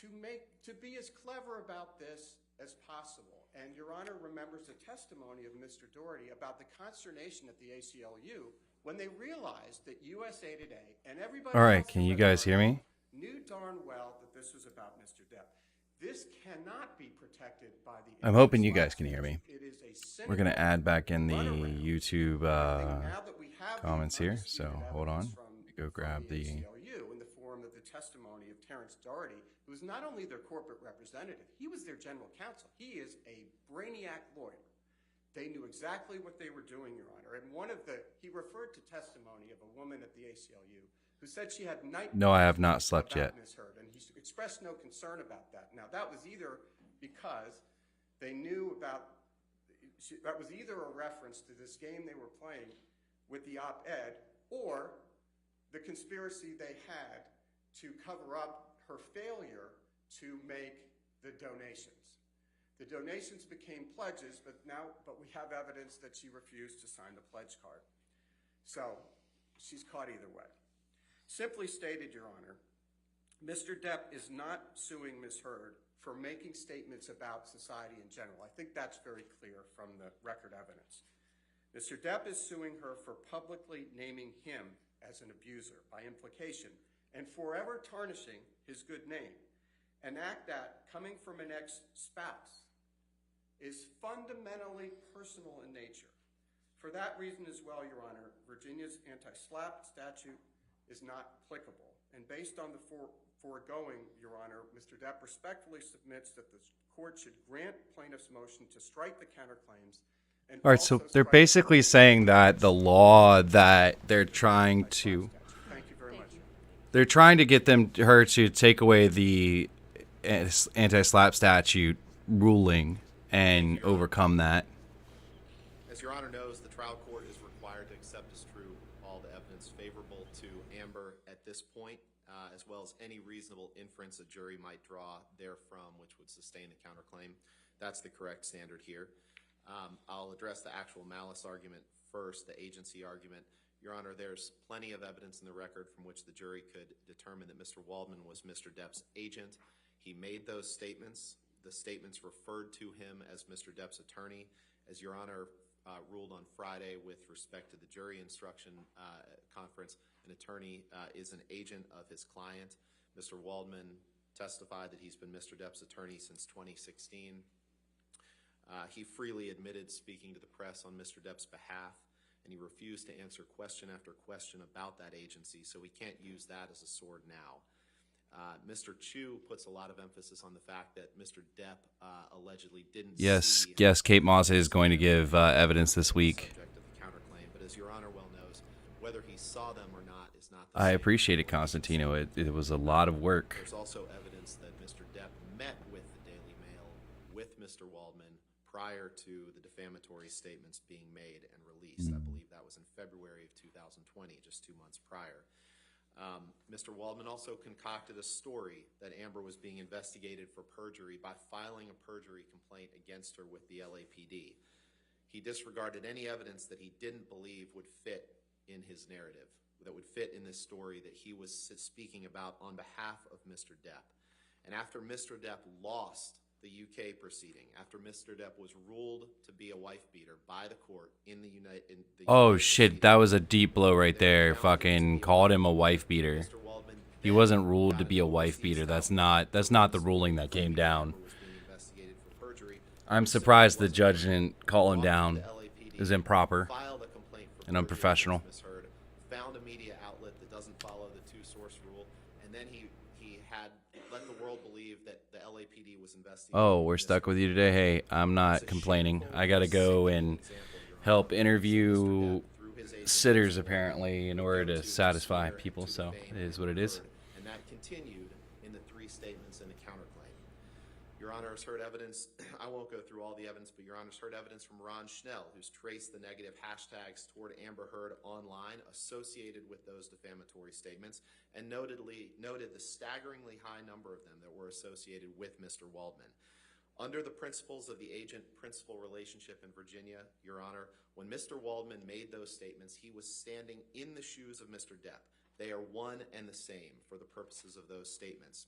to be as clever about this as possible. And Your Honor remembers the testimony of Mr. Doherty about the consternation at the ACLU when they realized that USA Today and everybody All right, else can you guys hear me? knew darn well that this was about Mr. Depp. This cannot be protected by the... I'm hoping you guys can hear me. It is a We're going to add back in the runaround. YouTube Now that we have comments the here, so undisputed hold on. evidence Go grab the... ACLU in the form of the testimony of Terrence Doherty, who was not only their corporate representative, he was their general counsel. He is a brainiac lawyer. They knew exactly what they were doing, Your Honor. And he referred to testimony of a woman at the ACLU who said she had nightmares. No, I have not slept yet. Ms. Heard, and he expressed no concern about that. Now, that was either because they knew about, that was either a reference to this game they were playing with the op-ed, or the conspiracy they had to cover up her failure to make the donations. The donations became pledges, but we have evidence that she refused to sign the pledge card. So she's caught either way. Simply stated, Your Honor, Mr. Depp is not suing Ms. Heard for making statements about society in general. I think that's very clear from the record evidence. Mr. Depp is suing her for publicly naming him as an abuser by implication and forever tarnishing his good name, an act that, coming from an ex-spouse, is fundamentally personal in nature. For that reason as well, Your Honor, Virginia's anti-SLAPP statute is not applicable. And based on the foregoing, Your Honor, Mr. Depp respectfully submits that the court should grant plaintiff's motion to strike the counterclaims. All right, so they're basically saying that the law that they're trying to... Thank you very much. They're trying to get her to take away the anti-SLAPP statute ruling and overcome that. As Your Honor knows, the trial court is required to accept as true all the evidence favorable to Amber at this point, as well as any reasonable inference a jury might draw therefrom which would sustain the counterclaim. That's the correct standard here. I'll address the actual malice argument first, the agency argument. Your Honor, there's plenty of evidence in the record from which the jury could determine that Mr. Waldman was Mr. Depp's agent. He made those statements. The statements referred to him as Mr. Depp's attorney. As Your Honor ruled on Friday with respect to the jury instruction conference, an attorney is an agent of his client. Mr. Waldman testified that he's been Mr. Depp's attorney since 2016. He freely admitted speaking to the press on Mr. Depp's behalf, and he refused to answer question after question about that agency, so we can't use that as a sword now. Mr. Chu puts a lot of emphasis on the fact that Mr. Depp allegedly didn't see... Yes, Kate Moss is going to give evidence this week. ...subject of the counterclaim, but as Your Honor well knows, whether he saw them or not is not the I same. appreciate it, Constantino. It was a lot of work. There's also evidence that Mr. Depp met with the Daily Mail, with Mr. Waldman, prior to the defamatory statements being made and released. I believe that was in February of 2020, just 2 months prior. Mr. Waldman also concocted a story that Amber was being investigated for perjury by filing a perjury complaint against her with the LAPD. He disregarded any evidence that he didn't believe would fit in his narrative, that would fit in this story that he was speaking about on behalf of Mr. Depp. And after Mr. Depp lost the UK proceeding, after Mr. Depp was ruled to be a wife beater by the court in the United Oh shit, that was a deep blow right there. Fucking called him a wife beater. He wasn't ruled to be a wife beater. That's not the ruling that came down. I'm surprised the judge didn't call him down. It was improper and unprofessional. Found a media outlet that doesn't follow the two-source rule, and then he had let the world believe that the LAPD was investigating. Oh, we're stuck with you today. Hey, I'm not complaining. I gotta go and help interview sitters apparently in order to satisfy people. So it is what it is. And that continued in the three statements in the counterclaim. Your Honor has heard evidence. I won't go through all the evidence, but Your Honor's heard evidence from Ron Schnell, who's traced the negative hashtags toward Amber Heard online associated with those defamatory statements, and noted the staggeringly high number of them that were associated with Mr. Waldman. Under the principles of the agent-principal relationship in Virginia, Your Honor, when Mr. Waldman made those statements, he was standing in the shoes of Mr. Depp. They are one and the same for the purposes of those statements.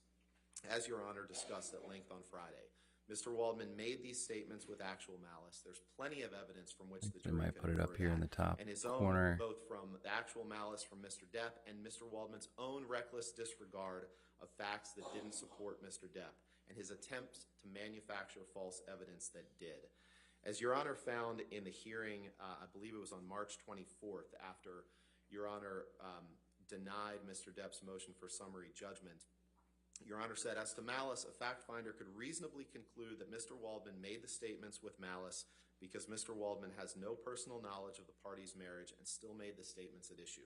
As Your Honor discussed at length on Friday, Mr. Waldman made these statements with actual malice. There's plenty of evidence from which the We jury might could put it up infer here in that. the top And his corner. own, both from the actual malice from Mr. Depp and Mr. Waldman's own reckless disregard of facts that didn't support Mr. Depp, and his attempts to manufacture false evidence that did. As Your Honor found in the hearing, I believe it was on March 24th, after Your Honor denied Mr. Depp's motion for summary judgment, Your Honor said, as to malice, a fact finder could reasonably conclude that Mr. Waldman made the statements with malice because Mr. Waldman has no personal knowledge of the party's marriage and still made the statements at issue.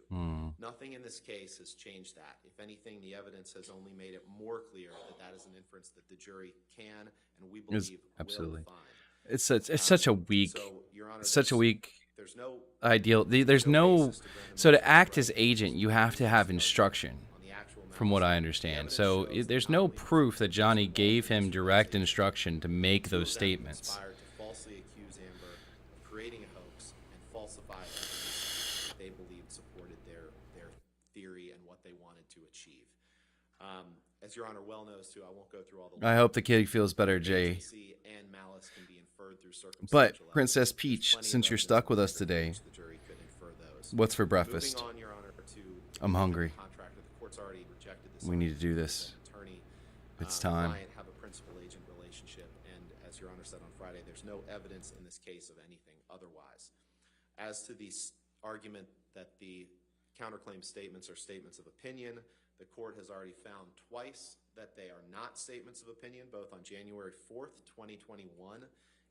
Nothing in this case has changed that. If anything, the evidence has only made it more clear that that is an inference that the jury can and we believe absolutely will find. It's such a weak, So, Your Honor, such a weak there's no ideal. There's no, so to act as agent, you have to have instruction, from what I understand. So there's no proof that Johnny gave him direct instruction to make those statements. conspired to falsely accuse Amber of creating a hoax and falsify evidence that they believed supported their theory and what they wanted to achieve. As Your Honor well knows, too, I won't go through all the. I hope the kid feels better, Jay. Agency and malice can be inferred through circumstantial But evidence. Princess There's Peach, plenty of since you're evidence stuck with from us which today, the jury could infer those. what's for breakfast? Moving on, Your Honor, to I'm hungry. contractor. The court's already rejected this. We need to do argument this. that attorney, It's time. client have a principal-agent relationship, and as Your Honor said on Friday, there's no evidence in this case of anything otherwise. As to the argument that the counterclaim statements are statements of opinion, the court has already found twice that they are not statements of opinion, both on January 4th, 2021,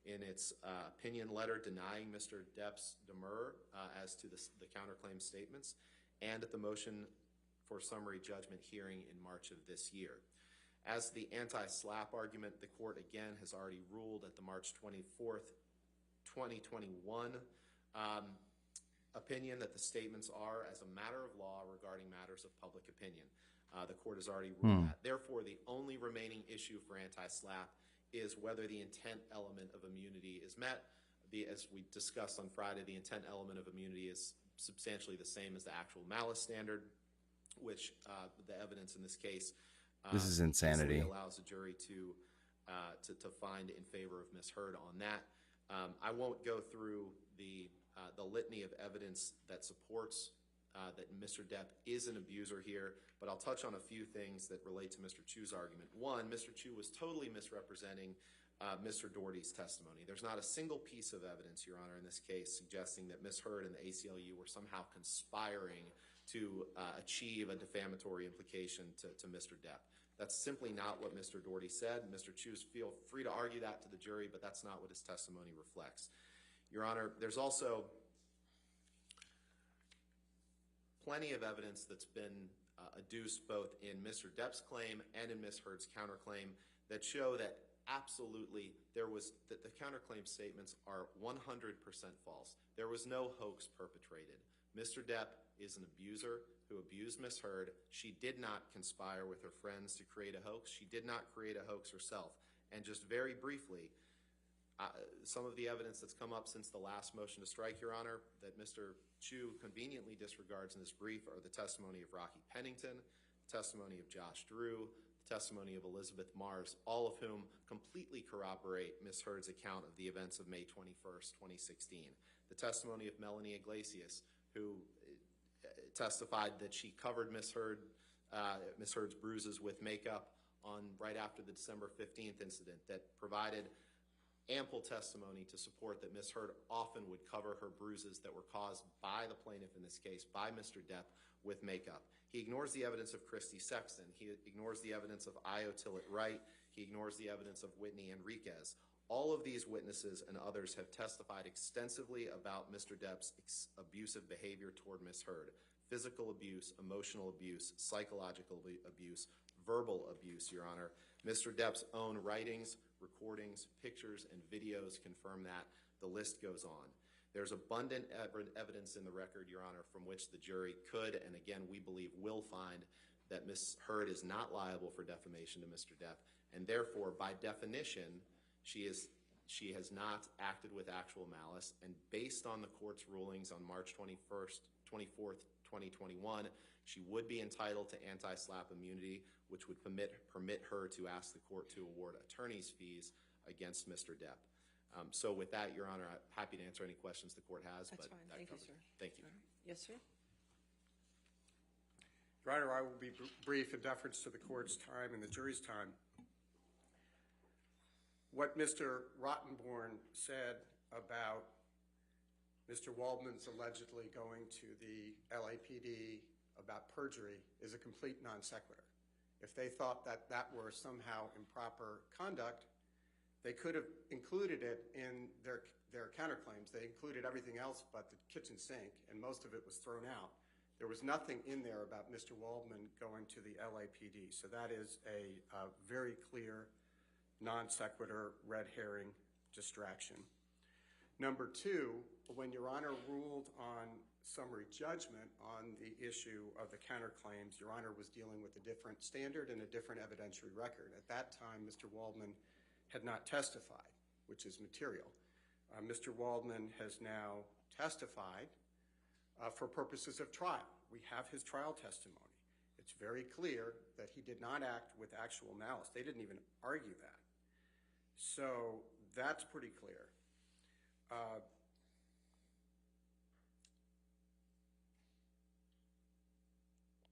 in its opinion letter denying Mr. Depp's demur as to the counterclaim statements, and at the motion for summary judgment hearing in March of this year. As the anti-SLAPP argument, the court again has already ruled at the March 24th, 2021 opinion that the statements are, as a matter of law, regarding matters of public opinion. The court has already ruled that. Therefore, the only remaining issue for anti-SLAPP is whether the intent element of immunity is met. As we discussed on Friday, the intent element of immunity is substantially the same as the actual malice standard, which the evidence in this case This is insanity. easily allows the jury to find in favor of Ms. Heard on that. I won't go through the litany of evidence that supports that Mr. Depp is an abuser here, but I'll touch on a few things that relate to Mr. Chu's argument. One, Mr. Chu was totally misrepresenting Mr. Doherty's testimony. There's not a single piece of evidence, Your Honor, in this case suggesting that Ms. Heard and the ACLU were somehow conspiring to achieve a defamatory implication to Mr. Depp. That's simply not what Mr. Doherty said. Mr. Chu feel free to argue that to the jury, but that's not what his testimony reflects. Your Honor, there's also plenty of evidence that's been adduced both in Mr. Depp's claim and in Ms. Heard's counterclaim that show that absolutely that the counterclaim statements are 100% false. There was no hoax perpetrated. Mr. Depp is an abuser who abused Ms. Heard. She did not conspire with her friends to create a hoax. She did not create a hoax herself. And just very briefly, some of the evidence that's come up since the last motion to strike, Your Honor, that Mr. Chu conveniently disregards in this brief are the testimony of Rocky Pennington, the testimony of Josh Drew, the testimony of Elizabeth Mars, all of whom completely corroborate Ms. Heard's account of the events of May 21st, 2016. The testimony of Melanie Iglesias, who testified that she covered Ms. Heard's bruises with makeup right after the December 15th incident, that provided ample testimony to support that Ms. Heard often would cover her bruises that were caused by the plaintiff, in this case, by Mr. Depp, with makeup. He ignores the evidence of Christy Sexton. He ignores the evidence of Io Tillett Wright. He ignores the evidence of Whitney Enriquez. All of these witnesses and others have testified extensively about Mr. Depp's abusive behavior toward Ms. Heard. Physical abuse, emotional abuse, psychological abuse, verbal abuse, Your Honor. Mr. Depp's own writings, recordings, pictures, and videos confirm that. The list goes on. There's abundant evidence in the record, Your Honor, from which the jury could, and again, we believe will find that Ms. Heard is not liable for defamation to Mr. Depp, and therefore, by definition, she is She has not acted with actual malice, and based on the court's rulings on March 24th, 2021, she would be entitled to anti-SLAPP immunity, which would permit her to ask the court to award attorney's fees against Mr. Depp. So with that, Your Honor, I'm happy to answer any questions the court has. That's fine. Thank you, sir. Thank you. Yes, sir. Your Honor, I will be brief in deference to the court's time and the jury's time. What Mr. Rottenborn said about Mr. Waldman's allegedly going to the LAPD about perjury is a complete non sequitur. If they thought that that were somehow improper conduct, they could have included it in their counterclaims. They included everything else but the kitchen sink, and most of it was thrown out. There was nothing in there about Mr. Waldman going to the LAPD. So that is a very clear non sequitur, red herring distraction. Number two, when Your Honor ruled on summary judgment on the issue of the counterclaims, Your Honor was dealing with a different standard and a different evidentiary record. At that time, Mr. Waldman had not testified, which is material. Mr. Waldman has now testified for purposes of trial. We have his trial testimony. It's very clear that he did not act with actual malice. They didn't even argue that. So that's pretty clear.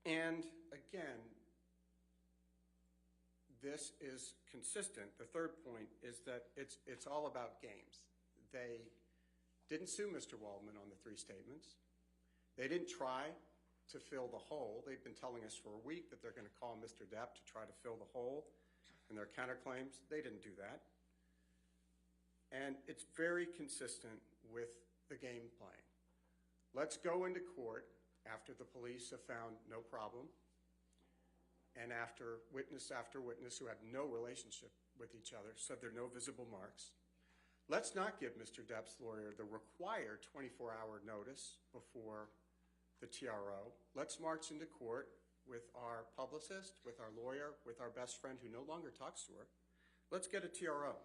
And again, this is consistent. The third point is that it's all about games. They didn't sue Mr. Waldman on the three statements. They didn't try to fill the hole. They've been telling us for a week that they're going to call Mr. Depp to try to fill the hole in their counterclaims. They didn't do that. And it's very consistent with the game playing. Let's go into court after the police have found no problem and after witness who had no relationship with each other said there are no visible marks. Let's not give Mr. Depp's lawyer the required 24-hour notice before the TRO. Let's march into court with our publicist, with our lawyer, with our best friend who no longer talks to her. Let's get a TRO.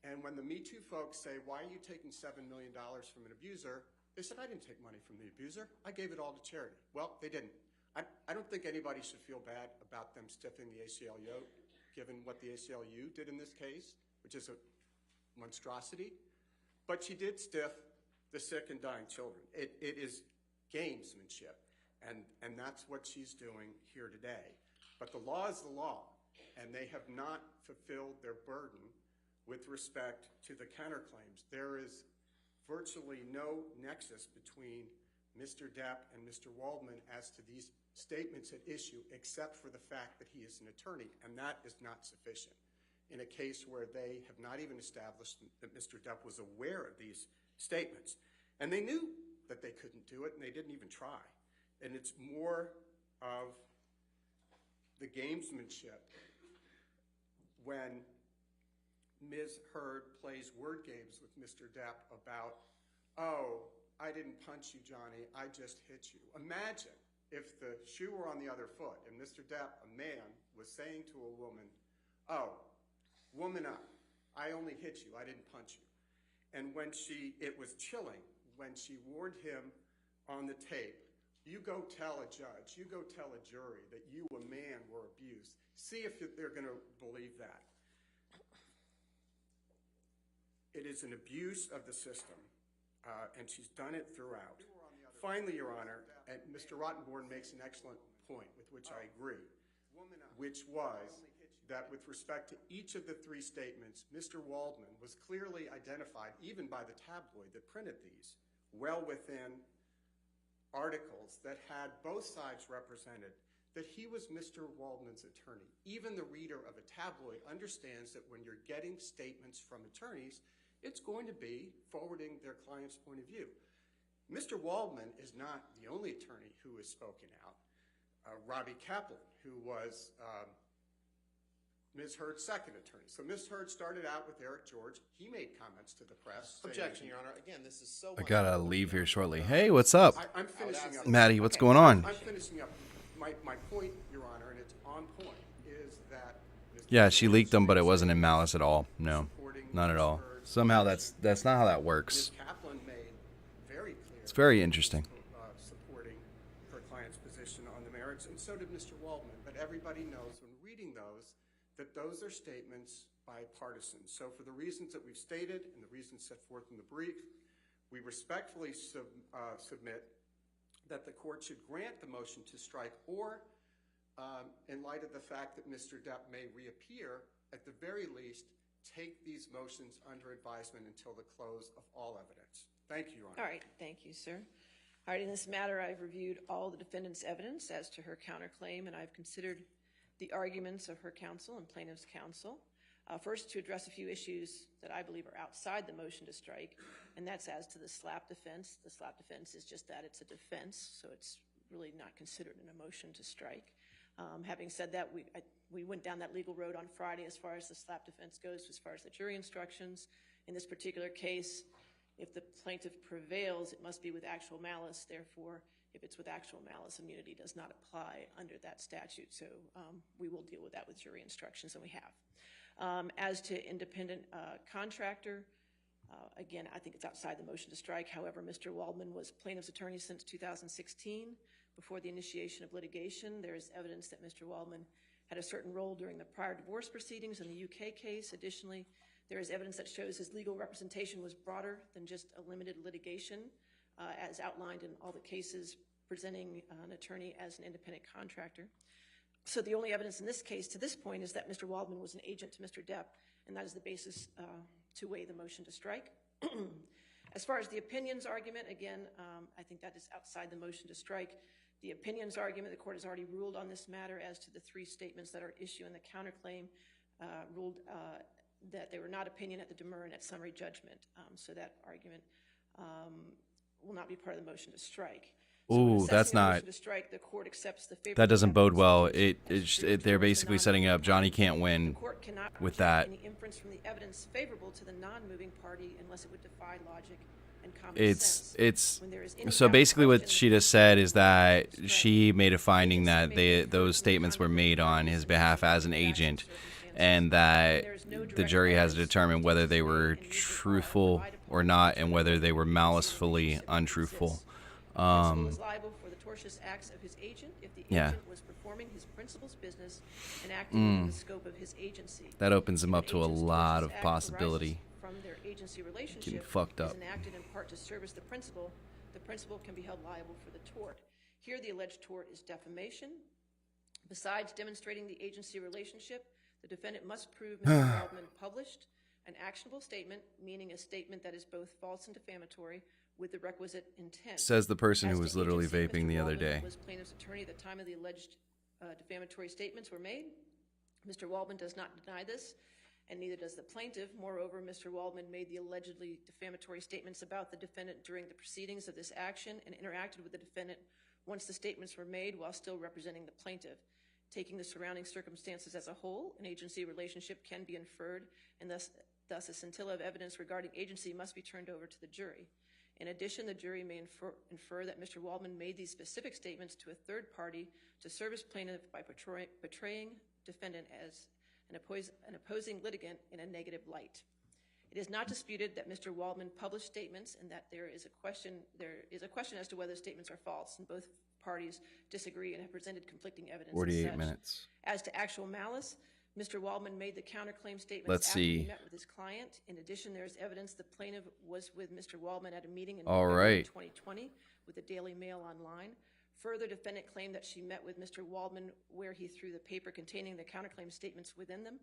And when the Me Too folks say, why are you taking $7 million from an abuser? They said, I didn't take money from the abuser. I gave it all to charity. Well, they didn't. I don't think anybody should feel bad about them stiffing the ACLU, given what the ACLU did in this case, which is a monstrosity. But she did stiff the sick and dying children. It is gamesmanship, and that's what she's doing here today. But the law is the law, and they have not fulfilled their burden with respect to the counterclaims. There is virtually no nexus between Mr. Depp and Mr. Waldman as to these statements at issue, except for the fact that he is an attorney, and that is not sufficient in a case where they have not even established that Mr. Depp was aware of these statements. And they knew that they couldn't do it, and they didn't even try. And it's more of the gamesmanship when Ms. Heard plays word games with Mr. Depp about, oh, I didn't punch you, Johnny, I just hit you. Imagine if the shoe were on the other foot and Mr. Depp, a man, was saying to a woman, oh, woman up, I only hit you, I didn't punch you. And when it was chilling, when she warned him on the tape, you go tell a judge, you go tell a jury that you, a man, were abused. See if they're going to believe that. It is an abuse of the system, and she's done it throughout. Finally, Your Honor, and Mr. Rottenborn makes an excellent point with which I agree, which was that with respect to each of the three statements, Mr. Waldman was clearly identified, even by the tabloid that printed these, well within articles that had both sides represented, that he was Mr. Waldman's attorney. Even the reader of a tabloid understands that when you're getting statements from attorneys, it's going to be forwarding their client's point of view. Mr. Waldman is not the only attorney who has spoken out. Robbie Kaplan, who was Ms. Heard's second attorney. So Ms. Heard started out with Eric George. He made comments to the press. Objection, Your Honor. Again, this is so I gotta leave here shortly. Hey, what's up? I'm finishing up. Maddie, what's going on? I'm finishing up. My point, Your Honor, and it's on point, is that Mr. Yeah, she George leaked them, but it wasn't in is malice at all. No, supporting not at Ms. all. Heard Somehow that's not how that works. Ms. Kaplan made very clear. It's very interesting. Supporting her client's position on the merits, and so did Mr. Waldman. But everybody knows when reading those that those are statements by partisans. So for the reasons that we've stated and the reasons set forth in the brief, we respectfully submit that the court should grant the motion to strike, or in light of the fact that Mr. Depp may reappear, at the very least, take these motions under advisement until the close of all evidence. Thank you, Your Honor. All right, thank you, sir. All right, in this matter, I've reviewed all the defendant's evidence as to her counterclaim, and I've considered the arguments of her counsel and plaintiff's counsel. First, to address a few issues that I believe are outside the motion to strike, and that's as to the slap defense. The slap defense is just that, it's a defense, so it's really not considered an motion to strike. Having said that, we went down that legal road on Friday as far as the slap defense goes, as far as the jury instructions. In this particular case, if the plaintiff prevails, it must be with actual malice. Therefore, if it's with actual malice, immunity does not apply under that statute. So we will deal with that with jury instructions, and we have. As to independent contractor, again, I think it's outside the motion to strike. However, Mr. Waldman was plaintiff's attorney since 2016. Before the initiation of litigation, there is evidence that Mr. Waldman had a certain role during the prior divorce proceedings in the UK case. Additionally, there is evidence that shows his legal representation was broader than just a limited litigation, as outlined in all the cases presenting an attorney as an independent contractor. So the only evidence in this case to this point is that Mr. Waldman was an agent to Mr. Depp, and that is the basis to weigh the motion to strike. As far as the opinions argument, again, I think that is outside the motion to strike. The opinions argument, the court has already ruled on this matter as to the three statements that are at issue in the counterclaim, ruled that they were not opinion at the demur and at summary judgment. So that argument will not be part of the motion to strike. Ooh, that's not. That doesn't bode well. They're basically setting up Johnny can't win with that. Any inference from the evidence favorable to the non-moving party unless it would defy logic and common sense. So basically what she just said is that she made a finding that those statements were made on his behalf as an agent, and that the jury has to determine whether they were truthful or not, and whether they were malicefully untruthful. Was liable for the tortious acts of his agent if the agent was performing his principal's business and acting within the scope of his agency. That opens him up to a lot of possibility. From their agency relationship Getting fucked up. is enacted in part to service the principal can be held liable for the tort. Here, the alleged tort is defamation. Besides demonstrating the agency relationship, the defendant must prove Mr. Waldman published an actionable statement, meaning a statement that is both false and defamatory, with the requisite intent. Says the person As who to was literally agency, vaping Mr. the other Waldman day. was plaintiff's attorney at the time of the alleged defamatory statements were made. Mr. Waldman does not deny this, and neither does the plaintiff. Moreover, Mr. Waldman made the allegedly defamatory statements about the defendant during the proceedings of this action and interacted with the defendant once the statements were made while still representing the plaintiff. Taking the surrounding circumstances as a whole, an agency relationship can be inferred, and thus a scintilla of evidence regarding agency must be turned over to the jury. In addition, the jury may infer that Mr. Waldman made these specific statements to a third party to serve his plaintiff by portraying defendant as an opposing litigant in a negative light. It is not disputed that Mr. Waldman published statements and that there is a question as to whether statements are false, and both parties disagree and have presented conflicting evidence. 48 minutes. As to actual malice, Mr. Waldman made the counterclaim statements Let's after see. he met with his client. In addition, there is evidence the plaintiff was with Mr. Waldman at a meeting in All February right. 2020 with the Daily Mail online. Further, defendant claimed that she met with Mr. Waldman where he threw the paper containing the counterclaim statements within them.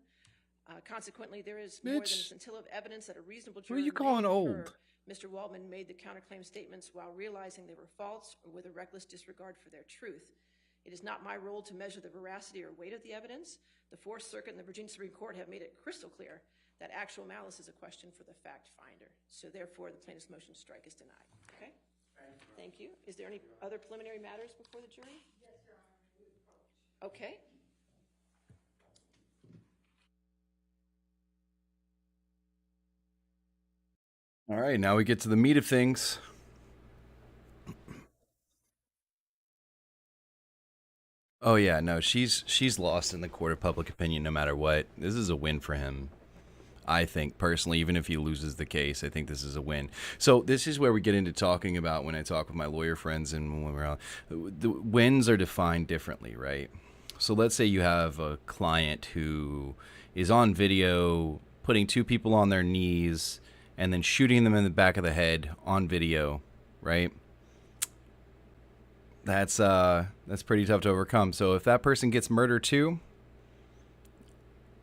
Consequently, there is more than a Bitch. scintilla of evidence that a reasonable Who are jury you may calling infer old? Mr. Waldman made the counterclaim statements while realizing they were false or with a reckless disregard for their truth. It is not my role to measure the veracity or weight of the evidence. The Fourth Circuit and the Virginia Supreme Court have made it crystal clear that actual malice is a question for the fact finder. So therefore, the plaintiff's motion to strike is denied. Okay? Thank you. Is there any other preliminary matters before the jury? Yes, Your Honor. Okay. All right, now we get to the meat of things. Oh yeah, no, she's lost in the court of public opinion no matter what. This is a win for him. I think personally, even if he loses the case, I think this is a win. So this is where we get into talking about when I talk with my lawyer friends and when we're out, the wins are defined differently, right? So let's say you have a client who is on video putting two people on their knees and then shooting them in the back of the head on video, right? That's pretty tough to overcome. So if that person gets murdered too,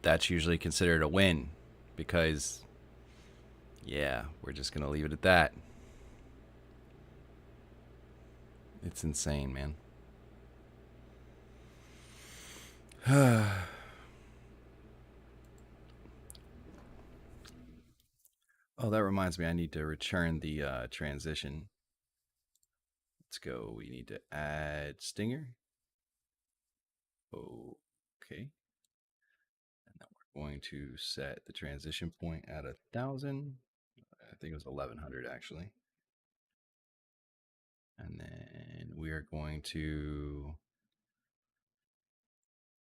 that's usually considered a win because, yeah, we're just going to leave it at that. It's insane, man. Oh, that reminds me, I need to return the transition. Let's go. We need to add Stinger. Okay. And then we're going to set the transition point at 1,000. I think it was 1,100 actually. And then we are going to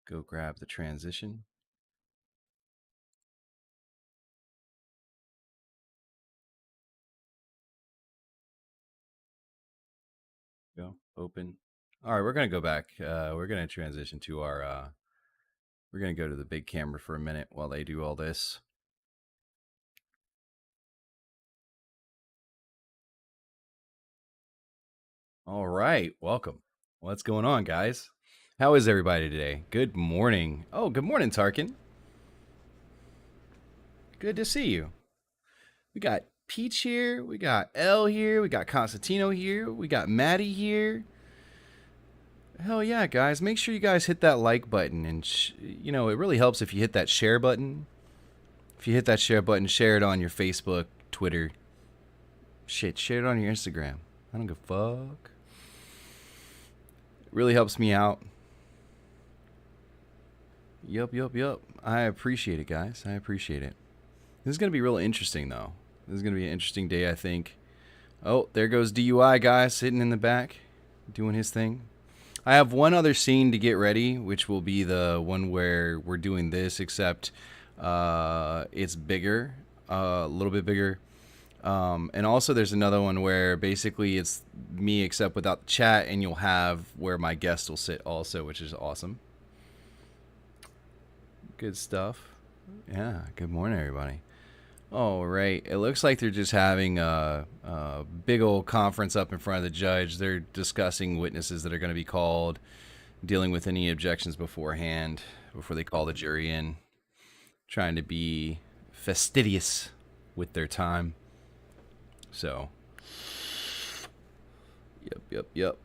go grab the transition. Go open. All right, we're going to go back. We're going to transition to our, we're going to go to the big camera for a minute while they do all this. All right, welcome. What's going on, guys? How is everybody today? Good morning. Oh, good morning, Tarkin. Good to see you. We got Peach here. We got Elle here. We got Constantino here. We got Maddie here. Hell yeah, guys. Make sure you guys hit that like button. And, you know, it really helps if you hit that share button. If you hit that share button, share it on your Facebook, Twitter. Shit, share it on your Instagram. I don't give a fuck. It really helps me out. Yup. I appreciate it, guys. I appreciate it. This is going to be real interesting, though. This is going to be an interesting day, I think. Oh, there goes DUI guy sitting in the back, doing his thing. I have one other scene to get ready, which will be the one where we're doing this, except it's bigger, a little bit bigger. And also there's another one where basically it's me except without the chat, and you'll have where my guest will sit also, which is awesome. Good stuff. Yeah, good morning, everybody. All right. It looks like they're just having a big old conference up in front of the judge. They're discussing witnesses that are going to be called, dealing with any objections beforehand, before they call the jury in, trying to be fastidious with their time. So, yep.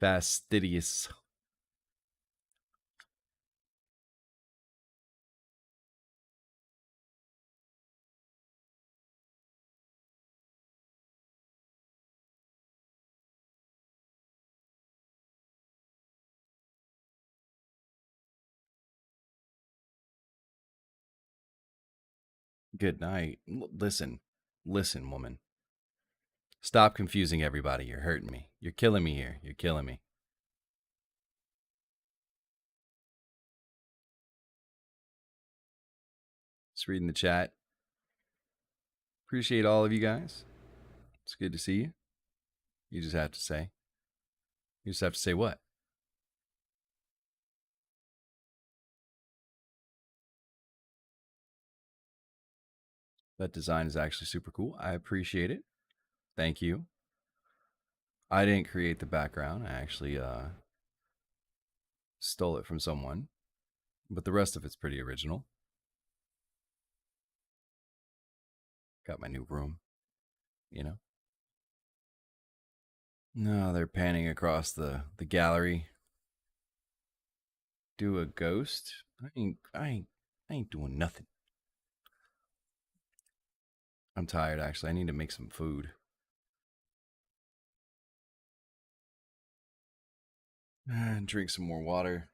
Fastidious. Good night. Listen, woman. Stop confusing everybody. You're hurting me. You're killing me here. You're killing me. Just reading the chat. Appreciate all of you guys. It's good to see you. You just have to say. You just have to say what? That design is actually super cool. I appreciate it. Thank you. I didn't create the background. I actually stole it from someone. But the rest of it's pretty original. Got my new room, you know? No, they're panning across the gallery. Do a ghost? I ain't doing nothing. I'm tired, actually. I need to make some food. And drink some more water.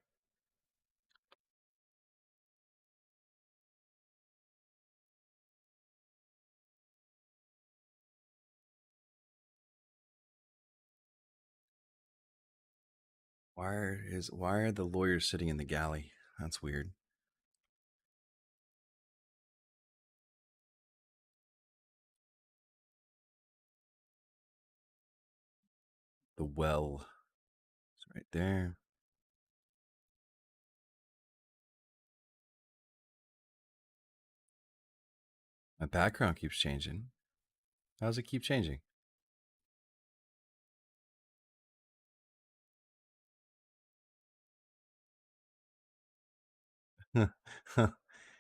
Why are the lawyers sitting in the galley? That's weird. The well. It's right there. My background keeps changing. How does it keep changing?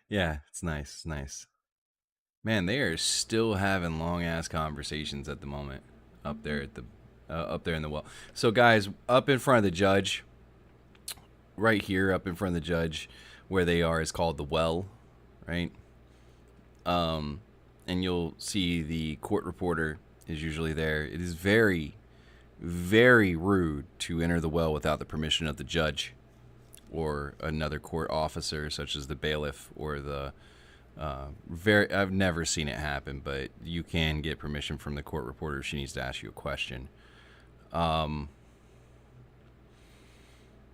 Yeah, it's nice. It's nice. Man, they are still having long ass conversations at the moment up there at the up there in the well. So guys, up in front of the judge, right here, up in front of the judge, where they are is called the well, right? And you'll see the court reporter is usually there. It is very, very rude to enter the well without the permission of the judge or another court officer, such as the bailiff or the I've never seen it happen, but you can get permission from the court reporter if she needs to ask you a question.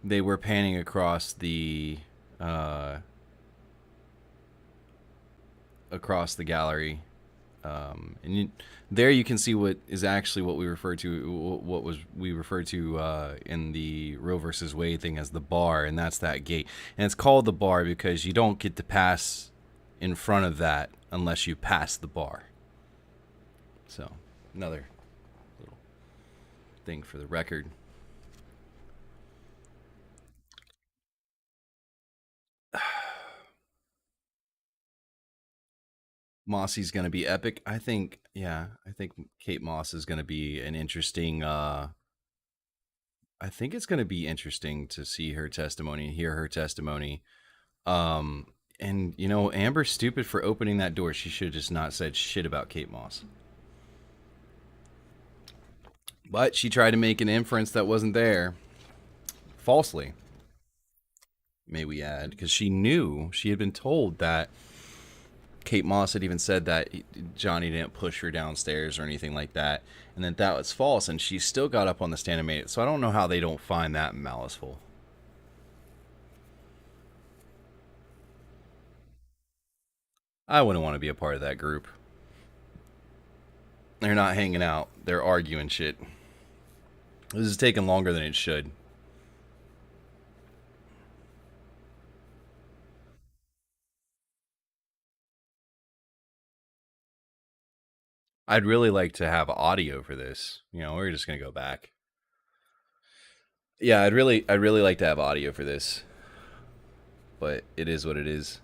They were panning across the gallery, and there you can see what is actually what we refer to in the Roe versus Wade thing as the bar, and that's that gate. And it's called the bar because you don't get to pass in front of that unless you pass the bar. So, another little thing for the record. Mossy's going to be epic. I think Kate Moss is going to be an interesting I think it's going to be interesting to see her testimony and hear her testimony. And, you know, Amber's stupid for opening that door. She should have just not said shit about Kate Moss. But she tried to make an inference that wasn't there. Falsely, may we add. Because she knew, she had been told that Kate Moss had even said that Johnny didn't push her downstairs or anything like that. And that was false. And she still got up on the stand and made it. So I don't know how they don't find that maliceful. I wouldn't want to be a part of that group. They're not hanging out. They're arguing shit. This is taking longer than it should. I'd really like to have audio for this. You know, we're just going to go back. Yeah, I'd really like to have audio for this. But it is what it is.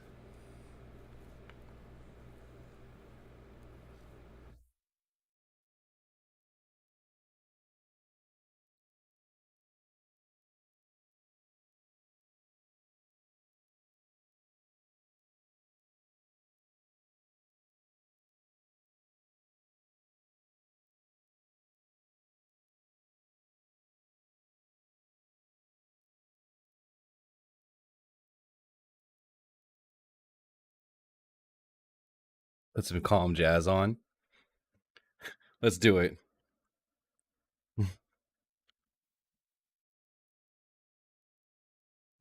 Put some calm jazz on. Let's do it. We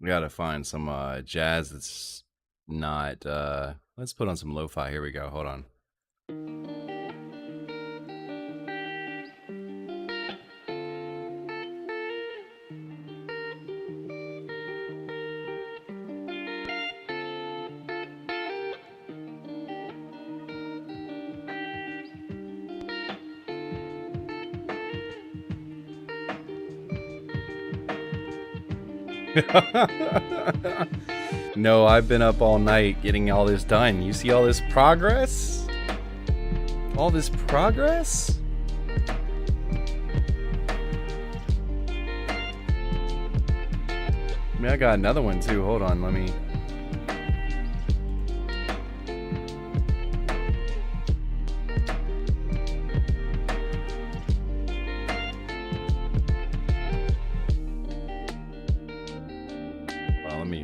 gotta find some jazz that's not let's put on some lo-fi. Here we go. Hold on. No, I've been up all night getting all this done. You see all this progress? All this progress? I mean, I got another one too. Hold on, let me...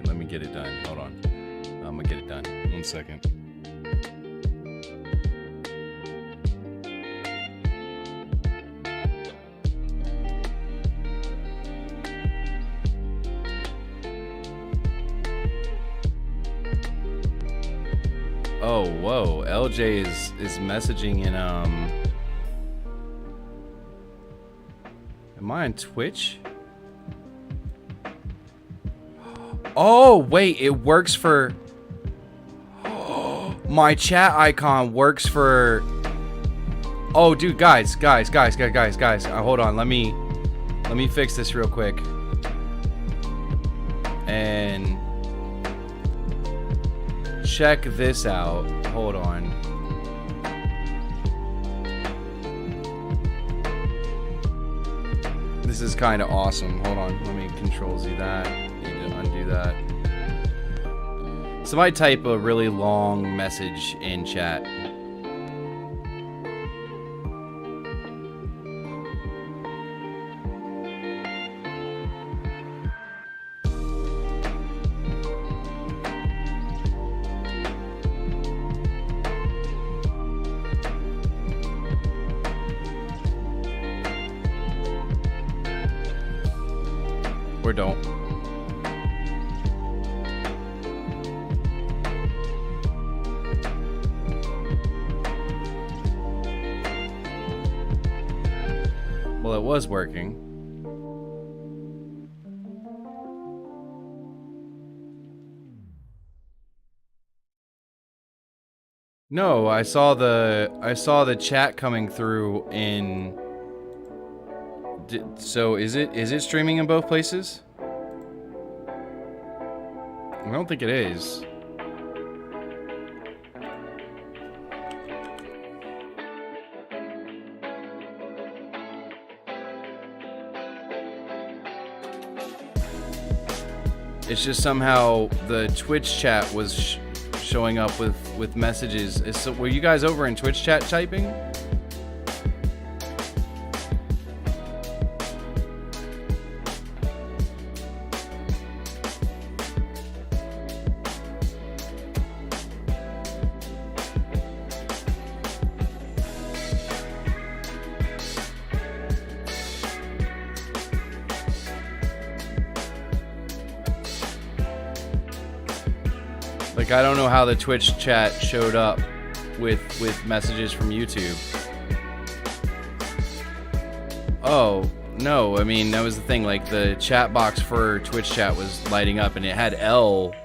Let me get it done. Hold on. I'm gonna get it done. 1 second. Oh, whoa. LJ is messaging in, Am I on Twitch? Oh, wait, it works for... My chat icon works for... Oh, dude, guys. Hold on, let me fix this real quick. And check this out. Hold on. This is kind of awesome. Hold on, let me Control-Z that. Need to undo that. Somebody type a really long message in chat. Or don't. Well, it was working. No, I saw the chat coming through in. So is it streaming in both places? I don't think it is. It's just somehow the Twitch chat was showing up with messages. So were you guys over in Twitch chat typing? Like, I don't know how the Twitch chat showed up with messages from YouTube. Oh, no, I mean, that was the thing. Like, the chat box for Twitch chat was lighting up, and it had L,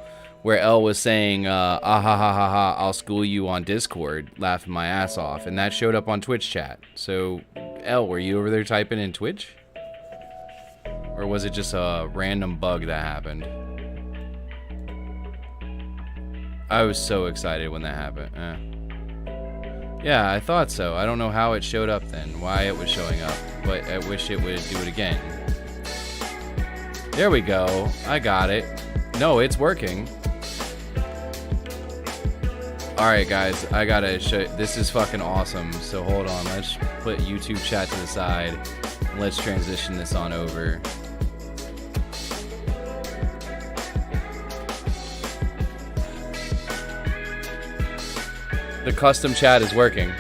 where L was saying, ah ha ha ha ha, I'll school you on Discord, laughing my ass off. And that showed up on Twitch chat. So, L, were you over there typing in Twitch? Or was it just a random bug that happened? I was so excited when that happened. Yeah, I thought so. I don't know how it showed up then, why it was showing up, but I wish it would do it again. There we go. I got it. No, it's working. Alright, guys. I gotta show... This is fucking awesome. So hold on. Let's put YouTube chat to the side. And let's transition this on over. The custom chat is working.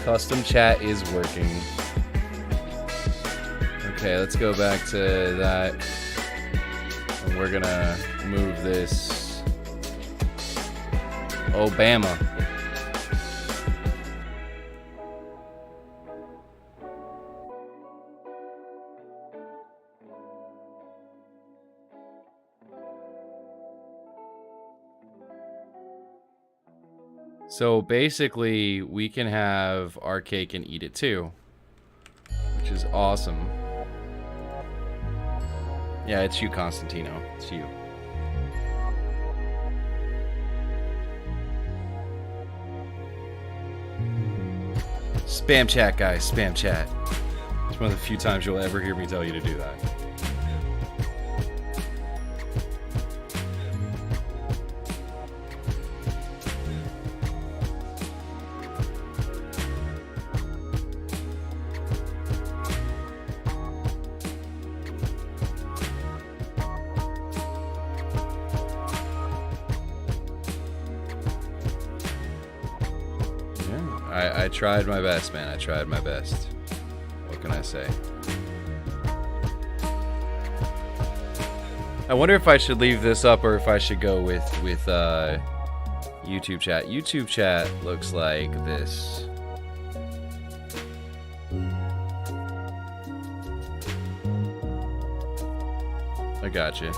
Custom chat is working. Okay, let's go back to that. And we're gonna move this. Obama. So basically, we can have our cake and eat it too, which is awesome. Yeah, it's you, Constantino. It's you. Spam chat, guys. Spam chat. It's one of the few times you'll ever hear me tell you to do that. I tried my best, man. I tried my best. What can I say? I wonder if I should leave this up or if I should go with YouTube chat. YouTube chat looks like this. I gotcha.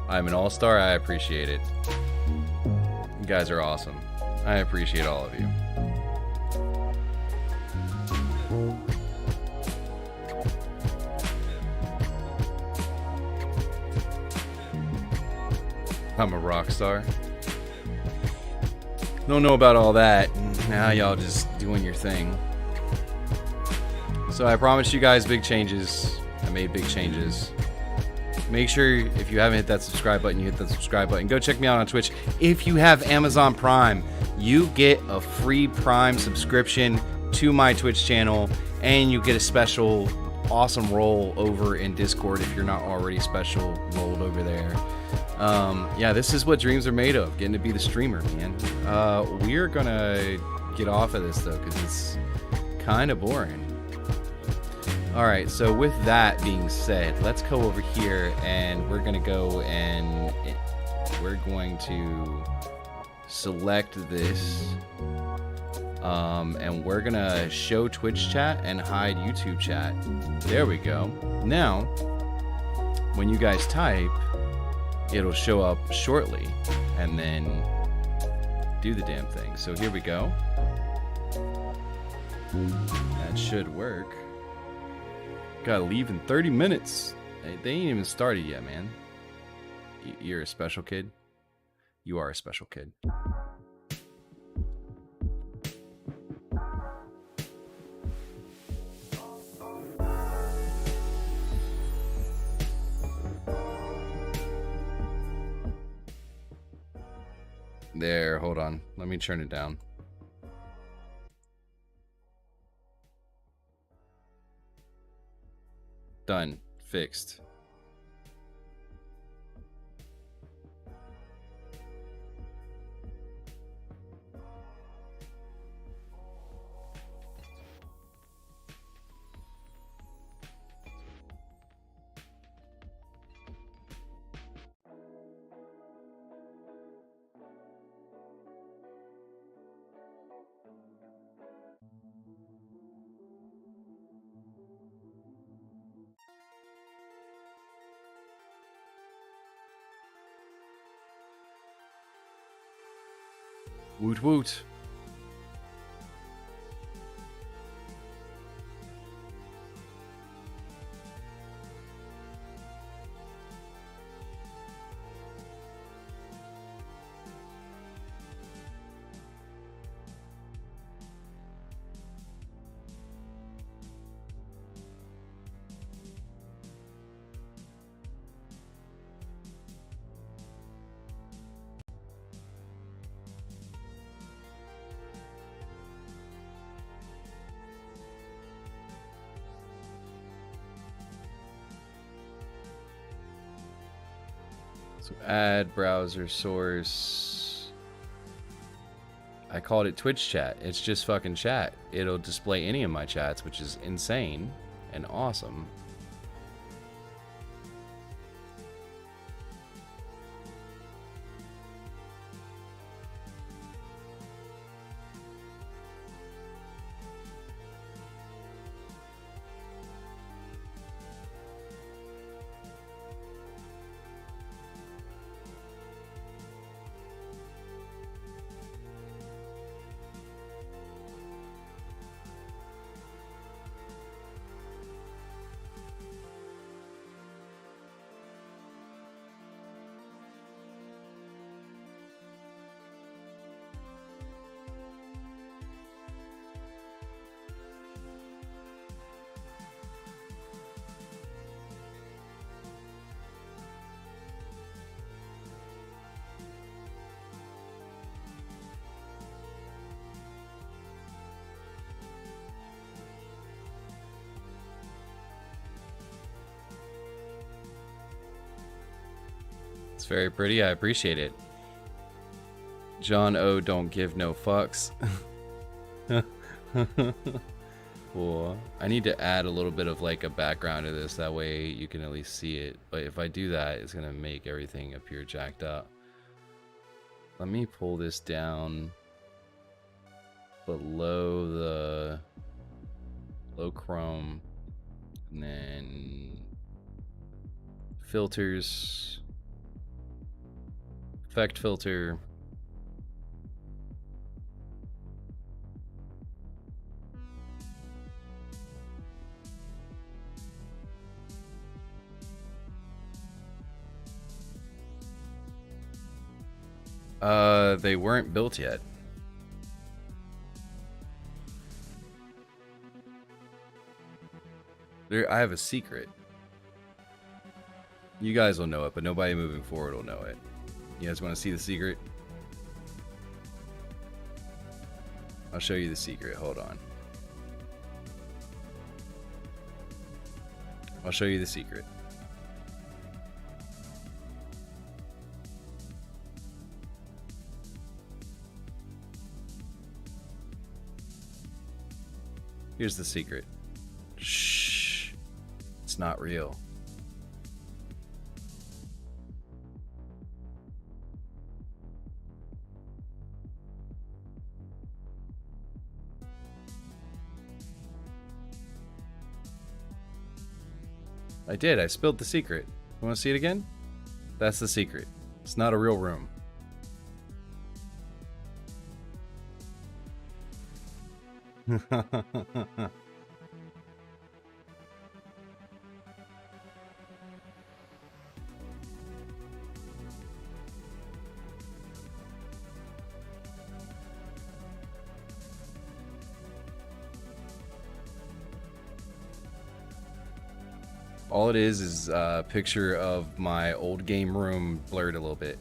I'm an all-star. I appreciate it. You guys are awesome. I appreciate all of you. I'm a rock star. Don't know about all that. Now y'all just doing your thing. So I promised you guys big changes. I made big changes. Make sure if you haven't hit that subscribe button, you hit that subscribe button. Go check me out on Twitch. If you have Amazon Prime, you get a free Prime subscription to my Twitch channel, and you get a special awesome role over in Discord if you're not already special rolled over there. Yeah, this is what dreams are made of, getting to be the streamer, man. We're gonna get off of this though, because it's kind of boring. Alright, so with that being said, let's go over here and we're gonna go and we're going to select this, and we're gonna show Twitch chat and hide YouTube chat. There we go. Now, when you guys type, it'll show up shortly, and then do the damn thing. So here we go. That should work. Gotta leave in 30 minutes. They ain't even started yet, man. You're a special kid. You are a special kid. There, hold on. Let me turn it down. Done. Fixed. Woot woot. So add browser source. I called it Twitch chat. It's just fucking chat. It'll display any of my chats, which is insane and awesome. It's very pretty. I appreciate it. John O. Don't give no fucks. Cool. I need to add a little bit of like a background to this. That way you can at least see it. But if I do that, it's going to make everything appear jacked up. Let me pull this down below the low chrome. And then filters. Effect filter. They weren't built yet. I have a secret. You guys will know it, but nobody moving forward will know it. You guys want to see the secret? I'll show you the secret. Hold on. I'll show you the secret. Here's the secret. Shh. It's not real. I did. I spilled the secret. You want to see it again? That's the secret. It's not a real room. All it is a picture of my old game room blurred a little bit.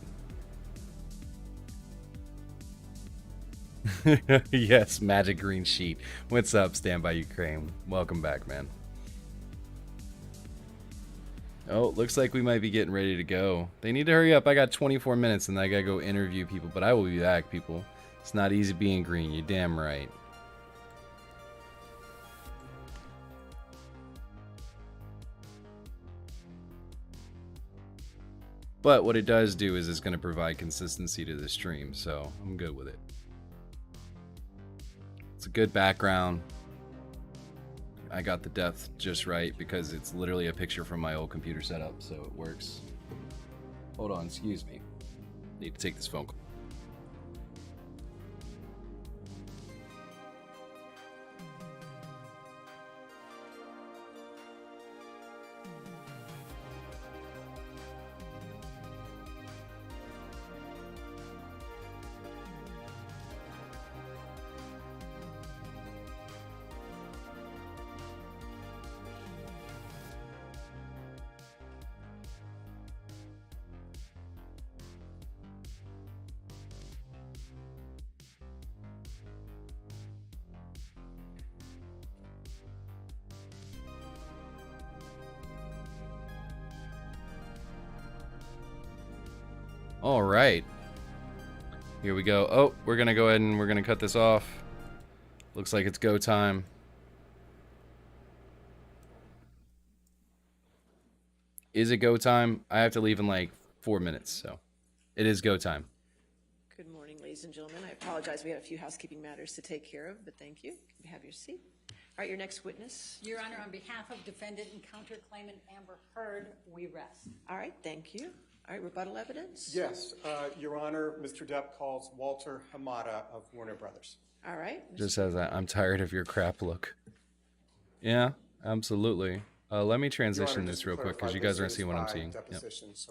Yes, magic green sheet. What's up, Stand By Ukraine? Welcome back, man. Oh, looks like we might be getting ready to go. They need to hurry up. I got 24 minutes and I gotta go interview people, but I will be back, people. It's not easy being green. You're damn right. But what it does do is it's going to provide consistency to the stream, so I'm good with it. It's a good background. I got the depth just right because it's literally a picture from my old computer setup, so it works. Hold on, excuse me. Need to take this phone call. All right, here we go. Oh, we're gonna go ahead and we're gonna cut this off. Looks like it's go time. Is it go time? I have to leave in like 4 minutes, so it is go time. Good morning, ladies and gentlemen. I apologize. We had a few housekeeping matters to take care of, but thank you. You have your seat. All right, your next witness. Your Honor, on behalf of defendant and counterclaimant Amber Heard, we rest. All right, thank you. All right, rebuttal evidence? Yes, Your Honor, Mr. Depp calls Walter Hamada of Warner Brothers. All right. Just says that I'm tired of your crap look. Yeah, absolutely. Let me transition this real quick because you guys aren't seeing what I'm seeing. Yep.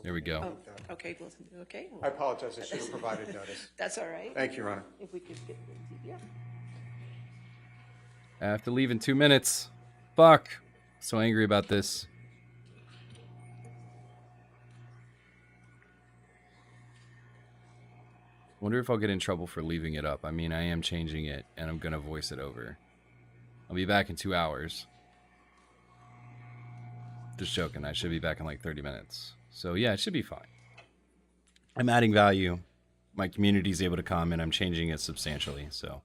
There we go. Oh, okay, well, okay. I apologize, I should have provided notice. That's all right. Thank you, Your Honor. If we could get yeah. I have to leave in 2 minutes. Fuck. So angry about this. Wonder if I'll get in trouble for leaving it up. I mean, I am changing it, and I'm going to voice it over. I'll be back in 2 hours. Just joking. I should be back in like 30 minutes. So, yeah, it should be fine. I'm adding value. My community's able to comment. I'm changing it substantially, so.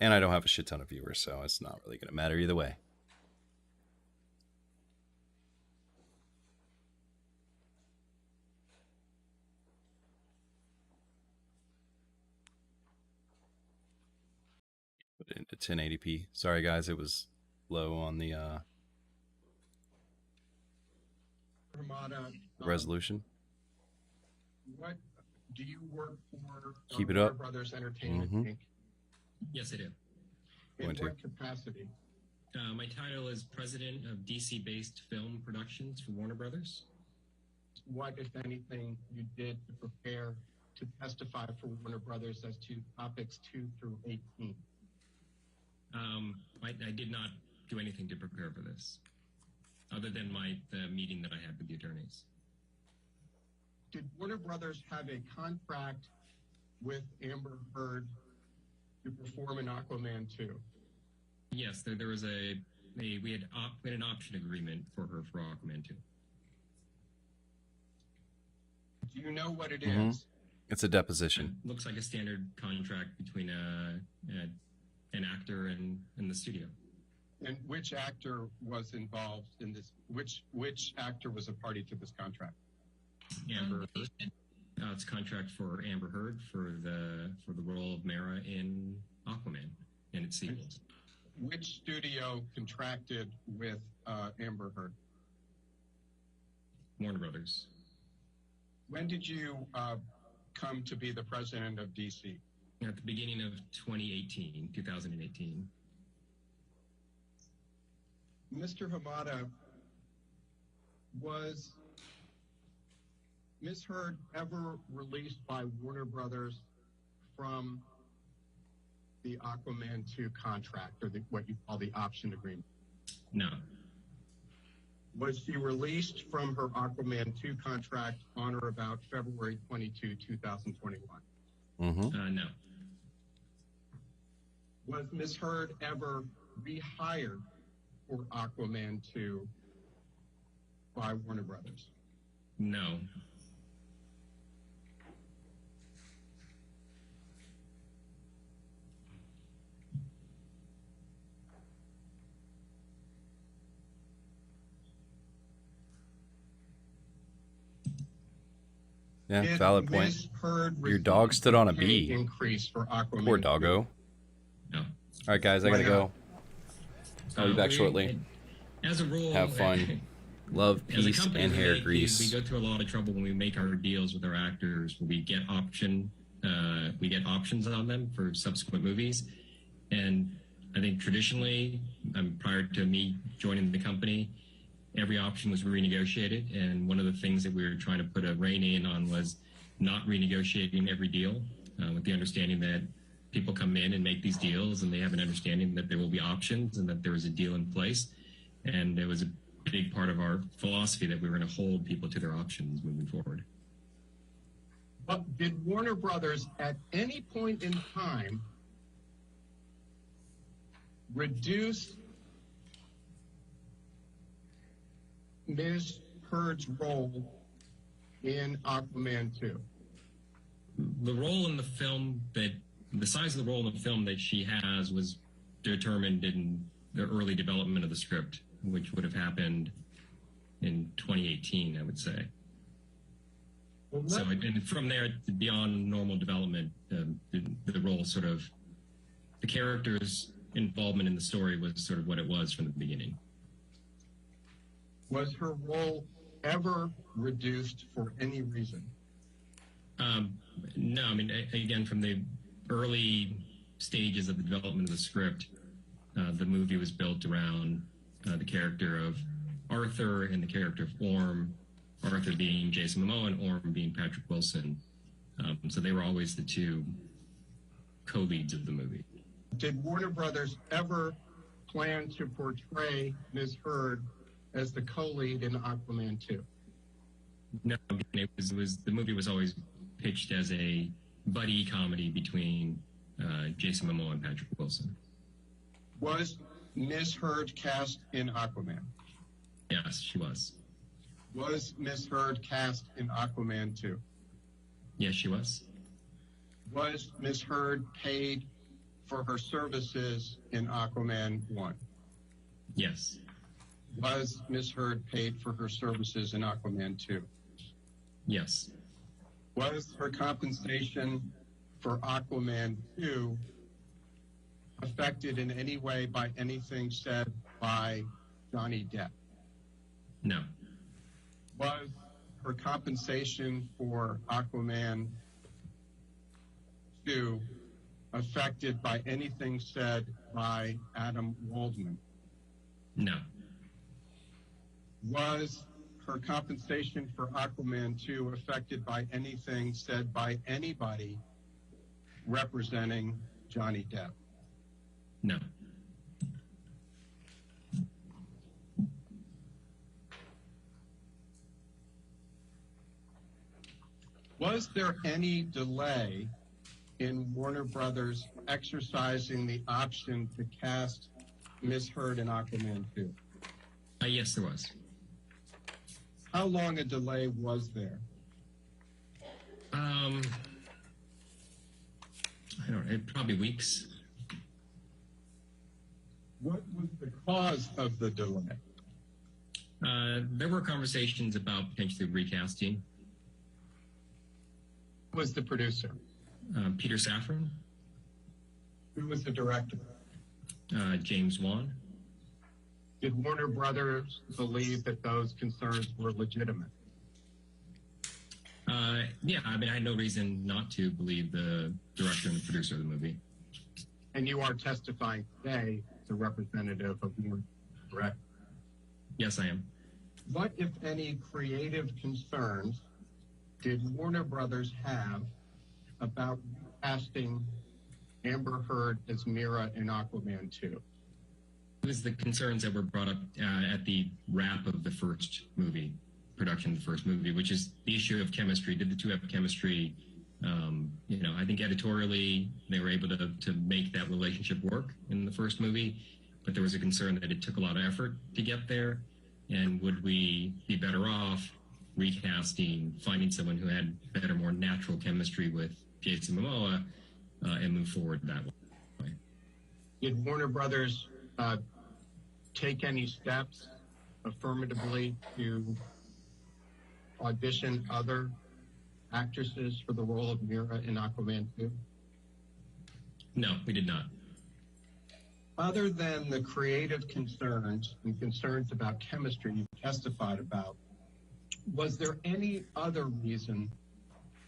And I don't have a shit ton of viewers, so it's not really going to matter either way. Put it into 1080p. Sorry, guys, it was low on the resolution. What do you work for? Keep it Warner up. Brothers Entertainment Mhm. Inc. Yes, I do. In Going to. what capacity? My title is President of DC-based Film Productions for Warner Brothers. What, if anything, you did to prepare to testify for Warner Brothers as to topics 2 through 18? I did not do anything to prepare for this, other than the meeting that I had with the attorneys. Did Warner Brothers have a contract with Amber Heard to perform in Aquaman 2? Yes, there was we had an option agreement for her for Aquaman 2. Do you know what it Mhm. is? It's a deposition. It looks like a standard contract between an actor and the studio. And which actor was involved in this? Which actor was a party to this contract? Amber Heard. It's a contract for Amber Heard for the role of Mara in Aquaman and its sequels. Which studio contracted with Amber Heard? Warner Brothers. When did you come to be the president of DC? At the beginning of 2018. Mr. Hamada, was Ms. Heard ever released by Warner Brothers from the Aquaman 2 contract, or what you call the option agreement? No. Was she released from her Aquaman 2 contract on or about February 22, 2021? Mm-hmm. No. Was Ms. Heard ever rehired for Aquaman 2 by Warner Brothers? No. Yeah, Did valid point. Ms. Heard Your dog receive stood on a pay bee. increase for Aquaman? Poor 2? doggo. No. All right, guys, I gotta go. I'll be back shortly. As a rule, Have fun. Love, as a peace, company, and hair we grease. go through a lot of trouble when we make our deals with our actors. We get options on them for subsequent movies, and I think traditionally, prior to me joining the company, every option was renegotiated. And one of the things that we were trying to put a rein in on was not renegotiating every deal, with the understanding that people come in and make these deals, and they have an understanding that there will be options and that there is a deal in place. And it was a big part of our philosophy that we were going to hold people to their options moving forward. But did Warner Brothers at any point in time reduce Ms. Heard's role in Aquaman 2? The role in the film the size of the role in the film that she has was determined in the early development of the script, which would have happened in 2018, I would say. Well, So, and from there, beyond normal development, the role sort of, the character's involvement in the story was sort of what it was from the beginning. was her role ever reduced for any reason? No, I mean, again, from the early stages of the development of the script, the movie was built around the character of Arthur and the character of Orm, Arthur being Jason Momoa and Orm being Patrick Wilson. So they were always the two co-leads of the movie. Did Warner Brothers ever plan to portray Ms. Heard as the co-lead in Aquaman 2? No, it was the movie was always pitched as a buddy comedy between Jason Momoa and Patrick Wilson. Was Ms. Heard cast in Aquaman? Yes, she was. Was Ms. Heard cast in Aquaman 2? Yes, she was. Was Ms. Heard paid for her services in Aquaman 1? Yes. Was Ms. Heard paid for her services in Aquaman 2? Yes. Was her compensation for Aquaman 2 affected in any way by anything said by Johnny Depp? No. Was her compensation for Aquaman 2 affected by anything said by Adam Waldman? No. Was her compensation for Aquaman 2 affected by anything said by anybody representing Johnny Depp? No. Was there any delay in Warner Brothers exercising the option to cast Ms. Heard in Aquaman 2? Yes, there was. How long a delay was there? I don't know, probably weeks. What was the cause of the delay? There were conversations about potentially recasting. Who was the producer? Peter Safran, Who was the director? James Wan. Did Warner Brothers believe that those concerns were legitimate? Yeah, I mean, I had no reason not to believe the director and the producer of the movie. And you are testifying today as a representative of Warner, correct? Yes, I am. What, if any, creative concerns did Warner Brothers have about casting Amber Heard as Mira in Aquaman 2? It was the concerns that were brought up at the wrap of the first movie, production of the first movie, which is the issue of chemistry. Did the two have chemistry? I think editorially they were able to make that relationship work in the first movie, but there was a concern that it took a lot of effort to get there, and would we be better off recasting, finding someone who had better, more natural chemistry with Jason Momoa and move forward that way. Did Warner Brothers take any steps affirmatively to audition other actresses for the role of Mira in Aquaman 2? No, we did not. Other than the creative concerns and concerns about chemistry you testified about, was there any other reason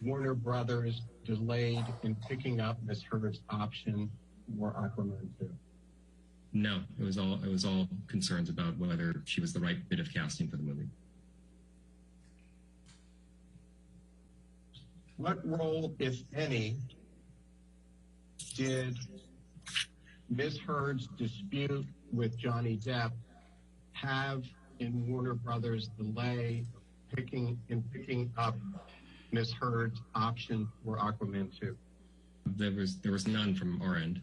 Warner Brothers delayed in picking up Ms. Heard's option for Aquaman 2? No, it was all concerns about whether she was the right bit of casting for the movie. What role, if any, did Ms. Heard's dispute with Johnny Depp have in Warner Brothers' delay picking up Ms. Heard's option for Aquaman 2? There was none from our end.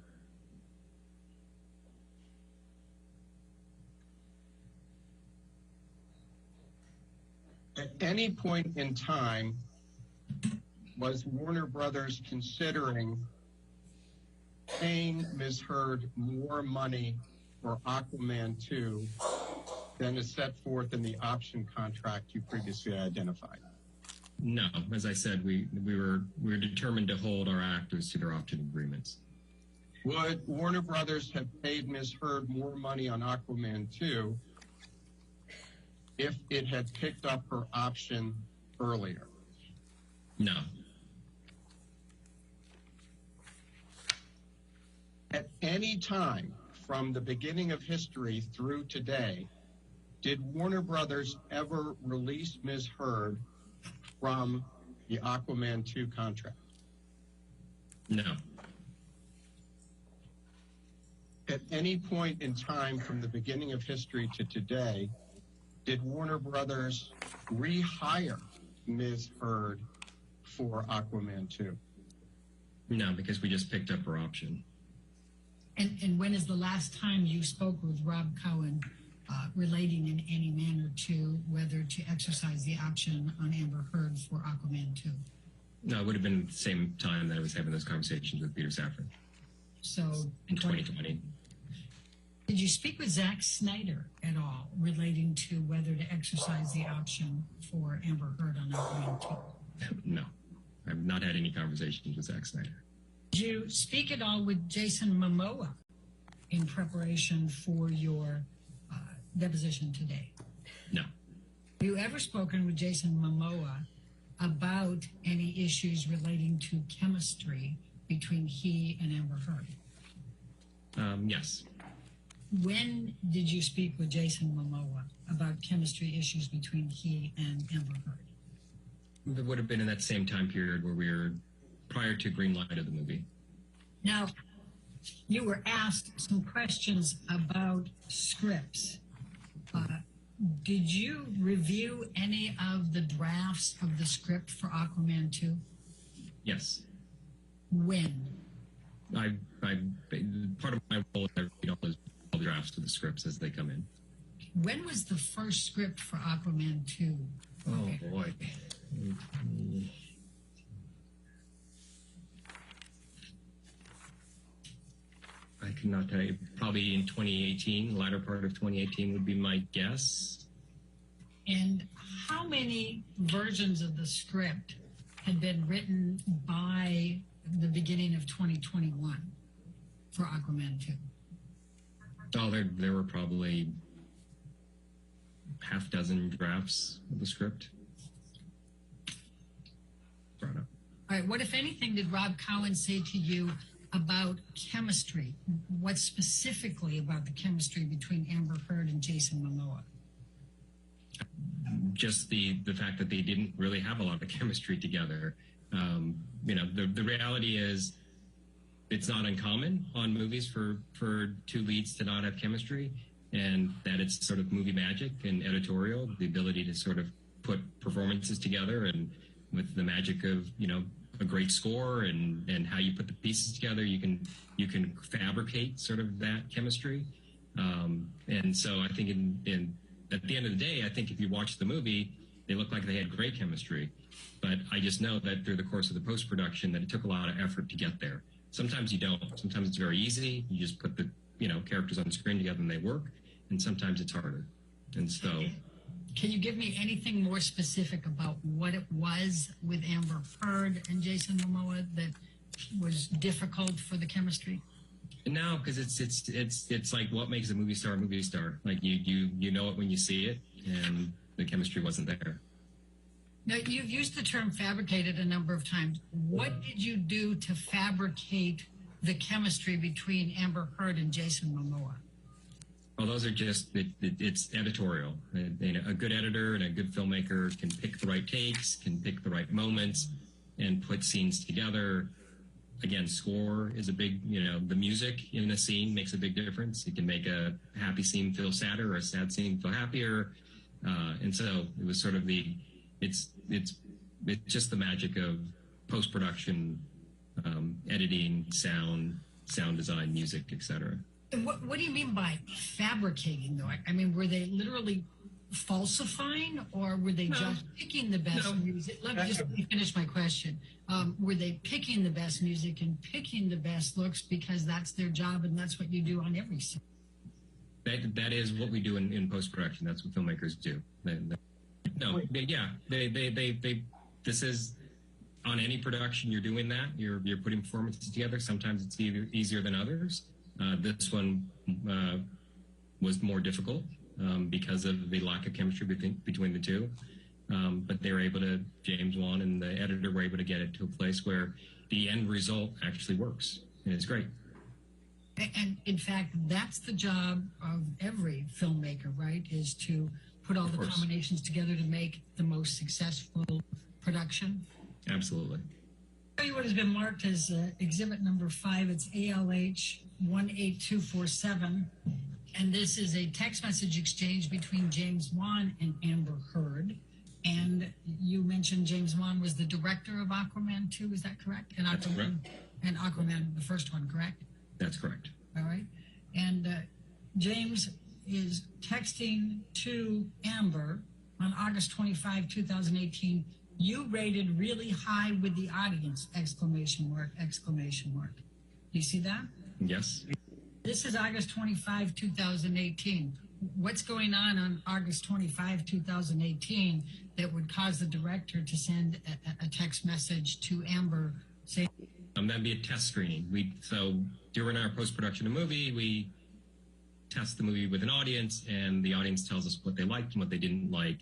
At any point in time, was Warner Brothers considering paying Ms. Heard more money for Aquaman 2 than is set forth in the option contract you previously identified? No, as I said, we were determined to hold our actors to their option agreements. Would Warner Brothers have paid Ms. Heard more money on Aquaman 2 if it had picked up her option earlier? No. At any time from the beginning of history through today, did Warner Brothers ever release Ms. Heard from the Aquaman 2 contract? No. At any point in time from the beginning of history to today, did Warner Brothers rehire Ms. Heard for Aquaman 2? No, because we just picked up her option. And when is the last time you spoke with Rob Cohen relating in any manner to whether to exercise the option on Amber Heard for Aquaman 2? No, it would have been the same time that I was having those conversations with Peter Safran. So in 2020. Did you speak with Zack Snyder at all relating to whether to exercise the option for Amber Heard on Aquaman 2? No, I've not had any conversations with Zack Snyder. Did you speak at all with Jason Momoa in preparation for your deposition today? No. Have you ever spoken with Jason Momoa about any issues relating to chemistry between he and Amber Heard? Yes. When did you speak with Jason Momoa about chemistry issues between he and Amber Heard? It would have been in that same time period where we were prior to green light of the movie. Now, you were asked some questions about scripts. Did you review any of the drafts of the script for Aquaman 2? Yes. When? Part of my role is I read all the drafts of the scripts as they come in. When was the first script for Aquaman 2? Oh, boy. I cannot tell you. Probably in 2018, the latter part of 2018 would be my guess. And how many versions of the script had been written by the beginning of 2021 for Aquaman 2? Oh, there were probably half dozen drafts of the script. Brought up. All right, what, if anything, did Rob Cowan say to you about chemistry? What specifically about the chemistry between Amber Heard and Jason Momoa? Just the fact that they didn't really have a lot of chemistry together. The reality is it's not uncommon on movies for two leads to not have chemistry, and that it's sort of movie magic and editorial, the ability to sort of put performances together, and with the magic of, a great score and how you put the pieces together, you can fabricate sort of that chemistry. And so I think at the end of the day, I think if you watch the movie, they look like they had great chemistry. But I just know that through the course of the post-production that it took a lot of effort to get there. Sometimes you don't. Sometimes it's very easy. You just put the characters on the screen together and they work. And sometimes it's harder. And so... Can you give me anything more specific about what it was with Amber Heard and Jason Momoa that was difficult for the chemistry? No, because it's like what makes a movie star a movie star. Like you know it when you see it, and the chemistry wasn't there. Now, you've used the term fabricated a number of times. What did you do to fabricate the chemistry between Amber Heard and Jason Momoa? Well, those are just, it's editorial. A good editor and a good filmmaker can pick the right takes, can pick the right moments, and put scenes together. Again, score is a big, the music in a scene makes a big difference. It can make a happy scene feel sadder or a sad scene feel happier. And so it was sort of it's just the magic of post-production, editing, sound design, music, etc. And what do you mean by fabricating, though? I mean, were they literally falsifying, or were they just picking the best music? Let me finish my question. Were they picking the best music and picking the best looks because that's their job and that's what you do on every scene? That is what we do in post-production. That's what filmmakers do. This is, on any production, you're doing that. You're putting performances together. Sometimes it's easier than others. This one was more difficult because of the lack of chemistry between the two. But they were able to, James Wan and the editor were able to get it to a place where the end result actually works. And it's great. And in fact, that's the job of every filmmaker, right? Is to put all the combinations together to make the most successful production. Absolutely. I'll tell you what has been marked as exhibit number 5. It's ALH 18247. And this is a text message exchange between James Wan and Amber Heard. And you mentioned James Wan was the director of Aquaman 2, is that correct? And That's correct. And Aquaman, the first one, correct? That's correct. All right. And James is texting to Amber on August 25, 2018. You rated really high with the audience, exclamation mark, exclamation mark. Do you see that? Yes. This is August 25, 2018. What's going on August 25, 2018 that would cause the director to send a text message to Amber saying, That'd be a test screening. So during our post-production of movie, we test the movie with an audience, and the audience tells us what they liked and what they didn't like.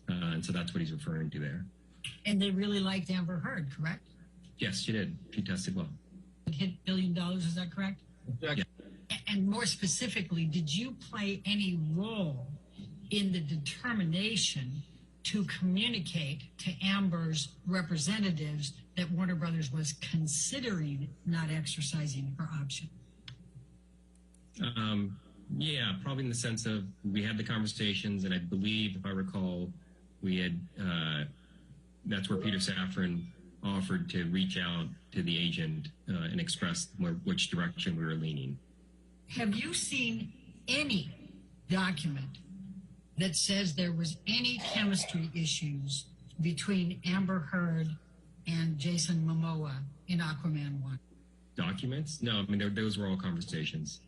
And so that's what he's referring to there. and they really liked Amber Heard, correct? Yes, she did. She tested well. It hit $1 billion, is that correct? Yeah. And more specifically, did you play any role in the determination to communicate to Amber's representatives that Warner Brothers was considering not exercising her option? Yeah, probably in the sense of we had the conversations, and I believe, if I recall, we had that's where Peter Safran offered to reach out to the agent and express which direction we were leaning. Have you seen any document that says there was any chemistry issues between Amber Heard and Jason Momoa in Aquaman 1? Documents? No, I mean, those were all conversations.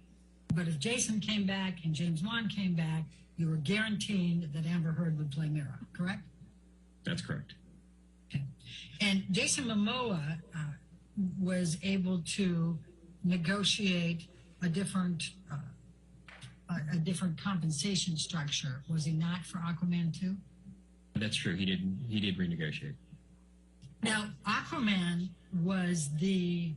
But if Jason came back and James Wan came back, you were guaranteeing that Amber Heard would play Mira, correct? That's correct. Okay. And Jason Momoa was able to negotiate a different compensation structure, was he not, for Aquaman 2? That's true. He did renegotiate. Now, Aquaman was the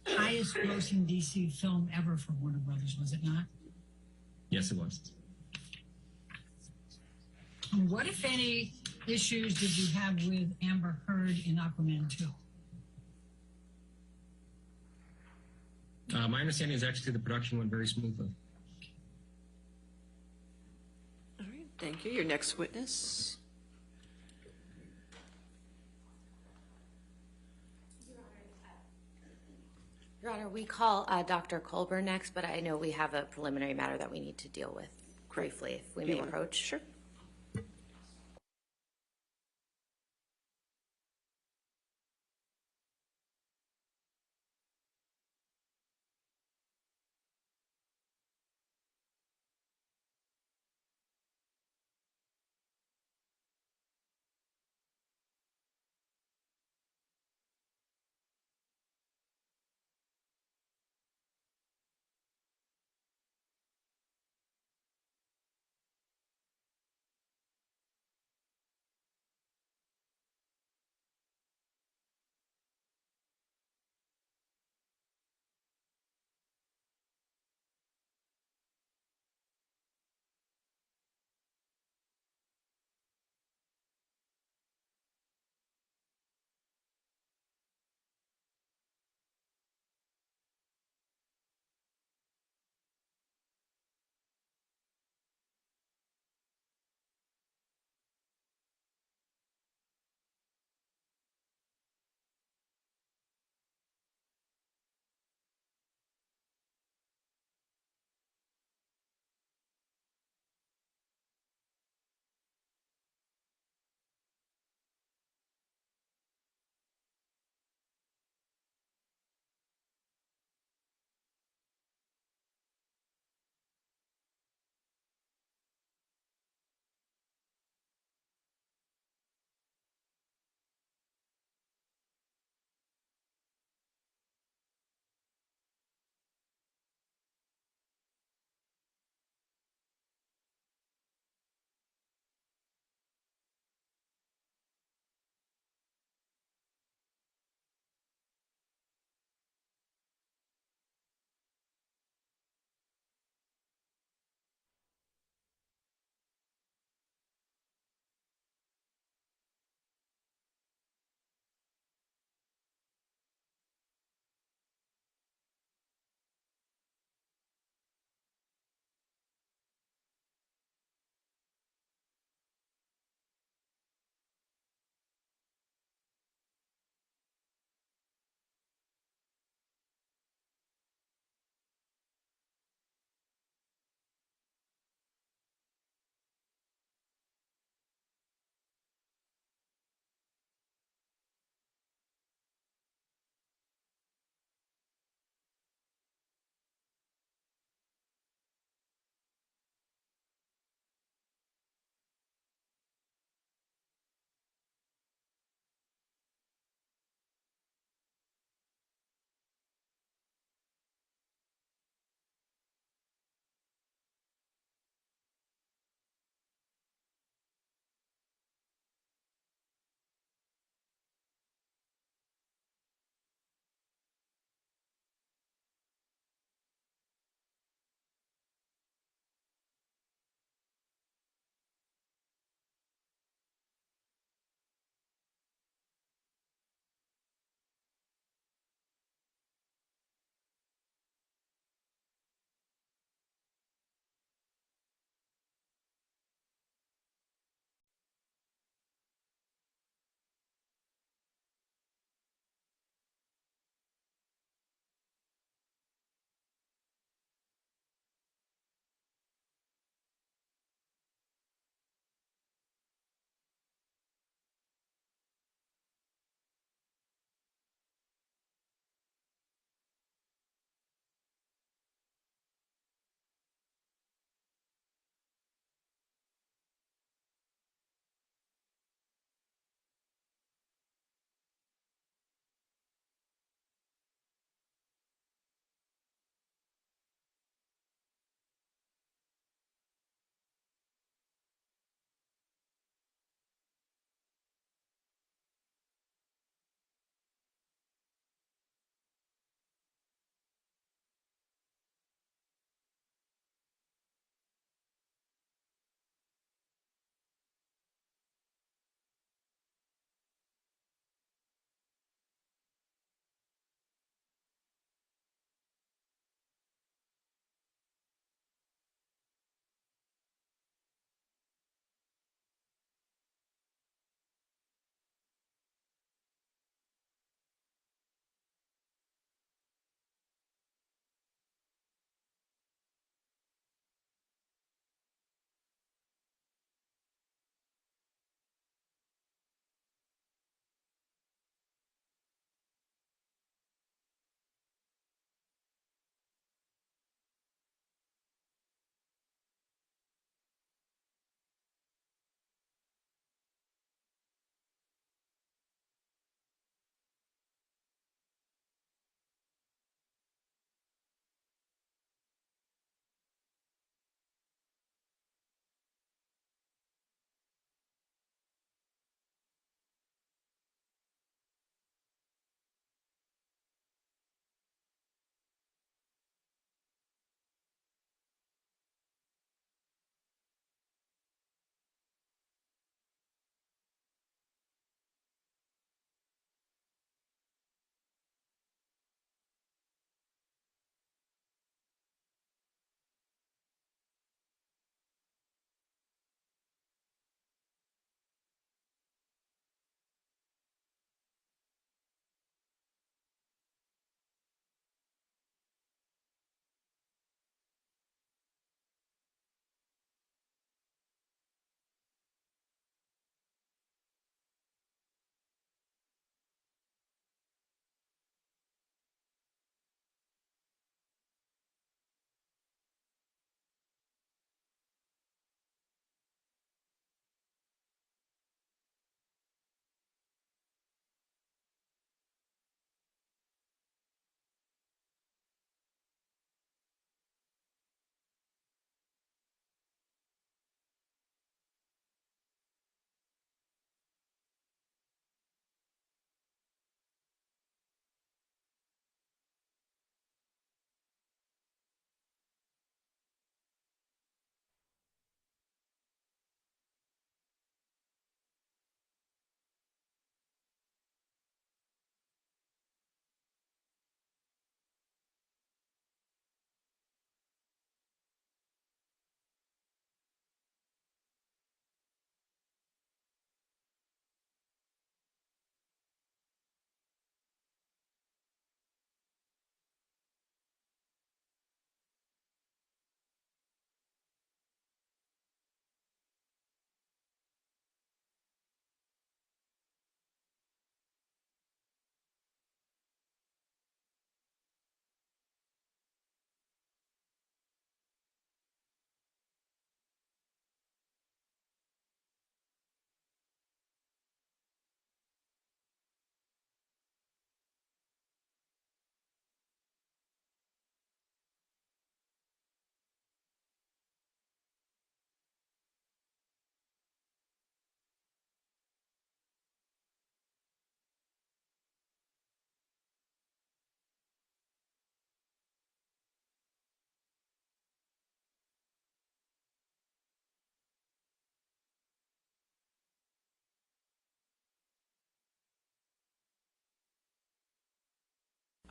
highest grossing DC film ever for Warner Brothers, was it not? Yes, it was. And what, if any, issues did you have with Amber Heard in Aquaman 2? My understanding is actually the production went very smoothly. All right, thank you. Your next witness. Your Honor, we call Dr. Colburn next, but I know we have a preliminary matter that we need to deal with briefly, if we may approach. Sure.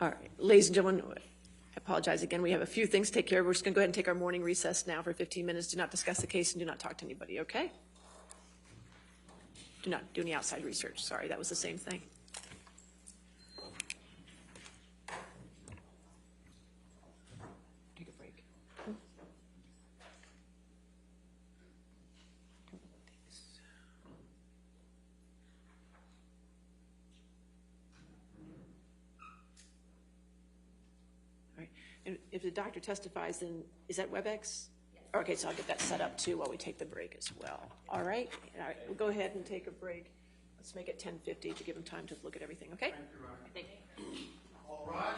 All right, ladies and gentlemen, I apologize again. We have a few things to take care of. We're just going to go ahead and take our morning recess now for 15 minutes. Do not discuss the case and do not talk to anybody, okay? Do not do any outside research. Sorry, that was the same thing. Take a break. All right, and if the doctor testifies, then is that WebEx? Okay, so I'll get that set up too while we take the break as well. All right, we'll go ahead and take a break. Let's make it 10:50 to give them time to look at everything, okay? Thank you. All right.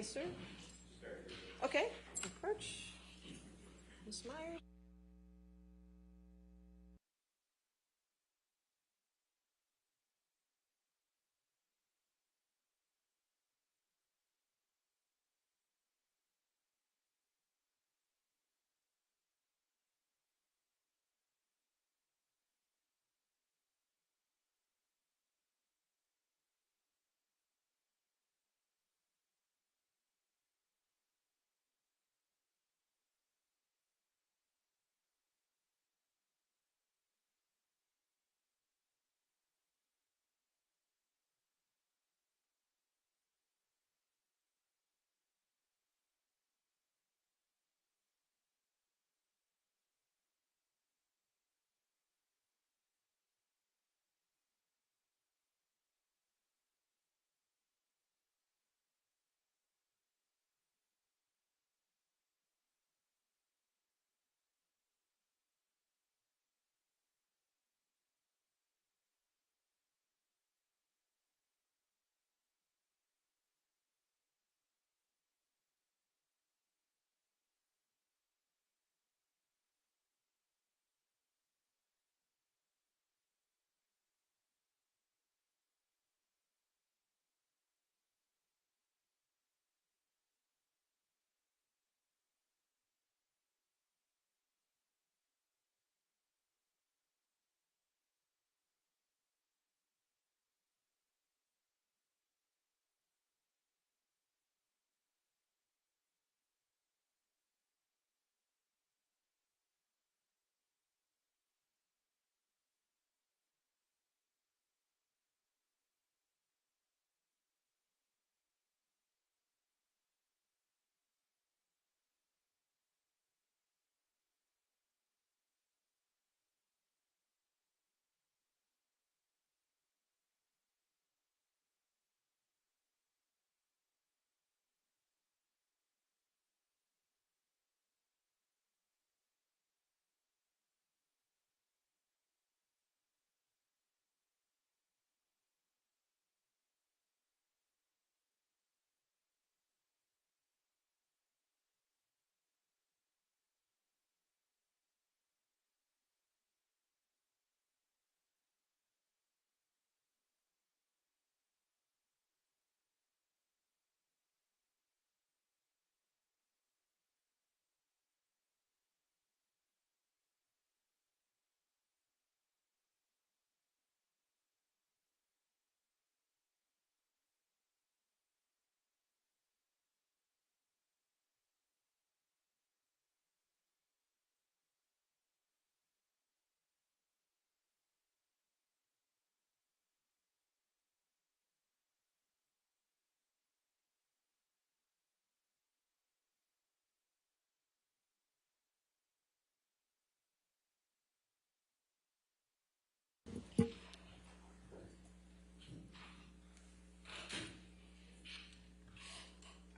Yes, sir? Okay. Approach. Ms. Myers?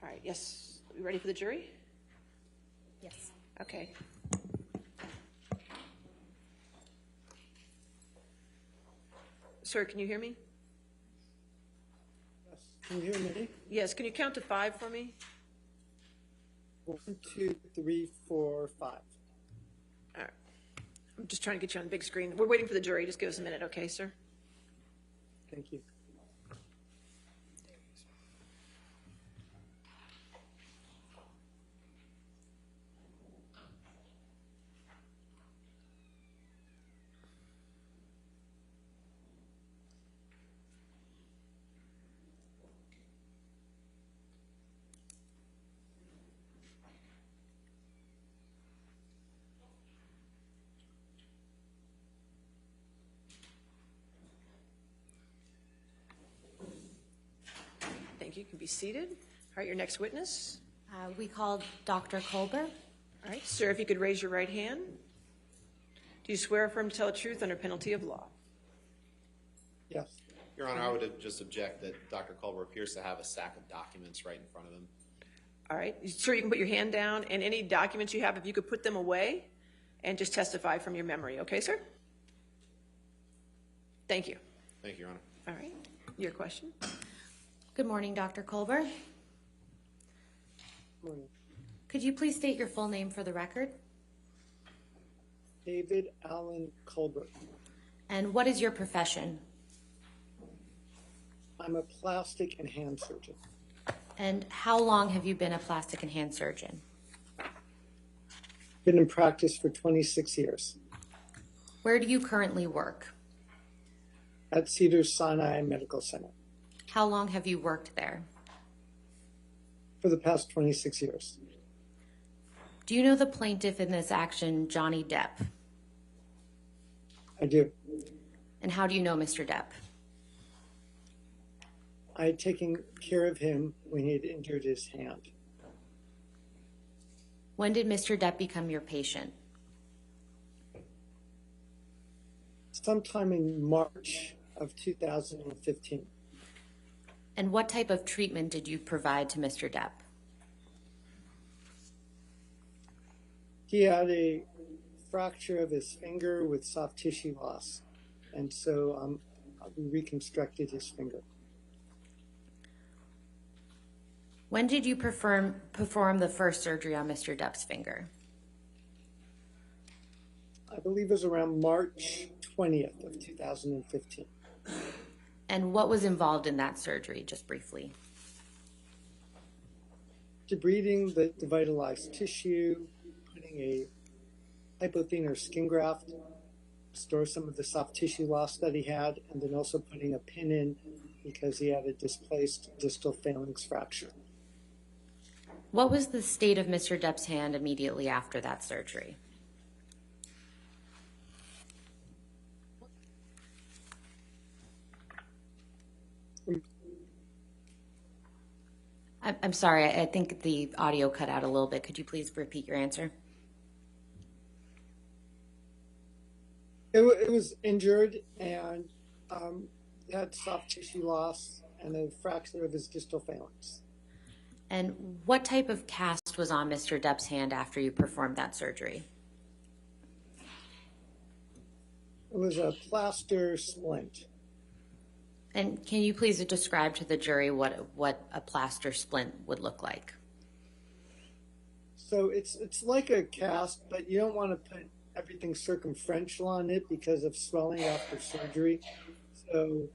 All right, yes. We ready for the jury? Yes. Okay. Sir, can you hear me? Yes. Can you hear me? Yes, can you count to 5 for me? 1, 2, 3, 4, 5. All right. I'm just trying to get you on the big screen. We're waiting for the jury. Just give us a minute, okay, sir? Thank you. Thank you. You can be seated. All right, your next witness. We called Dr. Kolber. All right, sir, if you could raise your right hand. Do you swear or affirm to tell the truth under penalty of law? Yes. Your Honor, I would just object that Dr. Culver appears to have a stack of documents right in front of him. All right, sir, you can put your hand down, and any documents you have, if you could put them away and just testify from your memory, okay, sir? Thank you. Thank you, Your Honor. All right, your question? Good morning, Dr. Kolber. Morning. Could you please state your full name for the record? David Allen Colbert. And what is your profession? I'm a plastic and hand surgeon. And how long have you been a plastic and hand surgeon? Been in practice for 26 years. Where do you currently work? At Cedars-Sinai Medical Center How long have you worked there? for the past 26 years. Do you know the plaintiff in this action, Johnny Depp? I do. And how do you know Mr. Depp? I had taken care of him when he had injured his hand. When did Mr. Depp become your patient? Sometime in March of 2015. And what type of treatment did you provide to Mr. Depp? He had a fracture of his finger with soft tissue loss. And so we reconstructed his finger. When did you perform the first surgery on Mr. Depp's finger? I believe it was around March 20th of 2015. And what was involved in that surgery, just briefly? Debriding the devitalized tissue, putting a hypothermic skin graft, restore some of the soft tissue loss that he had, and then also putting a pin in because he had a displaced distal phalanx fracture. What was the state of Mr. Depp's hand immediately after that surgery? I'm sorry, I think the audio cut out a little bit. Could you please repeat your answer? It was injured and had soft tissue loss and a fracture of his distal phalanx. And what type of cast was on Mr. Depp's hand after you performed that surgery? It was a plaster splint. And can you please describe to the jury what a plaster splint would look like? So it's like a cast, but you don't want to put everything circumferential on it because of swelling after surgery. So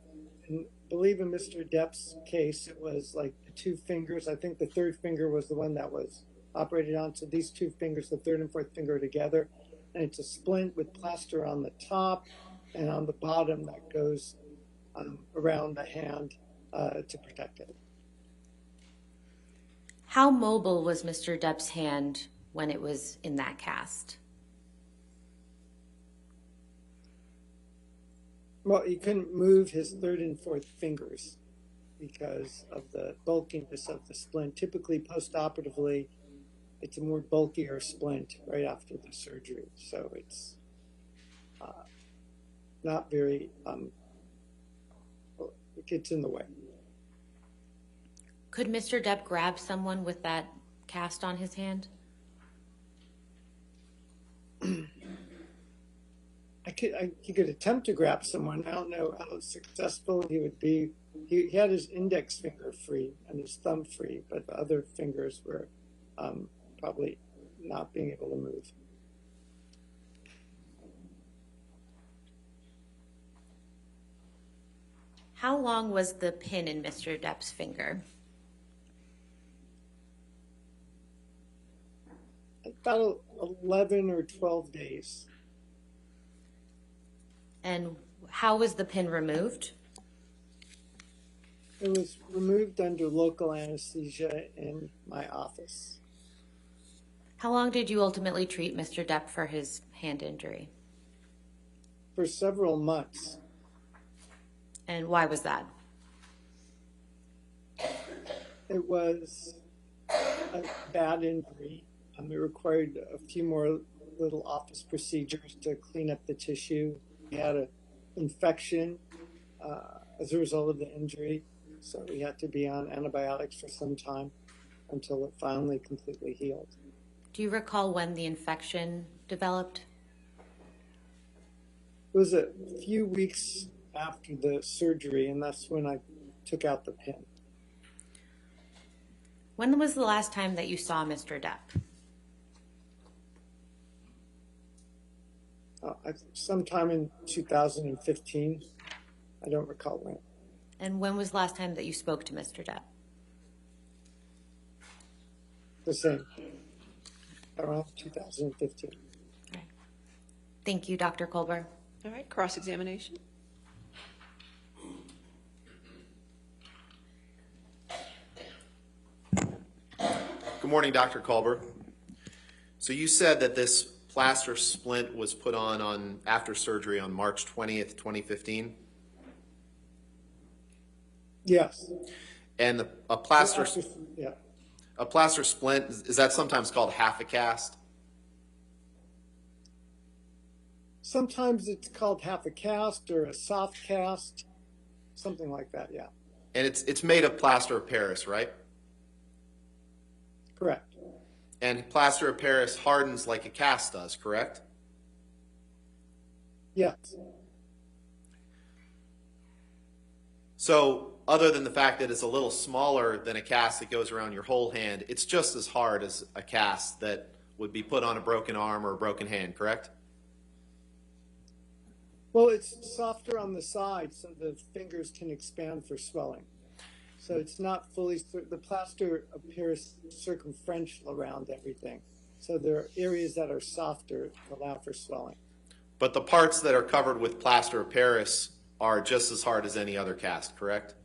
I believe in Mr. Depp's case, it was like the two fingers. I think the third finger was the one that was operated on. So these two fingers, the third and fourth finger, are together. And it's a splint with plaster on the top and on the bottom that goes around the hand to protect it. How mobile was Mr. Depp's hand when it was in that cast? Well, he couldn't move his third and fourth fingers because of the bulkiness of the splint. Typically, post-operatively, it's a more bulkier splint right after the surgery. So it's not very, it gets in the way. Could Mr. Depp grab someone with that cast on his hand? He could attempt to grab someone. I don't know how successful he would be. He had his index finger free and his thumb free, but the other fingers were probably not being able to move. How long was the pin in Mr. Depp's finger? About 11 or 12 days. And how was the pin removed? It was removed under local anesthesia in my office. How long did you ultimately treat Mr. Depp for his hand injury? For several months. And why was that? It was a bad injury. It required a few more little office procedures to clean up the tissue. He had an infection as a result of the injury, so we had to be on antibiotics for some time until it finally completely healed. Do you recall when the infection developed? It was a few weeks after the surgery, and that's when I took out the pin. When was the last time that you saw Mr. Depp? Sometime in 2015. I don't recall when. And when was the last time that you spoke to Mr. Depp? The same. Around 2015. All right. Thank you, Dr. Colbert. All right, cross-examination. Good morning, Dr. Culber. So you said that this plaster splint was put on after surgery on March 20th, 2015? Yes. And a plaster Yeah. a plaster splint, is that sometimes called half a cast? Sometimes it's called half a cast or a soft cast, something like that, yeah. And it's made of plaster of Paris, right? Correct. And plaster of Paris hardens like a cast does, correct? Yes. So other than the fact that it's a little smaller than a cast that goes around your whole hand, it's just as hard as a cast that would be put on a broken arm or a broken hand, correct? Well, it's softer on the side so the fingers can expand for swelling. So it's not fully, the plaster appears circumferential around everything. So there are areas that are softer to allow for swelling. But the parts that are covered with plaster of Paris are just as hard as any other cast, correct?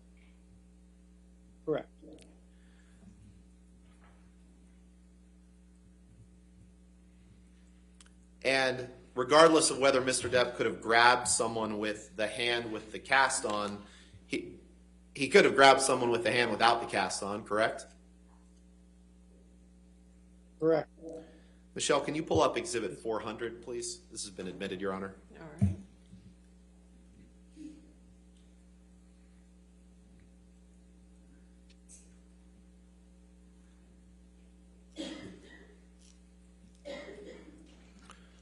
Correct. And regardless of whether Mr. Depp could have grabbed someone with the hand with the cast on, he could have grabbed someone with the hand without the cast on, correct? Correct. Michelle, can you pull up Exhibit 400, please? This has been admitted, Your Honor. All right.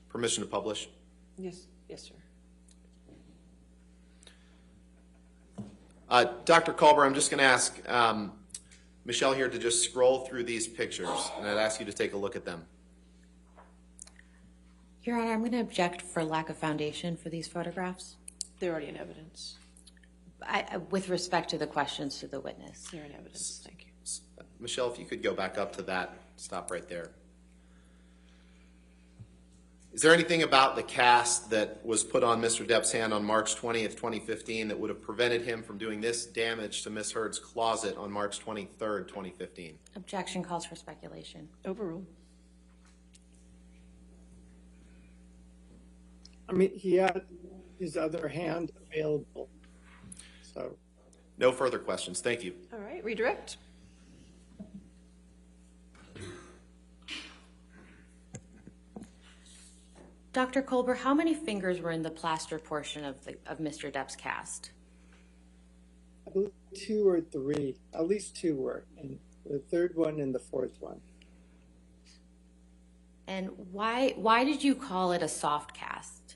Permission to publish? Yes, yes, sir. Dr. Culber, I'm just going to ask Michelle here to just scroll through these pictures, and I'd ask you to take a look at them. Your Honor, I'm going to object for lack of foundation for these photographs. They're already in evidence. With respect to the questions to the witness. They're in evidence. Thank you. Michelle, if you could go back up to that, stop right there. Is there anything about the cast that was put on Mr. Depp's hand on March 20th, 2015 that would have prevented him from doing this damage to Ms. Heard's closet on March 23rd, 2015? Objection calls for speculation. Overruled. I mean, he had his other hand available. So. No further questions. Thank you. All right, redirect. Dr. Colbert, how many fingers were in the plaster portion of Mr. Depp's cast? I believe 2 or 3, at least 2 were, and the third one and the fourth one. And why did you call it a soft cast?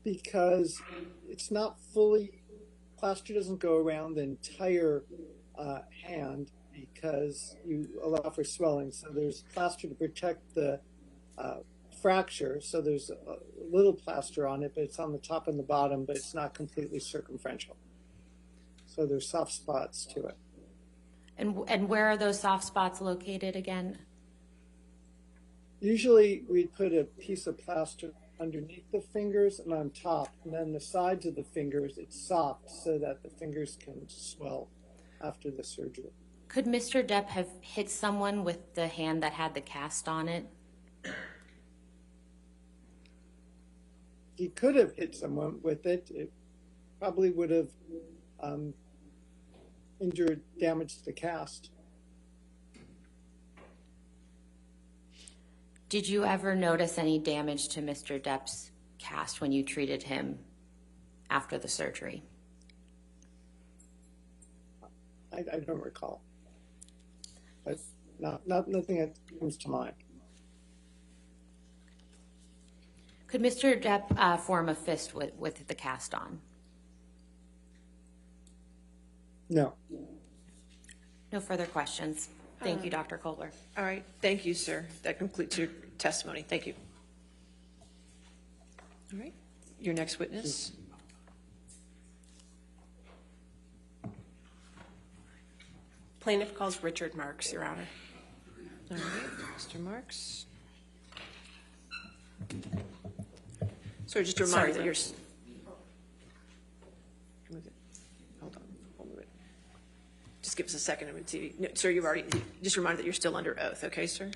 Because it's not fully, plaster doesn't go around the entire hand because you allow for swelling. So there's plaster to protect the fracture. So there's a little plaster on it, but it's on the top and the bottom, but it's not completely circumferential. So there's soft spots to it. And where are those soft spots located again? Usually we'd put a piece of plaster underneath the fingers and on top, and then the sides of the fingers, it's soft so that the fingers can swell after the surgery. Could Mr. Depp have hit someone with the hand that had the cast on it? He could have hit someone with it. It probably would have damaged the cast. Did you ever notice any damage to Mr. Depp's cast when you treated him after the surgery? I don't recall. But nothing that comes to mind. Could Mr. Depp form a fist with the cast on? No. No further questions. Thank you, Dr. Colbert. All right, thank you, sir. That concludes your testimony. Thank you. All right, your next witness. Plaintiff calls Richard Marks, Your Honor. All right, Mr. Marks. So just a reminder that you're... Hold on, we'll move it. Just give us a second. No, sir, you've already... Just a reminder that you're still under oath, okay, sir?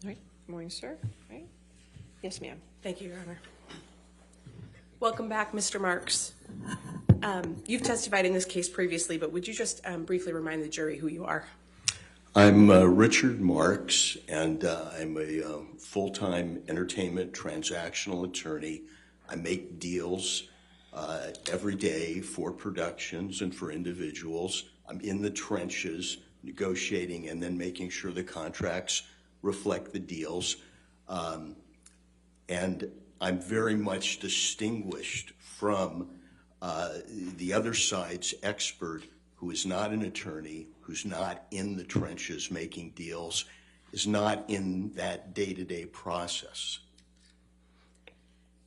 All right. Good morning, sir. All right. Yes, ma'am. Thank you, Your Honor. Welcome back, Mr. Marks. You've testified in this case previously, but would you just briefly remind the jury who you are? I'm Richard Marks, and I'm a full-time entertainment transactional attorney. I make deals every day for productions and for individuals. I'm in the trenches negotiating and then making sure the contracts reflect the deals. And I'm very much distinguished from the other side's expert who is not an attorney, who's not in the trenches making deals, is not in that day-to-day process.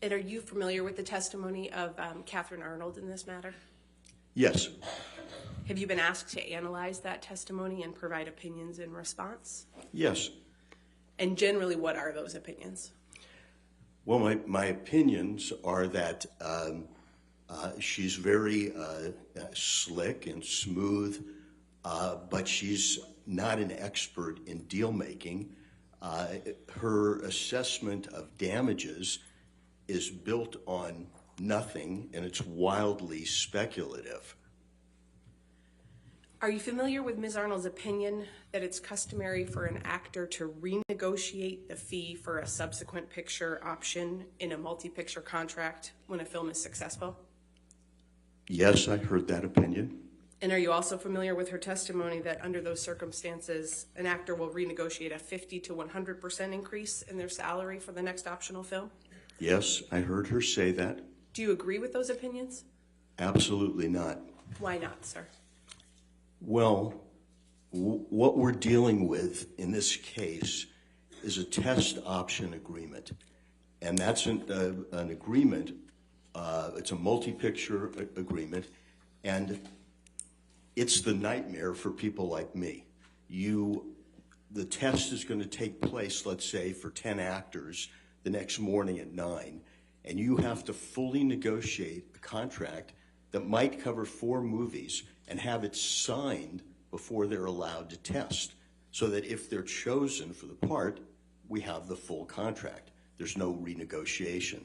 And are you familiar with the testimony of Catherine Arnold in this matter? Yes. Have you been asked to analyze that testimony and provide opinions in response? Yes. And generally, what are those opinions? Well, my opinions are that she's very slick and smooth, but she's not an expert in deal making. Her assessment of damages is built on nothing, and it's wildly speculative. Are you familiar with Ms. Arnold's opinion that it's customary for an actor to renegotiate the fee for a subsequent picture option in a multi-picture contract when a film is successful? Yes, I heard that opinion. And are you also familiar with her testimony that under those circumstances, an actor will renegotiate a 50 to 100% increase in their salary for the next optional film? Yes, I heard her say that. Do you agree with those opinions? Absolutely not. Why not, sir? Well, what we're dealing with in this case is a test option agreement. And that's an agreement, it's a multi-picture agreement, and it's the nightmare for people like me. The test is going to take place, let's say, for 10 actors the next morning at 9, and you have to fully negotiate a contract that might cover 4 movies and have it signed before they're allowed to test, so that if they're chosen for the part, we have the full contract. There's no renegotiation.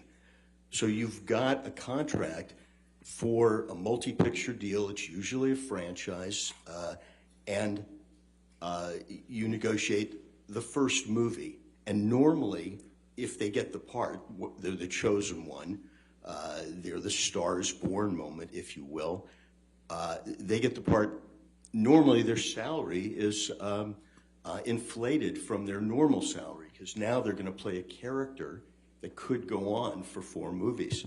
So you've got a contract for a multi-picture deal. It's usually a franchise, and you negotiate the first movie. And normally, if they get the part, they're the chosen one, they're the Stars Born moment, if you will, they get the part. Normally their salary is inflated from their normal salary, because now they're going to play a character that could go on for 4 movies.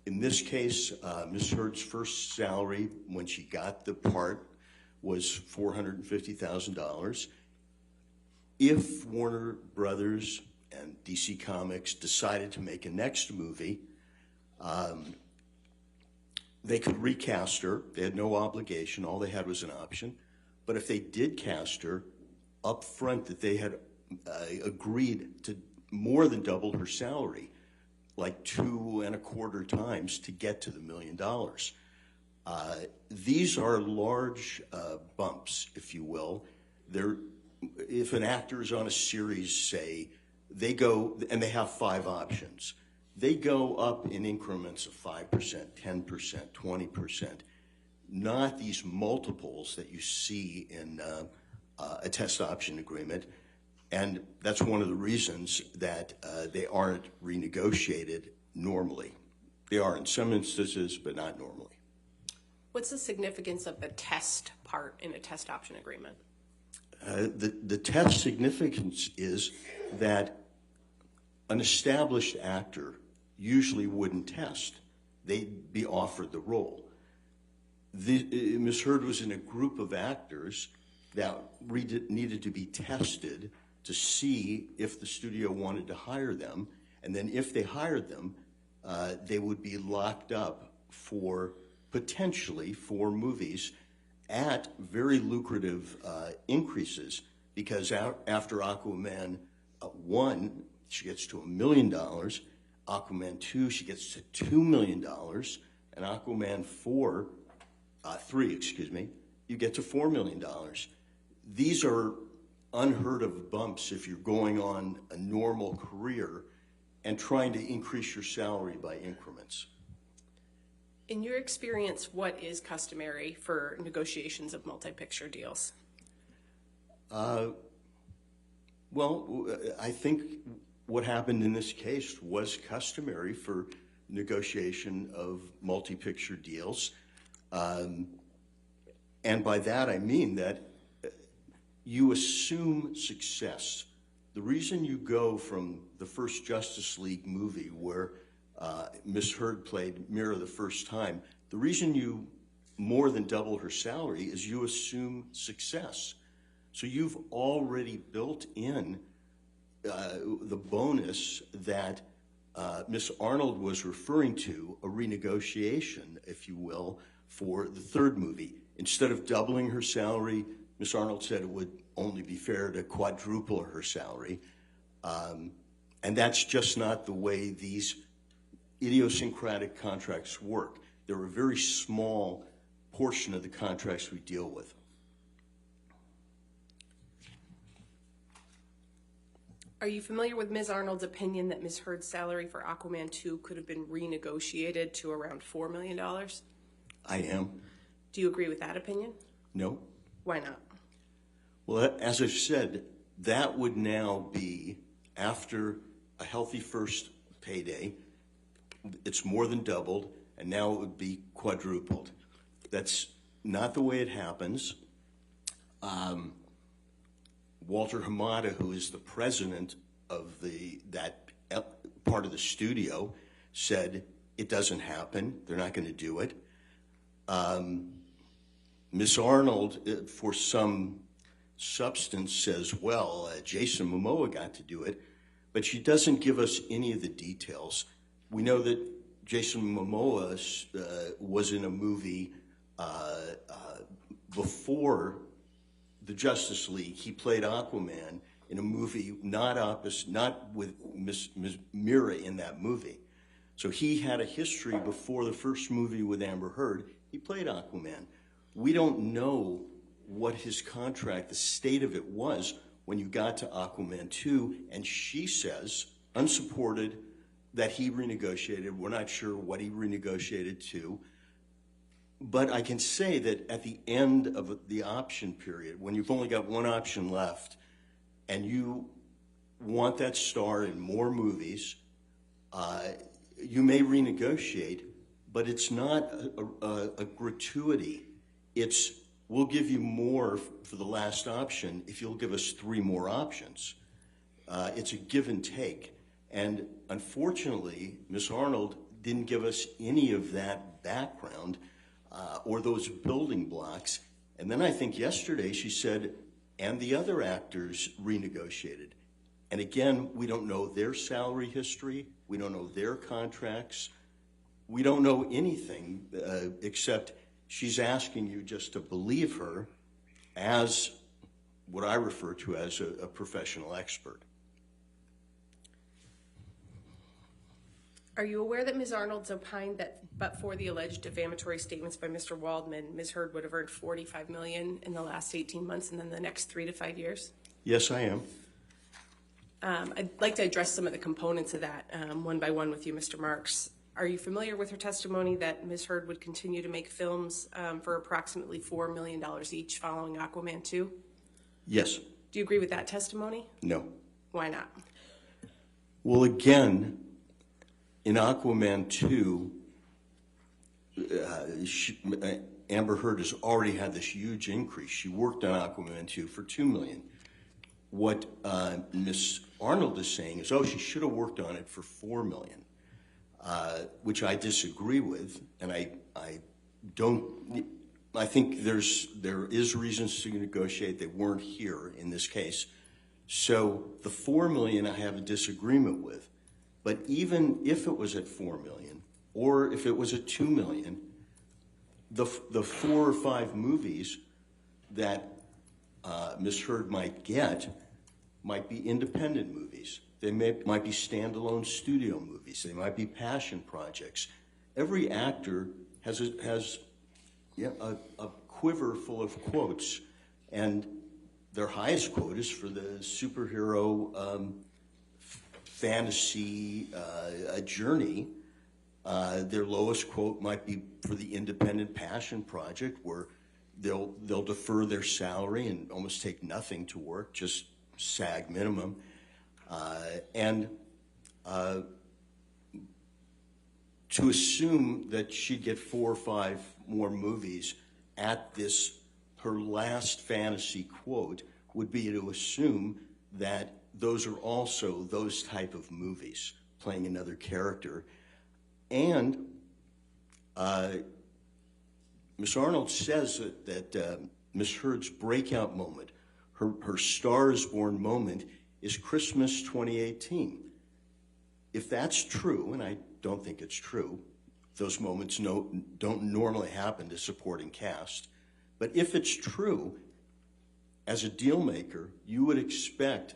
In this case, Ms. Heard's first salary when she got the part was $450,000. If Warner Brothers and DC Comics decided to make a next movie, they could recast her. They had no obligation. All they had was an option. But if they did cast her up front, that they had agreed to more than double her salary, like 2.25 times to get to the $1 million. These are large bumps, if you will. If an actor is on a series, say, they go, and they have 5 options. They go up in increments of 5%, 10%, 20%, not these multiples that you see in a test option agreement. And that's one of the reasons that they aren't renegotiated normally. They are in some instances, but not normally. What's the significance of the test part in a test option agreement? The test significance is that an established actor usually wouldn't test. They'd be offered the role. Ms. Heard was in a group of actors that needed to be tested to see if the studio wanted to hire them, and then if they hired them, they would be locked up for potentially 4 movies at very lucrative increases, because after Aquaman 1, she gets to $1 million. Aquaman 2, she gets to $2 million, and Aquaman 3, you get to $4 million. These are unheard of bumps if you're going on a normal career and trying to increase your salary by increments. In your experience, what is customary for negotiations of multi-picture deals? Well, I think what happened in this case was customary for negotiation of multi-picture deals. And by that I mean that you assume success. The reason you go from the first Justice League movie where Ms. Heard played Mira the first time, the reason you more than double her salary is you assume success. So you've already built in the bonus that Ms. Arnold was referring to, a renegotiation, if you will, for the 3rd movie. Instead of doubling her salary, Ms. Arnold said it would only be fair to quadruple her salary. And that's just not the way these idiosyncratic contracts work. They're a very small portion of the contracts we deal with. Are you familiar with Ms. Arnold's opinion that Ms. Heard's salary for Aquaman 2 could have been renegotiated to around $4 million? I am. Do you agree with that opinion? No. Why not? Well, as I've said, that would now be, after a healthy first payday, it's more than doubled, and now it would be quadrupled. That's not the way it happens. Walter Hamada, who is the president of that part of the studio, said it doesn't happen. They're not going to do it. Ms. Arnold, for some substance, says, well, Jason Momoa got to do it, but she doesn't give us any of the details. We know that Jason Momoa was in a movie before the Justice League. He played Aquaman in a movie not with Ms. Mira in that movie. So he had a history before the first movie with Amber Heard. He played Aquaman. We don't know what his contract, the state of it was when you got to Aquaman 2, and she says, unsupported, that he renegotiated. We're not sure what he renegotiated to. But I can say that at the end of the option period, when you've only got one option left, and you want that star in more movies, you may renegotiate, but it's not a gratuity. It's, we'll give you more for the last option if you'll give us 3 more options. It's a give and take. And unfortunately, Ms. Arnold didn't give us any of that background or those building blocks. And then I think yesterday she said, and the other actors renegotiated. And again, we don't know their salary history. We don't know their contracts. We don't know anything except she's asking you just to believe her as what I refer to as a professional expert. Are you aware that Ms. Arnold's opined that but for the alleged defamatory statements by Mr. Waldman, Ms. Heard would have earned $45 million in the last 18 months and then the next 3 to 5 years? Yes, I am. I'd like to address some of the components of that one by one with you, Mr. Marks. Are you familiar with her testimony that Ms. Heard would continue to make films for approximately $4 million each following Aquaman 2? Yes. Do you agree with that testimony? No. Why not? Well, again, in Aquaman 2, Amber Heard has already had this huge increase. She worked on Aquaman 2 for $2 million. What Ms. Arnold is saying is, oh, she should have worked on it for $4 million, which I disagree with, and I think there is reasons to negotiate. They weren't here in this case. So the $4 million I have a disagreement with. But even if it was at $4 million, or if it was at $2 million, the 4 or 5 movies that Ms. Heard might get might be independent movies. They might be standalone studio movies. They might be passion projects. Every actor has a quiver full of quotes, and their highest quote is for the superhero fantasy journey. Their lowest quote might be for the independent passion project, where they'll defer their salary and almost take nothing to work, just SAG minimum. To assume that she'd get 4 or 5 more movies at her last fantasy quote would be to assume that those are also those type of movies, playing another character. And Ms. Arnold says that Ms. Heard's breakout moment, her Star is Born moment, is Christmas 2018. If that's true, and I don't think it's true, those moments don't normally happen to supporting cast, but if it's true, as a deal maker, you would expect,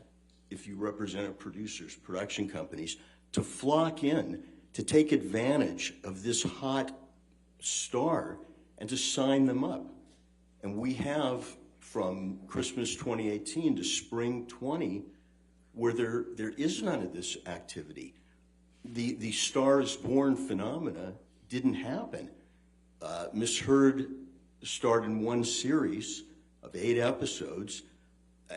if you represented producers, production companies, to flock in, to take advantage of this hot star and to sign them up. And we have, from Christmas 2018 to spring 20, where there is none of this activity. The Star is Born phenomena didn't happen. Ms. Heard starred in one series of 8 episodes,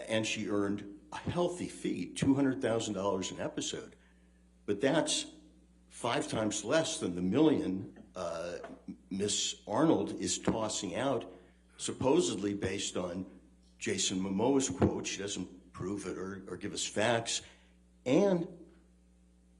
and she earned a healthy fee, $200,000 an episode. But that's 5 times less than the $1 million Ms. Arnold is tossing out, supposedly based on Jason Momoa's quote. She doesn't prove it or give us facts. And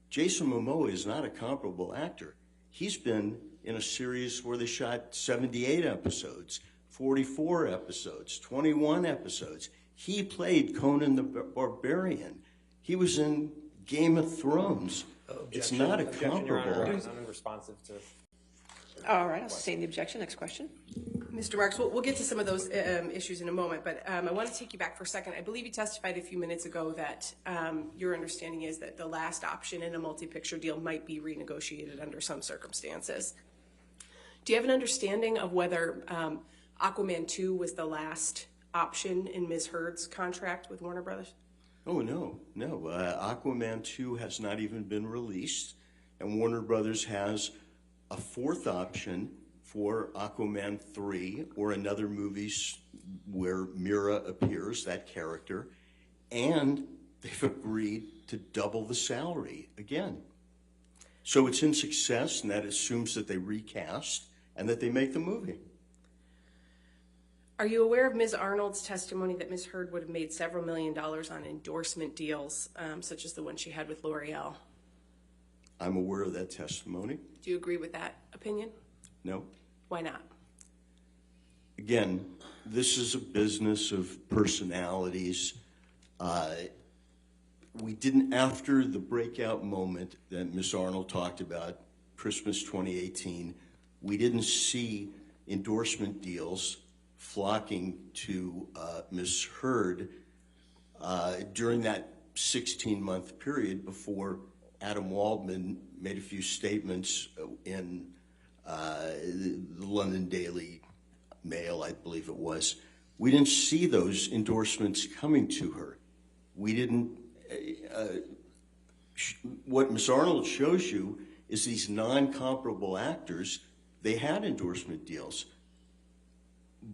Jason Momoa is not a comparable actor. He's been in a series where they shot 78 episodes, 44 episodes, 21 episodes. He played Conan the Barbarian. He was in Game of Thrones. It's not a comparable. Unresponsive to. All right, I'll sustain the objection. Next question. Mr. Marks, we'll get to some of those issues in a moment, but I want to take you back for a second. I believe you testified a few minutes ago that your understanding is that the last option in a multi-picture deal might be renegotiated under some circumstances. Do you have an understanding of whether Aquaman 2 was the last option in Ms. Heard's contract with Warner Brothers? Oh, no. Aquaman 2 has not even been released, and Warner Brothers has a 4th option for Aquaman 3 or another movie where Mira appears, that character, and they've agreed to double the salary again. So it's in success, and that assumes that they recast and that they make the movie. Are you aware of Ms. Arnold's testimony that Ms. Heard would have made several $1 million on endorsement deals, such as the one she had with L'Oreal? I'm aware of that testimony. Do you agree with that opinion? No. Why not? Again, this is a business of personalities. We didn't, after the breakout moment that Ms. Arnold talked about, Christmas 2018, we didn't see endorsement deals flocking to Ms. Heard during that 16-month period before Adam Waldman made a few statements in the London Daily Mail, I believe it was. We didn't see those endorsements coming to her. We didn't. What Ms. Arnold shows you is these non-comparable actors, they had endorsement deals.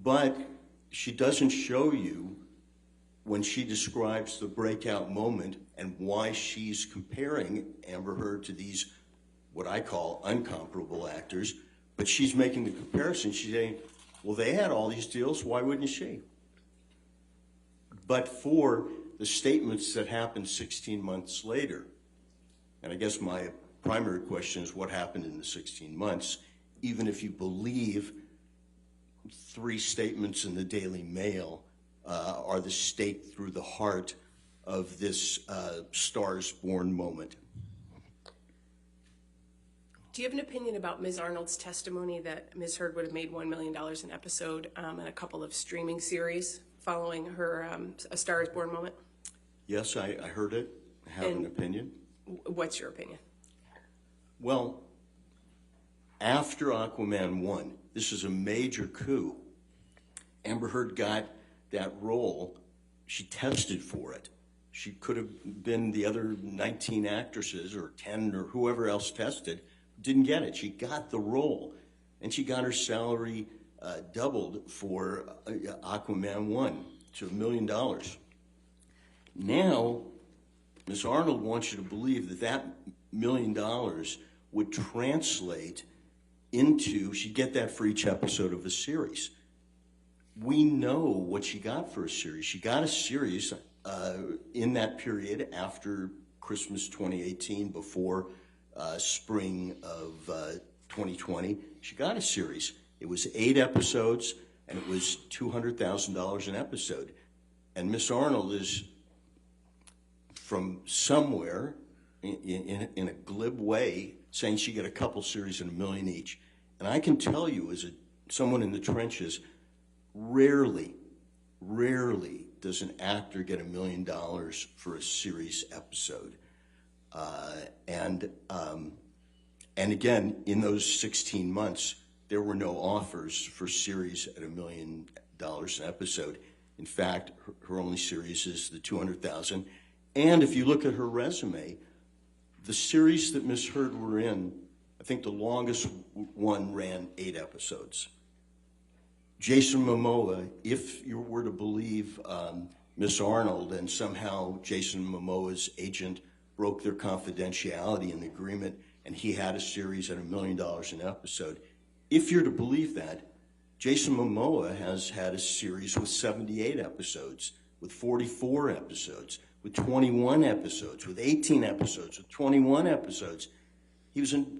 But she doesn't show you, when she describes the breakout moment and why she's comparing Amber Heard to these, what I call uncomparable actors, but she's making the comparison. She's saying, well, they had all these deals, why wouldn't she? But for the statements that happened 16 months later, and I guess my primary question is what happened in the 16 months, even if you believe 3 statements in the Daily Mail are the stake through the heart of this Stars Born moment. Do you have an opinion about Ms. Arnold's testimony that Ms. Heard would have made $1 million an episode in a couple of streaming series following her A Star is Born moment? Yes, I heard it. I have an opinion. What's your opinion? Well, after Aquaman 1, this is a major coup. Amber Heard got that role. She tested for it. She could have been the other 19 actresses or 10 or whoever else tested. Didn't get it. She got the role, and she got her salary doubled for Aquaman 1 to $1 million. Now, Ms. Arnold wants you to believe that that $1 million would translate into, she'd get that for each episode of a series. We know what she got for a series. She got a series in that period after Christmas 2018, before spring of 2020. She got a series. It was 8 episodes, and it was $200,000 an episode. And Miss Arnold is from somewhere in a glib way saying she got a couple series and $1 million each. And I can tell you, as someone in the trenches, rarely does an actor get $1 million for a series episode. And again, in those 16 months, there were no offers for series at $1 million an episode. In fact, her only series is the $200,000. And if you look at her resume, the series that Miss Heard were in, I think the longest one ran 8 episodes. Jason Momoa, if you were to believe Miss Arnold, and somehow Jason Momoa's agent broke their confidentiality in the agreement, and he had a series at $1 million an episode, if you're to believe that, Jason Momoa has had a series with 78 episodes, with 44 episodes, with 21 episodes, with 18 episodes, with 21 episodes. He was in,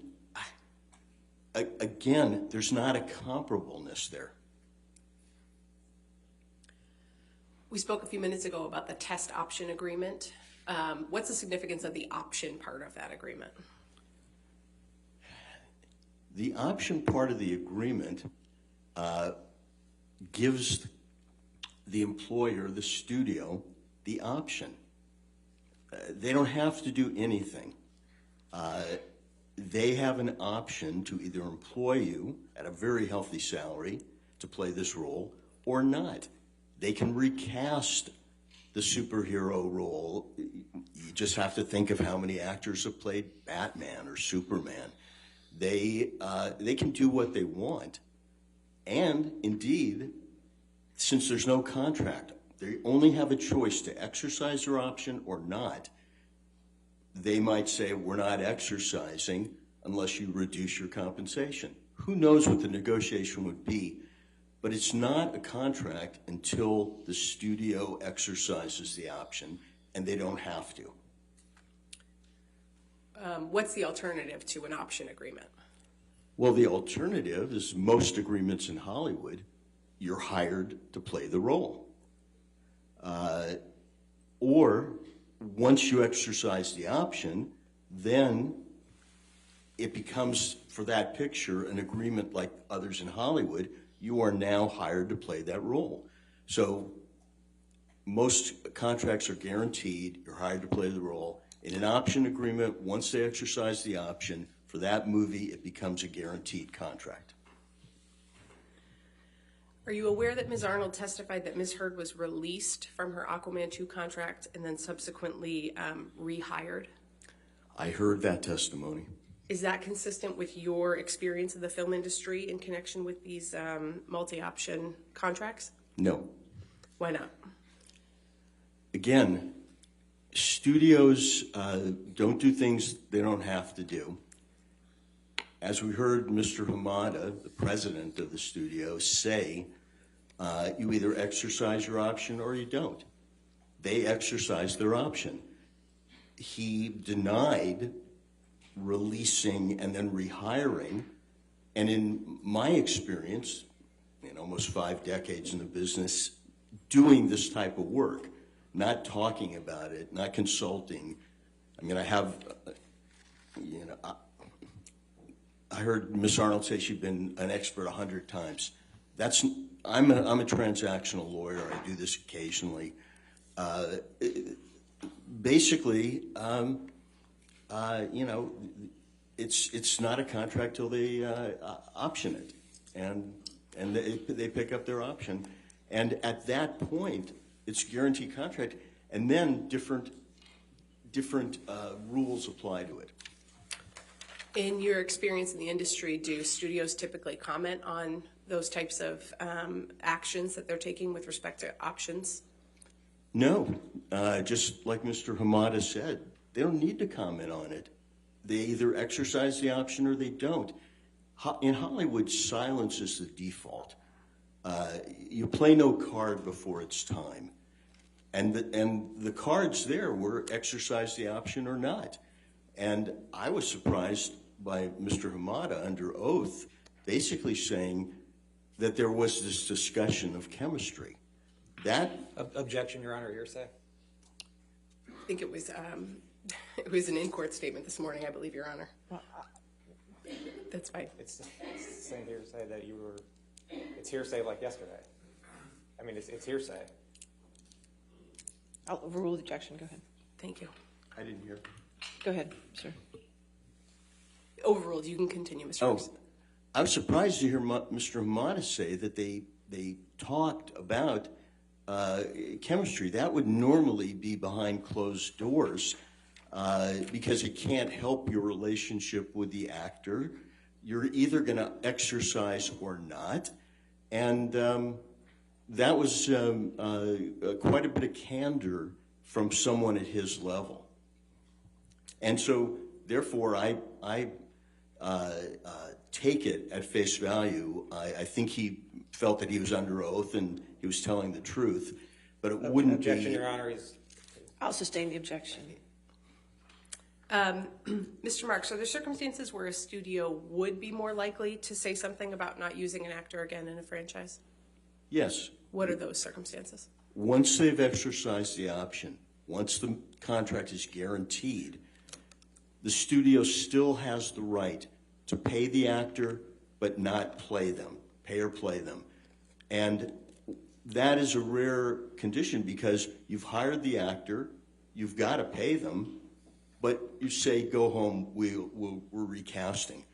again, there's not a comparableness there. We spoke a few minutes ago about the test option agreement. What's the significance of the option part of that agreement? The option part of the agreement gives the employer, the studio, the option. They don't have to do anything. They have an option to either employ you at a very healthy salary to play this role or not. They can recast the superhero role. You just have to think of how many actors have played Batman or Superman. They can do what they want. And indeed, since there's no contract, they only have a choice to exercise their option or not. They might say, we're not exercising unless you reduce your compensation. Who knows what the negotiation would be? But it's not a contract until the studio exercises the option, and they don't have to. What's the alternative to an option agreement? Well, the alternative is most agreements in Hollywood, you're hired to play the role. Or once you exercise the option, then it becomes, for that picture, an agreement like others in Hollywood. You are now hired to play that role. So most contracts are guaranteed, you're hired to play the role, In an option agreement, once they exercise the option for that movie, it becomes a guaranteed contract. Are you aware that Ms. Arnold testified that Ms. Heard was released from her Aquaman 2 contract and then subsequently rehired? I heard that testimony. Is that consistent with your experience of the film industry in connection with these multi-option contracts? No. Why not? Again, studios don't do things they don't have to do. As we heard Mr. Hamada, the president of the studio, say, you either exercise your option or you don't. They exercise their option. He denied releasing and then rehiring, and in my experience, in almost 5 decades in the business, doing this type of work, not talking about it, not consulting. I mean, I have, I heard Ms. Arnold say she'd been an expert 100 times. I'm a transactional lawyer. I do this occasionally. Basically, it's not a contract till they option it, and they pick up their option, and at that point, it's a guaranteed contract, and then different rules apply to it. In your experience in the industry, do studios typically comment on those types of actions that they're taking with respect to options? No, just like Mr. Hamada said, they don't need to comment on it. They either exercise the option or they don't. In Hollywood, silence is the default. You play no card before it's time. And the cards there were exercise the option or not. And I was surprised by Mr. Hamada under oath basically saying that there was this discussion of chemistry. That objection, Your Honor, hearsay? I think it was an in-court statement this morning, I believe, Your Honor. That's fine. It's the same hearsay that you were. It's hearsay like yesterday. I mean, it's hearsay. I'll overrule the objection. Go ahead. Thank you. I didn't hear. Go ahead, sir. Overruled. You can continue, Mr. Oh, Rose. I was surprised to hear Mr. Hamada say that they talked about chemistry. That would normally be behind closed doors because it can't help your relationship with the actor. You're either going to exercise or not. And that was quite a bit of candor from someone at his level. And so, therefore, I take it at face value. I think he felt that he was under oath and he was telling the truth, but it wouldn't objection, be. Your Honor. I'll sustain the objection. Mr. Marks, are there circumstances where a studio would be more likely to say something about not using an actor again in a franchise? Yes. What are those circumstances? Once they've exercised the option, once the contract is guaranteed, the studio still has the right to pay the actor but not play them, pay or play them. And that is a rare condition because you've hired the actor, you've got to pay them, but you say, go home, we're recasting.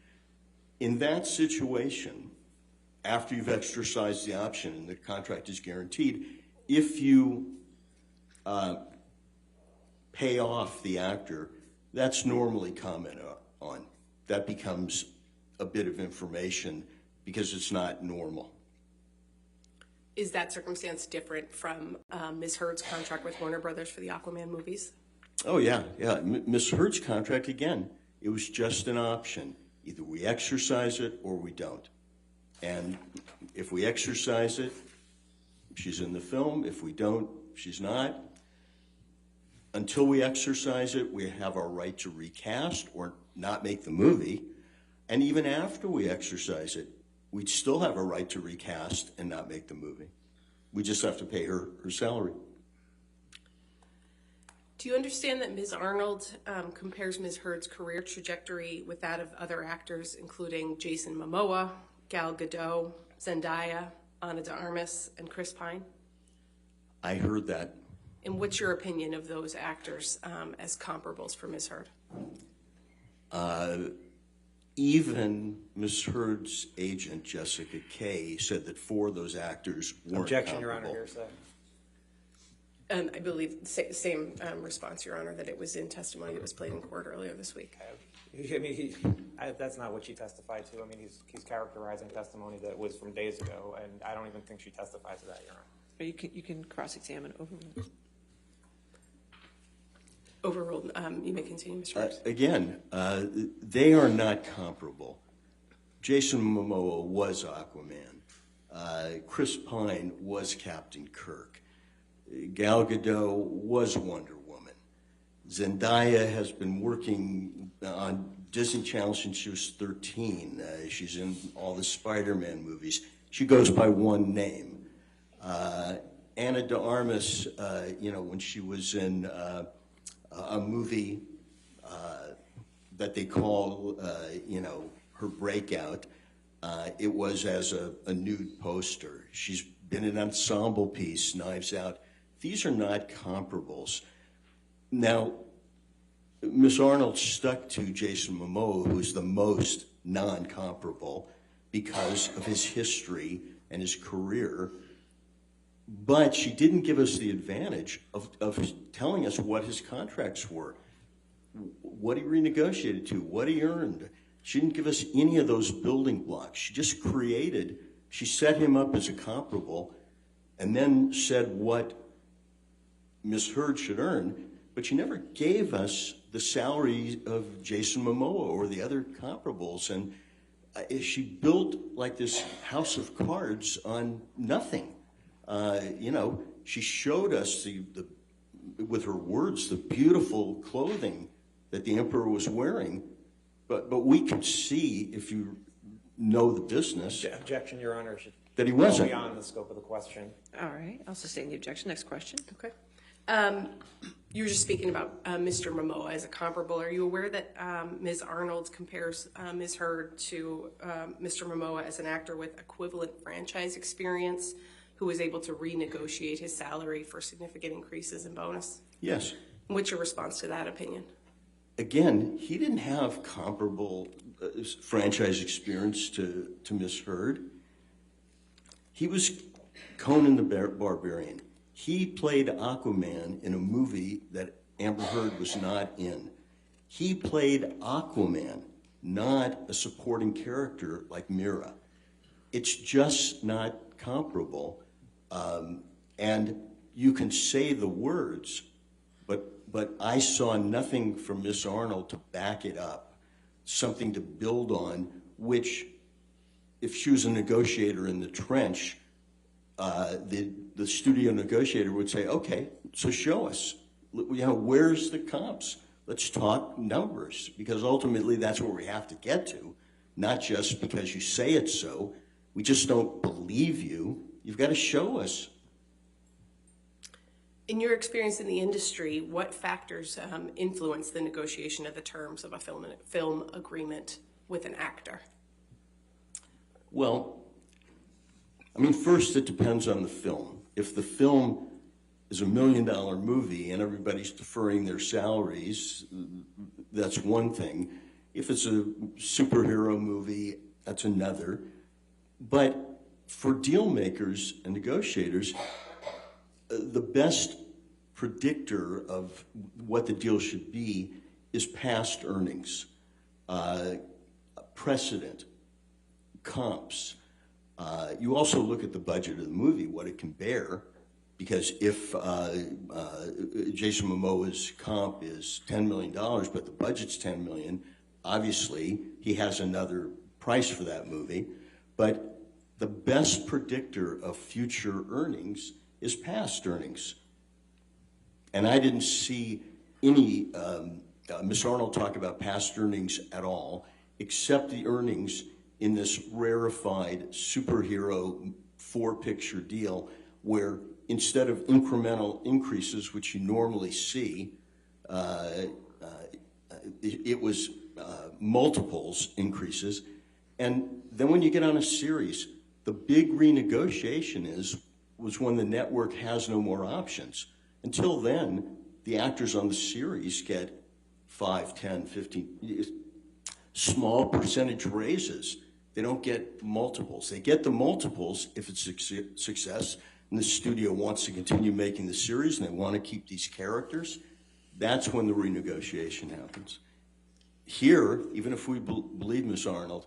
In that situation, after you've exercised the option and the contract is guaranteed, if you pay off the actor, that's normally commented on. That becomes a bit of information because it's not normal. Is that circumstance different from Ms. Heard's contract with Warner Brothers for the Aquaman movies? Oh, yeah. Ms. Heard's contract, again, it was just an option. Either we exercise it or we don't. And if we exercise it, she's in the film. If we don't, she's not. Until we exercise it, we have our right to recast or not make the movie. And even after we exercise it, we'd still have a right to recast and not make the movie. We just have to pay her salary. Do you understand that Ms. Arnold compares Ms. Heard's career trajectory with that of other actors, including Jason Momoa, Gal Gadot, Zendaya, Ana de Armas, and Chris Pine? I heard that. And what's your opinion of those actors as comparables for Ms. Heard? Even Ms. Heard's agent, Jessica Kay, said that 4 of those actors weren't Objection, Your comparable. Honor, hearsay. I believe same response, Your Honor, that it was in testimony that was played in court earlier this week. I mean, that's not what she testified to. I mean, he's characterizing testimony that was from days ago, and I don't even think she testified to that, Your Honor. You can cross-examine, overrule. Overruled. You may continue, Mr. Rose. Again, they are not comparable. Jason Momoa was Aquaman. Chris Pine was Captain Kirk. Gal Gadot was Wonder Woman. Zendaya has been working on Disney Channel since she was 13. She's in all the Spider-Man movies. She goes by one name. Ana de Armas, when she was in a movie that they call, her breakout, it was as a nude poster. She's been in an ensemble piece, Knives Out. These are not comparables. Now, Ms. Arnold stuck to Jason Momoa, who's the most non-comparable because of his history and his career, but she didn't give us the advantage of telling us what his contracts were, what he renegotiated to, what he earned. She didn't give us any of those building blocks. She just she set him up as a comparable and then said what Ms. Heard should earn, but she never gave us the salary of Jason Momoa or the other comparables. And she built like this house of cards on nothing. She showed us with her words, the beautiful clothing that the emperor was wearing, but we could see, if you know the business, Objection, Your Honor. that he wasn't. Beyond the scope of the question. All right, I'll sustain the objection. Next question. Okay. You were just speaking about Mr. Momoa as a comparable. Are you aware that Ms. Arnold compares Ms. Heard to Mr. Momoa as an actor with equivalent franchise experience who was able to renegotiate his salary for significant increases in bonus? Yes. What's your response to that opinion? Again, he didn't have comparable franchise experience to Ms. Heard. He was Conan the Barbarian. He played Aquaman in a movie that Amber Heard was not in. He played Aquaman, not a supporting character like Mira. It's just not comparable. And you can say the words, but I saw nothing from Miss Arnold to back it up, something to build on, which if she was a negotiator in the trench, the studio negotiator would say, okay, so show us, where's the comps? Let's talk numbers, because ultimately that's where we have to get to, not just because you say it so. We just don't believe you. You've got to show us. In your experience in the industry, what factors influence the negotiation of the terms of a film agreement with an actor? Well, first it depends on the film. If the film is $1 million movie and everybody's deferring their salaries, that's one thing. If it's a superhero movie, that's another. But for deal makers and negotiators, the best predictor of what the deal should be is past earnings, precedent, comps. You also look at the budget of the movie, what it can bear, because if Jason Momoa's comp is $10 million, but the budget's $10 million, obviously he has another price for that movie. But the best predictor of future earnings is past earnings. And I didn't see any, Ms. Arnold talk about past earnings at all, except the earnings in this rarefied superhero 4-picture deal where instead of incremental increases, which you normally see, it was multiples increases. And then when you get on a series, the big renegotiation was when the network has no more options. Until then, the actors on the series get 5, 10, 15, small percentage raises. They don't get multiples. They get the multiples if it's a success and the studio wants to continue making the series and they want to keep these characters. That's when the renegotiation happens. Here, even if we believe Ms. Arnold,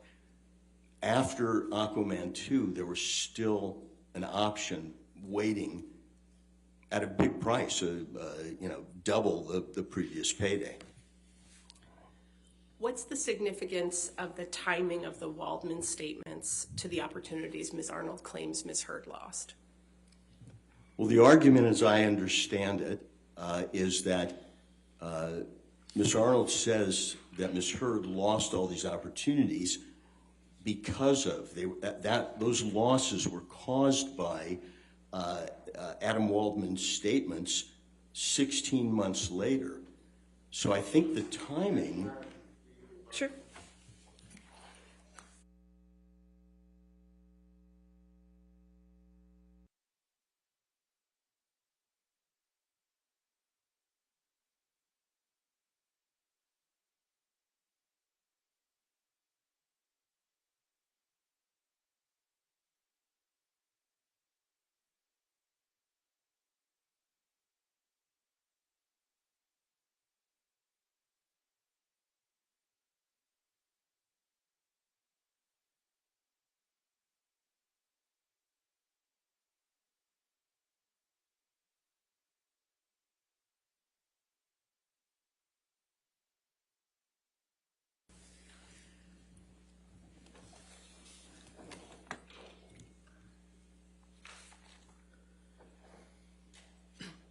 after Aquaman 2, there was still an option waiting at a big price, double the previous payday. What's the significance of the timing of the Waldman statements to the opportunities Ms. Arnold claims Ms. Heard lost? Well, the argument, as I understand it, is that Ms. Arnold says that Ms. Heard lost all these opportunities because of those losses were caused by Adam Waldman's statements 16 months later. So I think the timing. Sure.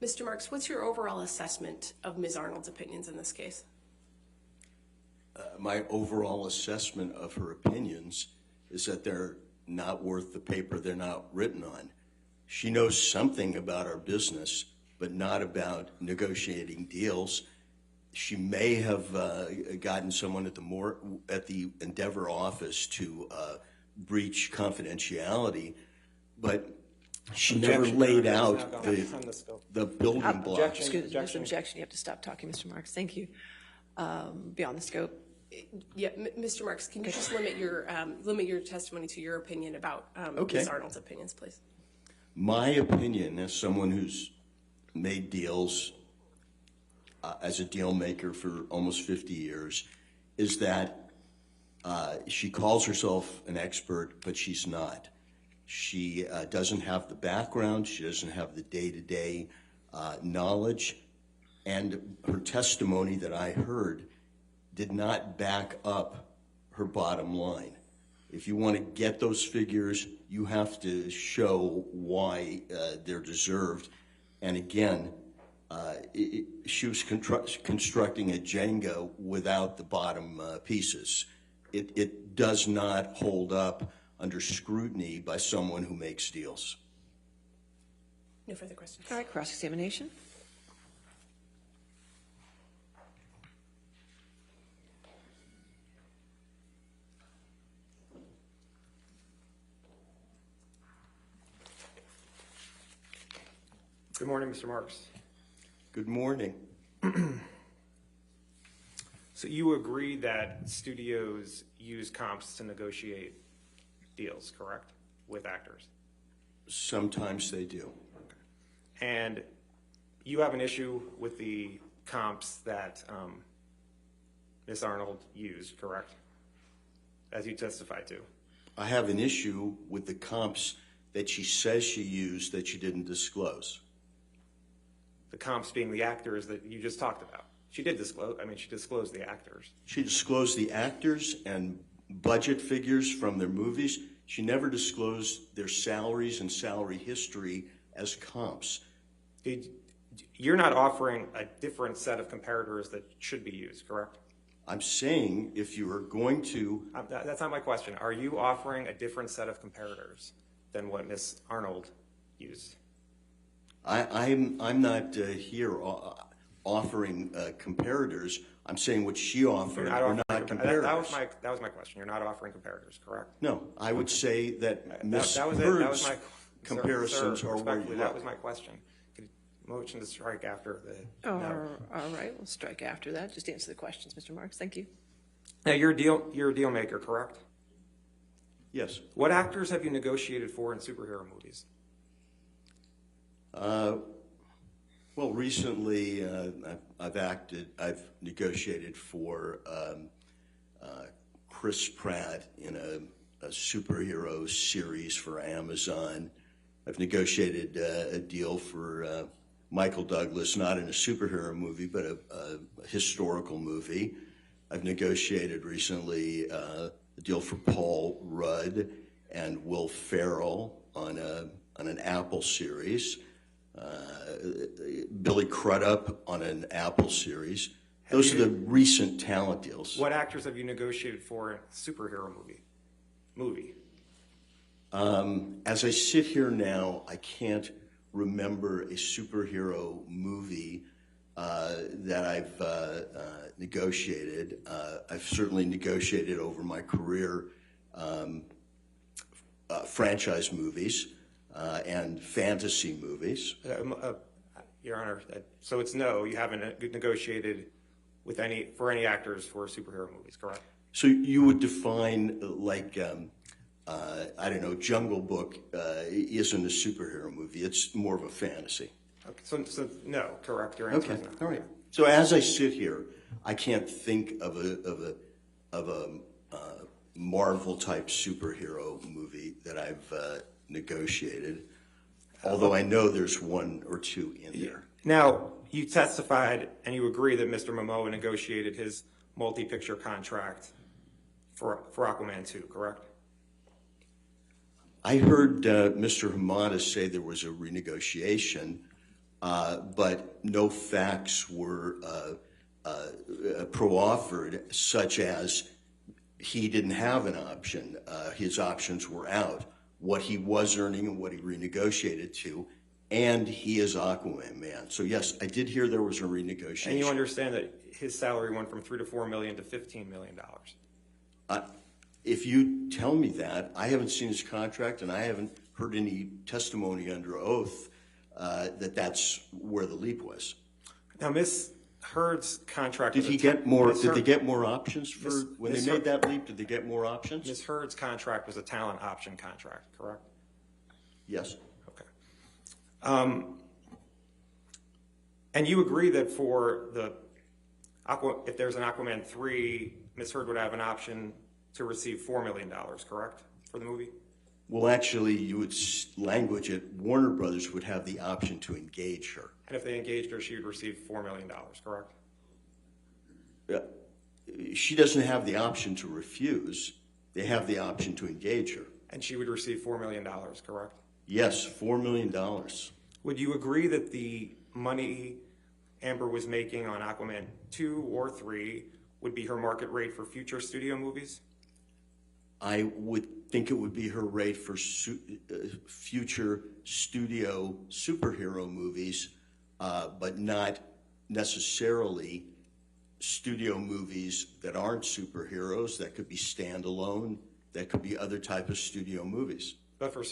Mr. Marks, what's your overall assessment of Ms. Arnold's opinions in this case? My overall assessment of her opinions is that they're not worth the paper they're not written on. She knows something about our business, but not about negotiating deals. She may have gotten someone at the Endeavor office to breach confidentiality, but she never laid out the building blocks. Excuse me, objection. You have to stop talking, Mr. Marks. Thank you. Beyond the scope. Yeah, Mr. Marks, can you just limit your testimony to your opinion about Ms. Arnold's opinions, please? My opinion, as someone who's made deals as a deal maker for almost 50 years, is that she calls herself an expert, but she's not. She doesn't have the background. She doesn't have the day-to-day knowledge. And her testimony that I heard did not back up her bottom line. If you want to get those figures, you have to show why they're deserved. And again, she was constructing a Jenga without the bottom pieces. It does not hold up under scrutiny by someone who makes deals. No further questions. All right, cross-examination. Good morning, Mr. Marks. Good morning. So you agree that studios use comps to negotiate deals, correct, with actors? Sometimes they do. Okay. And you have an issue with the comps that Ms. Arnold used, correct, as you testified to? I have an issue with the comps that she says she used that she didn't disclose. The comps being the actors that you just talked about. She did disclose, she disclosed the actors. She disclosed the actors and budget figures from their movies. She never disclosed their salaries and salary history as comps. You're not offering a different set of comparators that should be used, correct? I'm saying if you are going to... That's not my question. Are you offering a different set of comparators than what Ms. Arnold used? I'm not here offering comparators. I'm saying what she offered are not comparators. That was my question. You're not offering comparators, correct? No, I would say that Ms. Heard's comparisons are where you look. That was my question. motion to strike after the All no. right, we'll strike after that. Just answer the questions, Mr. Marks. Thank you. Now, you're a deal maker, correct? Yes. What actors have you negotiated for in superhero movies? Well, recently I've negotiated for Chris Pratt in a superhero series for Amazon. I've negotiated a deal for Michael Douglas, not in a superhero movie, but a historical movie. I've negotiated recently a deal for Paul Rudd and Will Ferrell on an Apple series. Billy Crudup on an Apple series. Those are the recent talent deals. What actors have you negotiated for in a superhero movie? As I sit here now, I can't remember a superhero movie that I've negotiated. I've certainly negotiated over my career franchise movies and fantasy movies. Your Honor, so it's no, you haven't negotiated with for any actors for superhero movies, correct? So you would define like, I don't know, Jungle Book isn't a superhero movie. It's more of a fantasy. Okay, so no, correct. Your answer is no. All right. So as I sit here, I can't think of a Marvel type superhero movie that I've negotiated. Although I know there's one or two in there. Now, you testified and you agree that Mr. Momoa negotiated his multi-picture contract for Aquaman 2, correct? I heard Mr. Hamada say there was a renegotiation, but no facts were pro-offered, such as he didn't have an option. His options were out. What he was earning and what he renegotiated to, and he is Aquaman man. So yes, I did hear there was a renegotiation. And you understand that his salary went from $3 to $4 million to $15 million. If you tell me that, I haven't seen his contract and I haven't heard any testimony under oath that that's where the leap was. Now, Ms. Heard's contract. Did he get more? Did they get more options for when they made that leap? Did they get more options? Ms. Heard's contract was a talent option contract, correct? Yes. Okay. And you agree that for if there's an Aquaman 3, Ms. Heard would have an option to receive $4 million, correct, for the movie? Well, actually, you would language it. Warner Brothers would have the option to engage her. And if they engaged her, she would receive $4 million, correct? She doesn't have the option to refuse. They have the option to engage her. And she would receive $4 million, correct? Yes, $4 million. Would you agree that the money Amber was making on Aquaman 2 or 3 would be her market rate for future studio movies? I would think it would be her rate for future studio superhero movies, but not necessarily studio movies that aren't superheroes. That could be standalone. That could be other type of studio movies. But for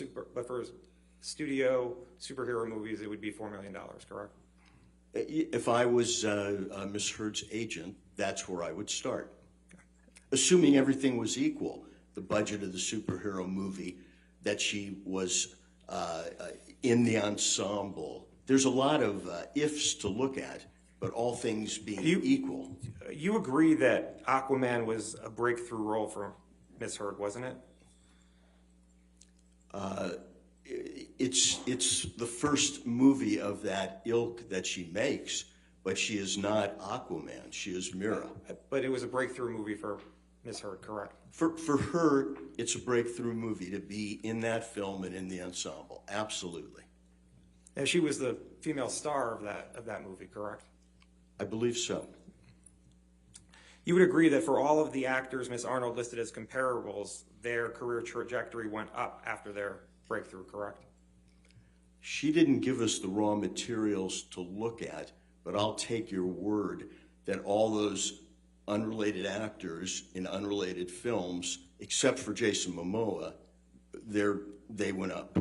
studio superhero movies, it would be $4 million, correct? If I was Ms. Heard's agent, that's where I would start. Assuming everything was equal, the budget of the superhero movie, that she was in the ensemble. There's a lot of ifs to look at, but all things being equal. You agree that Aquaman was a breakthrough role for Ms. Heard, wasn't it? It's the first movie of that ilk that she makes, but she is not Aquaman. She is Mira. But it was a breakthrough movie for Ms. Heard, correct? For her, it's a breakthrough movie to be in that film and in the ensemble. Absolutely. And she was the female star of that movie, correct? I believe so. You would agree that for all of the actors Ms. Arnold listed as comparables, their career trajectory went up after their breakthrough, correct? She didn't give us the raw materials to look at, but I'll take your word that all those unrelated actors in unrelated films, except for Jason Momoa, they went up.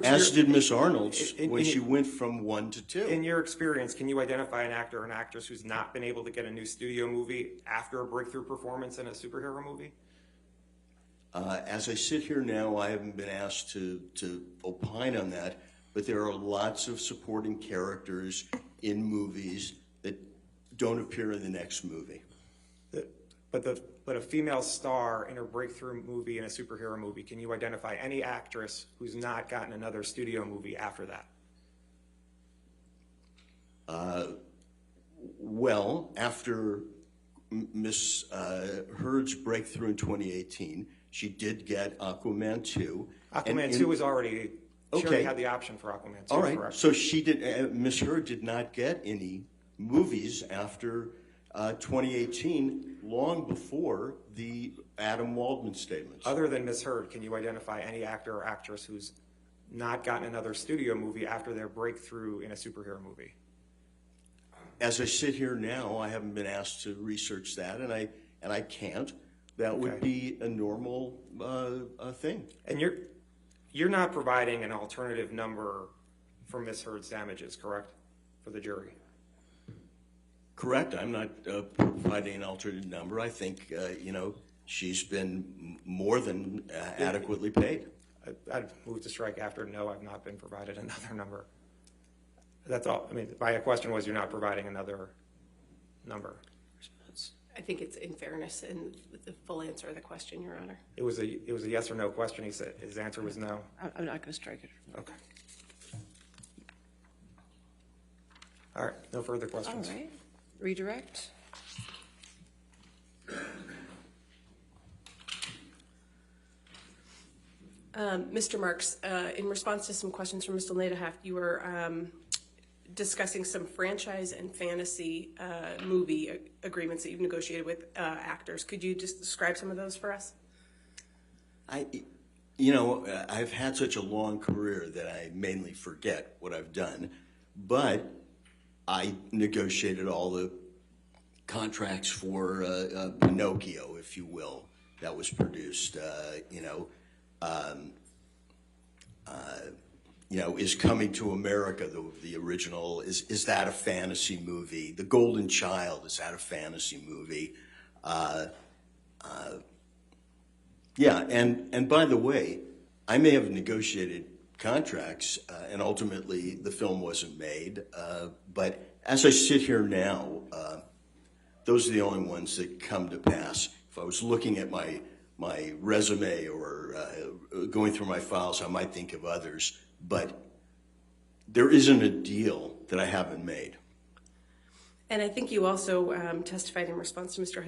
as did Miss Arnold's when she went from 1 to 2. In your experience, can you identify an actor or an actress who's not been able to get a new studio movie after a breakthrough performance in a superhero movie? As I sit here now, I haven't been asked to opine on that, but there are lots of supporting characters in movies that don't appear in the next movie. But a female star in a breakthrough movie in a superhero movie, can you identify any actress who's not gotten another studio movie after that? Well, after Miss Heard's breakthrough in 2018, she did get Aquaman 2. Aquaman 2 was already, she already had the option for Aquaman 2, all right. correct? So she did, Miss Heard did not get any movies after 2018, long before the Adam Waldman statements. Other than Miss Heard, can you identify any actor or actress who's not gotten another studio movie after their breakthrough in a superhero movie? As I sit here now, I haven't been asked to research that, and I can't. That would be a normal thing. And you're not providing an alternative number for Miss Heard's damages, correct, for the jury? Correct. I'm not providing an alternate number. I think, she's been more than adequately paid. I'd move to strike after no, I've not been provided another number. That's all. I mean, my question was you're not providing another number. I think it's in fairness and the full answer of the question, Your Honor. It was a yes or no question. He said his answer was no. I'm not going to strike it. Okay. All right. No further questions. All right. Redirect. Mr. Marks, in response to some questions from Mr. Lederhaft, you were discussing some franchise and fantasy movie agreements that you've negotiated with actors. Could you just describe some of those for us? I've had such a long career that I mainly forget what I've done, but I negotiated all the contracts for Pinocchio, if you will, that was produced. Is Coming to America, the original, is that a fantasy movie? The Golden Child, is that a fantasy movie? And by the way, I may have negotiated contracts and ultimately the film wasn't made, but as I sit here now, those are the only ones that come to pass. If I was looking at my resume or going through my files, I might think of others, but there isn't a deal that I haven't made. And I think you also testified in response to Mr.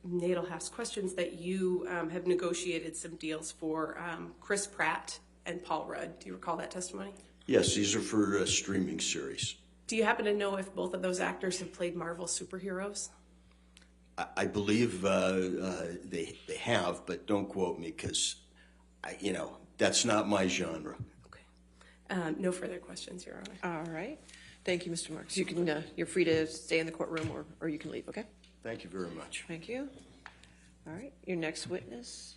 Nadelhaft's questions that you have negotiated some deals for Chris Pratt and Paul Rudd. Do you recall that testimony? Yes, these are for a streaming series. Do you happen to know if both of those actors have played Marvel superheroes? I believe they have, but don't quote me because, that's not my genre. Okay. No further questions, Your Honor. All right. Thank you, Mr. Marks. You can, you're free to stay in the courtroom or you can leave, okay? Thank you very much. Thank you. All right. Your next witness.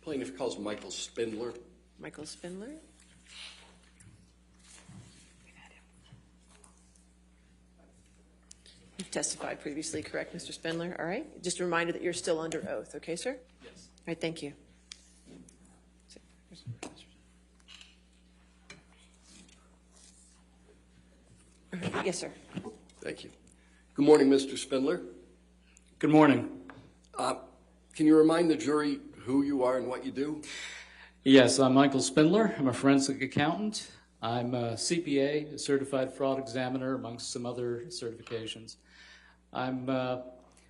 Plaintiff calls Michael Spindler. Michael Spindler. You've testified previously, correct, Mr. Spindler? All right. Just a reminder that you're still under oath, okay, sir? Yes. All right, thank you. Yes, sir. Thank you. Good morning, Mr. Spindler. Good morning. Can you remind the jury who you are and what you do? Yes, I'm Michael Spindler. I'm a forensic accountant. I'm a CPA, a certified fraud examiner, amongst some other certifications. I'm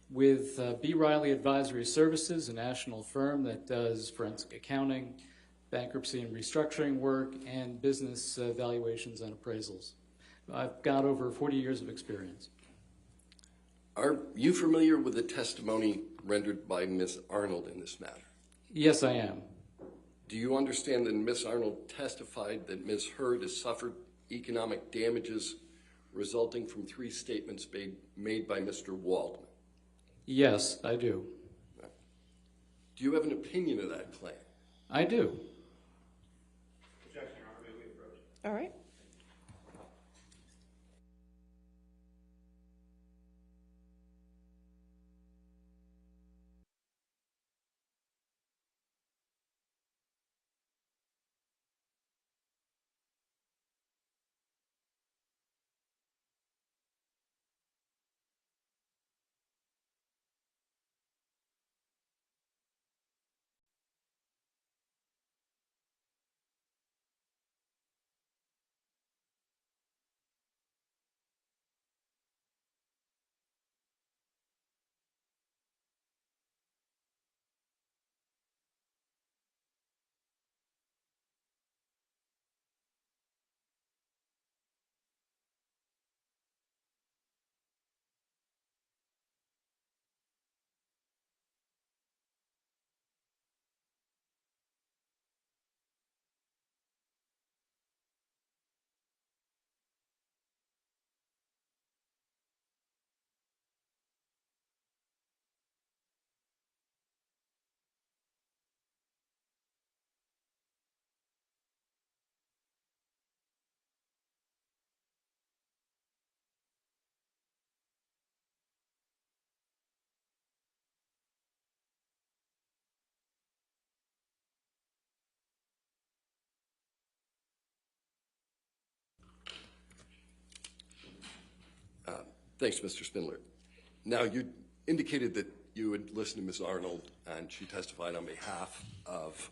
with B. Riley Advisory Services, a national firm that does forensic accounting, bankruptcy and restructuring work, and business valuations and appraisals. I've got over 40 years of experience. Are you familiar with the testimony rendered by Ms. Arnold in this matter? Yes, I am. Do you understand that Ms. Arnold testified that Ms. Heard has suffered economic damages resulting from 3 statements made by Mr. Waldman? Yes, I do. Do you have an opinion of that claim? I do. Objection, Your Honor. May we approach? All right. Thanks, Mr. Spindler. Now, you indicated that you had listened to Ms. Arnold, and she testified on behalf of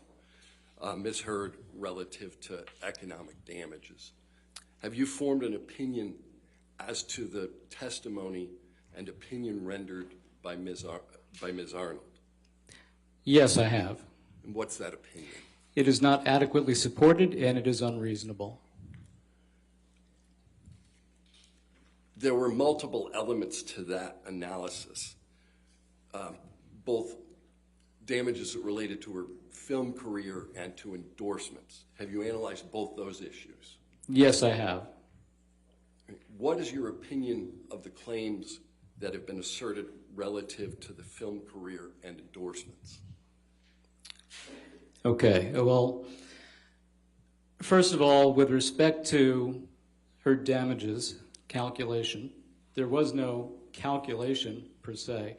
Ms. Heard relative to economic damages. Have you formed an opinion as to the testimony and opinion rendered by Ms. Arnold? Yes, I have. And what's that opinion? It is not adequately supported, and it is unreasonable. There were multiple elements to that analysis, both damages related to her film career and to endorsements. Have you analyzed both those issues? Yes, I have. What is your opinion of the claims that have been asserted relative to the film career and endorsements? Okay, well, first of all, with respect to her damages calculation, there was no calculation per se.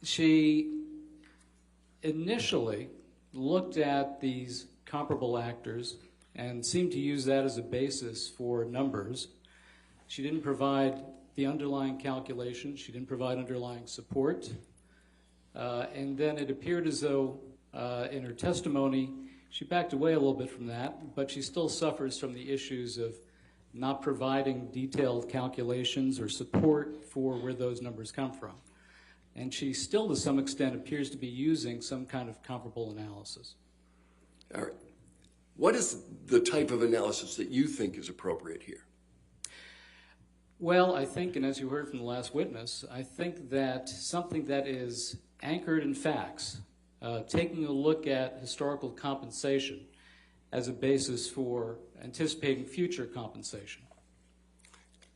She initially looked at these comparable actors and seemed to use that as a basis for numbers. She didn't provide the underlying calculation. She didn't provide underlying support. And then it appeared as though in her testimony, she backed away a little bit from that, but she still suffers from the issues of not providing detailed calculations or support for where those numbers come from. And she still, to some extent, appears to be using some kind of comparable analysis. All right. What is the type of analysis that you think is appropriate here? Well, I think, and as you heard from the last witness, I think that something that is anchored in facts, taking a look at historical compensation as a basis for anticipating future compensation.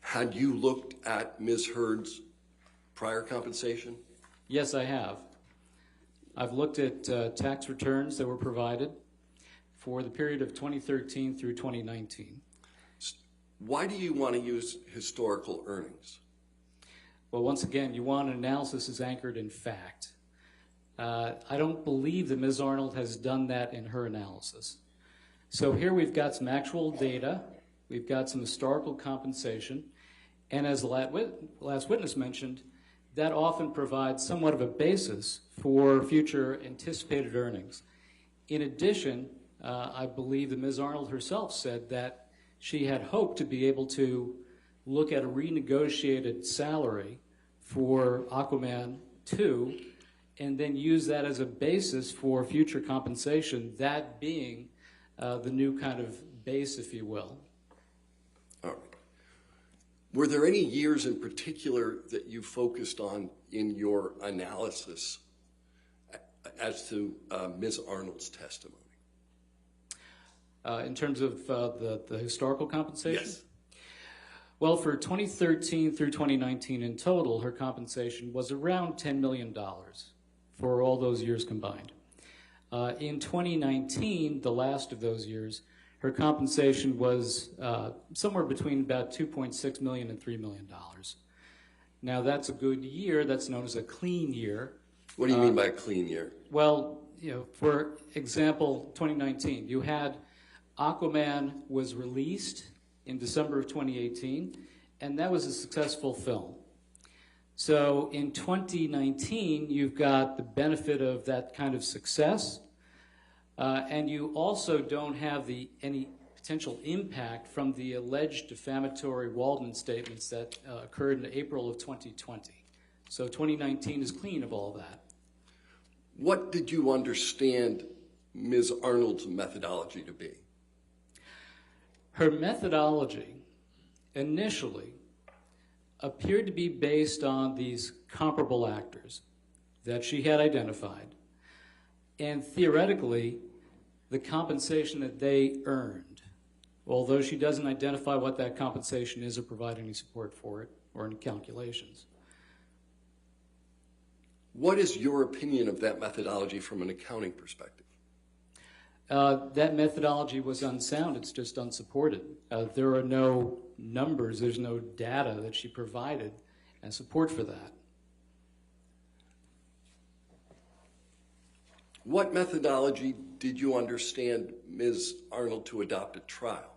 Had you looked at Ms. Heard's prior compensation? Yes, I have. I've looked at tax returns that were provided for the period of 2013 through 2019. Why do you want to use historical earnings? Well, once again, you want an analysis that's anchored in fact. I don't believe that Ms. Arnold has done that in her analysis. So here we've got some actual data, we've got some historical compensation, and as the last witness mentioned, that often provides somewhat of a basis for future anticipated earnings. In addition, I believe that Ms. Arnold herself said that she had hoped to be able to look at a renegotiated salary for Aquaman 2 and then use that as a basis for future compensation, that being the new kind of base, if you will. All right. Were there any years in particular that you focused on in your analysis as to Ms. Arnold's testimony? In terms of the historical compensation? Yes. Well, for 2013 through 2019 in total, her compensation was around $10 million for all those years combined. In 2019, the last of those years, her compensation was somewhere between about $2.6 million and $3 million. Now, that's a good year. That's known as a clean year. What do you mean by a clean year? Well, for example, 2019, you had Aquaman was released in December of 2018, and that was a successful film. So in 2019, you've got the benefit of that kind of success, and you also don't have any potential impact from the alleged defamatory Waldman statements that occurred in April of 2020. So 2019 is clean of all that. What did you understand Ms. Arnold's methodology to be? Her methodology initially appeared to be based on these comparable actors that she had identified, and theoretically, the compensation that they earned, although she doesn't identify what that compensation is or provide any support for it or any calculations. What is your opinion of that methodology from an accounting perspective? That methodology was unsound. It's just unsupported. There are no numbers. There's no data that she provided and support for that. What methodology did you understand Ms. Arnold to adopt at trial?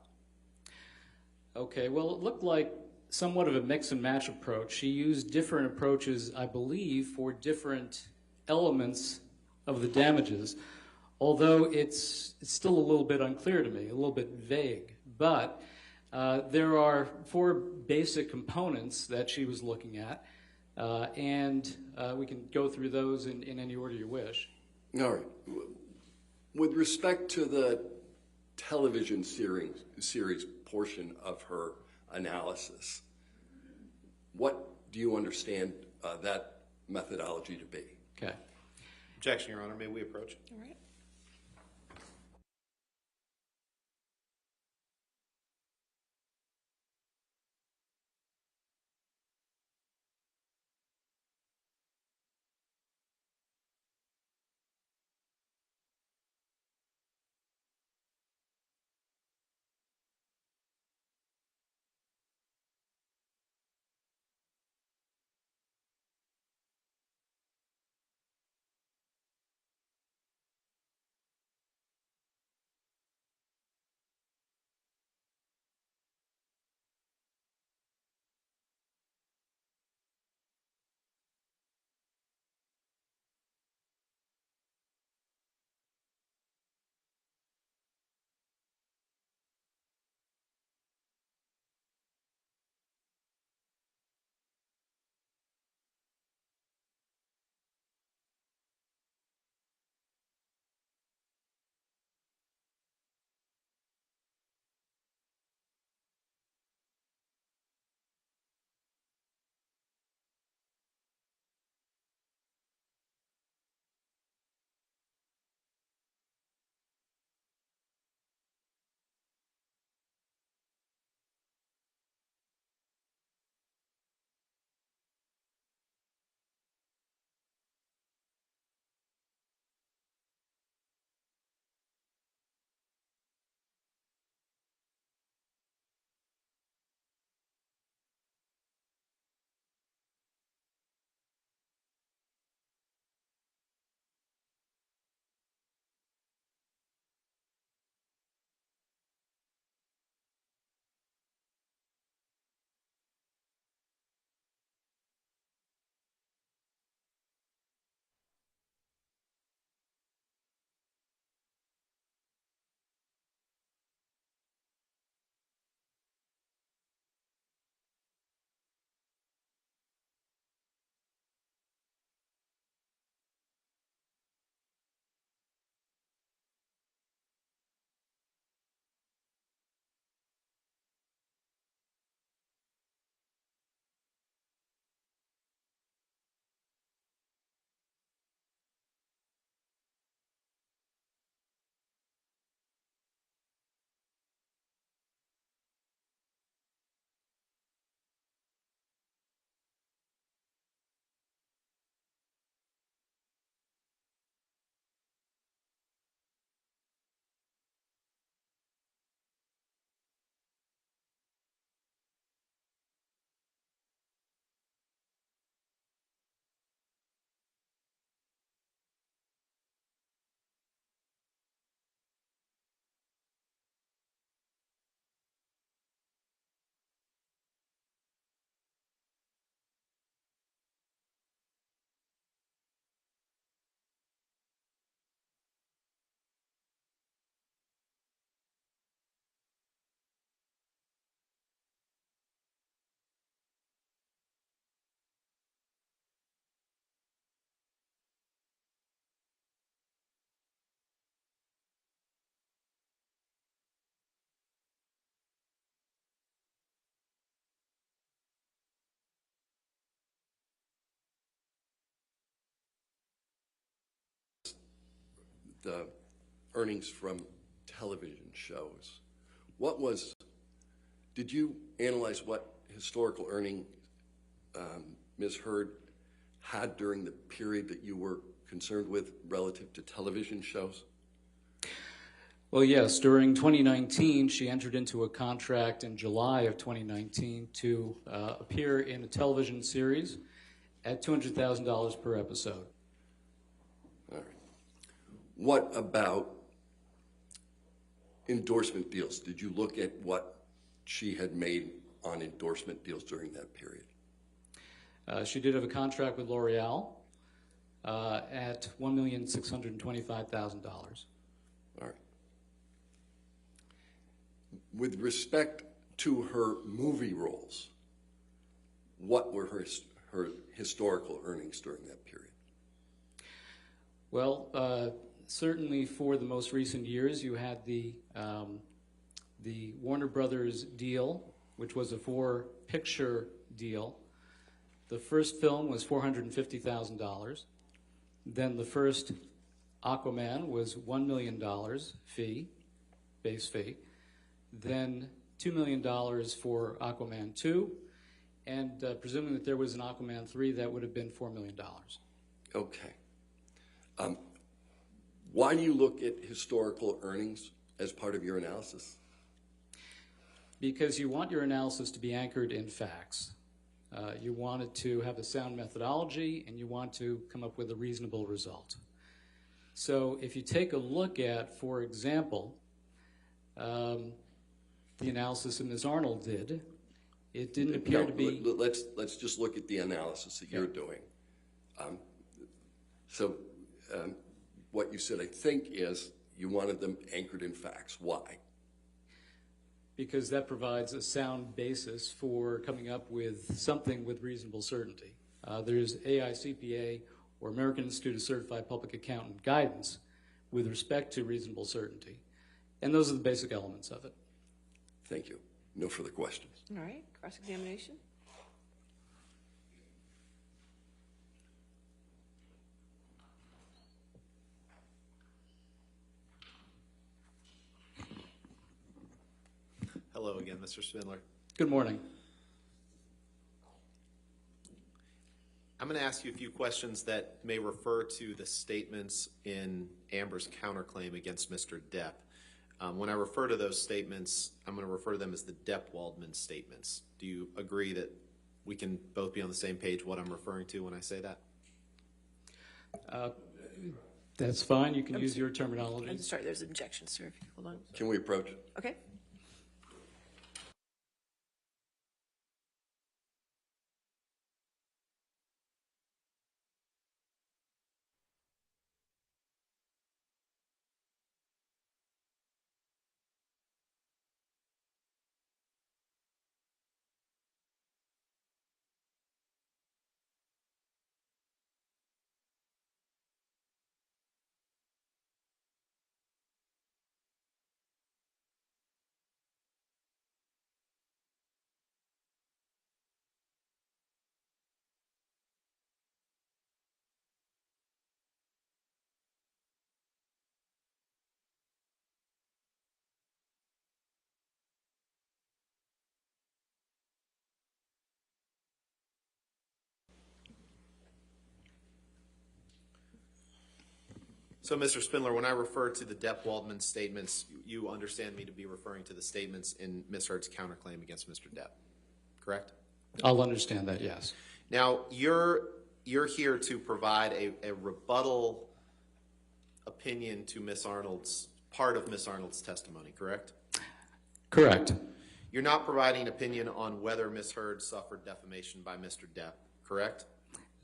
Okay, well, it looked like somewhat of a mix and match approach. She used different approaches, I believe, for different elements of the damages, although it's still a little bit unclear to me, a little bit vague. But there are 4 basic components that she was looking at, and we can go through those in any order you wish. All right. With respect to the television series portion of her analysis, what do you understand that methodology to be? Okay. Objection, Your Honor. May we approach? All right. the earnings from television shows. Did you analyze what historical earning Ms. Heard had during the period that you were concerned with relative to television shows? Well, yes. During 2019, she entered into a contract in July of 2019 to appear in a television series at $200,000 per episode. All right. What about endorsement deals? Did you look at what she had made on endorsement deals during that period? She did have a contract with L'Oreal at $1,625,000. All right. With respect to her movie roles, what were her historical earnings during that period? Well, certainly for the most recent years, you had the Warner Brothers deal, which was a 4-picture deal. The first film was $450,000. Then the first Aquaman was $1 million base fee. Then $2 million for Aquaman 2. And presuming that there was an Aquaman 3, that would have been $4 million. Okay. Why do you look at historical earnings as part of your analysis? Because you want your analysis to be anchored in facts. You want it to have a sound methodology, and you want to come up with a reasonable result. So if you take a look at, for example, the analysis that Ms. Arnold did, it didn't appear to be... Let's just look at the analysis that you're doing. What you said, I think, is you wanted them anchored in facts. Why? Because that provides a sound basis for coming up with something with reasonable certainty. There's AICPA, or American Institute of Certified Public Accountant, guidance with respect to reasonable certainty. And those are the basic elements of it. Thank you. No further questions. All right, cross-examination. Hello again, Mr. Spindler. Good morning. I'm going to ask you a few questions that may refer to the statements in Amber's counterclaim against Mr. Depp. When I refer to those statements, I'm going to refer to them as the Depp-Waldman statements. Do you agree that we can both be on the same page what I'm referring to when I say that? That's fine. You can use your terminology. I'm sorry, there's objections, sir. Hold on. Can we approach it? Okay. So, Mr. Spindler, when I refer to the Depp-Waldman statements, you understand me to be referring to the statements in Ms. Heard's counterclaim against Mr. Depp, correct? I'll understand that, yes. Now, you're here to provide a rebuttal opinion to Ms. Arnold's, part of Ms. Arnold's testimony, correct? Correct. You're not providing an opinion on whether Ms. Heard suffered defamation by Mr. Depp, correct?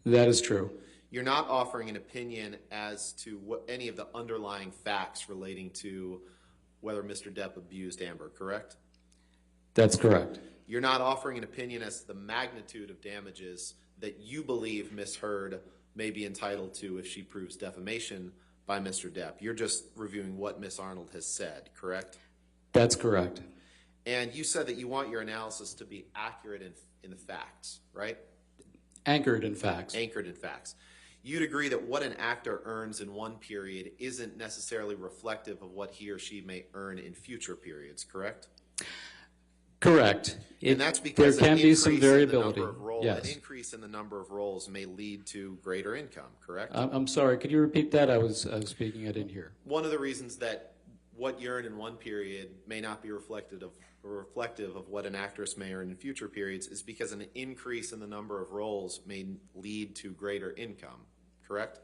That is true. You're not offering an opinion as to what any of the underlying facts relating to whether Mr. Depp abused Amber, correct? That's correct. You're not offering an opinion as to the magnitude of damages that you believe Ms. Heard may be entitled to if she proves defamation by Mr. Depp. You're just reviewing what Ms. Arnold has said, correct? That's correct. And you said that you want your analysis to be accurate in the facts, right? Anchored in facts. Anchored in facts. you'd agree that what an actor earns in one period isn't necessarily reflective of what he or she may earn in future periods, correct? Correct. And that's because there can be some variability. An Yes. increase in the number of roles may lead to greater income, correct? I'm sorry. Could you repeat that? I was speaking. I didn't hear. One of the reasons that what you earn in one period may not be reflective of what an actress may earn in future periods is because an increase in the number of roles may lead to greater income, correct?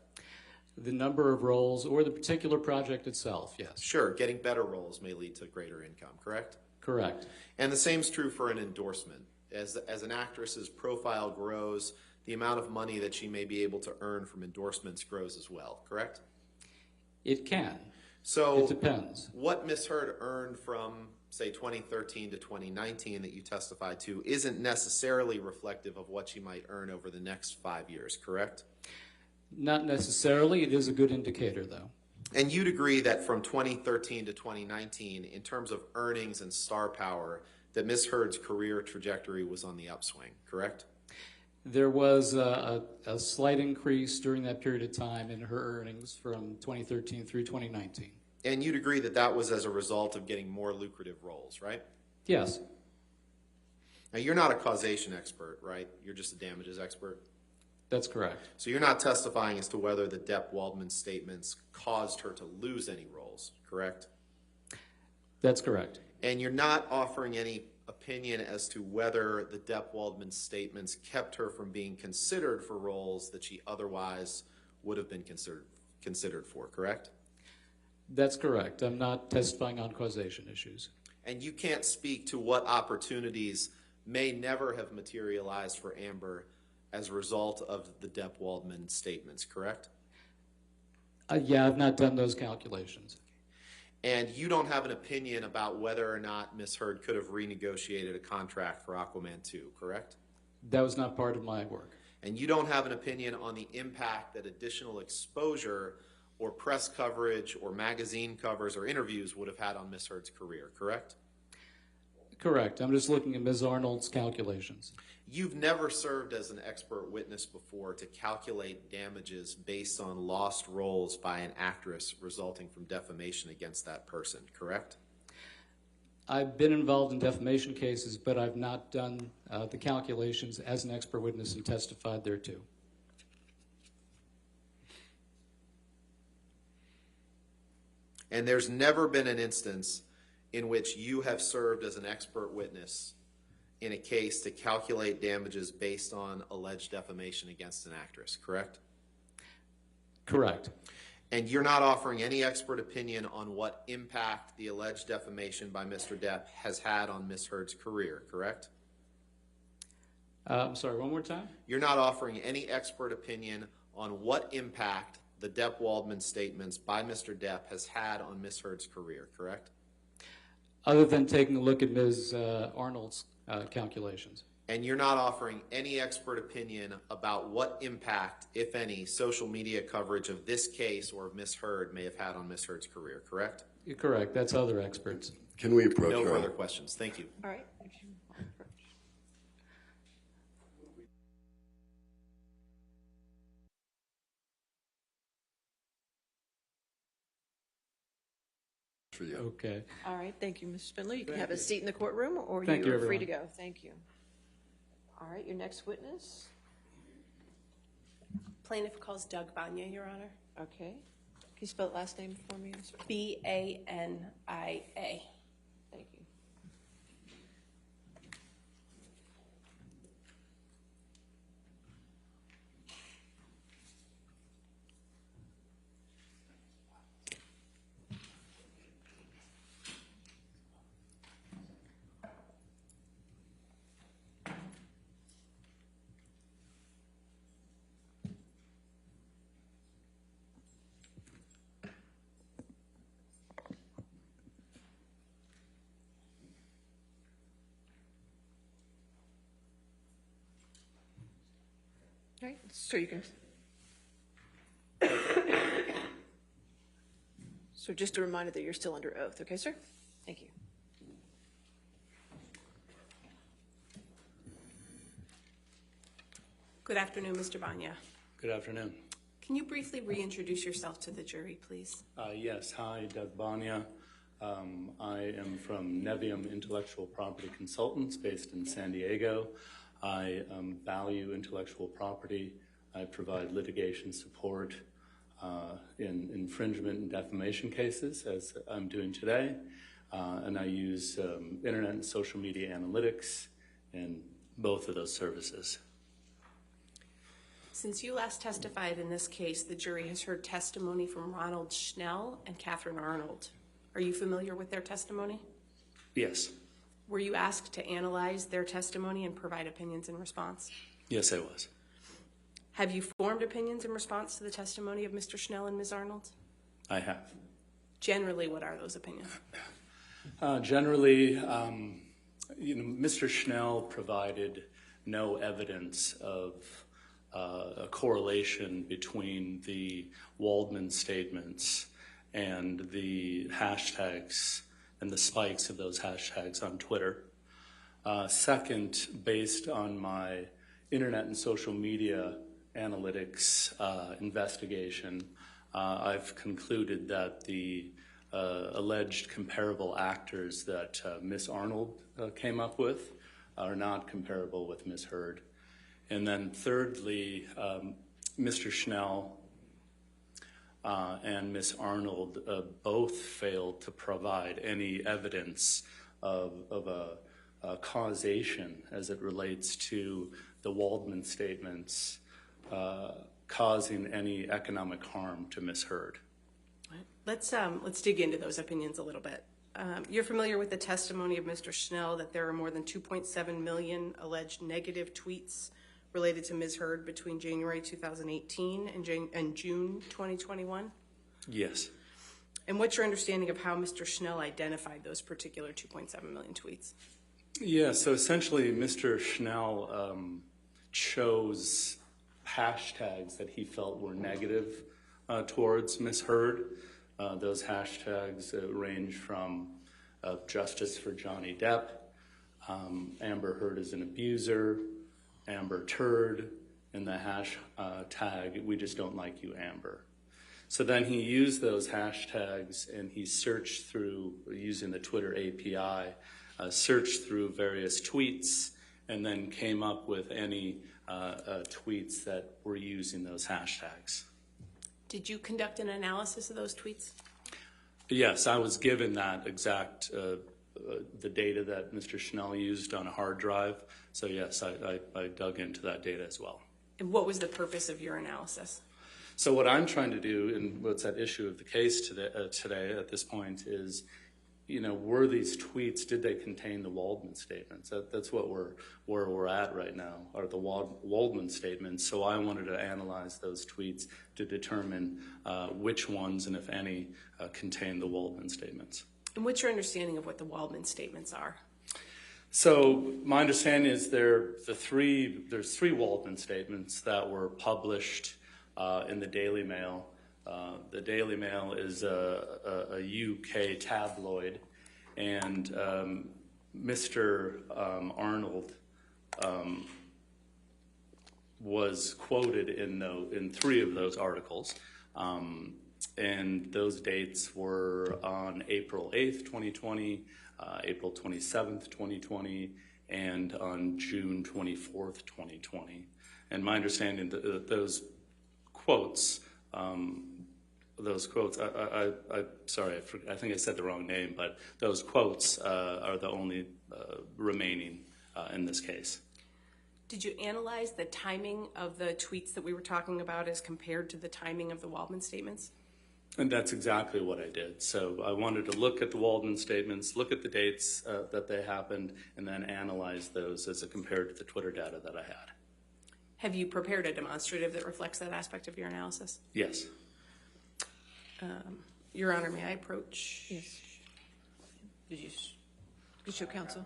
The number of roles or the particular project itself, yes. Sure, getting better roles may lead to greater income, correct? Correct. And the same is true for an endorsement. As an actress's profile grows, the amount of money that she may be able to earn from endorsements grows as well, correct? It can. So it depends. What Ms. Heard earned from, say, 2013 to 2019 that you testified to isn't necessarily reflective of what she might earn over the next 5 years, correct? Not necessarily. It is a good indicator, though. And you'd agree that from 2013 to 2019, in terms of earnings and star power, that Ms. Heard's career trajectory was on the upswing, correct? There was a slight increase during that period of time in her earnings from 2013 through 2019. And you'd agree that that was as a result of getting more lucrative roles, right? Yes. Now, you're not a causation expert, right? You're just a damages expert? That's correct. So you're not testifying as to whether the Depp-Waldman statements caused her to lose any roles, correct? That's correct. And you're not offering any opinion as to whether the Depp-Waldman statements kept her from being considered for roles that she otherwise would have been considered for, correct? That's correct. I'm not testifying on causation issues. And you can't speak to what opportunities may never have materialized for Amber as a result of the Depp-Waldman statements, correct? Yeah, I've not done those calculations. And you don't have an opinion about whether or not Ms. Heard could have renegotiated a contract for Aquaman 2, correct? That was not part of my work. And you don't have an opinion on the impact that additional exposure or press coverage or magazine covers or interviews would have had on Ms. Heard's career, correct? Correct. I'm just looking at Ms. Arnold's calculations. You've never served as an expert witness before to calculate damages based on lost roles by an actress resulting from defamation against that person, correct? I've been involved in defamation cases, but I've not done the calculations as an expert witness and testified thereto. And there's never been an instance in which you have served as an expert witness in a case to calculate damages based on alleged defamation against an actress, correct? Correct. And you're not offering any expert opinion on what impact the alleged defamation by Mr. Depp has had on Ms. Heard's career, correct? I'm sorry, one more time? You're not offering any expert opinion on what impact the Depp-Waldman statements by Mr. Depp has had on Ms. Heard's career, correct? Other than taking a look at Ms. Arnold's calculations. And you're not offering any expert opinion about what impact, if any, social media coverage of this case or of Ms. Heard may have had on Ms. Heard's career, correct? You're correct. That's other experts. Can we approach No her? further questions. Thank you. All right. For you. Okay. All right. Thank you, Mr. Spindler. You can have a seat in the courtroom, or Thank you, you're free to everyone. go. Thank you. All right. Your next witness. Plaintiff calls Doug Banya, Your Honor. Okay. Can you spell the last name for me? B-A-N-I-A. Thank you. All right, so you can. So just a reminder that you're still under oath, okay, sir? Thank you. Good afternoon, Mr. Banya. Good afternoon. Can you briefly reintroduce yourself to the jury, please? Yes, hi, Doug Bania. I am from Nevium Intellectual Property Consultants based in San Diego. I value intellectual property. I provide litigation support in infringement and defamation cases, as I'm doing today. And I use internet and social media analytics in both of those services. Since you last testified in this case, the jury has heard testimony from Ronald Schnell and Catherine Arnold. Are you familiar with their testimony? Yes. Were you asked to analyze their testimony and provide opinions in response? Yes, I was. Have you formed opinions in response to the testimony of Mr. Schnell and Ms. Arnold? I have. Generally, what are those opinions? Generally, Mr. Schnell provided no evidence of a correlation between the Waldman statements and the hashtags and the spikes of those hashtags on Twitter. Second, based on my internet and social media analytics investigation, I've concluded that the alleged comparable actors that Ms. Arnold came up with are not comparable with Ms. Heard. And then thirdly, Mr. Schnell and Ms. Arnold both failed to provide any evidence of a causation as it relates to the Waldman statements causing any economic harm to Ms. Heard. Let's dig into those opinions a little bit. You're familiar with the testimony of Mr. Schnell that there are more than 2.7 million alleged negative tweets related to Ms. Heard between January 2018 and June 2021? Yes. And what's your understanding of how Mr. Schnell identified those particular 2.7 million tweets? Yeah, so essentially Mr. Schnell chose hashtags that he felt were negative towards Ms. Heard. Those hashtags range from justice for Johnny Depp, Amber Heard is an abuser, Amber Turd, and the hashtag, we just don't like you, Amber. So then he used those hashtags and he searched through, using the Twitter API, searched through various tweets and then came up with any tweets that were using those hashtags. Did you conduct an analysis of those tweets? Yes, I was given that exact the data that Mr. Schnell used on a hard drive. So yes, I dug into that data as well. And what was the purpose of your analysis? So what I'm trying to do, and what's at issue of the case today at this point is, were these tweets, did they contain the Waldman statements? That's what where we're at right now, are the Waldman statements. So I wanted to analyze those tweets to determine which ones, and if any, contain the Waldman statements. And what's your understanding of what the Waldman statements are? So my understanding is there's three Waldman statements that were published in the Daily Mail. The Daily Mail is a UK tabloid, and Mr. Arnold was quoted in three of those articles, and those dates were on April 8th, 2020, April 27th, 2020, and on June 24th, 2020. And my understanding that those quotes, sorry, I think I said the wrong name, but those quotes are the only remaining in this case. Did you analyze the timing of the tweets that we were talking about as compared to the timing of the Waldman statements? And that's exactly what I did. So I wanted to look at the Waldman statements, look at the dates that they happened, and then analyze those as compared to the Twitter data that I had. Have you prepared a demonstrative that reflects that aspect of your analysis? Yes. Your Honor, may I approach? Yes. Did you show counsel?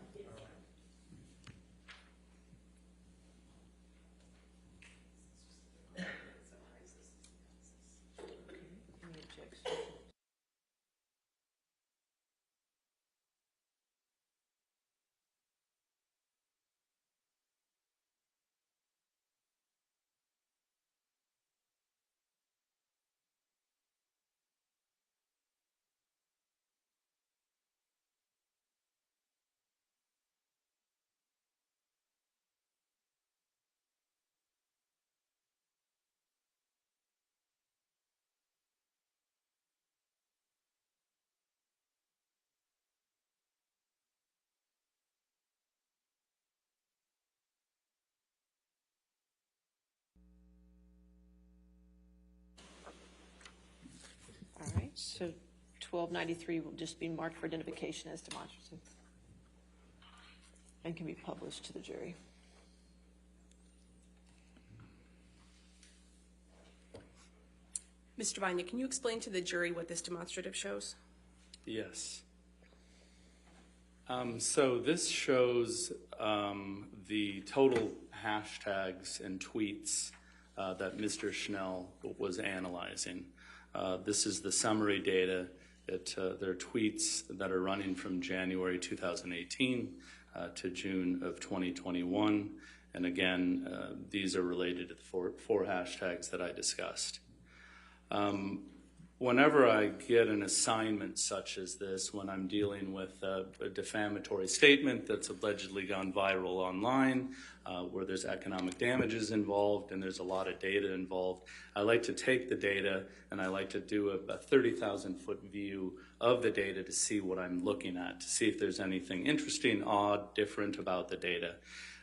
So 1293 will just be marked for identification as demonstrative and can be published to the jury. Mr. Vina, can you explain to the jury what this demonstrative shows? Yes. So this shows the total hashtags and tweets that Mr. Schnell was analyzing. This is the summary data. There are tweets that are running from January 2018 to June of 2021. And again, these are related to the four hashtags that I discussed. Whenever I get an assignment such as this, when I'm dealing with a defamatory statement that's allegedly gone viral online, where there's economic damages involved and there's a lot of data involved, I like to take the data and I like to do a 30,000-foot view of the data to see what I'm looking at, to see if there's anything interesting, odd, different about the data.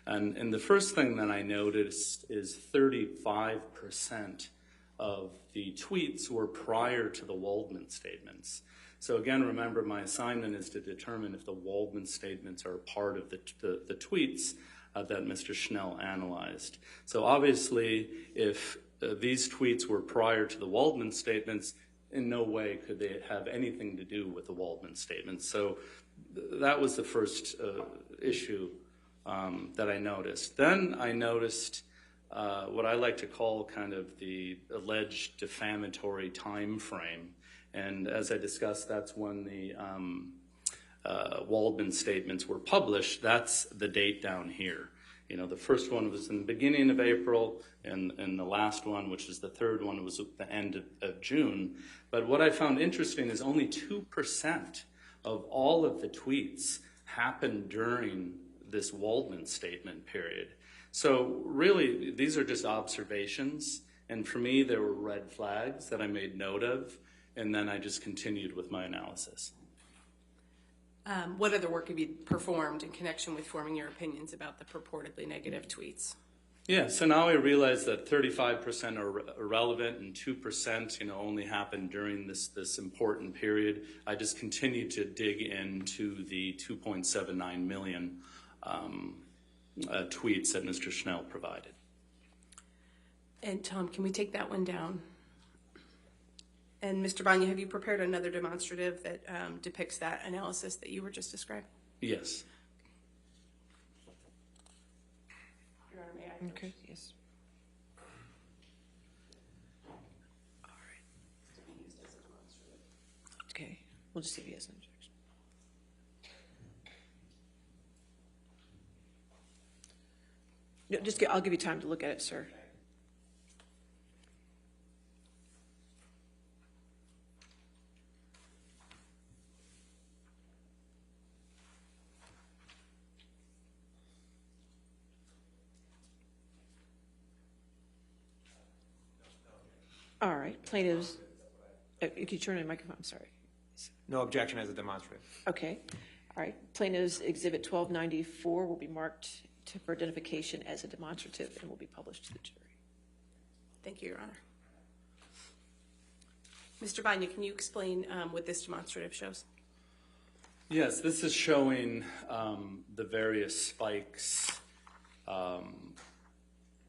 And the first thing that I noticed is 35% of the tweets were prior to the Waldman statements. So again, remember, my assignment is to determine if the Waldman statements are part of the tweets that Mr. Schnell analyzed. So obviously, if these tweets were prior to the Waldman statements, in no way could they have anything to do with the Waldman statements. So that was the first issue that I noticed. Then I noticed what I like to call kind of the alleged defamatory time frame. And as I discussed, that's when the Waldman statements were published. That's the date down here. You know, the first one was in the beginning of April, and the last one, which is the third one, was at the end of June. But what I found interesting is only 2% of all of the tweets happened during this Waldman statement period. So really, these are just observations, and for me, there were red flags that I made note of, and then I just continued with my analysis. What other work have you performed in connection with forming your opinions about the purportedly negative tweets? Yeah, so now I realize that 35% are irrelevant and 2%, only happened during this important period. I just continued to dig into the 2.79 million tweets that Mr. Schnell provided. And Tom, can we take that one down? And Mr. Banya, have you prepared another demonstrative that depicts that analysis that you were just describing? Yes. Your Honor, may I? Okay, yes. All right. To be used as a demonstrative. Okay, we'll just see if he has an objection. No, I'll give you time to look at it, sir. All right, plaintiffs, can you turn on your microphone? I'm sorry. No objection as a demonstrative. Okay, all right. Plaintiffs Exhibit 1294 will be marked for identification as a demonstrative and will be published to the jury. Thank you, Your Honor. Mr. Banya, can you explain what this demonstrative shows? Yes, this is showing the various spikes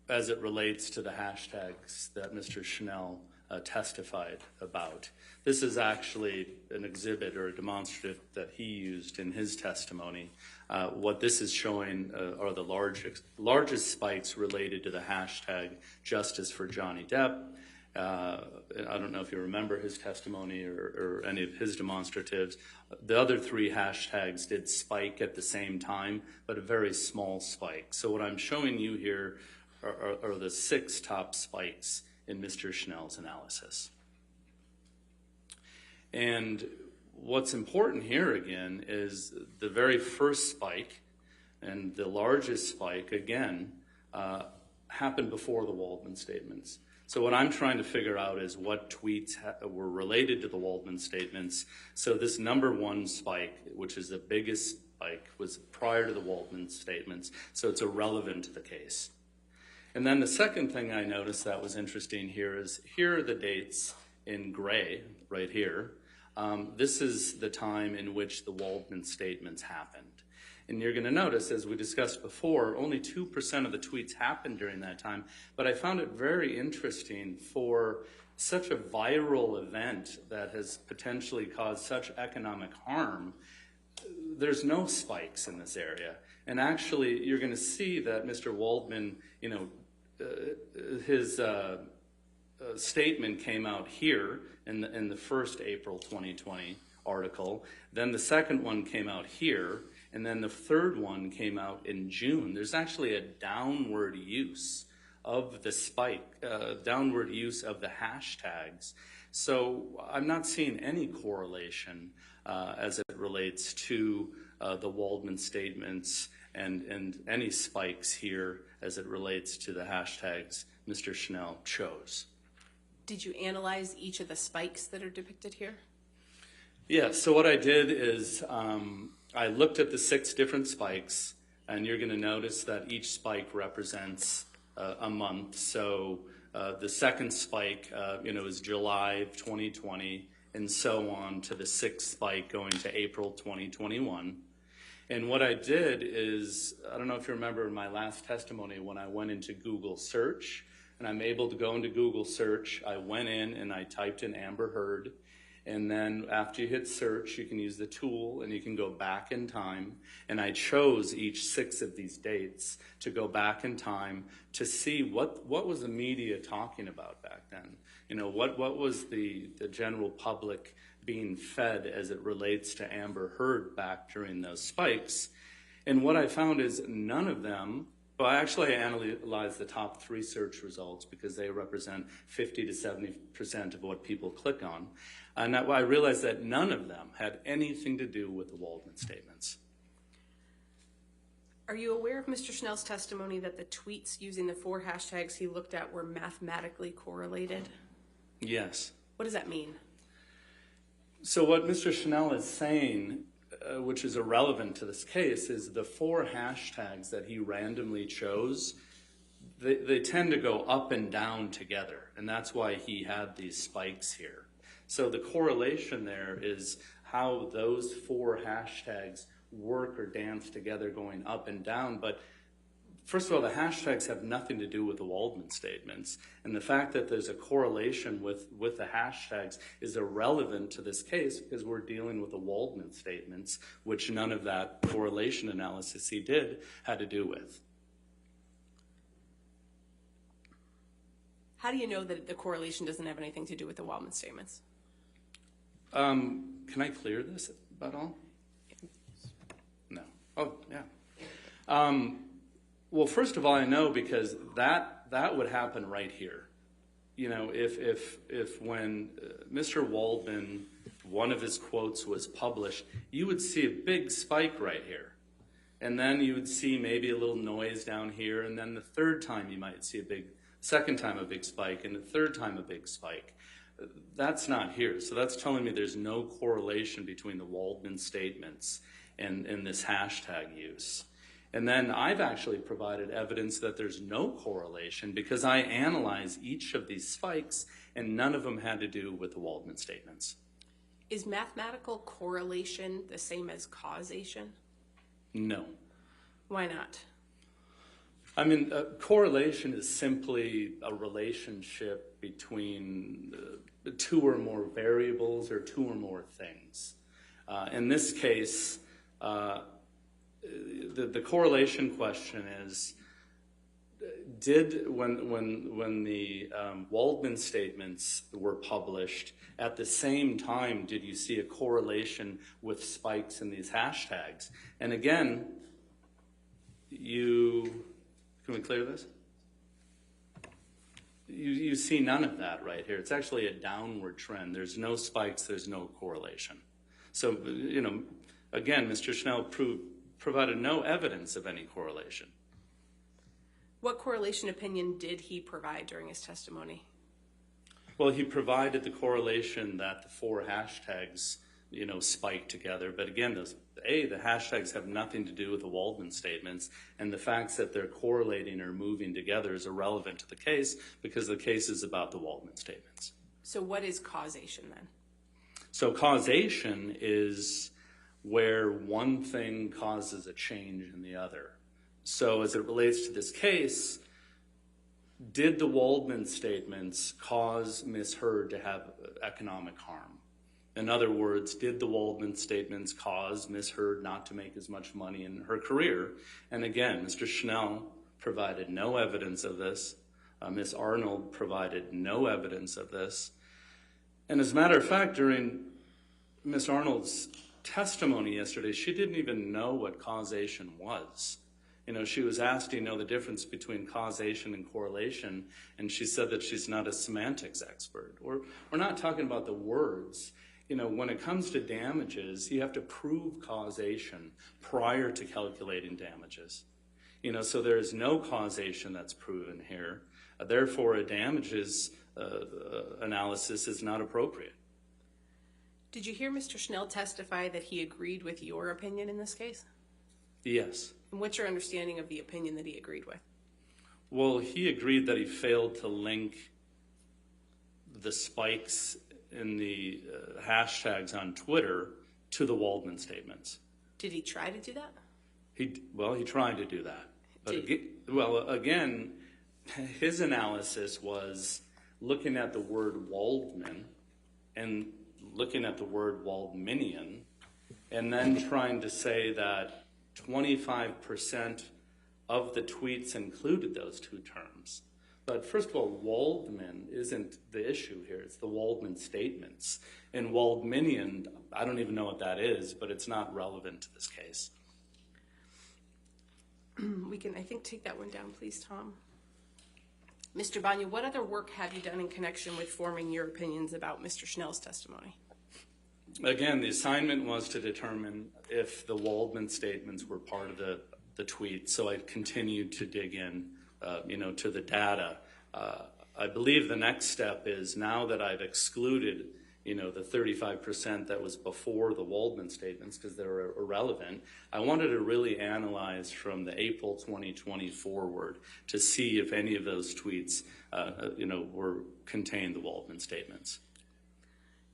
as it relates to the hashtags that Mr. Schnell testified about. This is actually an exhibit or a demonstrative that he used in his testimony. What this is showing are the largest spikes related to the hashtag Justice for Johnny Depp. I don't know if you remember his testimony or any of his demonstratives. The other three hashtags did spike at the same time, but a very small spike. So what I'm showing you here are the 6 top spikes in Mr. Schnell's analysis. And what's important here again is the very first spike and the largest spike, again, happened before the Waldman statements. So what I'm trying to figure out is what tweets were related to the Waldman statements. So this number 1 spike, which is the biggest spike, was prior to the Waldman statements, so it's irrelevant to the case. And then the second thing I noticed that was interesting here is here are the dates in gray right here this is the time in which the Waldman statements happened. And you're going to notice, as we discussed before, only 2% of the tweets happened during that time. But I found it very interesting for such a viral event that has potentially caused such economic harm. There's no spikes in this area. And actually, you're going to see that Mr. Waldman, his statement came out here in the first April 2020 article. Then the second one came out here. And then the third one came out in June. There's actually a downward use of the spike, downward use of the hashtags. So I'm not seeing any correlation as it relates to the Waldman statements and any spikes here as it relates to the hashtags Mr. Schnell chose. Did you analyze each of the spikes that are depicted here? Yeah, so what I did is I looked at the 6 different spikes, and you're going to notice that each spike represents a month. So the second spike, is July of 2020, and so on to the 6th spike going to April 2021. And what I did is, I don't know if you remember in my last testimony when I went into Google search, and I'm able to go into Google search, I went in and I typed in Amber Heard. And then after you hit search, you can use the tool and you can go back in time. And I chose each 6 of these dates to go back in time to see what was the media talking about back then. What was the general public being fed as it relates to Amber Heard back during those spikes. And what I found is none of them, well, actually I analyzed the top 3 search results because they represent 50 to 70% of what people click on. And I realized that none of them had anything to do with the Waldman statements. Are you aware of Mr. Schnell's testimony that the tweets using the 4 hashtags he looked at were mathematically correlated? Yes. What does that mean? So what Mr. Schnell is saying, which is irrelevant to this case, is the 4 hashtags that he randomly chose, they tend to go up and down together. And that's why he had these spikes here. So the correlation there is how those 4 hashtags work or dance together going up and down. But first of all, the hashtags have nothing to do with the Waldman statements. And the fact that there's a correlation with the hashtags is irrelevant to this case because we're dealing with the Waldman statements, which none of that correlation analysis he did had to do with. How do you know that the correlation doesn't have anything to do with the Waldman statements? Can I clear this at all? No. Oh, yeah. Well, first of all, I know because that would happen right here. If when Mr. Waldman, one of his quotes was published, you would see a big spike right here. And then you would see maybe a little noise down here, and then the third time you might see second time a big spike, and the third time a big spike. That's not here. So that's telling me there's no correlation between the Waldman statements and this hashtag use. And then I've actually provided evidence that there's no correlation because I analyze each of these spikes and none of them had to do with the Waldman statements. Is mathematical correlation the same as causation? No. Why not? I mean, correlation is simply a relationship between 2 or more variables or 2 or more things. In this case, the correlation question is, when the Waldman statements were published, at the same time, did you see a correlation with spikes in these hashtags? And again, can we clear this? You see none of that right here. It's actually a downward trend. There's no spikes. There's no correlation. So, again, Mr. Schnell provided no evidence of any correlation. What correlation opinion did he provide during his testimony? Well, he provided the correlation that the 4 hashtags, spike together. But again, the hashtags have nothing to do with the Waldman statements, and the facts that they're correlating or moving together is irrelevant to the case because the case is about the Waldman statements. So what is causation then? So causation is where one thing causes a change in the other. So as it relates to this case, did the Waldman statements cause Ms. Heard to have economic harm? In other words, did the Waldman statements cause Ms. Heard not to make as much money in her career? And again, Mr. Schnell provided no evidence of this. Ms. Arnold provided no evidence of this. And as a matter of fact, during Ms. Arnold's testimony yesterday, she didn't even know what causation was. You know, she was asked, do you know the difference between causation and correlation? And she said that she's not a semantics expert. We're not talking about the words. You know, when it comes to damages, you have to prove causation prior to calculating damages. You know, so there is no causation that's proven here. Therefore, a damages analysis is not appropriate. Did you hear Mr. Schnell testify that he agreed with your opinion in this case? Yes. And what's your understanding of the opinion that he agreed with? Well, he agreed that he failed to link the spikes in the hashtags on Twitter to the Waldman statements. Did he try to do that? He tried to do that. But again, his analysis was looking at the word Waldman and looking at the word Waldmanian and then trying to say that 25% of the tweets included those two terms. But first of all, Waldman isn't the issue here. It's the Waldman statements. And Waldmanian, I don't even know what that is, but it's not relevant to this case. We can, I think, take that one down, please, Tom. Mr. Banya, what other work have you done in connection with forming your opinions about Mr. Schnell's testimony? Again, the assignment was to determine if the Waldman statements were part of the tweet. So I continued to dig in, to the data. I believe the next step is now that I've excluded, the 35% that was before the Waldman statements because they were irrelevant. I wanted to really analyze from the April 2020 forward to see if any of those tweets, contained the Waldman statements.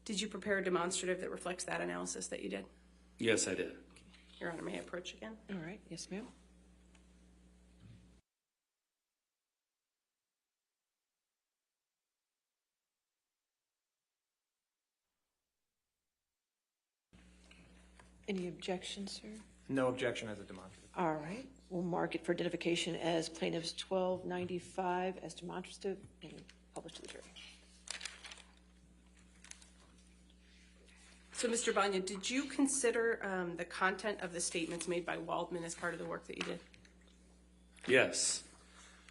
Did you prepare a demonstrative that reflects that analysis that you did? Yes, I did. Your Honor, may I approach again? All right. Yes, ma'am. Any objections, sir? No objection as a demonstrative. All right. We'll mark it for identification as plaintiffs 1295 as demonstrative and published to the jury. So, Mr. Banya, did you consider the content of the statements made by Waldman as part of the work that you did? Yes.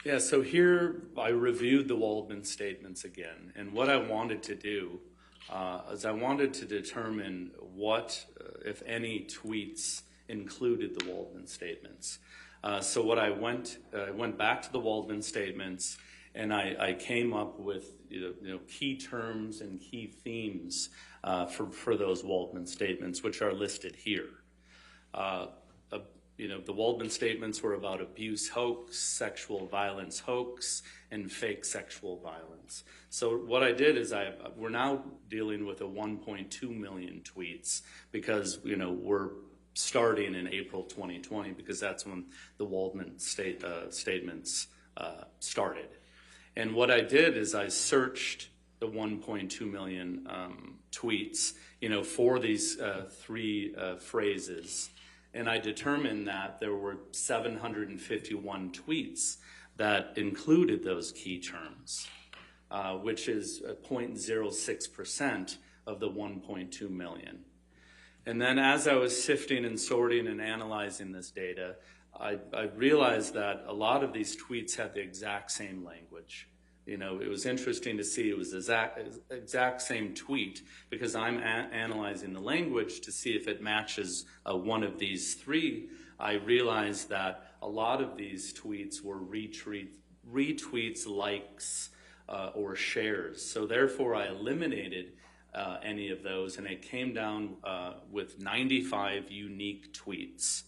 Yeah, so here I reviewed the Waldman statements again. And what I wanted to do is I wanted to determine what, if any, tweets included the Waldman statements. So what I went back to the Waldman statements, and I came up with key terms and key themes for those Waldman statements, which are listed here. The Waldman statements were about abuse hoax, sexual violence hoax, and fake sexual violence. So what I did is we're now dealing with a 1.2 million tweets because we're starting in April 2020 because that's when the Waldman statements started. And what I did is I searched the 1.2 million tweets, for these three phrases. And I determined that there were 751 tweets that included those key terms, which is 0.06% of the 1.2 million. And then as I was sifting and sorting and analyzing this data, I realized that a lot of these tweets had the exact same language. It was interesting to see it was the exact same tweet because I'm analyzing the language to see if it matches one of these three. I realized that a lot of these tweets were retweets, likes, or shares. So therefore, I eliminated any of those, and it came down with 95 unique tweets.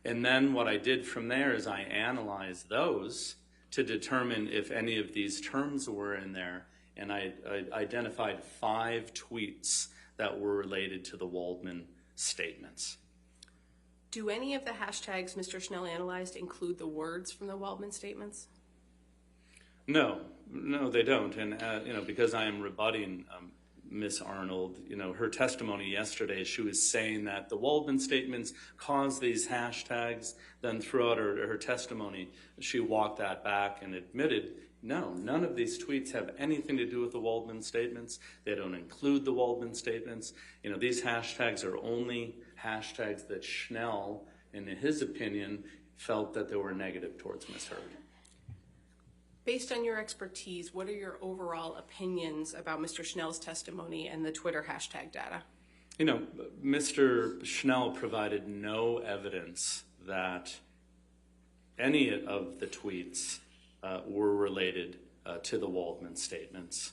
And then what I did from there is I analyzed those to determine if any of these terms were in there, and I identified 5 tweets that were related to the Waldman statements. Do any of the hashtags Mr. Schnell analyzed include the words from the Waldman statements? No, they don't. And, because I am rebutting Ms. Arnold, her testimony yesterday, she was saying that the Waldman statements caused these hashtags. Then throughout her testimony, she walked that back and admitted, no, none of these tweets have anything to do with the Waldman statements. They don't include the Waldman statements. These hashtags are only hashtags that Schnell, in his opinion, felt that they were negative towards Ms. Heard. Based on your expertise, what are your overall opinions about Mr. Schnell's testimony and the Twitter hashtag data? Mr. Schnell provided no evidence that any of the tweets were related to the Waldman statements.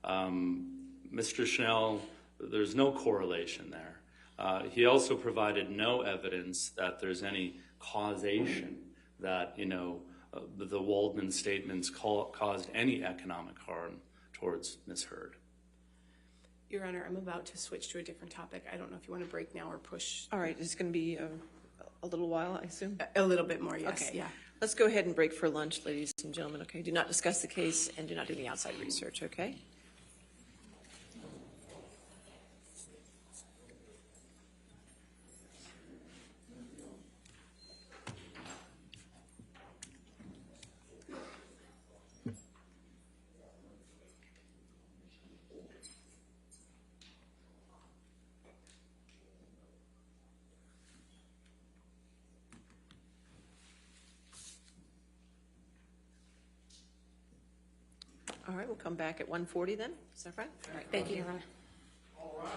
Mr. Schnell, there's no correlation there. He also provided no evidence that there's any causation that, the Waldman statements caused any economic harm towards Ms. Heard. Your Honor, I'm about to switch to a different topic. I don't know if you want to break now or push. All right, it's going to be a little while, I assume? A little bit more, yes. Okay. Yeah. Let's go ahead and break for lunch, ladies and gentlemen, okay? Do not discuss the case and do not do any outside research, okay? All right, we'll come back at 1:40 then. Is that right? All right, thank you, Your Honor. All right.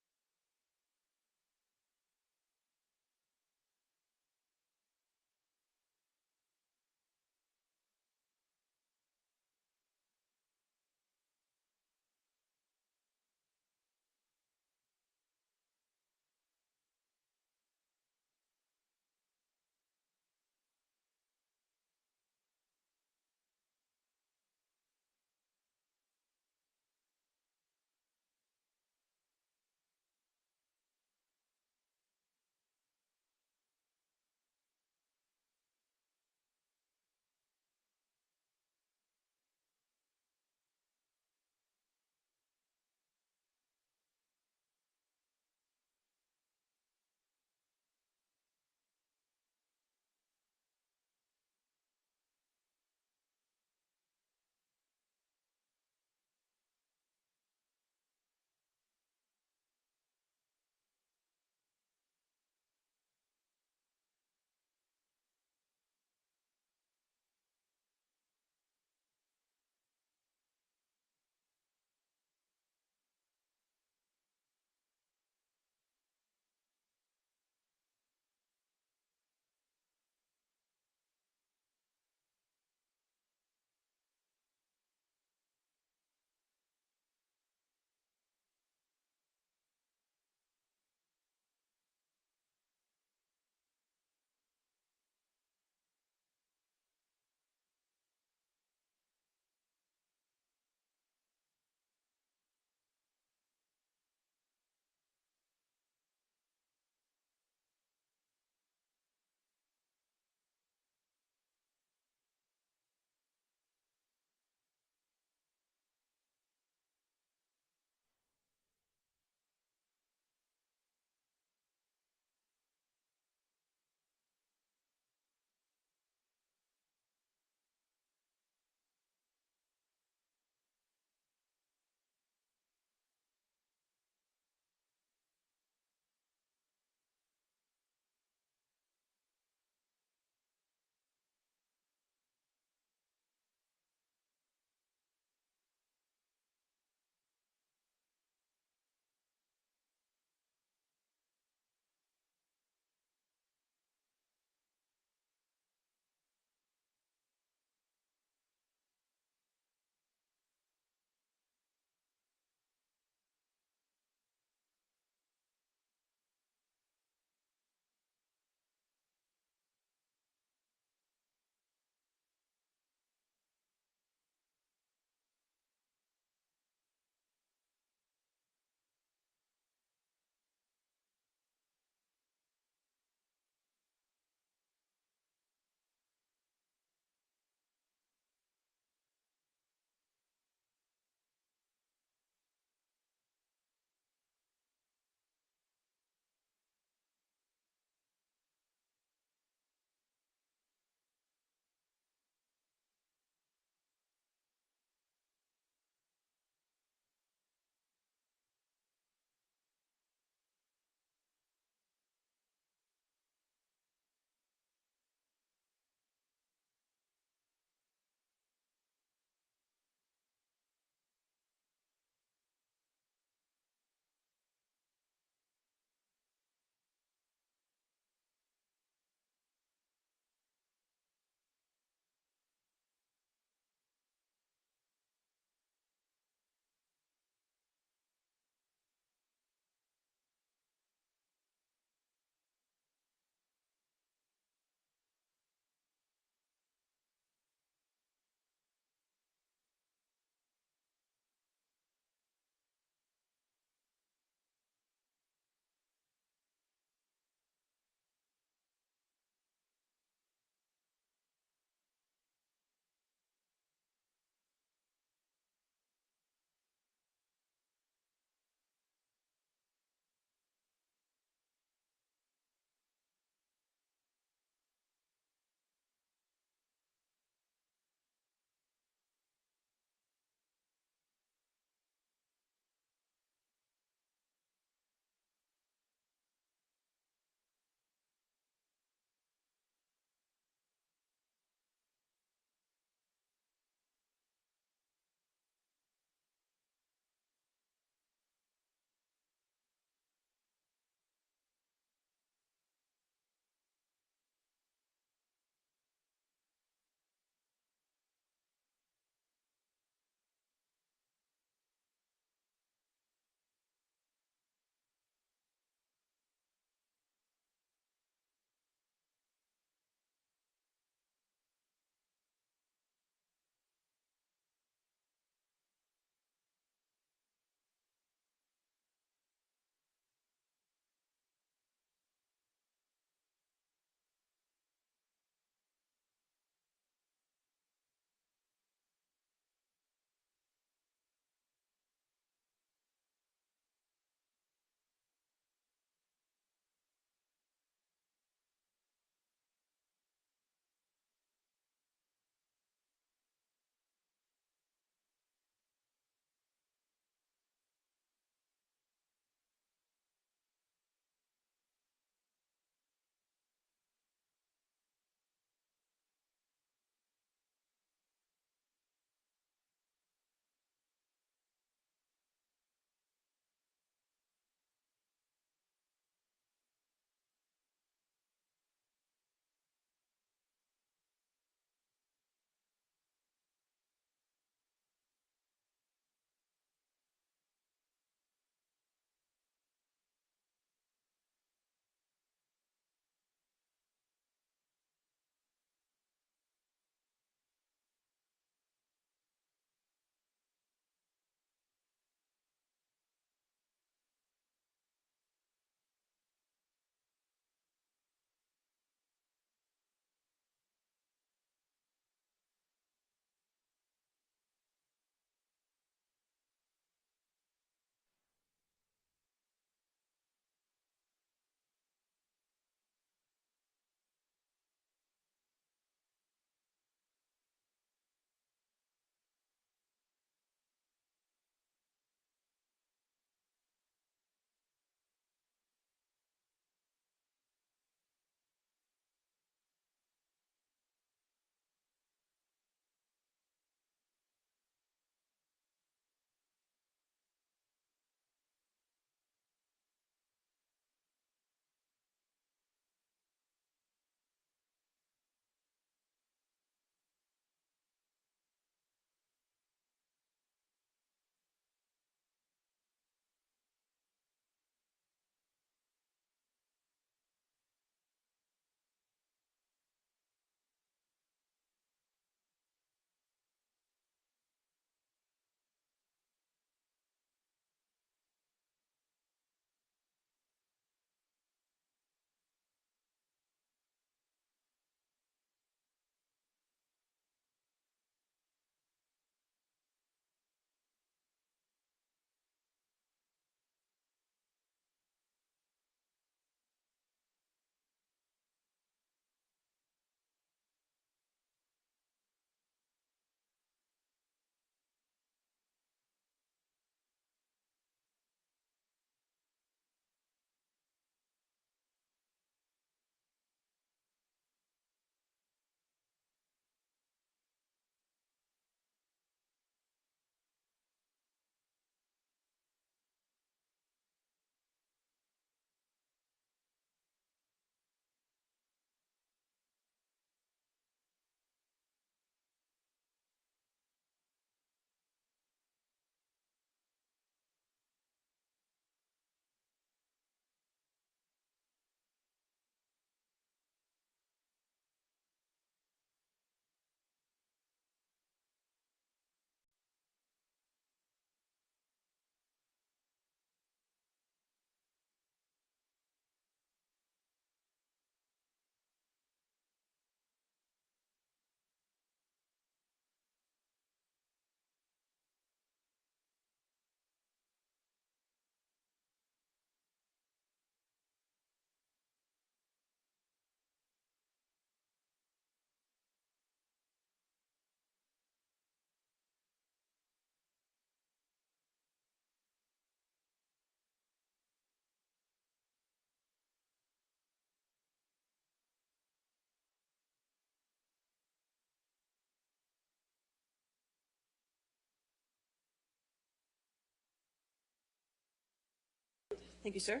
Thank you, sir.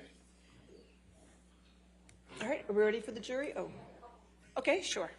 All right, are we ready for the jury? Oh, okay, sure.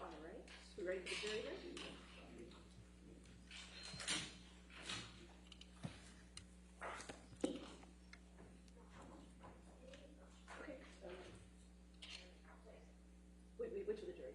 All right, so we ready for the jury then? Okay. Wait, which of the jury?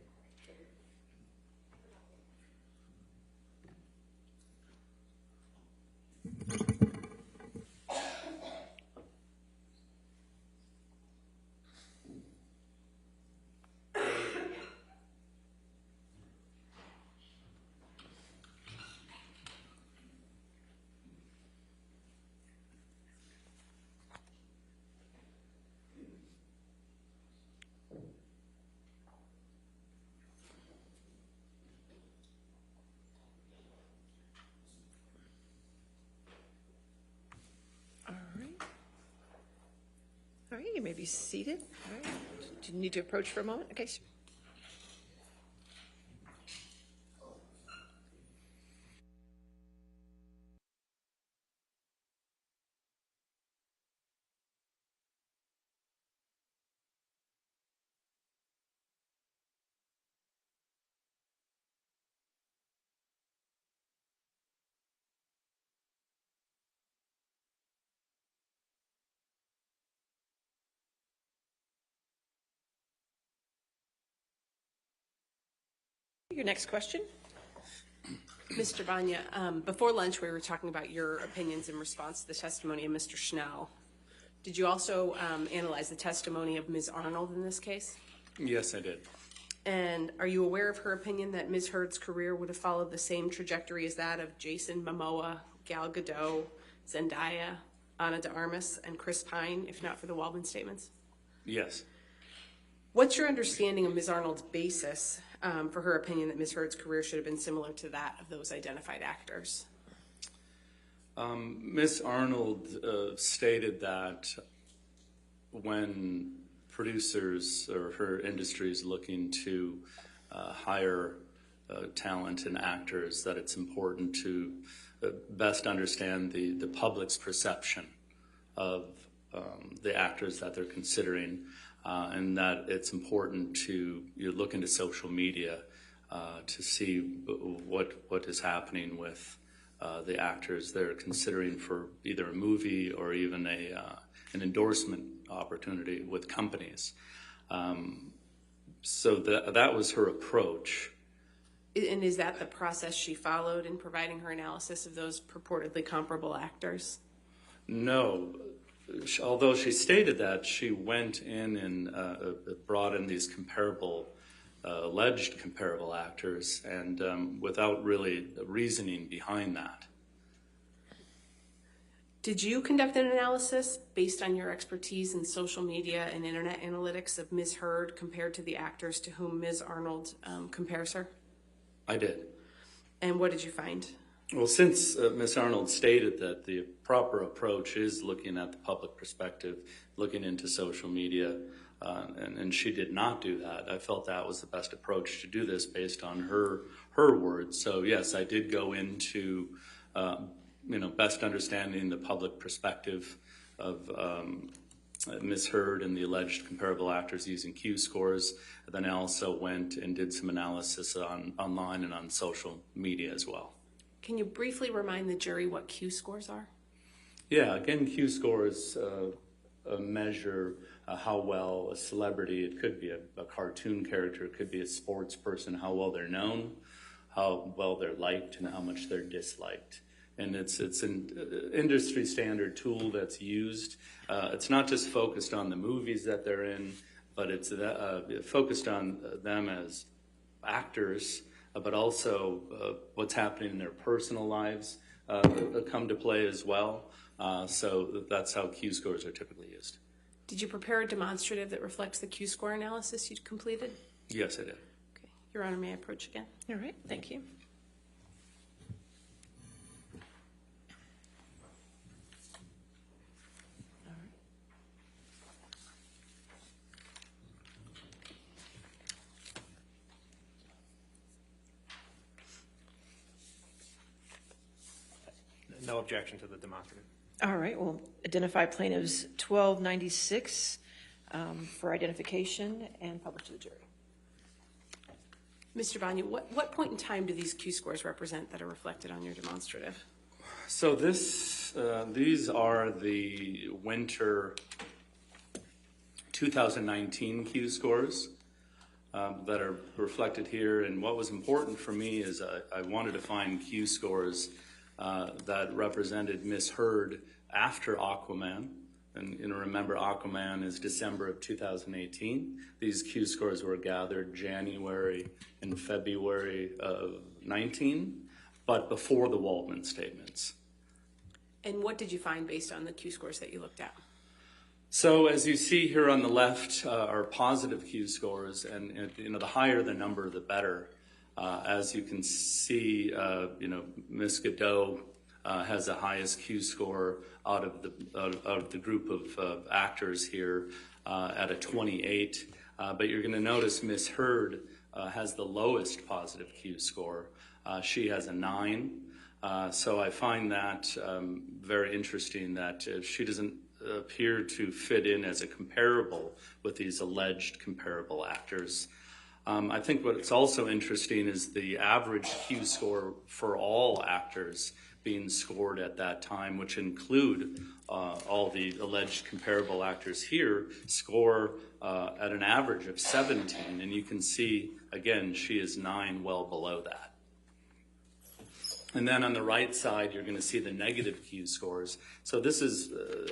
All right, you may be seated. All right. Do you need to approach for a moment? Okay. Your next question. Mr. Banya, before lunch we were talking about your opinions in response to the testimony of Mr. Schnell. Did you also analyze the testimony of Ms. Arnold in this case? Yes, I did. And are you aware of her opinion that Ms. Heard's career would have followed the same trajectory as that of Jason Momoa, Gal Gadot, Zendaya, Ana de Armas, and Chris Pine, if not for the Waldman statements? Yes. What's your understanding of Ms. Arnold's basis for her opinion that Ms. Heard's career should have been similar to that of those identified actors? Ms. Arnold stated that when producers or her industry is looking to hire talent and actors, that it's important to best understand the public's perception of the actors that they're considering, and that it's important to look into social media to see what is happening with the actors they're considering for either a movie or even an endorsement opportunity with companies. So that was her approach. And is that the process she followed in providing her analysis of those purportedly comparable actors? No. Although she stated that, she went in and brought in these alleged comparable actors, and without really reasoning behind that. Did you conduct an analysis based on your expertise in social media and internet analytics of Ms. Heard compared to the actors to whom Ms. Arnold compares her? I did. And what did you find? Well, since Ms. Arnold stated that the proper approach is looking at the public perspective, looking into social media, and she did not do that, I felt that was the best approach to do this based on her words. So yes, I did go into best understanding the public perspective of Ms. Heard and the alleged comparable actors using Q scores. And then I also went and did some analysis online and on social media as well. Can you briefly remind the jury what Q scores are? Yeah, again, Q scores measure how well a celebrity, it could be a cartoon character, it could be a sports person, how well they're known, how well they're liked, and how much they're disliked. And it's an industry standard tool that's used. It's not just focused on the movies that they're in, but it's focused on them as actors, but also what's happening in their personal lives come to play as well. So that's how Q scores are typically used. Did you prepare a demonstrative that reflects the Q score analysis you completed? Yes, I did. Okay. Your Honor, may I approach again? All right, thank you. No objection to the demonstrative. All right, we'll identify plaintiffs 1296 for identification and publish to the jury. Mr. Vanya, what point in time do these Q scores represent that are reflected on your demonstrative? So these are the winter 2019 Q scores that are reflected here. And what was important for me is I wanted to find Q scores that represented Ms. Heard after Aquaman. And remember, Aquaman is December of 2018. These Q scores were gathered January and February of 19, but before the Waldman statements. And what did you find based on the Q scores that you looked at? So as you see here on the left are positive Q scores, and the higher the number, the better. As you can see, Ms. Godot has the highest Q score out of the group of actors here at a 28. But you're going to notice Ms. Heard has the lowest positive Q score. She has a 9. So I find that very interesting that she doesn't appear to fit in as a comparable with these alleged comparable actors. I think what's also interesting is the average Q score for all actors being scored at that time, which include all the alleged comparable actors here, score at an average of 17. And you can see, again, she is 9, well below that. And then on the right side, you're going to see the negative Q scores. So this is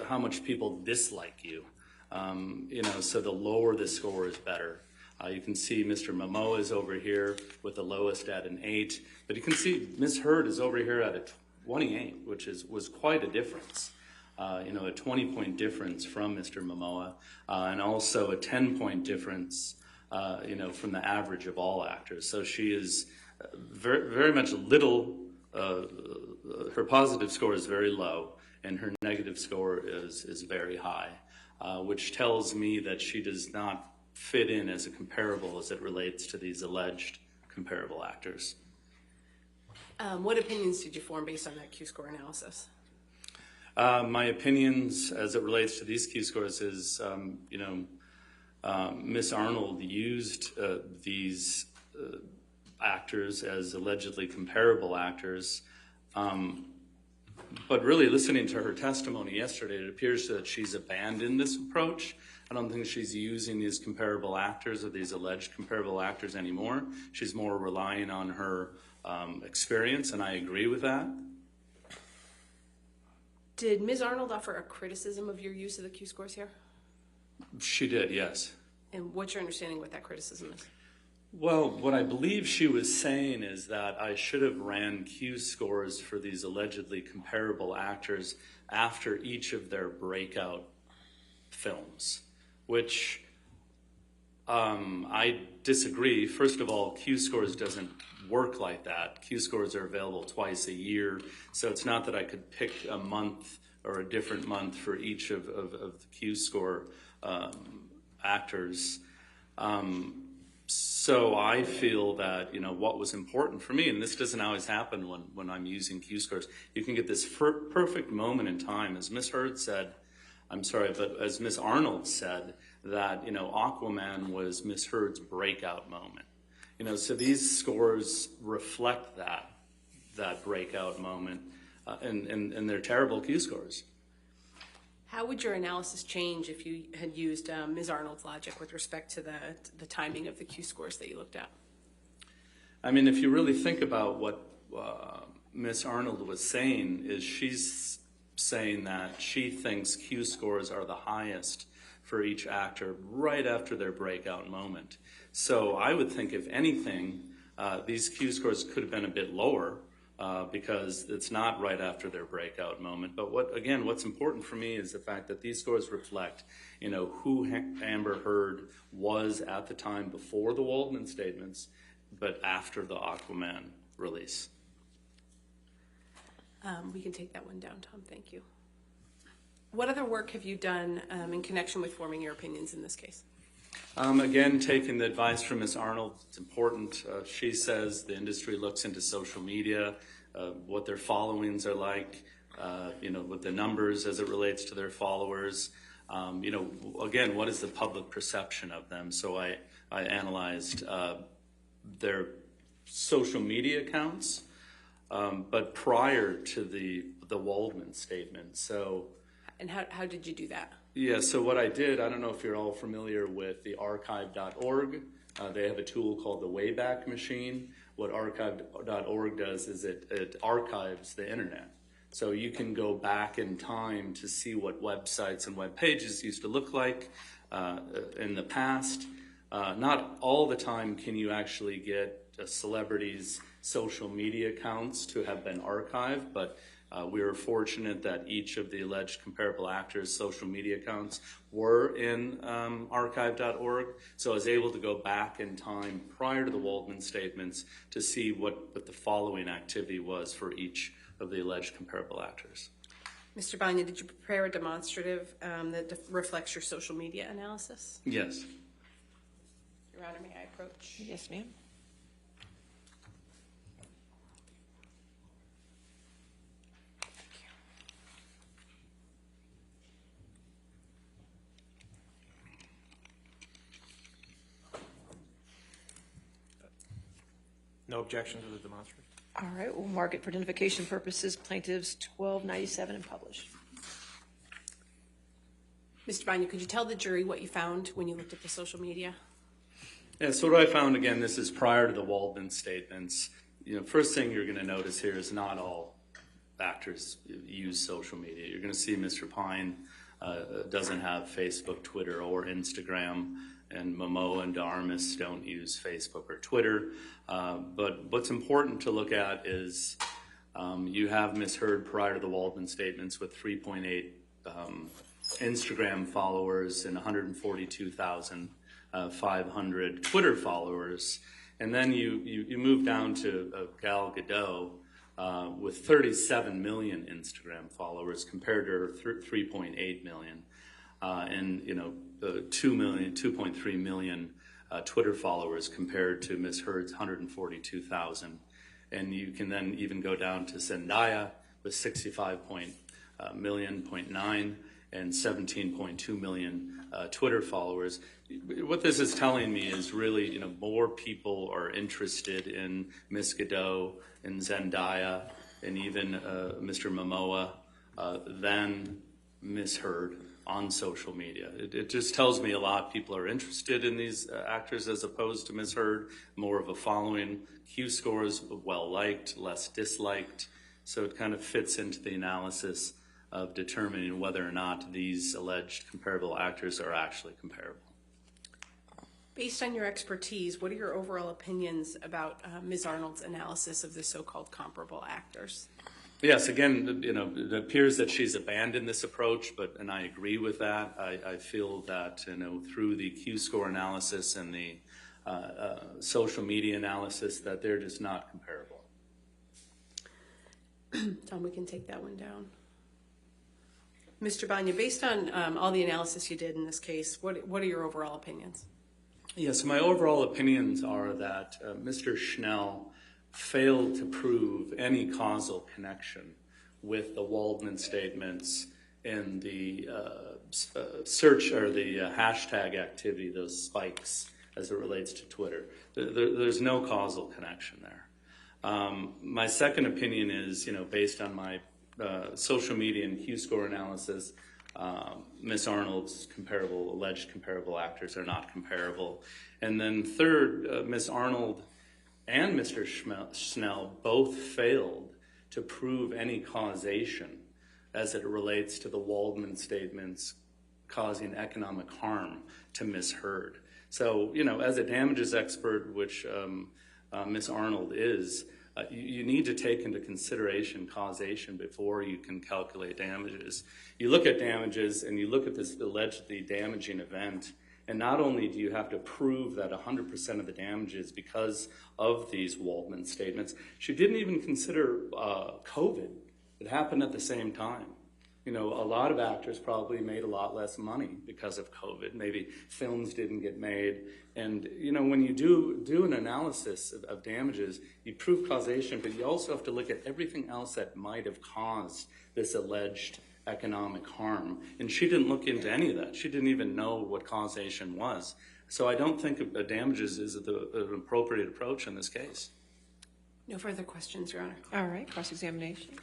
how much people dislike you. So the lower the score is better. You can see Mr. Momoa is over here with the lowest at an 8. But you can see Ms. Heard is over here at a 28, which was quite a difference. A 20-point difference from Mr. Momoa, and also a 10-point difference, from the average of all actors. So she is very, very much little. Her positive score is very low, and her negative score is very high, which tells me that she does not fit in as a comparable as it relates to these alleged comparable actors. What opinions did you form based on that Q-score analysis? My opinions as it relates to these Q-scores is, Ms. Arnold used these actors as allegedly comparable actors. But really, listening to her testimony yesterday, it appears that she's abandoned this approach. I don't think she's using these comparable actors or these alleged comparable actors anymore. She's more relying on her experience, and I agree with that. Did Ms. Arnold offer a criticism of your use of the Q-scores here? She did, yes. And what's your understanding what that criticism is? Well, what I believe she was saying is that I should have ran Q-scores for these allegedly comparable actors after each of their breakout films, which I disagree. First of all, Q-scores doesn't work like that. Q-scores are available twice a year, so it's not that I could pick a month or a different month for each of the Q-score actors. So I feel that, what was important for me, and this doesn't always happen when I'm using Q-scores, you can get this perfect moment in time. As Ms. Heard said, as Ms. Arnold said, that, Aquaman was Ms. Heard's breakout moment. So these scores reflect that breakout moment, and they're terrible Q-scores. How would your analysis change if you had used Ms. Arnold's logic with respect to the timing of the Q-scores that you looked at? I mean, if you really think about what Ms. Arnold was saying, is she's saying that she thinks Q-scores are the highest for each actor right after their breakout moment. So I would think, if anything, these Q-scores could have been a bit lower because it's not right after their breakout moment. But what's important for me is the fact that these scores reflect, who Amber Heard was at the time before the Waldman statements, but after the Aquaman release. We can take that one down, Tom. Thank you. What other work have you done in connection with forming your opinions in this case? Again, taking the advice from Ms. Arnold, it's important. She says the industry looks into social media, what their followings are like, with the numbers as it relates to their followers. Again, what is the public perception of them? So I analyzed their social media accounts, but prior to the Waldman statement. So. And how did you do that? Yeah, so what I did, I don't know if you're all familiar with the archive.org. They have a tool called the Wayback Machine. What archive.org does is it archives the internet. So you can go back in time to see what websites and web pages used to look like in the past. Not all the time can you actually get a celebrity's social media accounts to have been archived, but we were fortunate that each of the alleged comparable actors' social media accounts were in archive.org. So I was able to go back in time prior to the Waldman statements to see what the following activity was for each of the alleged comparable actors. Mr. Banya, did you prepare a demonstrative that reflects your social media analysis? Yes. Your Honor, may I approach? Yes, ma'am. No objection to the demonstrative. All right, we'll mark it for identification purposes, plaintiffs 1297 and published. Mr. Banya, could you tell the jury what you found when you looked at the social media? Yeah, so what I found, again, this is prior to the Waldman statements. First thing you're going to notice here is not all actors use social media. You're going to see Mr. Pine doesn't have Facebook, Twitter, or Instagram, and Momoa and Darmus don't use Facebook or Twitter. But what's important to look at is you have Ms. Heard prior to the Waldman statements with 3.8 Instagram followers and 142,500 Twitter followers. And then you move down to Gal Gadot with 37 million Instagram followers compared to her 3.8 million. And 2.3 million Twitter followers compared to Ms. Heard's 142,000. And you can then even go down to Zendaya with 65.9 and 17.2 million Twitter followers. What this is telling me is really, more people are interested in Miss Godot and Zendaya and even Mr. Momoa than Miss Heard on social media. It just tells me a lot. People are interested in these actors as opposed to Miss Heard, more of a following. Q scores, well-liked, less disliked. So it kind of fits into the analysis of determining whether or not these alleged comparable actors are actually comparable. Based on your expertise, what are your overall opinions about Ms. Arnold's analysis of the so-called comparable actors? Yes, again, it appears that she's abandoned this approach, and I agree with that. I feel that, through the Q-score analysis and the social media analysis, that they're just not comparable. Tom, we can take that one down. Mr. Banya, based on all the analysis you did in this case, what are your overall opinions? Yes, my overall opinions are that Mr. Schnell failed to prove any causal connection with the Waldman statements and the search or the hashtag activity, those spikes as it relates to Twitter. There's no causal connection there. My second opinion is, based on my social media and Q-score analysis, Ms. Arnold's alleged comparable actors are not comparable. And then third, Ms. Arnold and Mr. Schnell both failed to prove any causation as it relates to the Waldman statements causing economic harm to Ms. Heard. So, as a damages expert, which Ms. Arnold is, you need to take into consideration causation before you can calculate damages. You look at damages and you look at this allegedly damaging event, and not only do you have to prove that 100% of the damage is because of these Waldman statements, she didn't even consider COVID. It happened at the same time. A lot of actors probably made a lot less money because of COVID. Maybe films didn't get made. And, when you do an analysis of damages, you prove causation, but you also have to look at everything else that might have caused this alleged economic harm. And she didn't look into any of that. She didn't even know what causation was. So I don't think damages is an appropriate approach in this case. No further questions, Your Honor. All right, cross-examination.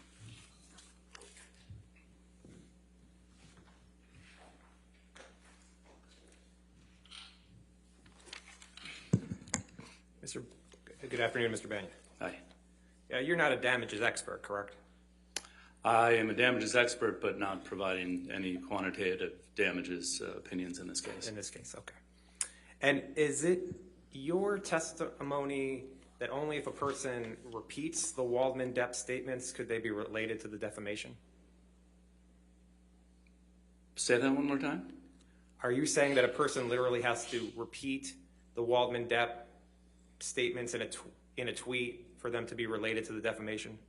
Good afternoon, Mr. Banya. Hi. You're not a damages expert, correct? I am a damages expert, but not providing any quantitative damages opinions in this case. In this case, okay. And is it your testimony that only if a person repeats the Waldman-Depp statements could they be related to the defamation? Say that one more time. Are you saying that a person literally has to repeat the Waldman-Depp statements in a tweet for them to be related to the defamation?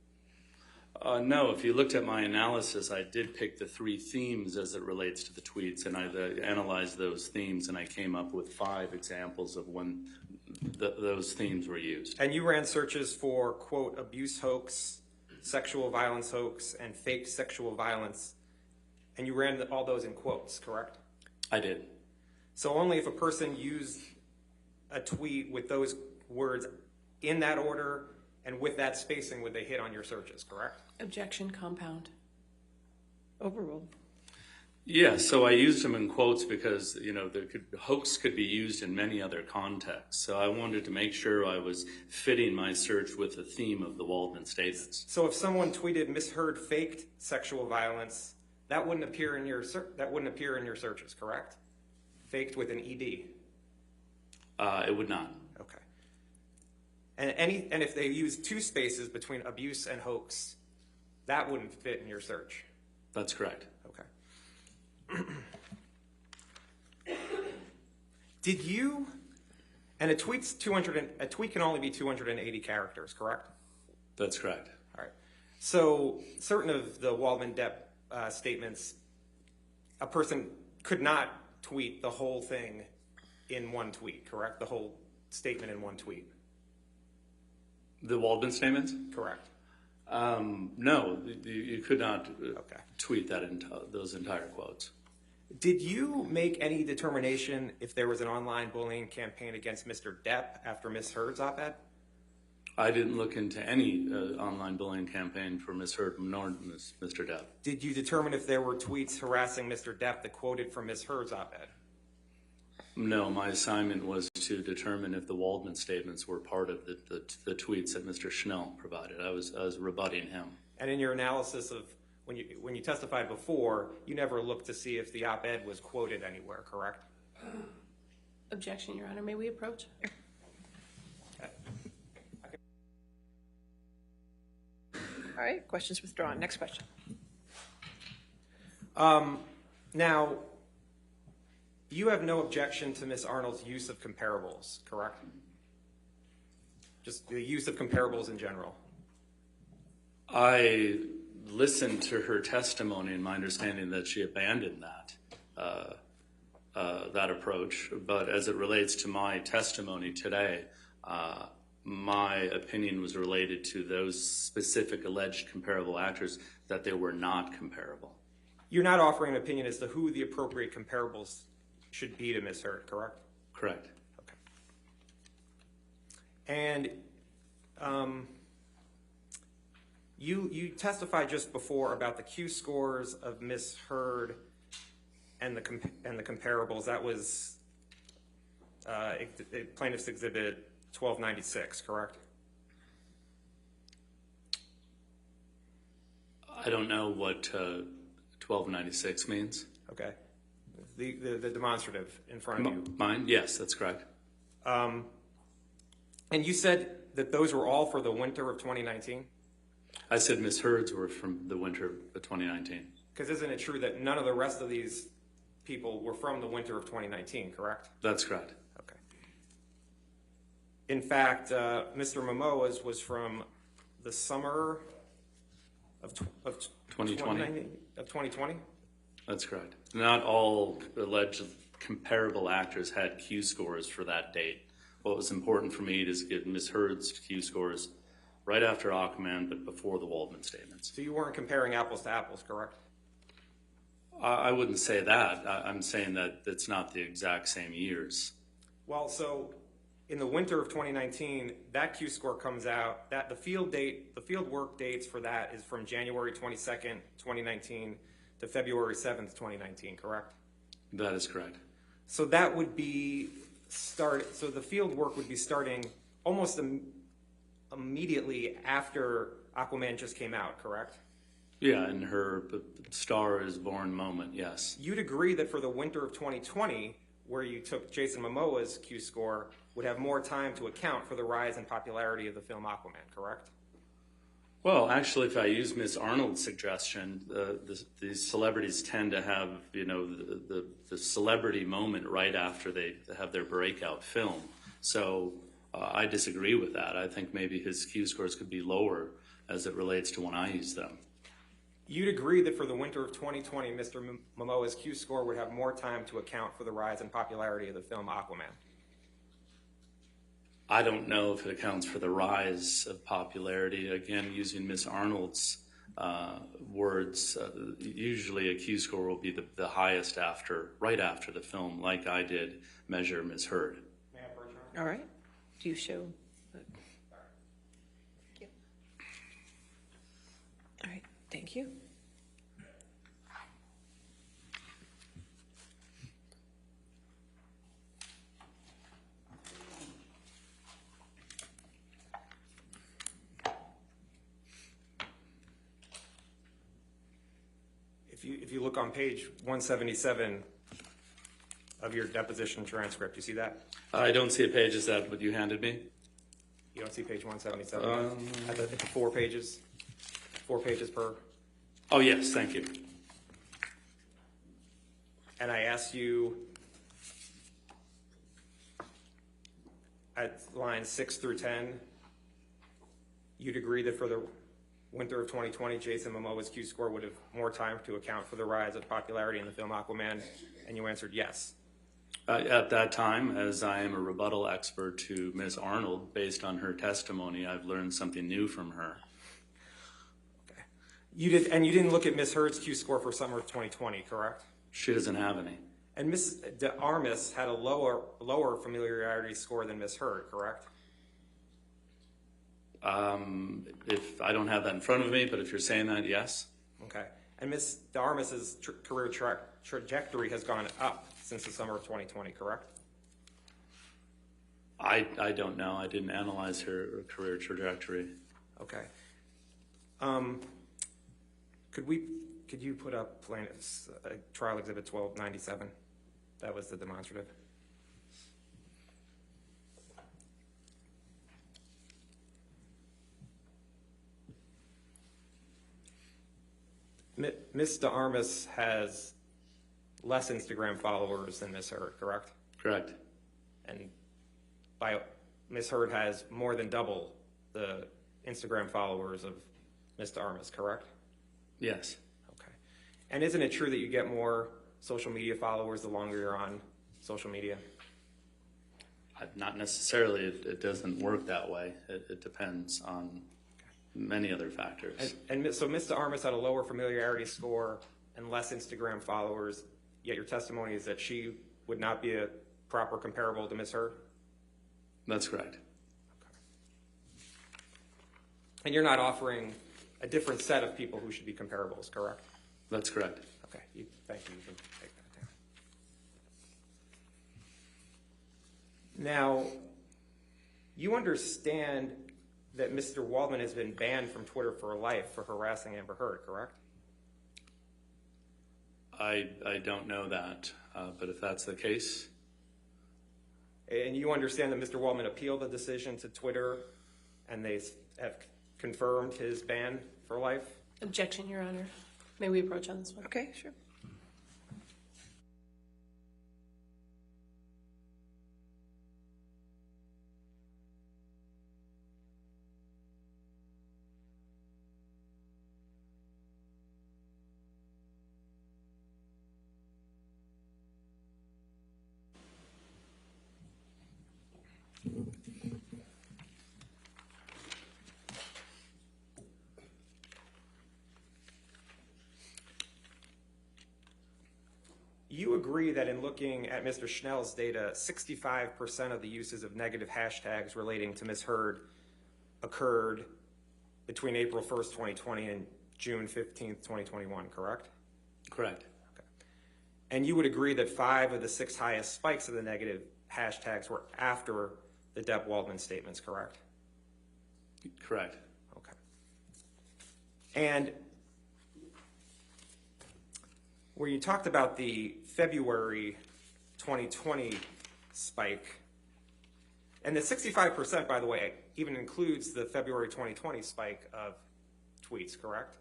No, if you looked at my analysis, I did pick the 3 themes as it relates to the tweets, and I analyzed those themes, and I came up with 5 examples of when those themes were used. And you ran searches for, quote, abuse hoax, sexual violence hoax, and fake sexual violence, and you ran all those in quotes, correct? I did. So only if a person used a tweet with those words in that order and with that spacing would they hit on your searches, correct? Objection, compound. Overruled. Yeah, so I used them in quotes because, hoax could be used in many other contexts. So I wanted to make sure I was fitting my search with the theme of the Waldman statements. So if someone tweeted misheard faked sexual violence, that wouldn't appear in your searches, correct? Faked with an ED. It would not. Okay. And if they use 2 spaces between abuse and hoax, that wouldn't fit in your search. That's correct. Okay. Did you? And a tweet can only be 280 characters, correct? That's correct. All right. So certain of the Waldman-Depp statements, a person could not tweet the whole thing in one tweet, correct? The whole statement in one tweet. The Waldman statements? Correct. No, you could not tweet those entire quotes. Did you make any determination if there was an online bullying campaign against Mr. Depp after Ms. Heard's op-ed? I didn't look into any online bullying campaign for Ms. Heard nor Mr. Depp. Did you determine if there were tweets harassing Mr. Depp that quoted from Ms. Heard's op-ed? No, my assignment was to determine if the Waldman statements were part of the tweets that Mr. Schnell provided. I was rebutting him. And in your analysis of when you testified before, you never looked to see if the op-ed was quoted anywhere, correct? Objection, Your Honor. May we approach? All right, questions withdrawn. Next question. Now, you have no objection to Ms. Arnold's use of comparables, correct? Just the use of comparables in general. I listened to her testimony, and my understanding that she abandoned that approach. But as it relates to my testimony today, my opinion was related to those specific alleged comparable actors, that they were not comparable. You're not offering an opinion as to who the appropriate comparables should be to Ms. Heard, correct? Correct. Okay. And you testified just before about the Q scores of Ms. Heard and the comparables. That was Plaintiff's Exhibit 1296, correct? I don't know what 1296 means. Okay. The demonstrative in front of you. Mine? Yes, that's correct. And you said that those were all for the winter of 2019? I said Ms. Heard's were from the winter of 2019. Because isn't it true that none of the rest of these people were from the winter of 2019, correct? That's correct. Okay. In fact, Mr. Momoa's was from the summer of 2020? Of 2020? That's correct. Not all alleged comparable actors had Q scores for that date. What was important for me is to get Ms. Heard's Q scores right after Aquaman, but before the Waldman statements. So you weren't comparing apples to apples, correct? I wouldn't say that. I'm saying that it's not the exact same years. Well, so in the winter of 2019, that Q score comes out. That the field work dates for that is from January 22nd, 2019 to February 7th, 2019, correct? That is correct. So that would be so the field work would be starting almost immediately after Aquaman just came out, correct? Yeah, in her Star is Born moment, yes. You'd agree that for the winter of 2020, where you took Jason Momoa's Q score, would have more time to account for the rise in popularity of the film Aquaman, correct? Well, actually, if I use Ms. Arnold's suggestion, these celebrities tend to have, the celebrity moment right after they have their breakout film. So I disagree with that. I think maybe his Q scores could be lower as it relates to when I use them. You'd agree that for the winter of 2020, Mr. Momoa's Q score would have more time to account for the rise in popularity of the film Aquaman? I don't know if it accounts for the rise of popularity. Again, using Ms. Arnold's words, usually a Q score will be the highest right after the film, like I did measure Ms. Heard. All right. Do you show? Thank you. All right. Thank you. If you look on page 177 of your deposition transcript, you see that? I don't see a page. Is that what you handed me? You don't see page 177? I think 4 pages per. Oh, yes, thank you. And I asked you at lines 6 through 10, you'd agree that for the winter of 2020, Jason Momoa's Q score would have more time to account for the rise of popularity in the film Aquaman, and you answered yes. At that time, as I am a rebuttal expert to Ms. Arnold, based on her testimony, I've learned something new from her. Okay. You didn't look at Ms. Heard's Q-score for summer of 2020, correct? She doesn't have any. And Ms. de Armas had a lower familiarity score than Ms. Heard, correct? If I don't have that in front of me, but if you're saying that, yes. Okay. And Ms. de Armas's career trajectory has gone up since the summer of 2020, correct? I don't know. I didn't analyze her career trajectory. Okay. Could you put up plaintiff's trial exhibit 1297? That was the demonstrative. Ms. de Armas has less Instagram followers than Ms. Heard, correct? Correct. And Ms. Heard has more than double the Instagram followers of Ms. de Armas, correct? Yes. Okay. And isn't it true that you get more social media followers the longer you're on social media? Not necessarily. It doesn't work that way. It depends on many other factors. So Ms. de Armas had a lower familiarity score and less Instagram followers, yet your testimony is that she would not be a proper comparable to Ms. Heard? That's correct. Okay. And you're not offering a different set of people who should be comparables, correct? That's correct. Okay, thank you. You can take that down. Now, you understand that Mr. Waldman has been banned from Twitter for life for harassing Amber Heard, correct? I don't know that, but if that's the case. And you understand that Mr. Waldman appealed the decision to Twitter and they have confirmed his ban for life? Objection, Your Honor. May we approach on this one? Okay, sure. You agree that in looking at Mr. Schnell's data, 65% of the uses of negative hashtags relating to Ms. Heard occurred between April 1st, 2020 and June 15th, 2021, correct? Correct. Okay. And you would agree that 5 of the 6 highest spikes of the negative hashtags were after the Depp Waldman statements, correct? Correct. Okay. And where you talked about the February 2020 spike, and the 65%, by the way, even includes the February 2020 spike of tweets, correct?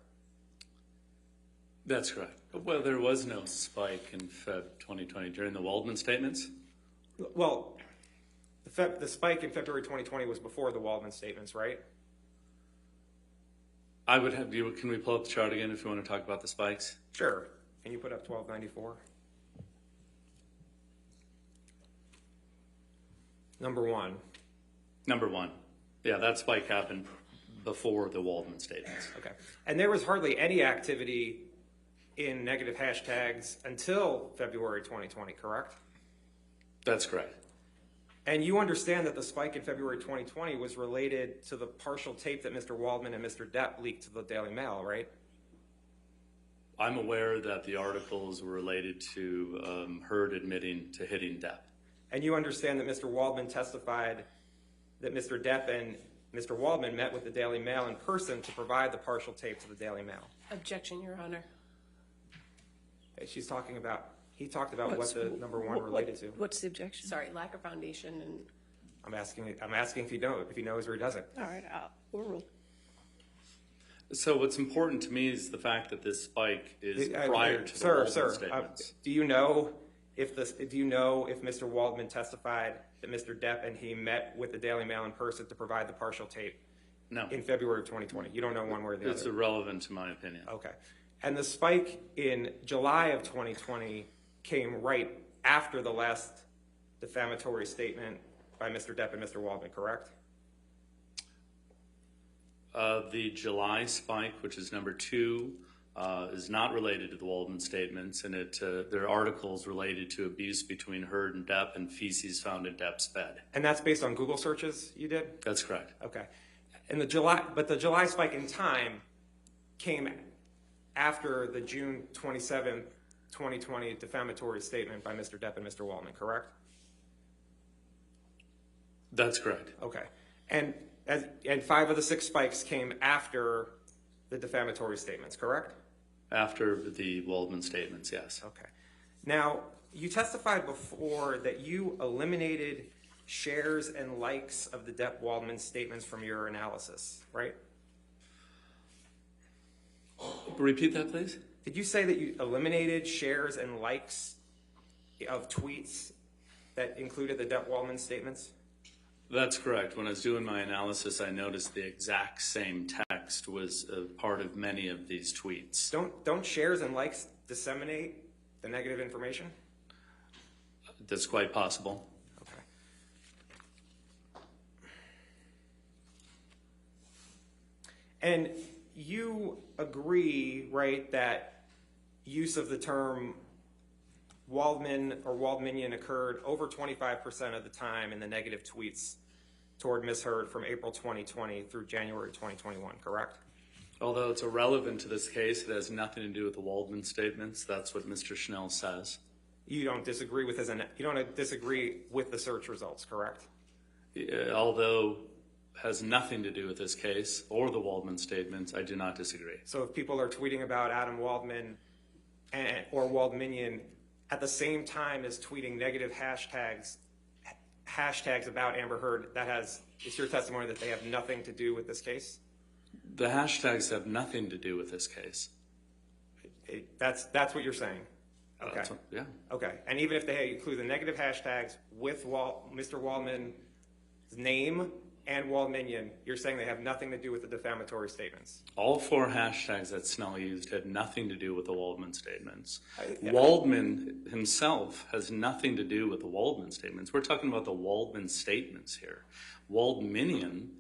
That's correct. Well, there was no spike in Feb 2020 during the Waldman statements? Well, the spike in February 2020 was before the Waldman statements, right? I would have you. Can we pull up the chart again if you want to talk about the spikes? Sure. Can you put up 1294? Number one. Number one. Yeah, that spike happened before the Waldman statements. Okay. And there was hardly any activity in negative hashtags until February 2020, correct? That's correct. And you understand that the spike in February 2020 was related to the partial tape that Mr. Waldman and Mr. Depp leaked to the Daily Mail, right? I'm aware that the articles were related to Heard admitting to hitting Depp. And you understand that Mr. Waldman testified that Mr. Depp and Mr. Waldman met with the Daily Mail in person to provide the partial tape to the Daily Mail. Objection, Your Honor. Okay, he talked about what the number one related to. What's the objection? Sorry, lack of foundation and. I'm asking if he knows or he doesn't. All right, we'll rule. So what's important to me is the fact that this spike is prior to the Waldman statements. Do you know if Mr. Waldman testified that Mr. Depp and he met with the Daily Mail in person to provide the partial tape? No. In February of 2020. You don't know one way or the other. It's irrelevant to my opinion. Okay. And the spike in July of 2020 came right after the last defamatory statement by Mr. Depp and Mr. Waldman, correct? The July spike, which is number 2, is not related to the Waldman statements, and there are articles related to abuse between Heard and Depp and feces found in Depp's bed. And that's based on Google searches you did? That's correct. Okay. And the July spike in time came after the June 27th, 2020 defamatory statement by Mr. Depp and Mr. Waldman, correct? That's correct. Okay. And 5 of the 6 spikes came after the defamatory statements, correct? After the Waldman statements, yes. Okay. Now, you testified before that you eliminated shares and likes of the Depp-Waldman statements from your analysis, right? Repeat that, please. Did you say that you eliminated shares and likes of tweets that included the Depp-Waldman statements? That's correct. When I was doing my analysis, I noticed the exact same text was a part of many of these tweets. Don't shares and likes disseminate the negative information? That's quite possible. Okay. And you agree, right, that use of the term Waldman or Waldmanian occurred over 25% of the time in the negative tweets toward Ms. Heard from April 2020 through January 2021, correct? Although it's irrelevant to this case, it has nothing to do with the Waldman statements. That's what Mr. Schnell says. You don't disagree with the search results, correct? Although has nothing to do with this case or the Waldman statements, I do not disagree. So if people are tweeting about Adam Waldman or Waldmanian at the same time as tweeting negative hashtags about Amber Heard, it's your testimony that they have nothing to do with this case? The hashtags have nothing to do with this case. That's what you're saying? Okay. Yeah. Okay. And even if they include the negative hashtags with Mr. Waldman's name and Waldmanian, you're saying they have nothing to do with the defamatory statements? All 4 hashtags that Snell used had nothing to do with the Waldman statements. Waldman himself has nothing to do with the Waldman statements. We're talking about the Waldman statements here. Waldmanian,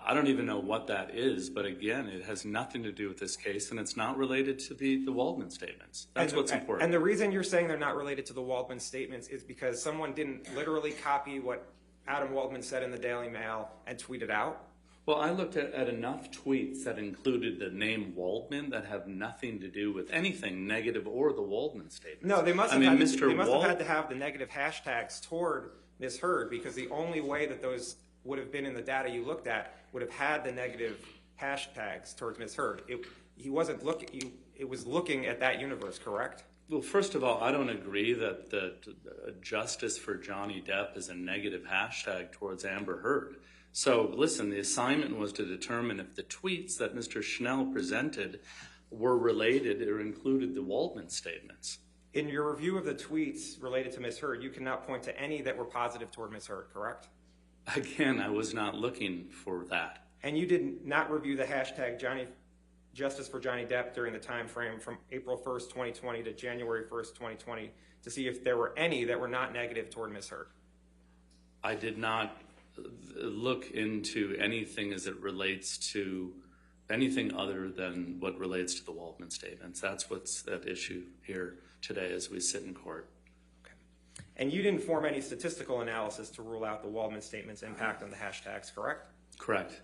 I don't even know what that is, but again, it has nothing to do with this case, and it's not related to the Waldman statements. That's what's important. And the reason you're saying they're not related to the Waldman statements is because someone didn't literally copy what Adam Waldman said in the Daily Mail and tweeted out? Well, I looked at enough tweets that included the name Waldman that have nothing to do with anything negative or the Waldman statements. No, they must have had to have the negative hashtags toward Ms. Heard, because the only way that those would have been in the data you looked at would have had the negative hashtags towards Ms. Heard. It was looking at that universe, correct? Well, first of all, I don't agree that justice for Johnny Depp is a negative hashtag towards Amber Heard. So, listen, the assignment was to determine if the tweets that Mr. Schnell presented were related or included the Waldman statements. In your review of the tweets related to Ms. Heard, you cannot point to any that were positive toward Ms. Heard, correct? Again, I was not looking for that. And you did not review the hashtag Justice for Johnny Depp during the time frame from April 1st, 2020 to January 1st, 2020 to see if there were any that were not negative toward Ms. Heard? I did not look into anything as it relates to anything other than what relates to the Waldman statements. That's what's at issue here today as we sit in court. Okay. And you didn't form any statistical analysis to rule out the Waldman statements' impact on the hashtags, correct? Correct.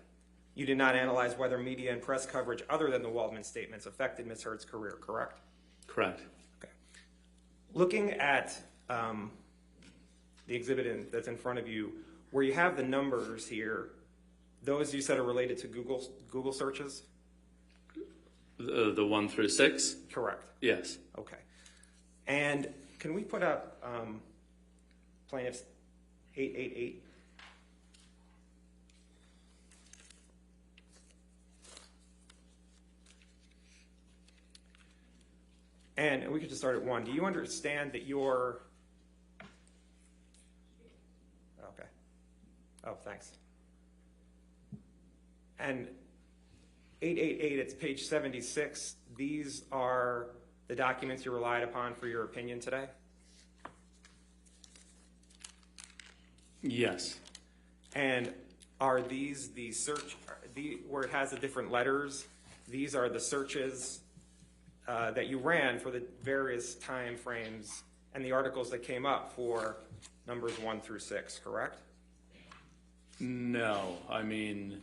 You did not analyze whether media and press coverage other than the Waldman statements affected Ms. Heard's career, correct? Correct. Okay. Looking at the exhibit that's in front of you, where you have the numbers here, those you said are related to Google searches? The 1 through 6? Correct. Yes. Okay. And can we put up plaintiff's 888? And we could just start at 1. Do you understand that your... Okay. Oh, thanks. And 888, it's page 76. These are the documents you relied upon for your opinion today? Yes. And are these the search, where it has the different letters, these are the searches that you ran for the various time frames and the articles that came up for numbers 1 through 6, correct? No, I mean,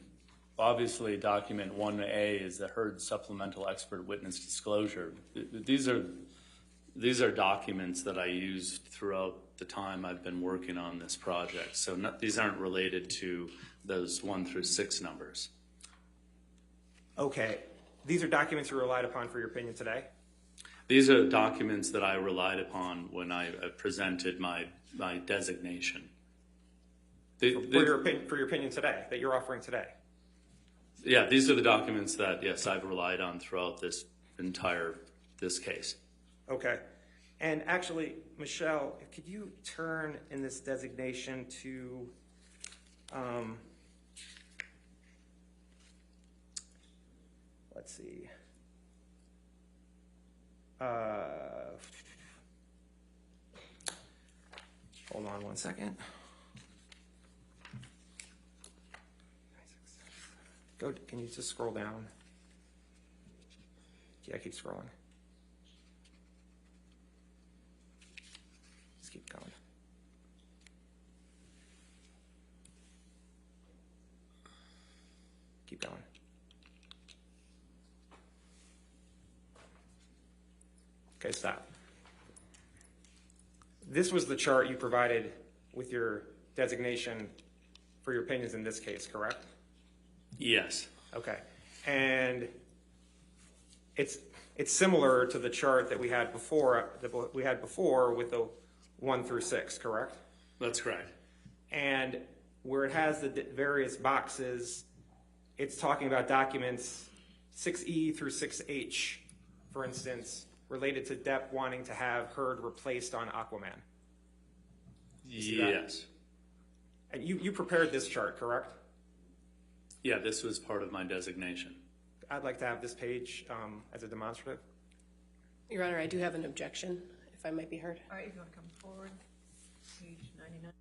obviously document 1A is the Heard supplemental expert witness disclosure. These are documents that I used throughout the time I've been working on this project. So these aren't related to those 1 through 6 numbers. Okay, these are documents you relied upon for your opinion today? These are documents that I relied upon when I presented my designation. For your opinion today, that you're offering today? Yeah, these are the documents that, yes, I've relied on throughout this case. Okay. And actually, Michelle, could you turn in this designation to let's see. Hold on one second. Can you just scroll down? Yeah, keep scrolling. Just keep going. Keep going. Okay, stop. This was the chart you provided with your designation for your opinions in this case, correct? Yes. Okay. And it's similar to the chart that we had before with the 1 through 6, correct? That's correct. And where it has the various boxes, it's talking about documents 6E through 6H, for instance, related to Depp wanting to have Heard replaced on Aquaman. Yes. And you prepared this chart, correct? Yeah, this was part of my designation. I'd like to have this page as a demonstrative. Your Honor, I do have an objection, if I might be heard. All right, if you want to come forward, page 99.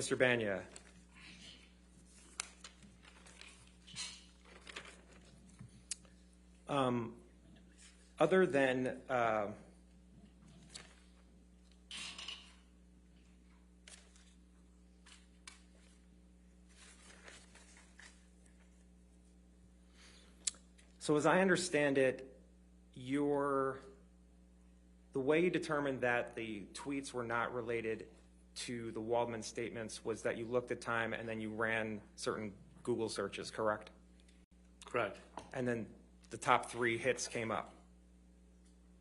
Mr. Banya. Other than so as I understand it, the way you determined that the tweets were not related to the Waldman statements was that you looked at time and then you ran certain Google searches, correct? Correct. And then the top 3 hits came up.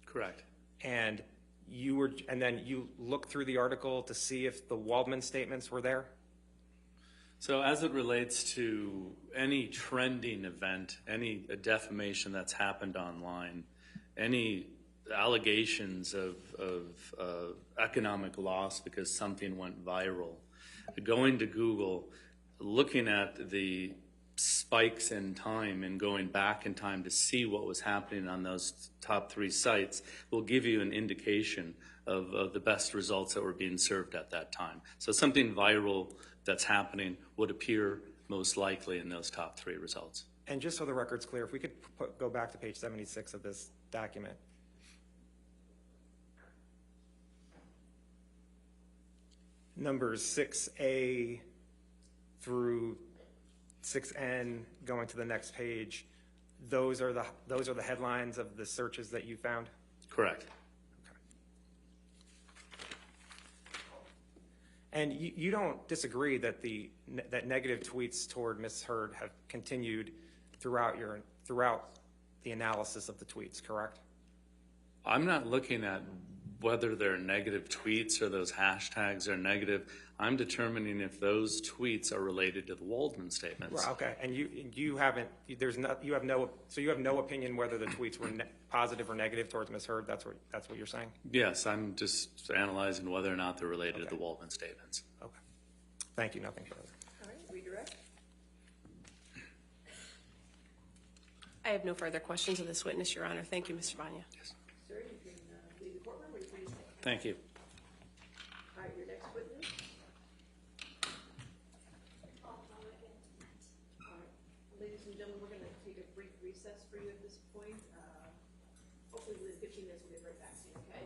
Correct. And then you looked through the article to see if the Waldman statements were there? So as it relates to any trending event, any defamation that's happened online, any allegations of economic loss because something went viral, going to Google, looking at the spikes in time and going back in time to see what was happening on those top 3 sites will give you an indication of the best results that were being served at that time. So something viral that's happening would appear most likely in those top 3 results. And just so the record's clear, if we could go back to page 76 of this document. Numbers 6A through 6N, going to the next page, those are the headlines of the searches that you found? Correct. And you don't disagree that that negative tweets toward Ms. Heard have continued throughout the analysis of the tweets, correct? I'm not looking at whether they're negative tweets or those hashtags are negative. I'm determining if those tweets are related to the Waldman statements. Right, okay, and you have no opinion whether the tweets were positive or negative towards Ms. Heard. That's what you're saying? Yes, I'm just analyzing whether or not they're related to the Waldman statements. Okay, thank you. Nothing further. All right, redirect. I have no further questions of this witness, Your Honor. Thank you, Mr. Banya. Yes. Sir, you can leave the courtroom, or you please. Thank you. All right, your next witness. Ladies and gentlemen, we're going to take a brief recess for you at this point. Hopefully within 15 minutes we'll get right back to you, okay?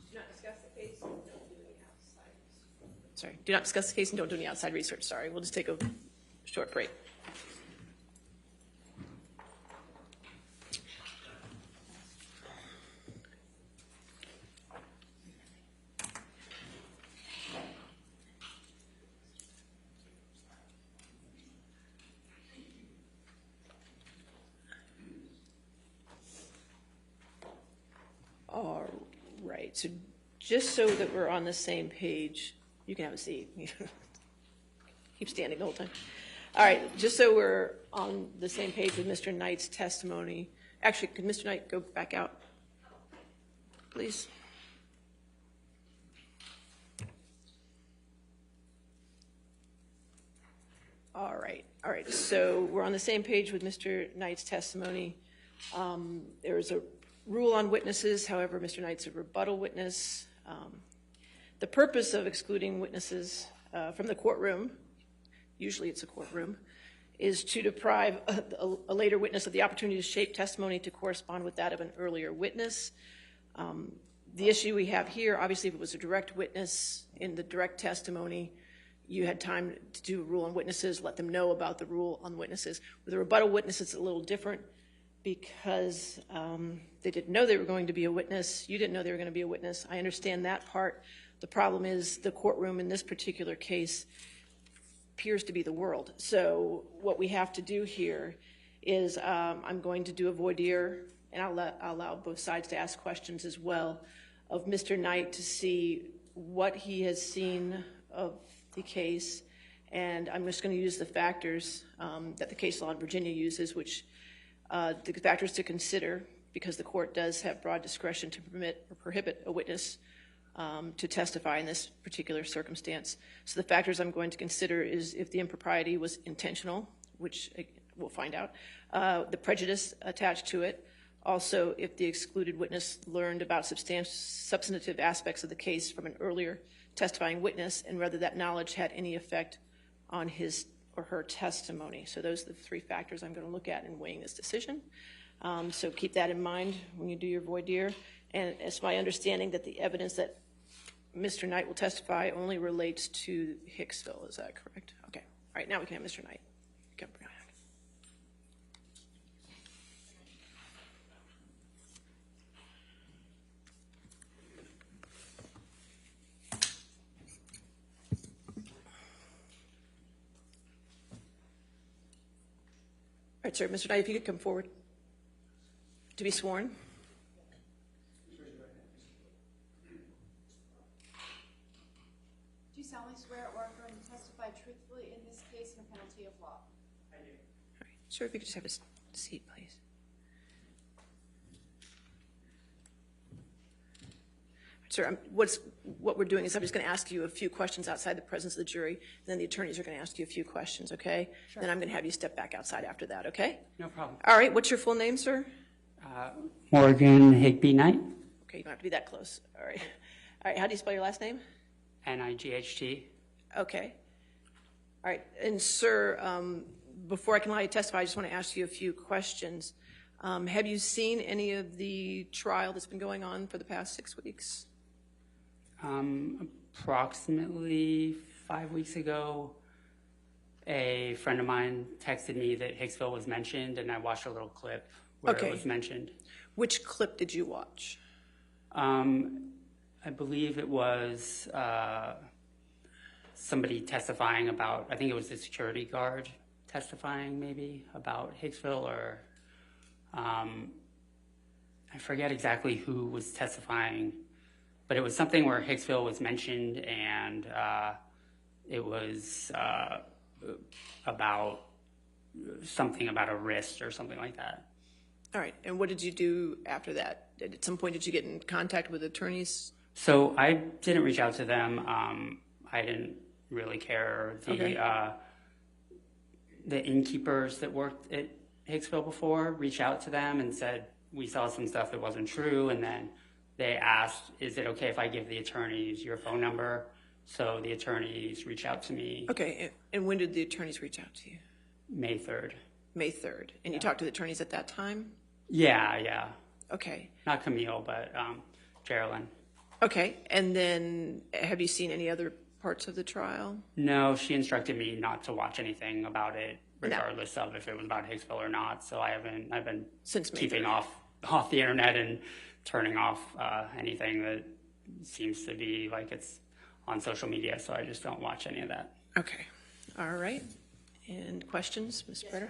Do not discuss the case and don't do any outside research. Sorry, do not discuss the case and don't do any outside research. Sorry, we'll just take a short break. All right, so just so that we're on the same page, you can have a seat. Keep standing the whole time. All right, just so we're on the same page with Mr. Knight's testimony. Actually, could Mr. Knight go back out, please? All right, so we're on the same page with Mr. Knight's testimony. There is a rule on witnesses, however, Mr. Knight's a rebuttal witness. The purpose of excluding witnesses from the courtroom, usually it's a courtroom, is to deprive a later witness of the opportunity to shape testimony to correspond with that of an earlier witness. The issue we have here, obviously, if it was a direct witness in the direct testimony, you had time to do a rule on witnesses, let them know about the rule on witnesses. With a rebuttal witness, it's a little different because they didn't know they were going to be a witness. You didn't know they were going to be a witness. I understand that part. The problem is the courtroom in this particular case appears to be the world. So what we have to do here is I'm going to do a voir dire, and I'll allow both sides to ask questions as well of Mr. Knight to see what he has seen of the case. And I'm just going to use the factors that the case law in Virginia uses, which the factors to consider, because the court does have broad discretion to permit or prohibit a witness to testify in this particular circumstance. So the factors I'm going to consider is if the impropriety was intentional, which we'll find out, the prejudice attached to it, also if the excluded witness learned about substantive aspects of the case from an earlier testifying witness and whether that knowledge had any effect on his or her testimony. So those are the three factors I'm going to look at in weighing this decision. So keep that in mind when you do your voir dire. And it's my understanding that the evidence that Mr. Knight will testify only relates to Hicksville. Is that correct? Okay. All right, now we can have Mr. Knight. All right, sir. Mr. Knight, if you could come forward to be sworn. Do you solemnly swear or affirm to testify truthfully in this case and penalty of law? I do. All right. Sir, if you could just have a seat, please. Sir, what we're doing is I'm just going to ask you a few questions outside the presence of the jury, and then the attorneys are going to ask you a few questions, okay? Sure. Then I'm going to have you step back outside after that, okay? No problem. All right, what's your full name, sir? Morgan Higby Knight. Okay, you don't have to be that close. All right. All right, how do you spell your last name? N-I-G-H-T. Okay. All right, and sir, before I can allow you to testify, I just want to ask you a few questions. Have you seen any of the trial that's been going on for the past 6 weeks? Approximately 5 weeks ago, a friend of mine texted me that Hicksville was mentioned, and I watched a little clip where it was mentioned. Which clip did you watch? I believe it was somebody testifying about, I think it was the security guard testifying maybe about Hicksville, or I forget exactly who was testifying. But it was something where Hicksville was mentioned, and it was about something about a wrist or something like that. All right, and what did you do after that? At some point, did you get in contact with attorneys? So I didn't reach out to them. I didn't really care. The innkeepers that worked at Hicksville before reached out to them and said, we saw some stuff that wasn't true, and then they asked, is it okay if I give the attorneys your phone number? So the attorneys reached out to me. Okay, and when did the attorneys reach out to you? May 3rd. May 3rd. And you talked to the attorneys at that time? Yeah. Okay. Not Camille, but Geraldine. Okay, and then have you seen any other parts of the trial? No, she instructed me not to watch anything about it, regardless of if it was about Hicksville or not. So I've been keeping off the internet and turning off anything that seems to be like it's on social media, so I just don't watch any of that. Okay. All right. And questions, Ms. Breder?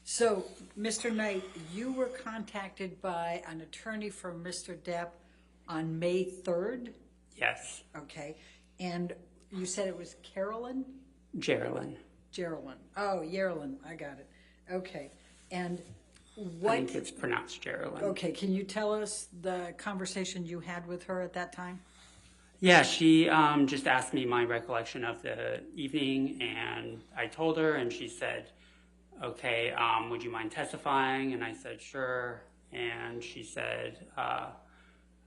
So, Mr. Knight, you were contacted by an attorney for Mr. Depp on May 3rd? Yes. Okay. And you said it was Carolyn? Geraldine. Oh, Yerlin. I got it. Okay. And I think it's pronounced Geraldine. Okay, can you tell us the conversation you had with her at that time? Yeah, she just asked me my recollection of the evening, and I told her, and she said, okay, would you mind testifying? And I said, sure. And she said,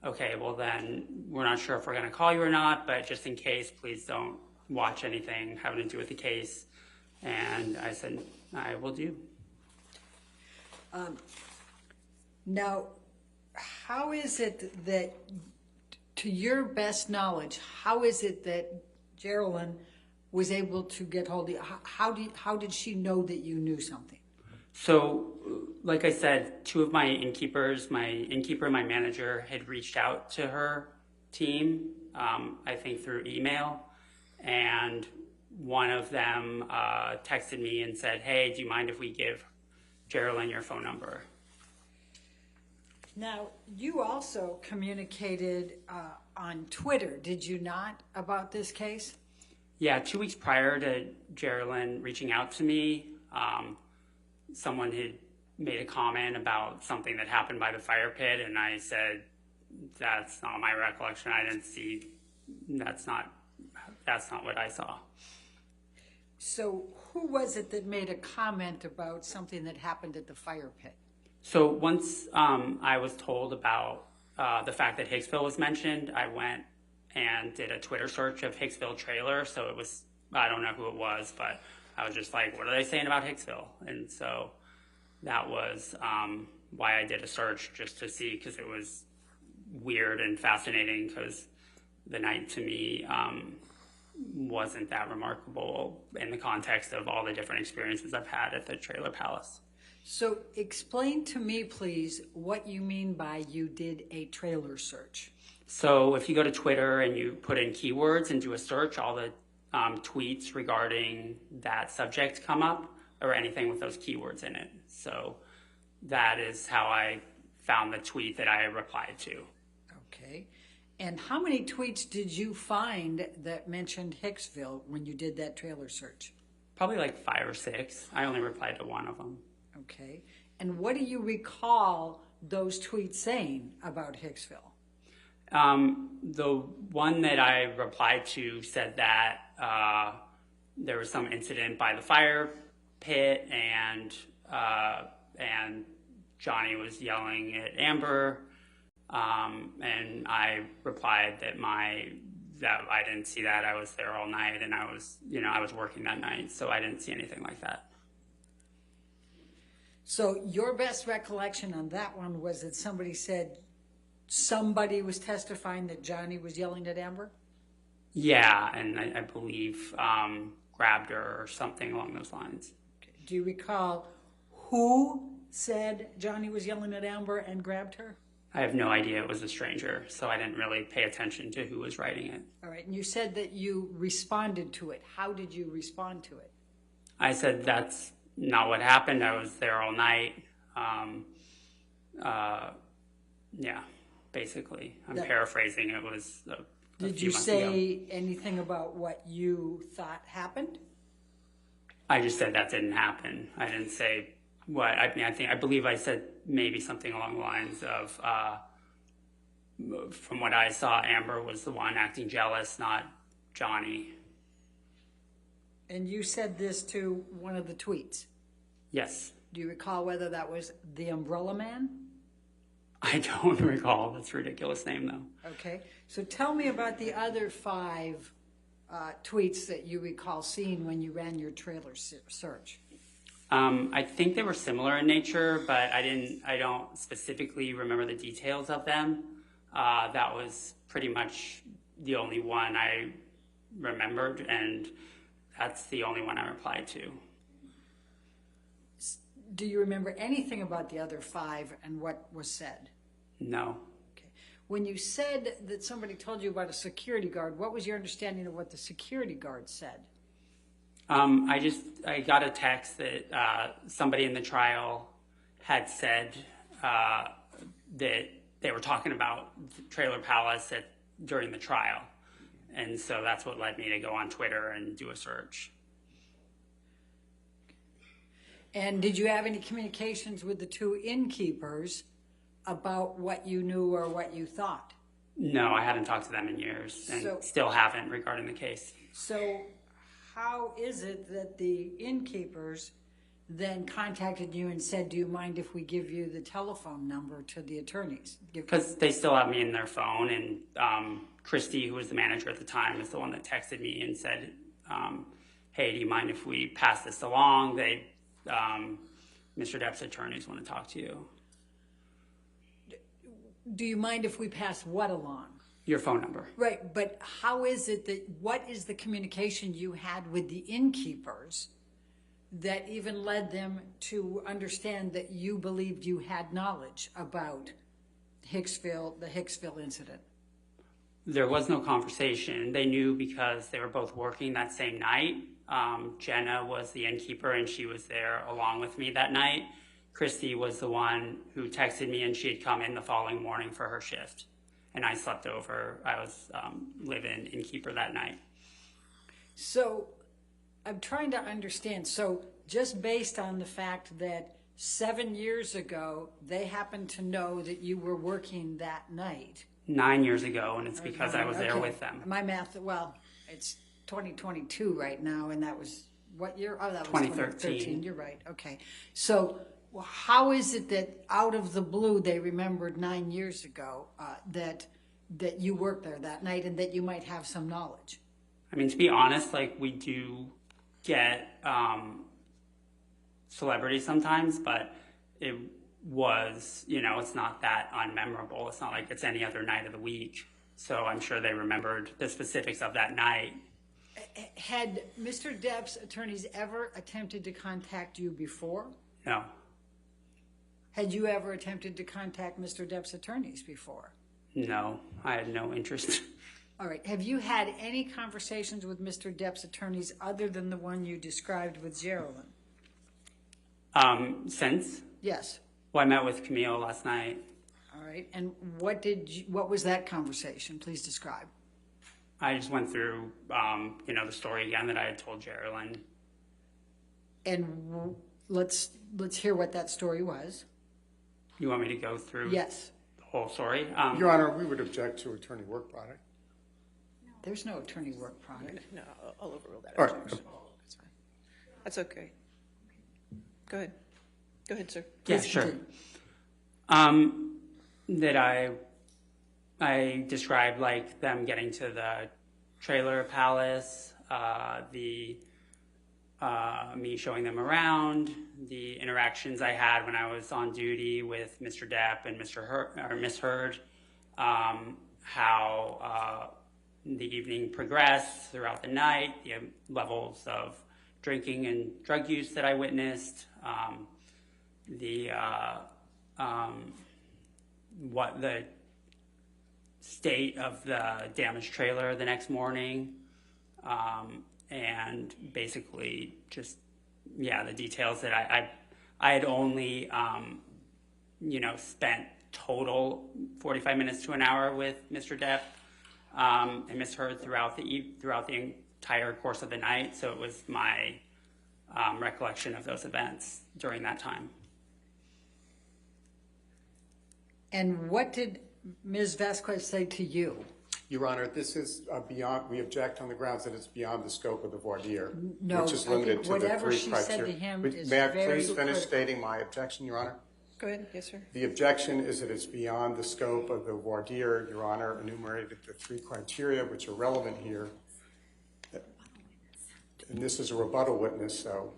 okay, well then, we're not sure if we're going to call you or not, but just in case, please don't watch anything having to do with the case. And I said, I will do. Now, how is it that, to your best knowledge, how is it that Geraldine was able to get hold of you? How did she know that you knew something? So, like I said, two of my innkeepers, my innkeeper and my manager, had reached out to her team, I think through email, and one of them texted me and said, hey, do you mind if we give Geraldine your phone number? Now, you also communicated on Twitter, did you not, about this case? Yeah, 2 weeks prior to Geraldine reaching out to me, someone had made a comment about something that happened by the fire pit, and I said, that's not my recollection. I didn't see, that's not what I saw. So who was it that made a comment about something that happened at the fire pit? So once I was told about the fact that Hicksville was mentioned, I went and did a Twitter search of Hicksville trailer. So it was, I don't know who it was, but I was just like, what are they saying about Hicksville? And so that was why I did a search, just to see, because it was weird and fascinating, because the night to me wasn't that remarkable in the context of all the different experiences I've had at the Trailer Palace. So explain to me, please, what you mean by you did a trailer search. So if you go to Twitter and you put in keywords and do a search, all the tweets regarding that subject come up, or anything with those keywords in it. So that is how I found the tweet that I replied to. Okay. And how many tweets did you find that mentioned Hicksville when you did that trailer search? Probably like 5 or 6. I only replied to one of them. Okay. And what do you recall those tweets saying about Hicksville? The one that I replied to said that there was some incident by the fire pit, and Johnny was yelling at Amber, and I replied that I didn't see that. I was there all night, and I was working that night, so I didn't see anything like that. So your best recollection on that one was that somebody said somebody was testifying that Johnny was yelling at Amber? Yeah, and I believe grabbed her or something along those lines. Okay. Do you recall who said Johnny was yelling at Amber and grabbed her? I have no idea. It was a stranger, so I didn't really pay attention to who was writing it. All right, and you said that you responded to it. How did you respond to it? I said that's not what happened. I was there all night. Yeah, basically. I'm paraphrasing. It was a Did few you months say ago. anything about what you thought happened? I just said that didn't happen. I didn't say what. I believe I said maybe something along the lines of, from what I saw, Amber was the one acting jealous, not Johnny. And you said this to one of the tweets. Yes. Do you recall whether that was the Umbrella Man? I don't recall. That's a ridiculous name, though. Okay. So tell me about the other 5 tweets that you recall seeing when you ran your trailer search. I think they were similar in nature, but I don't specifically remember the details of them. That was pretty much the only one I remembered, and that's the only one I replied to. Do you remember anything about the other 5 and what was said? No. Okay. When you said that somebody told you about a security guard, what was your understanding of what the security guard said? I got a text that somebody in the trial had said that they were talking about the Trailer Palace during the trial. And so that's what led me to go on Twitter and do a search. And did you have any communications with the 2 innkeepers about what you knew or what you thought? No, I hadn't talked to them in years, and still haven't regarding the case. So how is it that the innkeepers then contacted you and said, do you mind if we give you the telephone number to the attorneys? Because they still have me in their phone, and Christy, who was the manager at the time, is the one that texted me and said, hey, do you mind if we pass this along? Mr. Depp's attorneys want to talk to you. Do you mind if we pass what along? Your phone number. Right, but how is it that, what is the communication you had with the innkeepers that even led them to understand that you believed you had knowledge about the Hicksville incident? There was no conversation. They knew because they were both working that same night. Jenna was the innkeeper, and she was there along with me that night. Christy was the one who texted me, and she had come in the following morning for her shift. And I slept over. I was live-in innkeeper that night. So I'm trying to understand. So just based on the fact that 7 years ago, they happened to know that you were working that night. 9 years ago, and it's because I was there with them. My math, well, it's 2022 right now, and that was what year? Oh, that was 2013. You're right. Okay. So how is it that out of the blue they remembered 9 years ago that that you worked there that night and that you might have some knowledge? I mean, to be honest, like, we do get celebrities sometimes, but it was, you know, it's not that unmemorable. It's not like it's any other night of the week. So I'm sure they remembered the specifics of that night. Had Mr. Depp's attorneys ever attempted to contact you before? No. Had you ever attempted to contact Mr. Depp's attorneys before? No, I had no interest. All right. Have you had any conversations with Mr. Depp's attorneys other than the one you described with Geraldine? Since? Yes. Well, I met with Camille last night. All right. And what was that conversation? Please describe. I just went through, you know, the story again that I had told Geraldine. And let's hear what that story was. You want me to go through? Yes. The whole story? Your Honor, we would object to attorney work product. There's no attorney work product. No, I'll overrule that All right. objection. That's fine. That's okay. Go ahead. Go ahead, sir. Yeah, Please sure. continue. That I described, like, them getting to the trailer palace, me showing them around, the interactions I had when I was on duty with Mr. Depp and Miss Heard, how the evening progressed throughout the night, the levels of drinking and drug use that I witnessed, what the state of the damaged trailer the next morning, and basically just, yeah, the details that I had only, you know, spent total 45 minutes to an hour with Mr. Depp and Miss Heard throughout the entire course of the night. So it was my recollection of those events during that time. And what did Ms. Vasquez say to you? Your Honor, this is beyond, we object on the grounds that it's beyond the scope of the voir dire, No, which is I limited think to the whatever three she criteria. said to him is May I very please finish critical. stating my objection, Your Honor? Go ahead. Yes, sir. The objection is that it's beyond the scope of the voir dire. Your Honor enumerated the three criteria which are relevant here. And this is a rebuttal witness, so.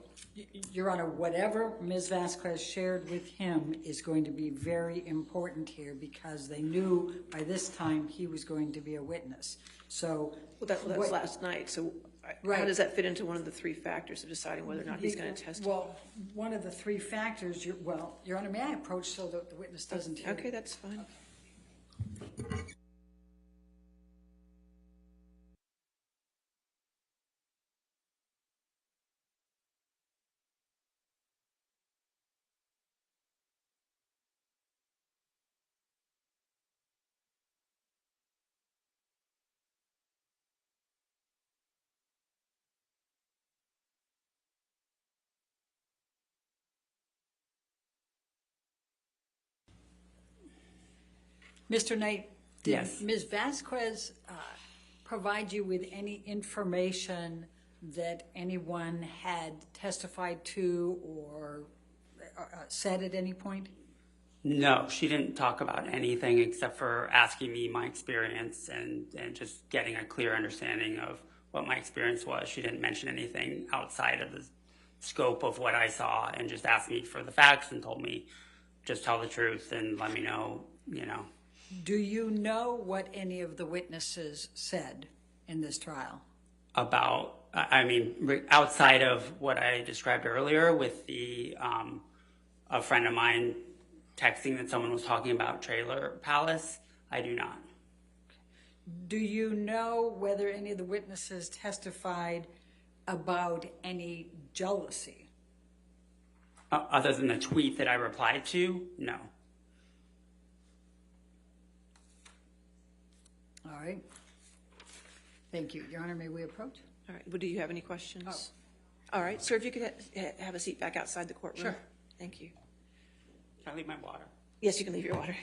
Your Honor, whatever Ms. Vasquez shared with him is going to be very important here because they knew by this time he was going to be a witness. So, Well, that was last night. So Right. how does that fit into one of the three factors of deciding whether or not he's going to testify? Well, one of the three factors, Your Honor, may I approach so that the witness doesn't hear? Okay, that's fine. Mr. Knight, did Yes. Ms. Vasquez provide you with any information that anyone had testified to or said at any point? No, she didn't talk about anything except for asking me my experience and just getting a clear understanding of what my experience was. She didn't mention anything outside of the scope of what I saw and just asked me for the facts and told me just tell the truth and let me know, you know. Do you know what any of the witnesses said in this trial? About, I mean, outside of what I described earlier with the, a friend of mine texting that someone was talking about Trailer Palace, I do not. Do you know whether any of the witnesses testified about any jealousy? Other than the tweet that I replied to, no. All right. Thank you. Your Honor, may we approach? All right. Well, do you have any questions? All right. Sir, if you could have a seat back outside the courtroom. Sure. Thank you. Can I leave my water? Yes, you can leave your water.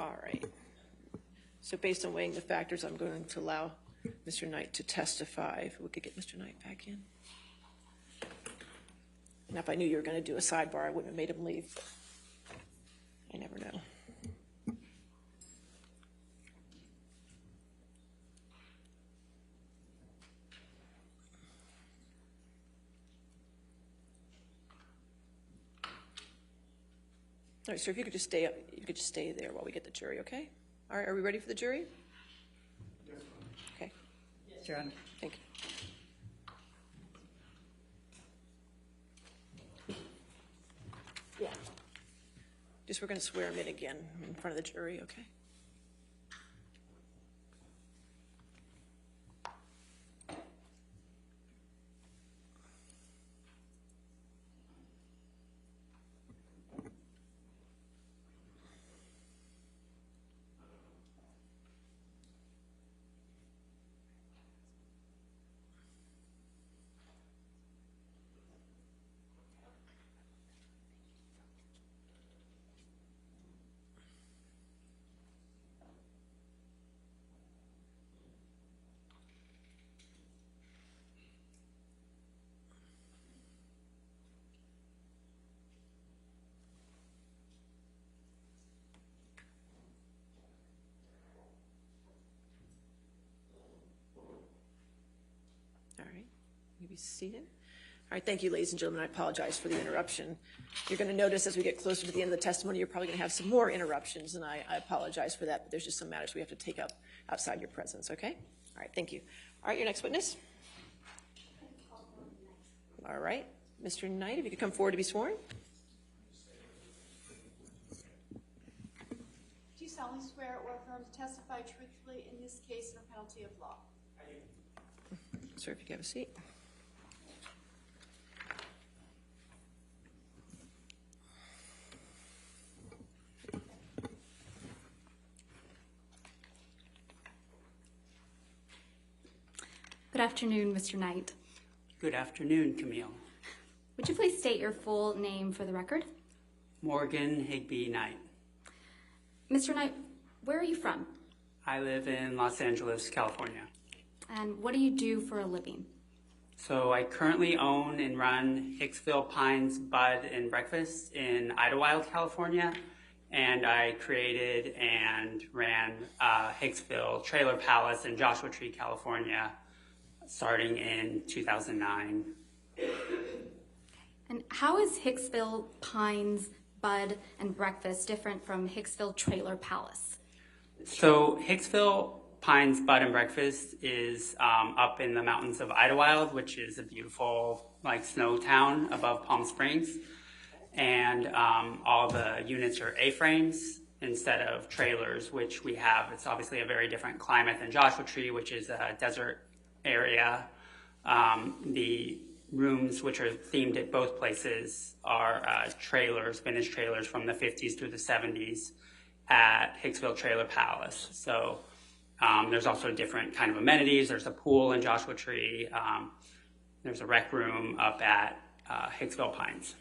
All right. So based on weighing the factors, I'm going to allow Mr. Knight to testify. If we could get Mr. Knight back in. Now, if I knew you were going to do a sidebar, I wouldn't have made him leave. I never know. All right, sir, if you could just stay up, you could just stay there while we get the jury, okay? All right, are we ready for the jury? Yes. Okay. Yes, Your Honor. Thank you. Yeah. Just we're going to swear him in again in front of the jury, okay? All right, you be seated. All right, thank you, ladies and gentlemen. I apologize for the interruption. You're going to notice as we get closer to the end of the testimony, you're probably going to have some more interruptions, and I apologize for that, but there's just some matters we have to take up outside your presence, okay? All right, thank you. All right, your next witness. All right, Mr. Knight, if you could come forward to be sworn. Do you solemnly swear or affirm to testify truthfully in this case under penalty of law? I do. Sir, if you could have a seat. Good afternoon, Mr. Knight. Good afternoon, Camille. Would you please state your full name for the record? Morgan Higby Knight. Mr. Knight, where are you from? I live in Los Angeles, California. And what do you do for a living? So I currently own and run Hicksville Pines Bud and Breakfast in Idlewild, California. And I created and ran Hicksville Trailer Palace in Joshua Tree, California, starting in 2009. And how is Hicksville Pines Bud and Breakfast different from Hicksville Trailer Palace? So Hicksville Pines Bud and Breakfast is up in the mountains of Idlewild, which is a beautiful snow town above Palm Springs. And all the units are A-frames instead of trailers, which we have. It's obviously a very different climate than Joshua Tree, which is a desert area. The rooms, which are themed at both places, are trailers, vintage trailers from the 50s through the 70s at Hicksville Trailer Palace. So there's also different kind of amenities. There's a pool in Joshua Tree. There's a rec room up at Hicksville Pines.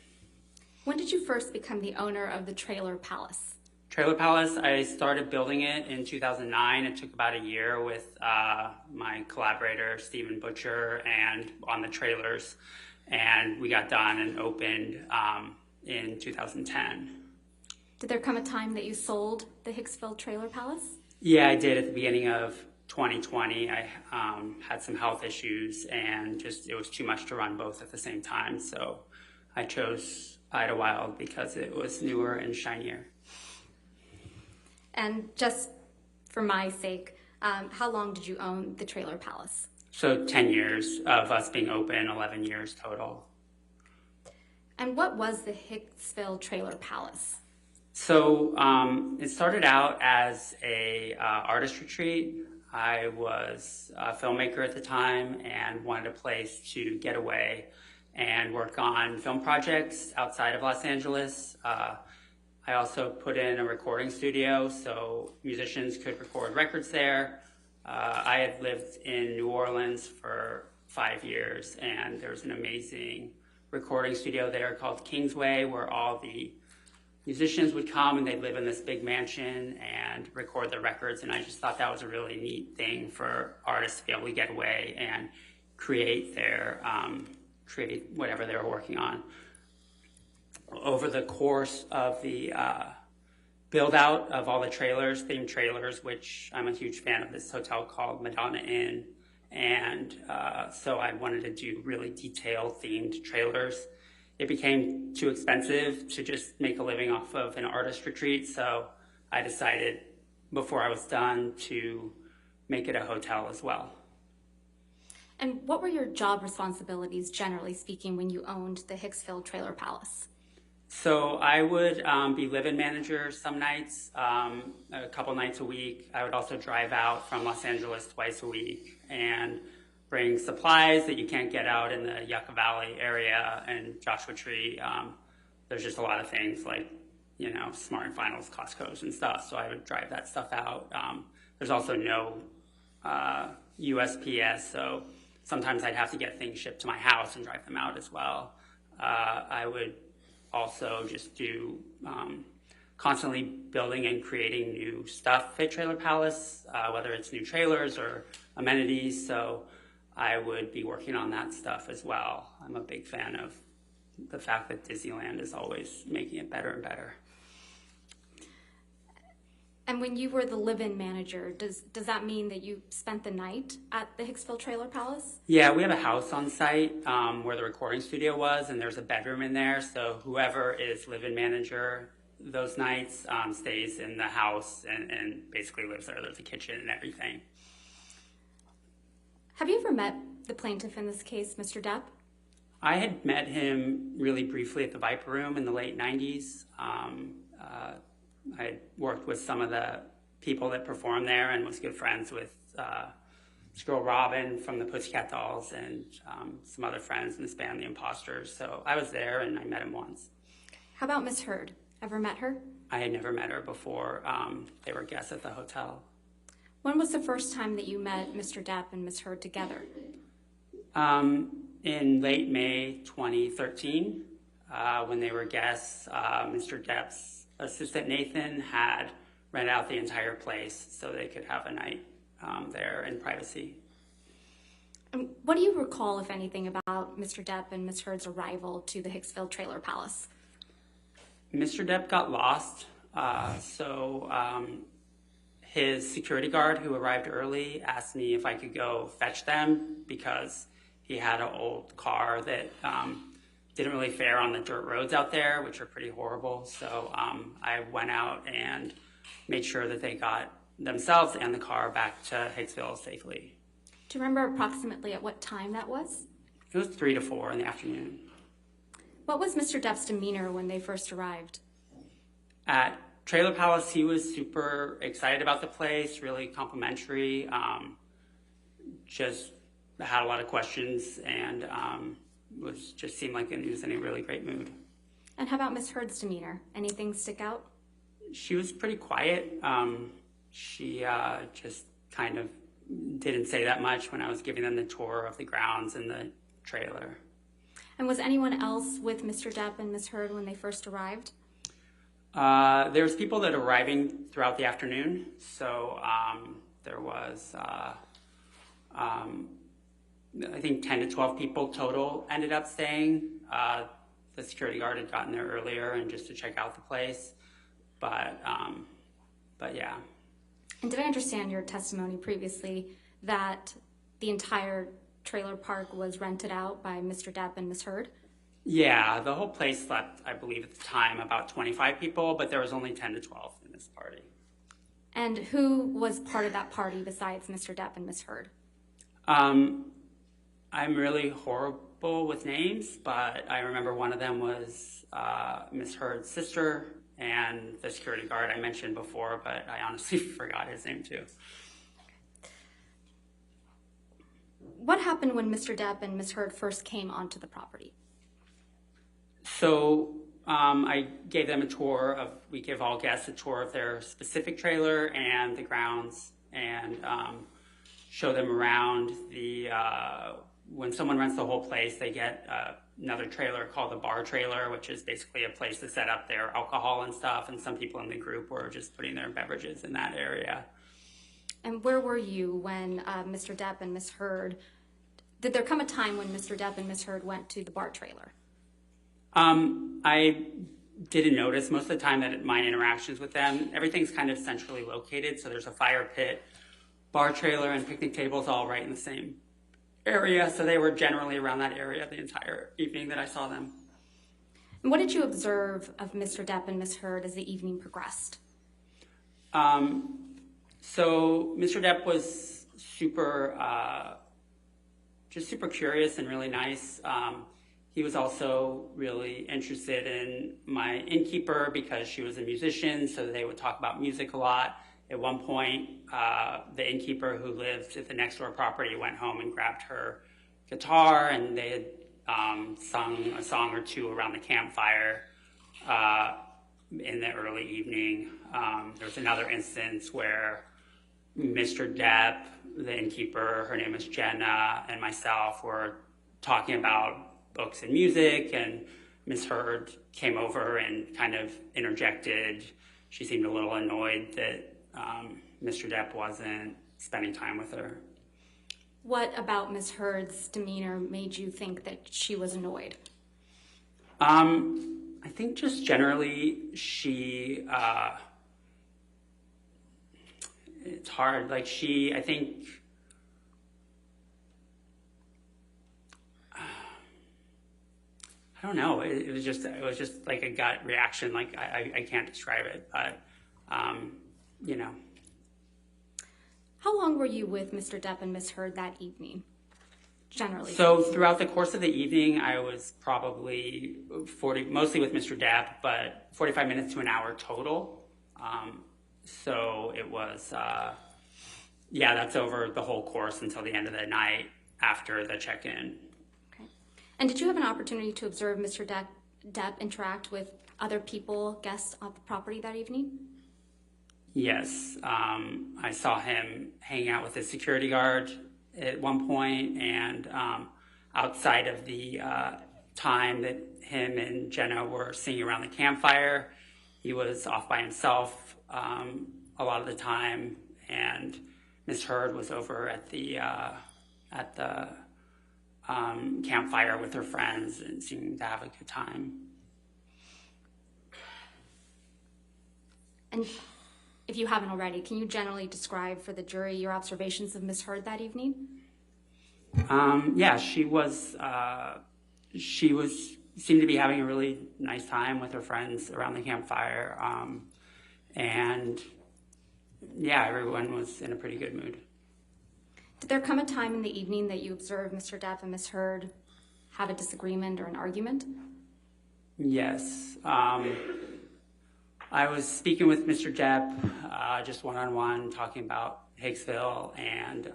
When did you first become the owner of the Trailer Palace? Trailer Palace, I started building it in 2009. It took about a year with my collaborator, Stephen Butcher, and on the trailers. And we got done and opened in 2010. Did there come a time that you sold the Hicksville Trailer Palace? Yeah, I did at the beginning of 2020. I had some health issues and it was too much to run both at the same time. So I chose Idlewild because it was newer and shinier. And just for my sake, how long did you own the Trailer Palace? So 10 years of us being open, 11 years total. And what was the Hicksville Trailer Palace? So it started out as a artist retreat. I was a filmmaker at the time and wanted a place to get away and work on film projects outside of Los Angeles. I also put in a recording studio so musicians could record records there. I had lived in New Orleans for 5 years, and there's an amazing recording studio there called Kingsway, where all the musicians would come and they'd live in this big mansion and record their records. And I just thought that was a really neat thing for artists to be able to get away and create create whatever they were working on. Over the course of the build out of all the trailers, themed trailers, which I'm a huge fan of this hotel called Madonna Inn. And so I wanted to do really detailed themed trailers. It became too expensive to just make a living off of an artist retreat. So I decided before I was done to make it a hotel as well. And what were your job responsibilities, generally speaking, when you owned the Hicksville Trailer Palace? So I would be live-in manager some nights, a couple nights a week. I would also drive out from Los Angeles twice a week and bring supplies that you can't get out in the Yucca Valley area and Joshua Tree. There's just a lot of things like, Smart and Finals, Costco's and stuff. So I would drive that stuff out. There's also no USPS, so sometimes I'd have to get things shipped to my house and drive them out as well. I would also just do constantly building and creating new stuff at Trailer Palace, whether it's new trailers or amenities. So I would be working on that stuff as well. I'm a big fan of the fact that Disneyland is always making it better and better. And when you were the live-in manager, does that mean that you spent the night at the Hicksville Trailer Palace? Yeah, we have a house on site where the recording studio was, and there's a bedroom in there. So whoever is live-in manager those nights stays in the house and basically lives there. There's a kitchen and everything. Have you ever met the plaintiff in this case, Mr. Depp? I had met him really briefly at the Viper Room in the late 90s. I had worked with some of the people that performed there and was good friends with this girl Robin from the Pussycat Dolls and some other friends in this band, The Imposters. So I was there and I met him once. How about Miss Heard? Ever met her? I had never met her before. They were guests at the hotel. When was the first time that you met Mr. Depp and Miss Heard together? In late May 2013, when they were guests, Mr. Depp's assistant Nathan had rented out the entire place so they could have a night there in privacy. And what do you recall, if anything, about Mr. Depp and Miss Heard's arrival to the Hicksville Trailer Palace? Mr. Depp got lost, so his security guard who arrived early asked me if I could go fetch them because he had an old car that didn't really fare on the dirt roads out there, which are pretty horrible. So I went out and made sure that they got themselves and the car back to Hicksville safely. Do you remember approximately at what time that was? It was 3 to 4 in the afternoon. What was Mr. Depp's demeanor when they first arrived? At Trailer Palace, he was super excited about the place, really complimentary, just had a lot of questions and just seemed like he was in a really great mood. And how about Miss Heard's demeanor? Anything stick out? She was pretty quiet. She just kind of didn't say that much when I was giving them the tour of the grounds and the trailer. And was anyone else with Mr. Depp and Miss Heard when they first arrived? There was people that were arriving throughout the afternoon. So there was, I think 10 to 12 people total ended up staying. The security guard had gotten there earlier and just to check out the place. But yeah. And did I understand your testimony previously that the entire trailer park was rented out by Mr. Depp and Miss Heard? Yeah, the whole place slept, I believe at the time, about 25 people, but there was only 10 to 12 in this party. And who was part of that party besides Mr. Depp and Miss Heard? I'm really horrible with names, but I remember one of them was Miss Heard's sister and the security guard I mentioned before, but I honestly forgot his name too. What happened when Mr. Depp and Miss Heard first came onto the property? So I gave them a tour of, we give all guests a tour of their specific trailer and the grounds and show them around the, when someone rents the whole place, they get a another trailer called the bar trailer, which is basically a place to set up their alcohol and stuff. And some people in the group were just putting their beverages in that area. And where were you when Mr. Depp and Ms. Heard, did there come a time when Mr. Depp and Ms. Heard went to the bar trailer? I didn't notice most of the time that my interactions with them, everything's kind of centrally located. So there's a fire pit, bar trailer, and picnic tables all right in the same area. So they were generally around that area the entire evening that I saw them. And what did you observe of Mr. Depp and Ms. Heard as the evening progressed? So Mr. Depp was just super curious and really nice. He was also really interested in my innkeeper because she was a musician, so they would talk about music a lot. At one point, the innkeeper who lived at the next door property went home and grabbed her guitar, and they had sung a song or two around the campfire in the early evening. There was another instance where Mr. Depp, the innkeeper, her name is Jenna, and myself were talking about books and music, and Ms. Heard came over and kind of interjected. She seemed a little annoyed that Mr. Depp wasn't spending time with her. What about Ms. Heard's demeanor made you think that she was annoyed? I think just generally she, it's hard. Like I think, I don't know. It was just like a gut reaction. Like I can't describe it, but you know. How long were you with Mr. Depp and Ms. Heard that evening, generally? So throughout the course of the evening, I was probably mostly with Mr. Depp, but 45 minutes to an hour total. So it was, that's over the whole course until the end of the night after the check-in. Okay. And did you have an opportunity to observe Mr. Depp interact with other people, guests on the property that evening? Yes, I saw him hanging out with his security guard at one point, and outside of the time that him and Jenna were singing around the campfire, he was off by himself a lot of the time, and Ms. Heard was over at the campfire with her friends and seemed to have a good time. And if you haven't already, can you generally describe for the jury your observations of Ms. Heard that evening? Yeah, she seemed to be having a really nice time with her friends around the campfire. And yeah, everyone was in a pretty good mood. Did there come a time in the evening that you observed Mr. Depp and Ms. Heard have a disagreement or an argument? Yes. I was speaking with Mr. Depp, just one-on-one, talking about Hicksville, and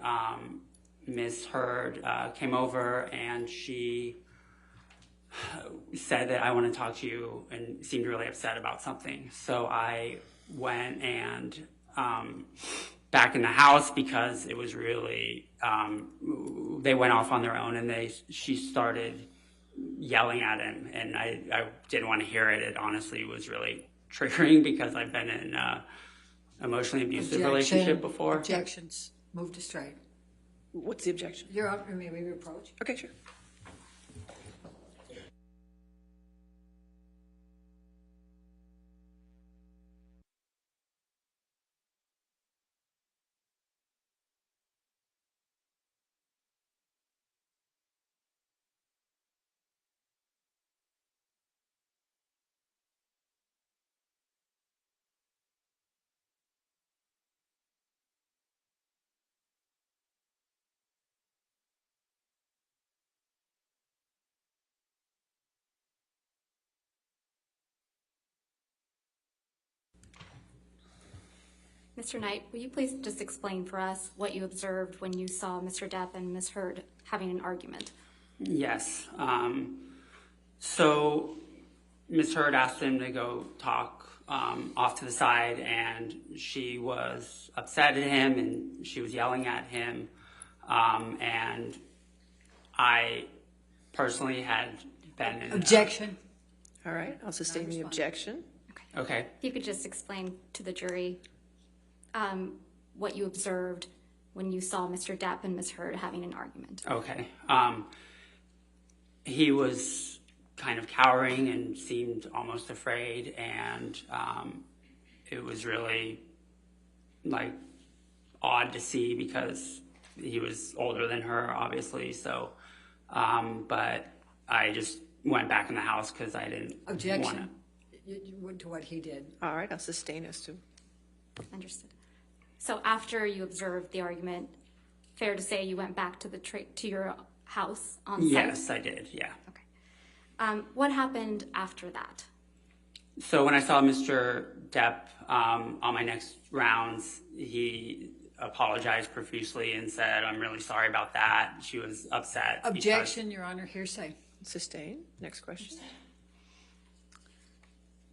Ms. Heard came over and she said that I want to talk to you, and seemed really upset about something. So I went and back in the house because it was really, they went off on their own, and she started yelling at him, and I didn't want to hear it. It honestly was really triggering because I've been in an emotionally abusive relationship before. Objections. Move to strike. What's the objection? You're up. May we approach? Okay, sure. Mr. Knight, will you please just explain for us what you observed when you saw Mr. Depp and Ms. Heard having an argument? Yes. So Ms. Heard asked him to go talk off to the side, and she was upset at him, and she was yelling at him. And I personally had been. Objection. All right, I'll sustain the objection. Okay. If you could just explain to the jury what you observed when you saw Mr. Depp and Ms. Heard having an argument. Okay. He was kind of cowering and seemed almost afraid, and it was really like odd to see because he was older than her, obviously. So, but I just went back in the house because I didn't want to. Objection. You went to what he did. All right, I'll sustain as to. Understood. So after you observed the argument, fair to say you went back to your house on site? Yes, I did, yeah. Okay. What happened after that? So when I saw Mr. Depp on my next rounds, he apologized profusely and said, "I'm really sorry about that." She was upset. Objection, Your Honor. Hearsay. Sustain. Next question.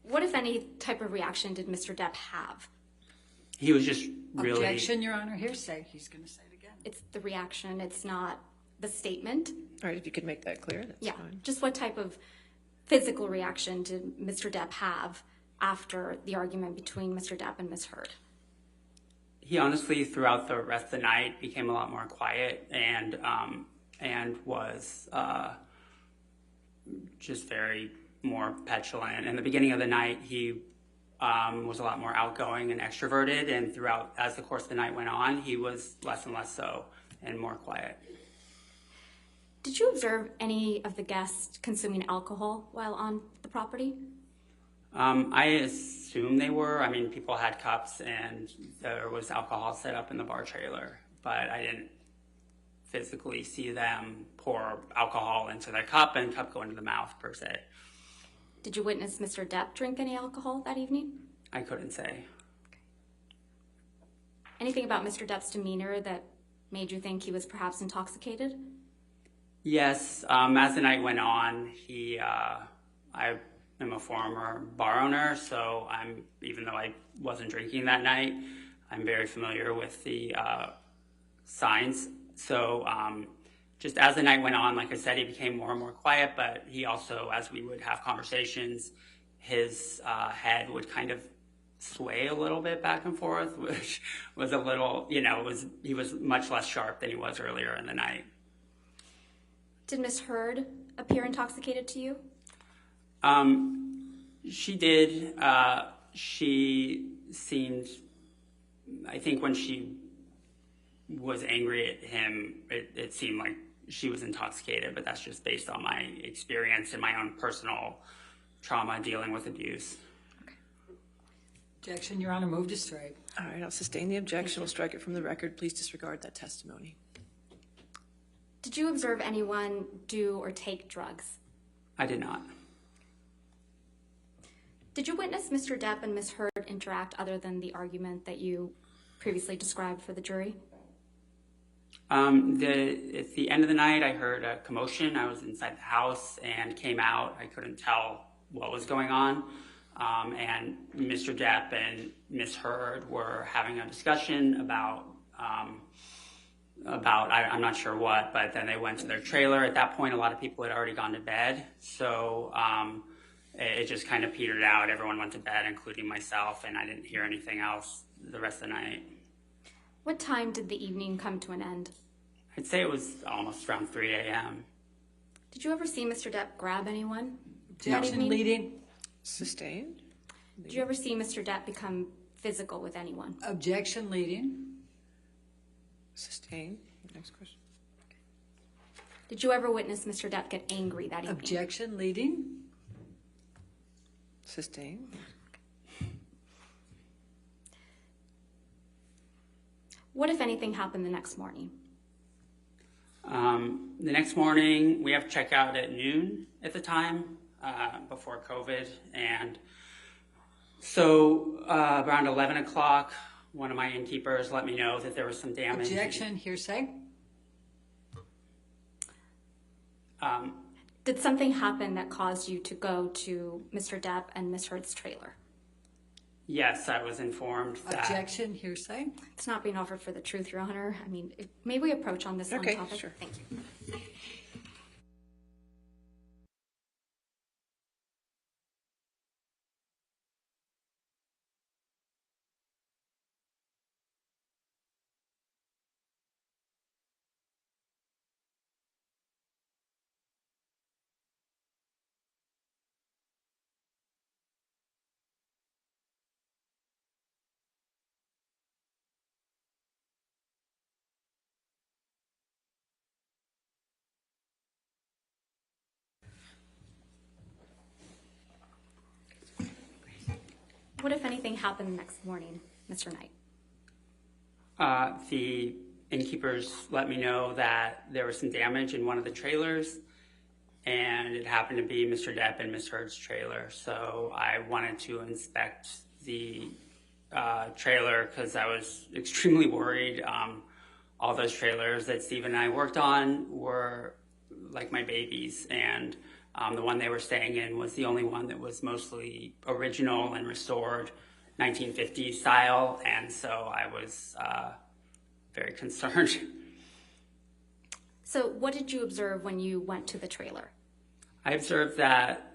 What, if any, type of reaction did Mr. Depp have? He was just really... Objection, Your Honor. Hearsay. He's going to say it again. It's the reaction. It's not the statement. All right, if you could make that clear, that's fine. Just what type of physical reaction did Mr. Depp have after the argument between Mr. Depp and Ms. Heard? He honestly, throughout the rest of the night, became a lot more quiet and was just very more petulant. In the beginning of the night, he was a lot more outgoing and extroverted, and throughout, as the course of the night went on, he was less and less so and more quiet. Did you observe any of the guests consuming alcohol while on the property? I assume they were. I mean, people had cups and there was alcohol set up in the bar trailer, but I didn't physically see them pour alcohol into their cup and cup go into the mouth per se. Did you witness Mr. Depp drink any alcohol that evening? I couldn't say. Anything about Mr. Depp's demeanor that made you think he was perhaps intoxicated? Yes, as the night went on, I am a former bar owner, so even though I wasn't drinking that night, I'm very familiar with the signs. So just as the night went on, like I said, he became more and more quiet, but he also, as we would have conversations, his head would kind of sway a little bit back and forth, which was a little, he was much less sharp than he was earlier in the night. Did Ms. Heard appear intoxicated to you? She did. She seemed, I think when she was angry at him, it seemed like she was intoxicated, but that's just based on my experience and my own personal trauma dealing with abuse. Objection, Your Honor. Move to strike. All right, I'll sustain the objection. We'll strike it from the record. Please disregard that testimony. Did you observe anyone do or take drugs? I did not. Did you witness Mr. Depp and Ms. Heard interact other than the argument that you previously described for the jury? At the end of the night, I heard a commotion. I was inside the house and came out. I couldn't tell what was going on. And Mr. Depp and Ms. Heard were having a discussion about I'm not sure what, but then they went to their trailer. At that point, a lot of people had already gone to bed. So it just kind of petered out. Everyone went to bed, including myself, and I didn't hear anything else the rest of the night. What time did the evening come to an end? I'd say it was almost around 3 a.m. Did you ever see Mr. Depp grab anyone? Objection, leading. Sustained. Did you ever see Mr. Depp become physical with anyone? Objection, leading. Sustained. Next question. Did you ever witness Mr. Depp get angry that evening? Objection, leading. Sustained. What, if anything, happened the next morning? The next morning, we have checkout at noon at the time, before COVID. And so around 11 o'clock, one of my innkeepers let me know that there was some damage. Objection, hearsay. Did something happen that caused you to go to Mr. Depp and Ms. Heard's trailer? Yes, I was informed that... Objection, hearsay. It's not being offered for the truth, Your Honor. I mean, may we approach on this one topic? Sure. Thank you. What, if anything, happened the next morning, Mr. Knight? The innkeepers let me know that there was some damage in one of the trailers, and it happened to be Mr. Depp and Ms. Heard's trailer. So I wanted to inspect the trailer because I was extremely worried. All those trailers that Steve and I worked on were like my babies, and the one they were staying in was the only one that was mostly original and restored 1950s style, and so I was very concerned. So what did you observe when you went to the trailer? I observed that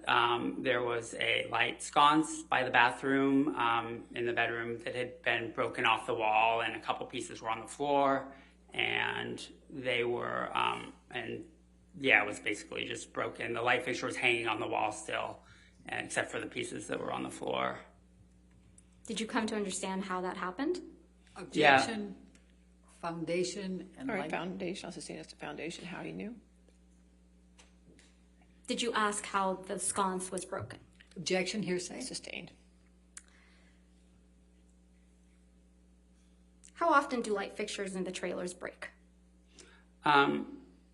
there was a light sconce by the bathroom in the bedroom that had been broken off the wall, and a couple pieces were on the floor, and they were, it was basically just broken. The light fixture was hanging on the wall still, except for the pieces that were on the floor. Did you come to understand how that happened? Objection, foundation, and All right, light. foundation, I'll sustain as to foundation, how he knew. Did you ask how the sconce was broken? Objection, hearsay. Sustained. How often do light fixtures in the trailers break?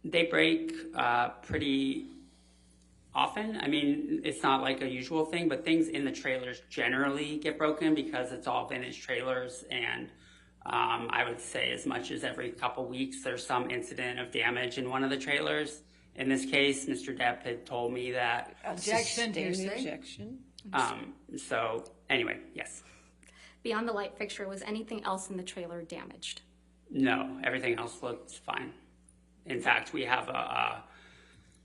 They break pretty often. I mean, it's not like a usual thing, but things in the trailers generally get broken because it's all vintage trailers, and I would say as much as every couple weeks there's some incident of damage in one of the trailers. In this case, Mr. Depp had told me that. Objection, hearsay. Objection. So anyway, yes. Beyond the light fixture, was anything else in the trailer damaged? No, everything else looked fine. In fact, we have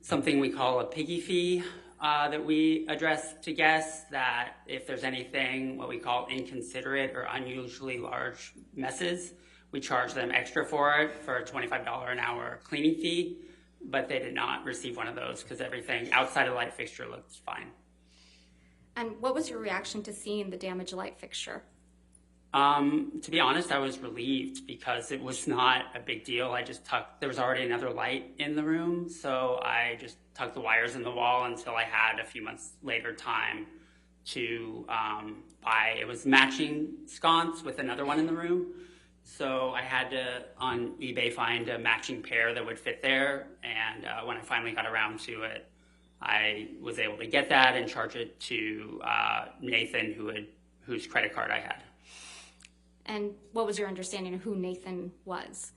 something we call a piggy fee that we address to guests, that if there's anything what we call inconsiderate or unusually large messes, we charge them extra for it for a $25 an hour cleaning fee, but they did not receive one of those because everything outside of the light fixture looked fine. And what was your reaction to seeing the damaged light fixture? To be honest, I was relieved because it was not a big deal. There was already another light in the room, so I just tucked the wires in the wall until I had a few months later time to buy, it was matching sconce with another one in the room. So I had to, on eBay, find a matching pair that would fit there, and when I finally got around to it, I was able to get that and charge it to Nathan, whose credit card I had. And what was your understanding of who Nathan was?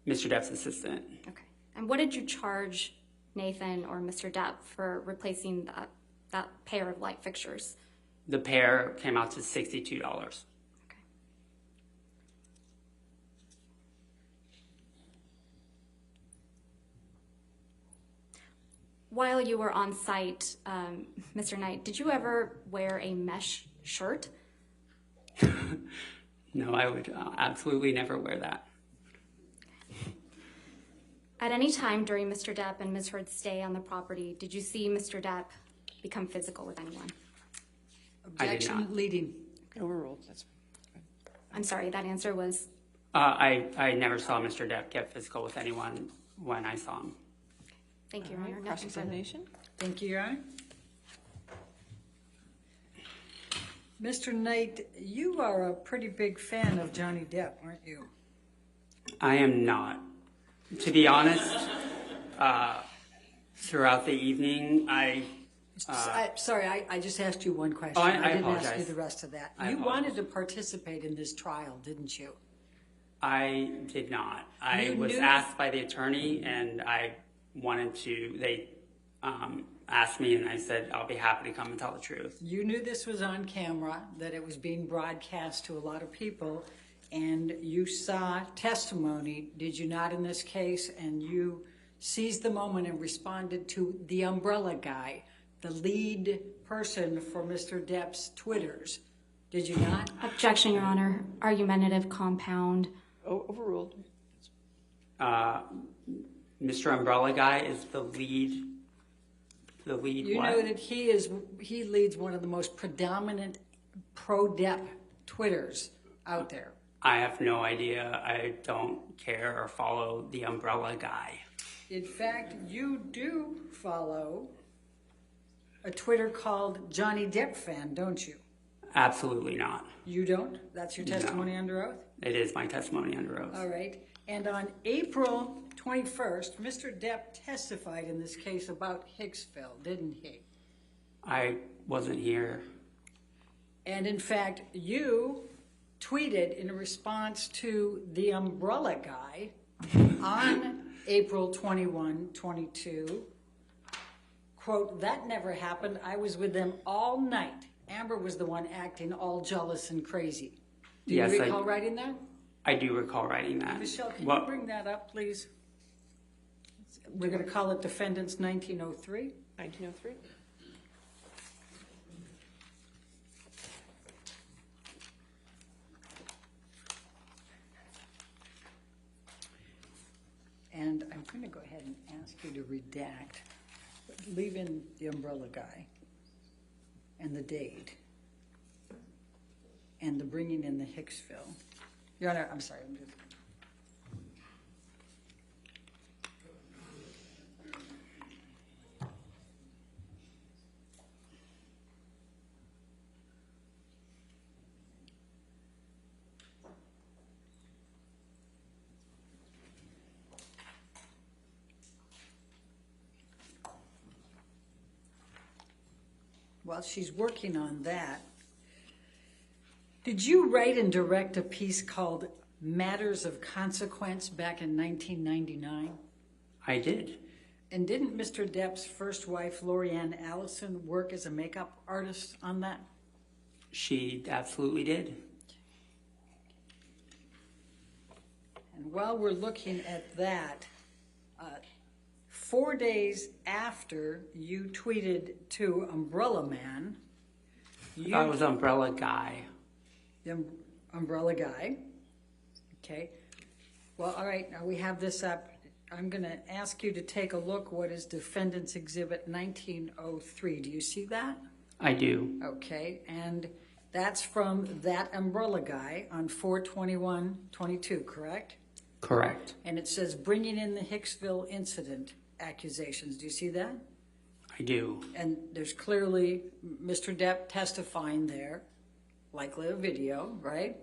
Mr. Depp's assistant. Okay. And what did you charge Nathan or Mr. Depp for replacing that pair of light fixtures? The pair came out to $62. Okay. While you were on site, Mr. Knight, did you ever wear a mesh shirt? No, I would absolutely never wear that. At any time during Mr. Depp and Ms. Heard's stay on the property, did you see Mr. Depp become physical with anyone? Objection, leading. Overruled. I'm sorry, that answer was? I never saw Mr. Depp get physical with anyone when I saw him. Thank you, Your Honor. Cross-examination. Thank you, Your Honor. Mr. Knight, you are a pretty big fan of Johnny Depp, aren't you? I am not. To be honest, throughout the evening, Sorry, I just asked you one question. Oh, I didn't apologize. ask you the rest of that. I You apologize. wanted to participate in this trial, didn't you? I did not. I You was knew- asked by the attorney, and I wanted to, they asked me, and I said, I'll be happy to come and tell the truth. You knew this was on camera, that it was being broadcast to a lot of people, and you saw testimony, did you not, in this case? And you seized the moment and responded to the umbrella guy, the lead person for Mr. Depp's Twitters. Did you not? Objection, Your Honor. Argumentative compound. Overruled. Mr. Umbrella Guy is the lead. The lead. You what? know that he leads one of the most predominant pro-Depp Twitters out there. I have no idea. I don't care or follow the Umbrella Guy. In fact, you do follow a Twitter called Johnny Depp Fan, don't you? Absolutely not. You don't? That's your testimony under oath? It is my testimony under oath. All right. And on April 21st, Mr. Depp testified in this case about Hicksville, didn't he? I wasn't here. And in fact, you tweeted in response to the umbrella guy on April 21, 22, quote, "That never happened. I was with them all night. Amber was the one acting all jealous and crazy." Do you recall writing that? I do recall writing that. Michelle, can you bring that up, please? We're going to call it Defendants 1903. 1903. And I'm going to go ahead and ask you to redact, leave in the umbrella guy and the date and the bringing in the Hicksville. Your Honor, I'm sorry. While she's working on that, did you write and direct a piece called Matters of Consequence back in 1999? I did. And didn't Mr. Depp's first wife, Lorianne Allison, work as a makeup artist on that? She absolutely did. And while we're looking at that, 4 days after you tweeted to Umbrella Man, I was Umbrella Guy. The Umbrella Guy. Okay. Well, all right, now we have this up. I'm going to ask you to take a look. What is Defendant's Exhibit 1903? Do you see that? I do. Okay, and that's from that Umbrella Guy on 4/21/22, correct? Correct. And it says bringing in the Hicksville incident accusations. Do you see that? I do. And there's clearly Mr. Depp testifying there, likely a video, right?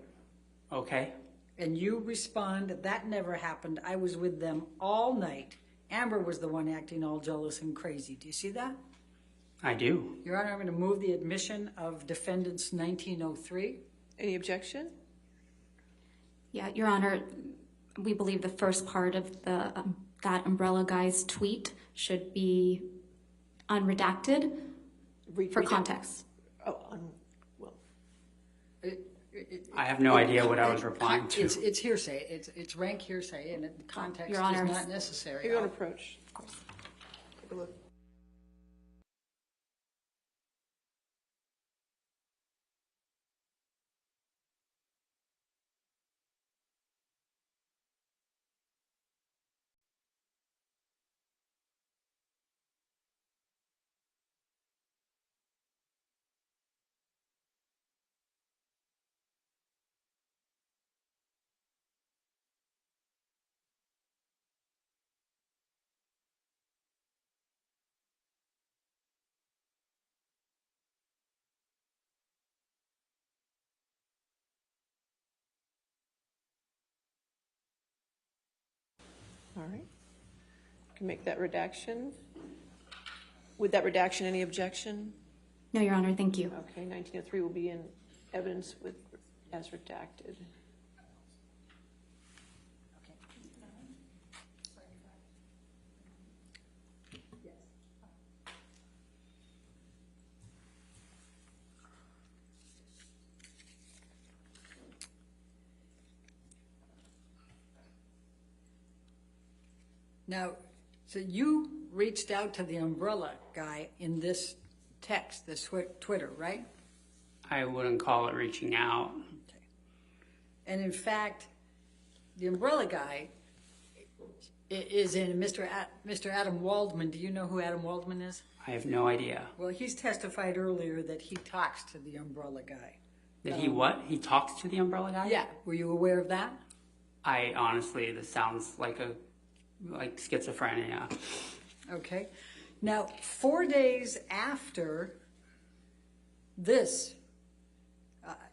Okay. And you respond, "That never happened. I was with them all night. Amber was the one acting all jealous and crazy." Do you see that? I do. Your Honor, I'm going to move the admission of Defendants 1903. Any objection? Yeah, Your Honor, we believe the first part of the that Umbrella Guy's tweet should be unredacted for context. Oh, well. I have no idea what I was replying to. It's hearsay. It's rank hearsay, and context Your Honor, is not necessary. Your own approach. Of course. Take a look. All right. Can make that redaction. With that redaction, any objection? No, Your Honor, thank you. Okay, 1903 will be in evidence with as redacted. Now, so you reached out to the Umbrella Guy in this text, this Twitter, right? I wouldn't call it reaching out. Okay. And in fact, the Umbrella Guy is in Mr. Adam Waldman. Do you know who Adam Waldman is? I have no idea. Well, he's testified earlier that he talks to the Umbrella Guy. That he what? He talks to the Umbrella Guy? Yeah. Were you aware of that? I honestly, this sounds like schizophrenia. Okay. Now, 4 days after this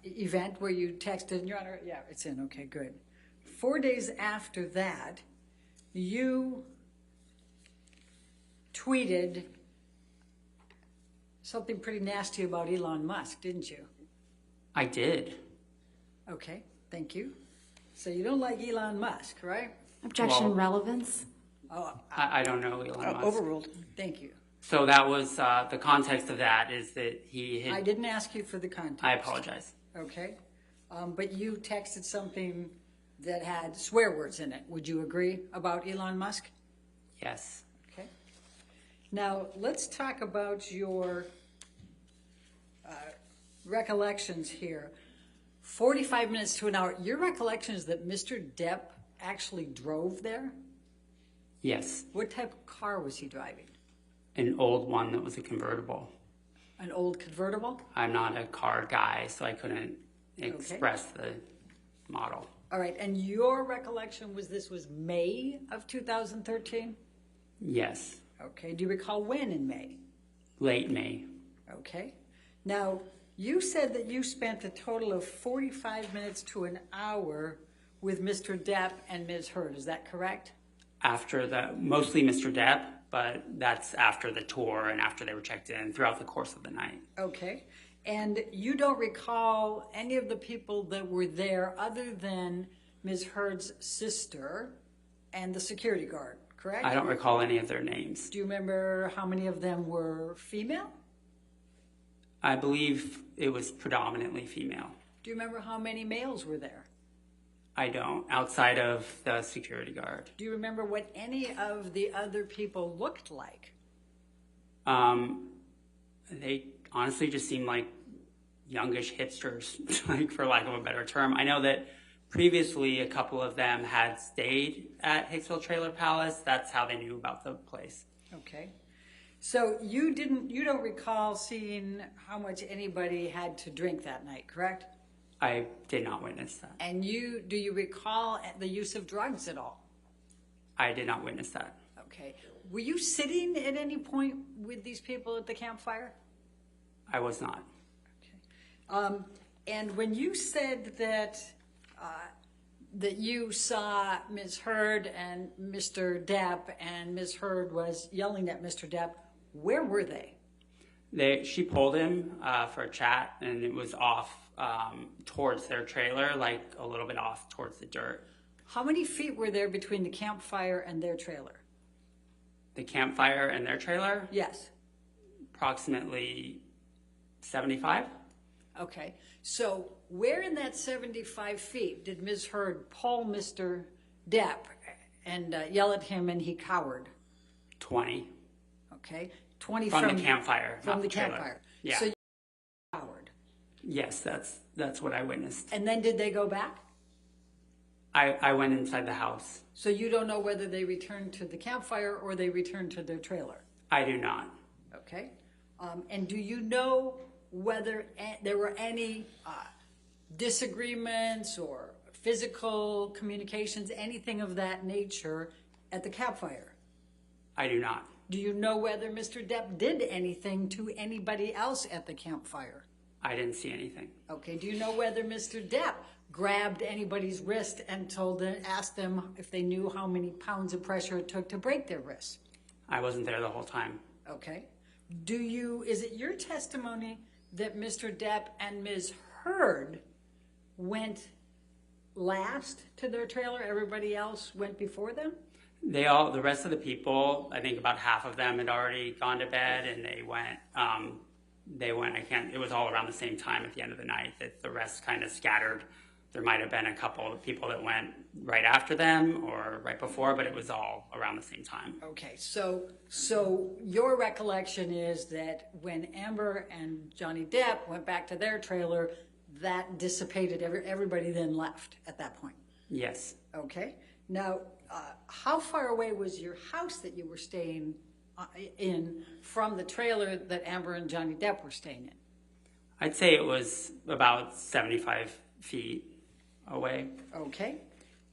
event where you texted, Your Honor, yeah, it's in, okay, good. 4 days after that, you tweeted something pretty nasty about Elon Musk, didn't you? I did. Okay, thank you. So you don't like Elon Musk, right? Objection, relevance. Oh, I don't know Elon Musk. overruled. Thank you. So that was the context of that is that he had... I didn't ask you for the context. I apologize. Okay. But you texted something that had swear words in it. Would you agree about Elon Musk? Yes. Okay. Now, let's talk about your recollections here. 45 minutes to an hour. Your recollection is that Mr. Depp actually drove there? Yes. What type of car was he driving? An old one that was a convertible. An old convertible? I'm not a car guy, so I couldn't express the model. All right, and your recollection was this was May of 2013? Yes. Okay, do you recall when in May? Late May. Okay. Now, you said that you spent a total of 45 minutes to an hour with Mr. Depp and Ms. Heard. Is that correct? Mostly Mr. Depp, but that's after the tour and after they were checked in throughout the course of the night. Okay. And you don't recall any of the people that were there other than Ms. Heard's sister and the security guard, correct? I don't recall any of their names. Do you remember how many of them were female? I believe it was predominantly female. Do you remember how many males were there? I don't, outside of the security guard. Do you remember what any of the other people looked like? They honestly just seemed like youngish hipsters, like for lack of a better term. I know that previously a couple of them had stayed at Hicksville Trailer Palace. That's how they knew about the place. Okay. So you don't recall seeing how much anybody had to drink that night, correct? I did not witness that. And do you recall the use of drugs at all? I did not witness that. Okay. Were you sitting at any point with these people at the campfire? I was not. Okay. And when you said that you saw Ms. Heard and Mr. Depp, and Ms. Heard was yelling at Mr. Depp, where were they? She pulled him for a chat, and it was off towards their trailer, like a little bit off towards the dirt. How many feet were there between the campfire and their trailer? The campfire and their trailer? Yes. Approximately 75. Okay. So where in that 75 feet did Ms. Heard pull Mr. Depp and yell at him and he cowered? 20. Okay. 20 from the campfire. From the trailer. campfire. Yeah. So you cowered. Yes, that's what I witnessed. And then did they go back? I went inside the house. So you don't know whether they returned to the campfire or they returned to their trailer? I do not. Okay. And do you know whether there were any disagreements or physical communications, anything of that nature at the campfire? I do not. Do you know whether Mr. Depp did anything to anybody else at the campfire? I didn't see anything. Okay. Do you know whether Mr. Depp grabbed anybody's wrist and asked them if they knew how many pounds of pressure it took to break their wrist? I wasn't there the whole time. Okay. Is it your testimony that Mr. Depp and Ms. Heard went last to their trailer? Everybody else went before them? The rest of the people, I think about half of them had already gone to bed, and they went, it was all around the same time at the end of the night that the rest kind of scattered. There might have been a couple of people that went right after them or right before, but it was all around the same time. Okay, so your recollection is that when Amber and Johnny Depp went back to their trailer, that dissipated, everybody then left at that point? Yes. Okay. Now, how far away was your house that you were staying in from the trailer that Amber and Johnny Depp were staying in? I'd say it was about 75 feet away. Okay.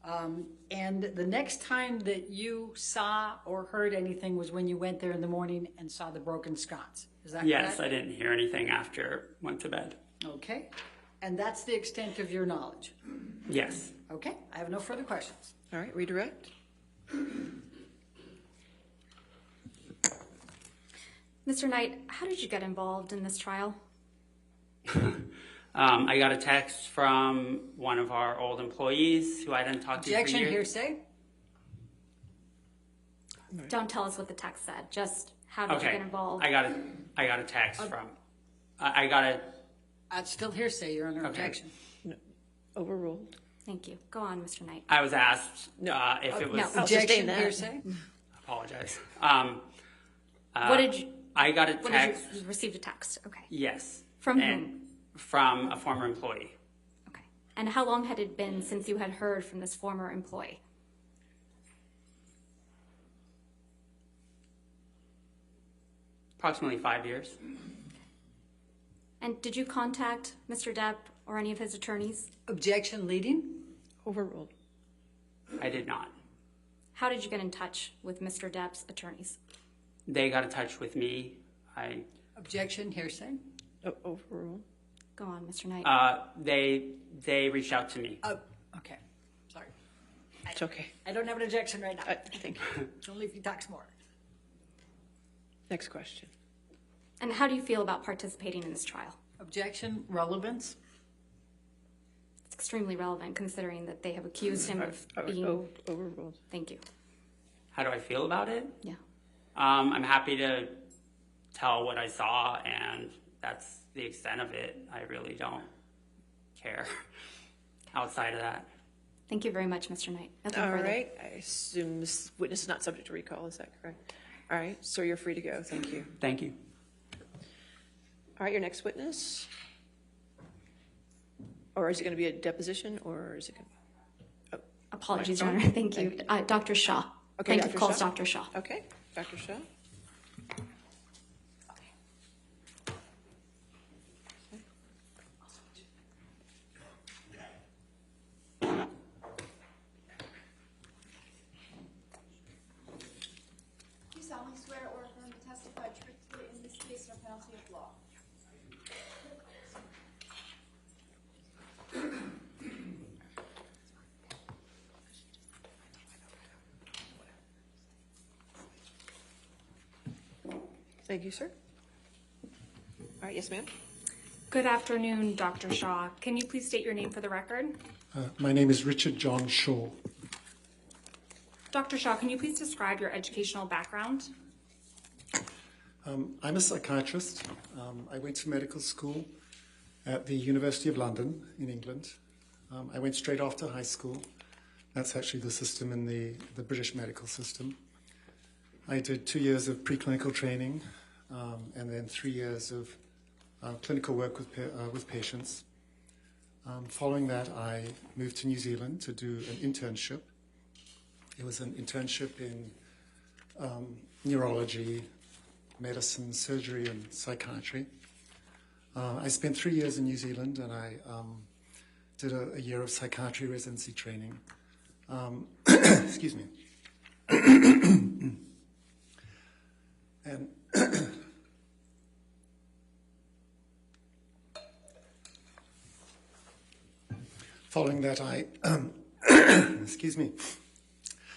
And the next time that you saw or heard anything was when you went there in the morning and saw the broken sconce. Is that correct? Yes, I didn't hear anything after went to bed. Okay. And that's the extent of your knowledge? Yes. Okay, I have no further questions. All right, redirect. Mr. Knight, how did you get involved in this trial? I got a text from one of our old employees who I didn't talk to for Objection, years. hearsay? Don't tell us what the text said. Just how did you get involved? I got a text from. I got a. That's still hearsay, Your Honor. Objection. No. Overruled. Thank you. Go on, Mr. Knight. I was asked if it was. No. Objection, hearsay? Apologize. What did you? I got a text. You received a text. Okay. Yes. From whom? From a former employee. Okay. And how long had it been since you had heard from this former employee? Approximately 5 years. And did you contact Mr. Depp or any of his attorneys? Objection, leading? Overruled. I did not. How did you get in touch with Mr. Depp's attorneys? They got in touch with me. Objection, hearsay? Overruled. Go on, Mr. Knight. They reached out to me. Okay. Sorry. It's okay. I don't have an objection right now. Thank you. Only if he talks more. Next question. And how do you feel about participating in this trial? Objection, relevance? It's extremely relevant considering that they have accused him of being... Overruled. Thank you. How do I feel about it? Yeah. I'm happy to tell what I saw, and that's the extent of it. I really don't care outside of that. Thank you very much, Mr. Knight. Nothing All further. right. I assume this witness is not subject to recall. Is that correct? All right. Sir, you're free to go. Thank you. Thank you. All right. Your next witness? Or is it going to be a deposition, or is it going to... Oh, Apologies, Your Honor. Thank you. Dr. Shaw. Okay, Plaintiff calls Dr. Shaw. Okay. Dr. Shaw? Do you solemnly swear or affirm to testify truthfully in this case or penalty of law? Thank you, sir. All right. Yes, ma'am. Good afternoon, Dr. Shaw. Can you please state your name for the record? My name is Richard John Shaw. Dr. Shaw, can you please describe your educational background? I'm a psychiatrist. I went to medical school at the University of London in England. I went straight after high school. That's actually the system in the British medical system. I did 2 years of preclinical training and then 3 years of clinical work with patients. Following that, I moved to New Zealand to do an internship. It was an internship in neurology, medicine, surgery, and psychiatry. I spent 3 years in New Zealand, and I did a year of psychiatry residency training. Excuse me. And following that, excuse me.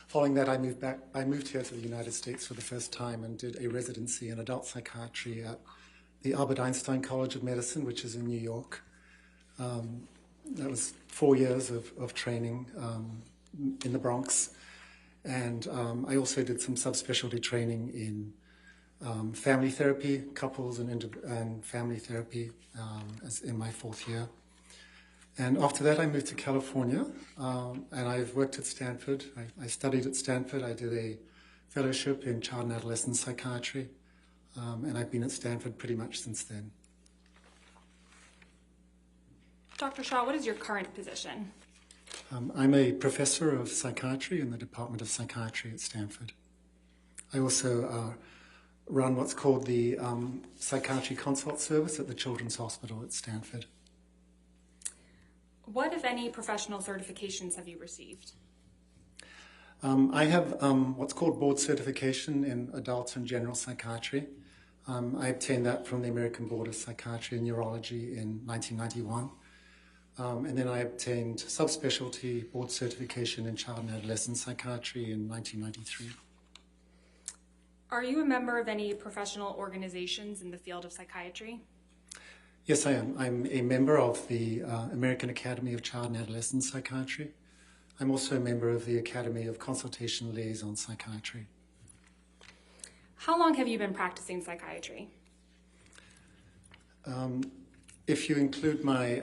Following that, I moved here to the United States for the first time and did a residency in adult psychiatry at the Albert Einstein College of Medicine, which is in New York. That was 4 years of training in the Bronx. And I also did some subspecialty training in family therapy, couples and family therapy as in my 4th year. And after that, I moved to California, and I've worked at Stanford. I studied at Stanford. I did a fellowship in child and adolescent psychiatry, and I've been at Stanford pretty much since then. Dr. Shaw, what is your current position? I'm a professor of psychiatry in the Department of Psychiatry at Stanford. I also run what's called the Psychiatry Consult Service at the Children's Hospital at Stanford. What, if any, professional certifications have you received? I have what's called board certification in adult and general psychiatry. I obtained that from the American Board of Psychiatry and Neurology in 1991. And then I obtained subspecialty board certification in child and adolescent psychiatry in 1993. Are you a member of any professional organizations in the field of psychiatry? Yes, I am. I'm a member of the American Academy of Child and Adolescent Psychiatry. I'm also a member of the Academy of Consultation Liaison Psychiatry. How long have you been practicing psychiatry? If you include my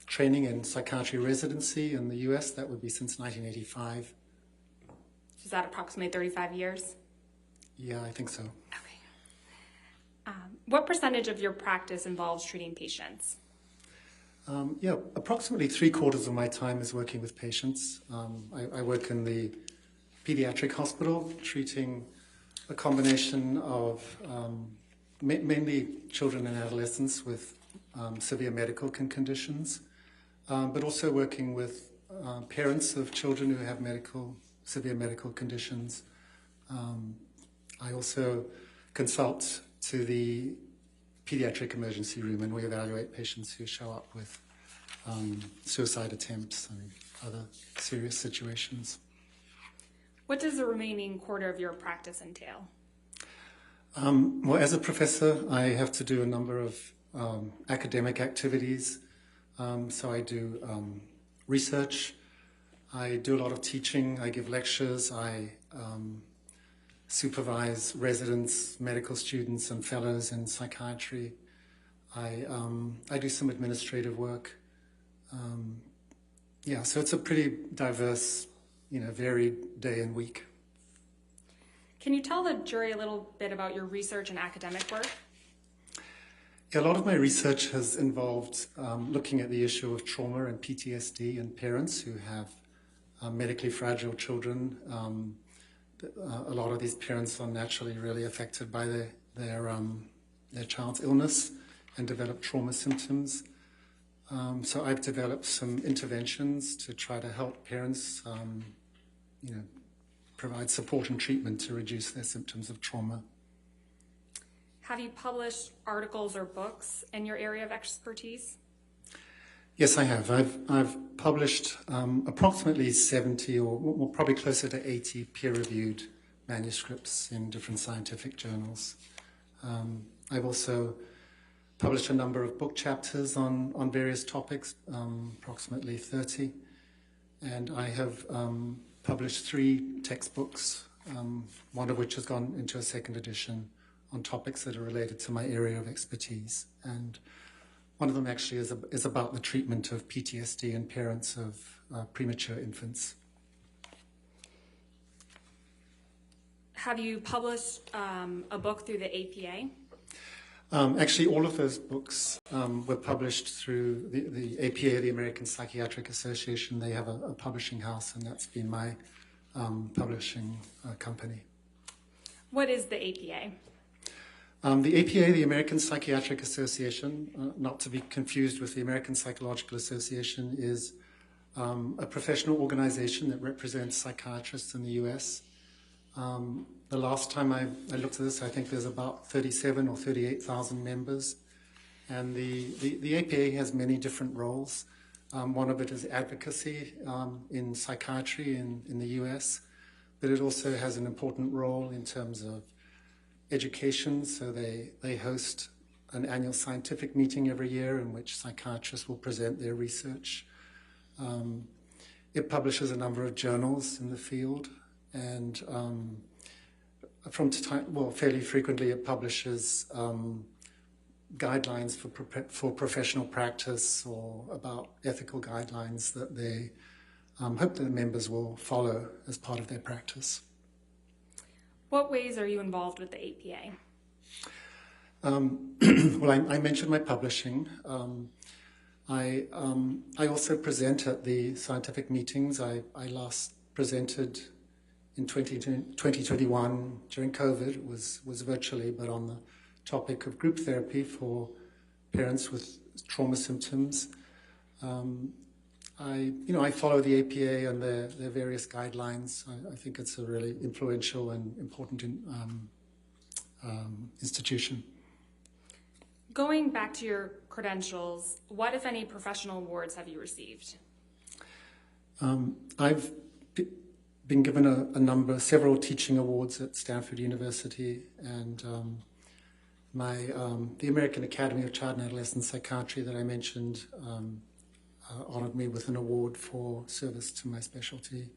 training in psychiatry residency in the US, that would be since 1985. Is that approximately 35 years? Yeah, I think so. What percentage of your practice involves treating patients? Yeah, approximately 3/4 of my time is working with patients. I work in the pediatric hospital, treating a combination of mainly children and adolescents with severe medical conditions, but also working with parents of children who have severe medical conditions. I also consult to the pediatric emergency room, and we evaluate patients who show up with suicide attempts and other serious situations. What does the remaining quarter of your practice entail? Well, as a professor, I have to do a number of academic activities. So I do research, I do a lot of teaching, I give lectures, I supervise residents, medical students, and fellows in psychiatry. I do some administrative work. Yeah, so it's a pretty diverse, varied day and week. Can you tell the jury a little bit about your research and academic work? Yeah, a lot of my research has involved looking at the issue of trauma and PTSD in parents who have medically fragile children. A lot of these parents are naturally really affected by their child's illness and develop trauma symptoms. So I've developed some interventions to try to help parents, provide support and treatment to reduce their symptoms of trauma. Have you published articles or books in your area of expertise? Yes, I have. I've published approximately 70 or probably closer to 80 peer-reviewed manuscripts in different scientific journals. I've also published a number of book chapters on various topics, approximately 30. And I have published 3 textbooks, one of which has gone into a second edition on topics that are related to my area of expertise. And one of them actually is about the treatment of PTSD in parents of premature infants. Have you published a book through the APA? Actually, all of those books were published through the APA, the American Psychiatric Association. They have a publishing house, and that's been my publishing company. What is the APA? The APA, the American Psychiatric Association, not to be confused with the American Psychological Association, is a professional organization that represents psychiatrists in the US. The last time I looked at this, I think there's about 37 or 38,000 members. And the APA has many different roles. One of it is advocacy in psychiatry in the US, but it also has an important role in terms of education. So they host an annual scientific meeting every year in which psychiatrists will present their research. It publishes a number of journals in the field, and fairly frequently it publishes guidelines for professional practice or about ethical guidelines that they hope that the members will follow as part of their practice. What ways are you involved with the APA? Well, I mentioned my publishing. I also present at the scientific meetings. I last presented in 2021 during COVID. It was virtually, but on the topic of group therapy for parents with trauma symptoms. I follow the APA and their various guidelines. I think it's a really influential and important institution. Going back to your credentials, what, if any, professional awards have you received? I've been given several teaching awards at Stanford University, and the American Academy of Child and Adolescent Psychiatry that I mentioned honored me with an award for service to my specialty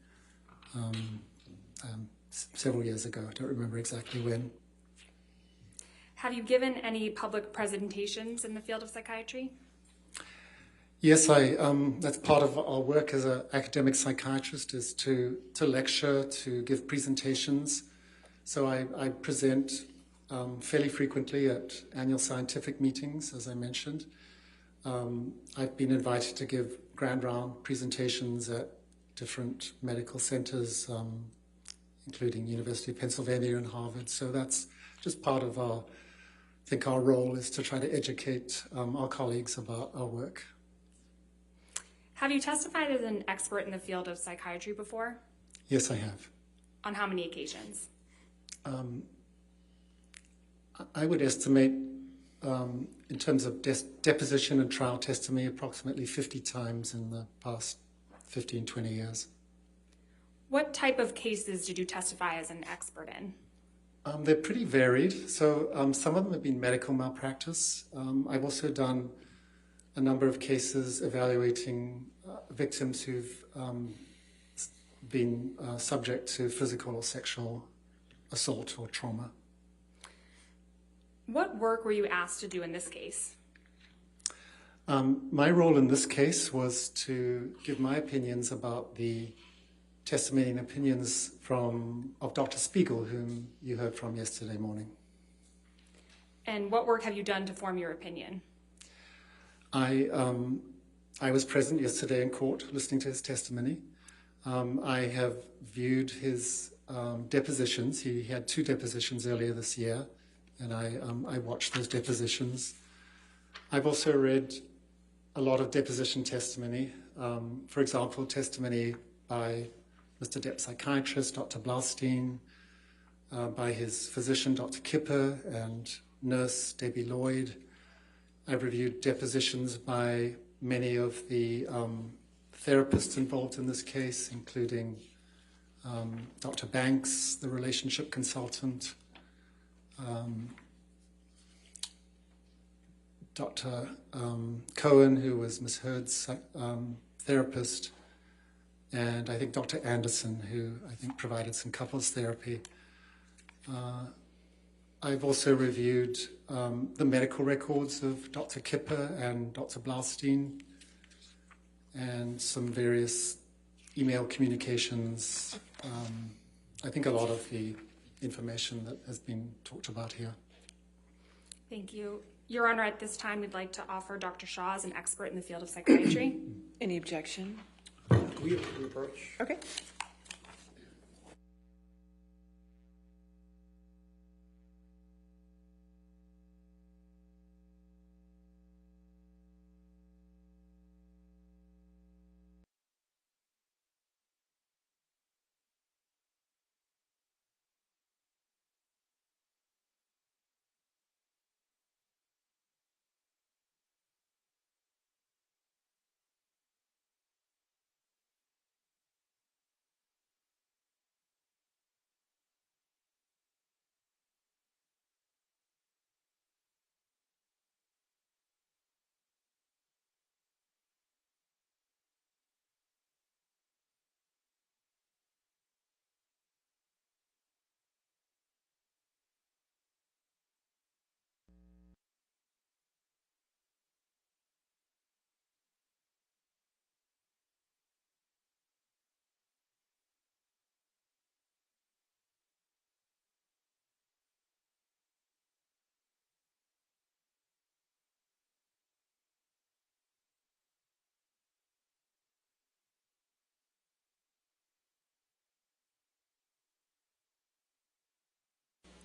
several years ago. I don't remember exactly when. Have you given any public presentations in the field of psychiatry? Yes, that's part of our work as an academic psychiatrist, is to lecture, to give presentations. So I present fairly frequently at annual scientific meetings, as I mentioned. I've been invited to give grand round presentations at different medical centers, including University of Pennsylvania and Harvard. So that's just part of our role is to try to educate our colleagues about our work. Have you testified as an expert in the field of psychiatry before? Yes, I have. On how many occasions? I would estimate, in terms of deposition and trial testimony, approximately 50 times in the past 15, 20 years. What type of cases did you testify as an expert in? They're pretty varied. So some of them have been medical malpractice. I've also done a number of cases evaluating victims who've been subject to physical or sexual assault or trauma. What work were you asked to do in this case? My role in this case was to give my opinions about the testimony and opinions of Dr. Spiegel, whom you heard from yesterday morning. And what work have you done to form your opinion? I was present yesterday in court listening to his testimony. I have viewed his depositions. He had 2 depositions earlier this year, and I watched those depositions. I've also read a lot of deposition testimony. For example, testimony by Mr. Depp's psychiatrist, Dr. Blaustein, by his physician, Dr. Kipper, and nurse Debbie Lloyd. I've reviewed depositions by many of the therapists involved in this case, including Dr. Banks, the relationship consultant, Dr. Cohen, who was Ms. Heard's therapist, and I think Dr. Anderson, who I think provided some couples therapy. I've also reviewed the medical records of Dr. Kipper and Dr. Blaustein, and some various email communications. I think a lot of the information that has been talked about here. Thank you. Your Honor, at this time, we'd like to offer Dr. Shaw as an expert in the field of psychiatry. Any objection? We approach. Okay.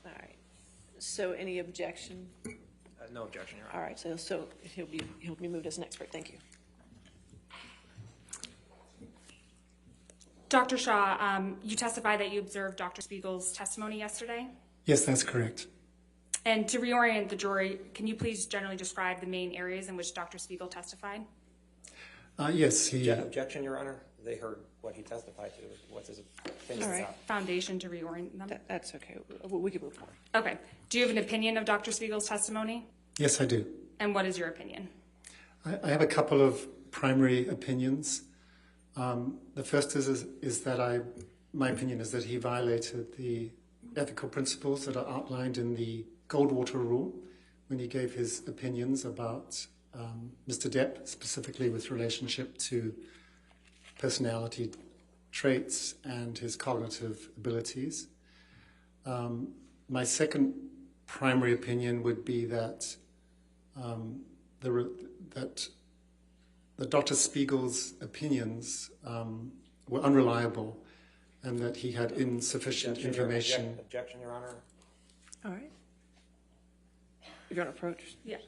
All right. So any objection? No objection, Your Honor. All right. So he'll be moved as an expert. Thank you. Dr. Shaw, you testified that you observed Dr. Spiegel's testimony yesterday. Yes, that's correct. And to reorient the jury, can you please generally describe the main areas in which Dr. Spiegel testified? Yes, he. Objection, Your Honor. They heard what he testified to. What's his opinion? All right. Foundation to reorient them. That's okay. We can move forward. Okay. Do you have an opinion of Dr. Spiegel's testimony? Yes, I do. And what is your opinion? I have a couple of primary opinions. The first is that my opinion is that he violated the ethical principles that are outlined in the Goldwater Rule when he gave his opinions about Mr. Depp, specifically with relationship to personality traits and his cognitive abilities. My second primary opinion would be that that Dr. Spiegel's opinions were unreliable and that he had insufficient information. Objection, Your Honor. All right. You're going to approach? Yeah.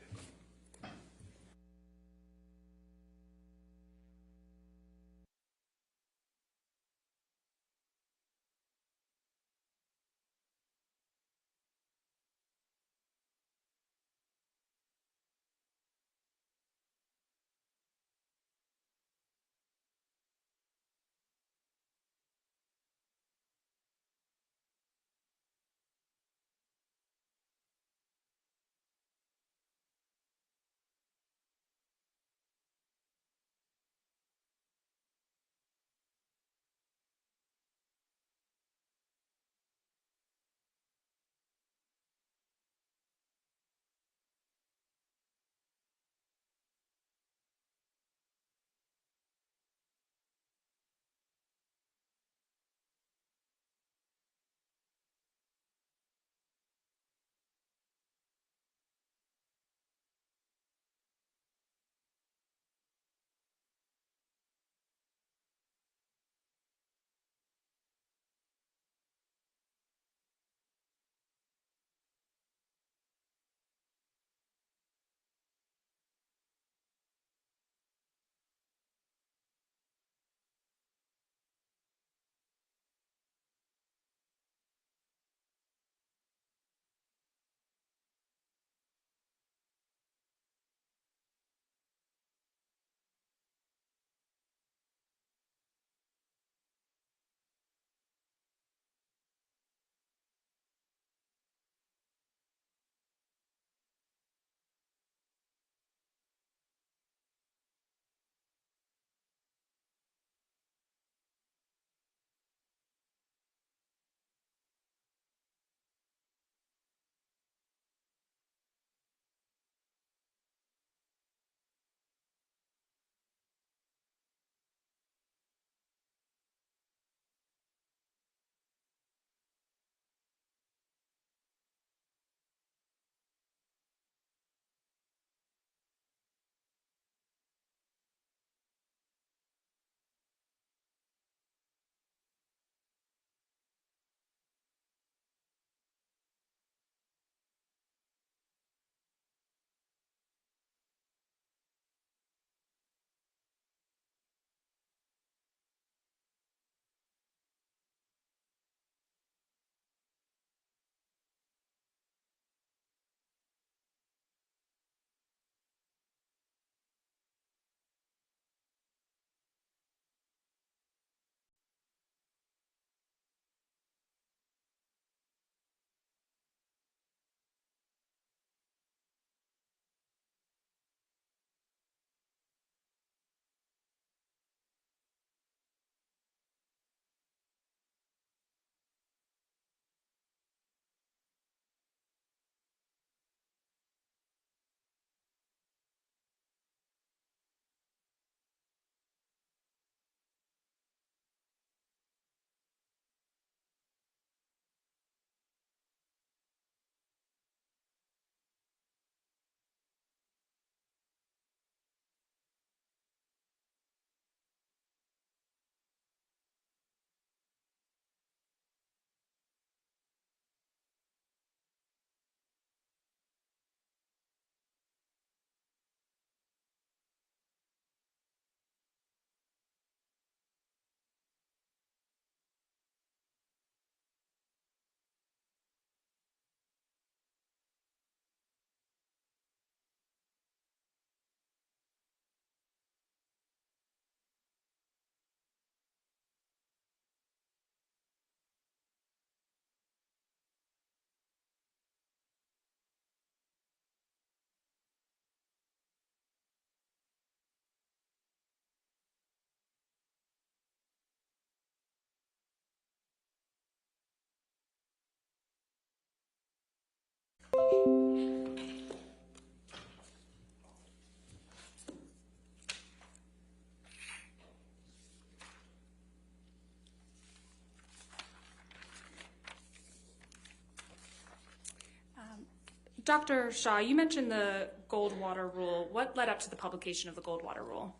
Dr. Shaw, you mentioned the Goldwater rule. What led up to the publication of the Goldwater rule?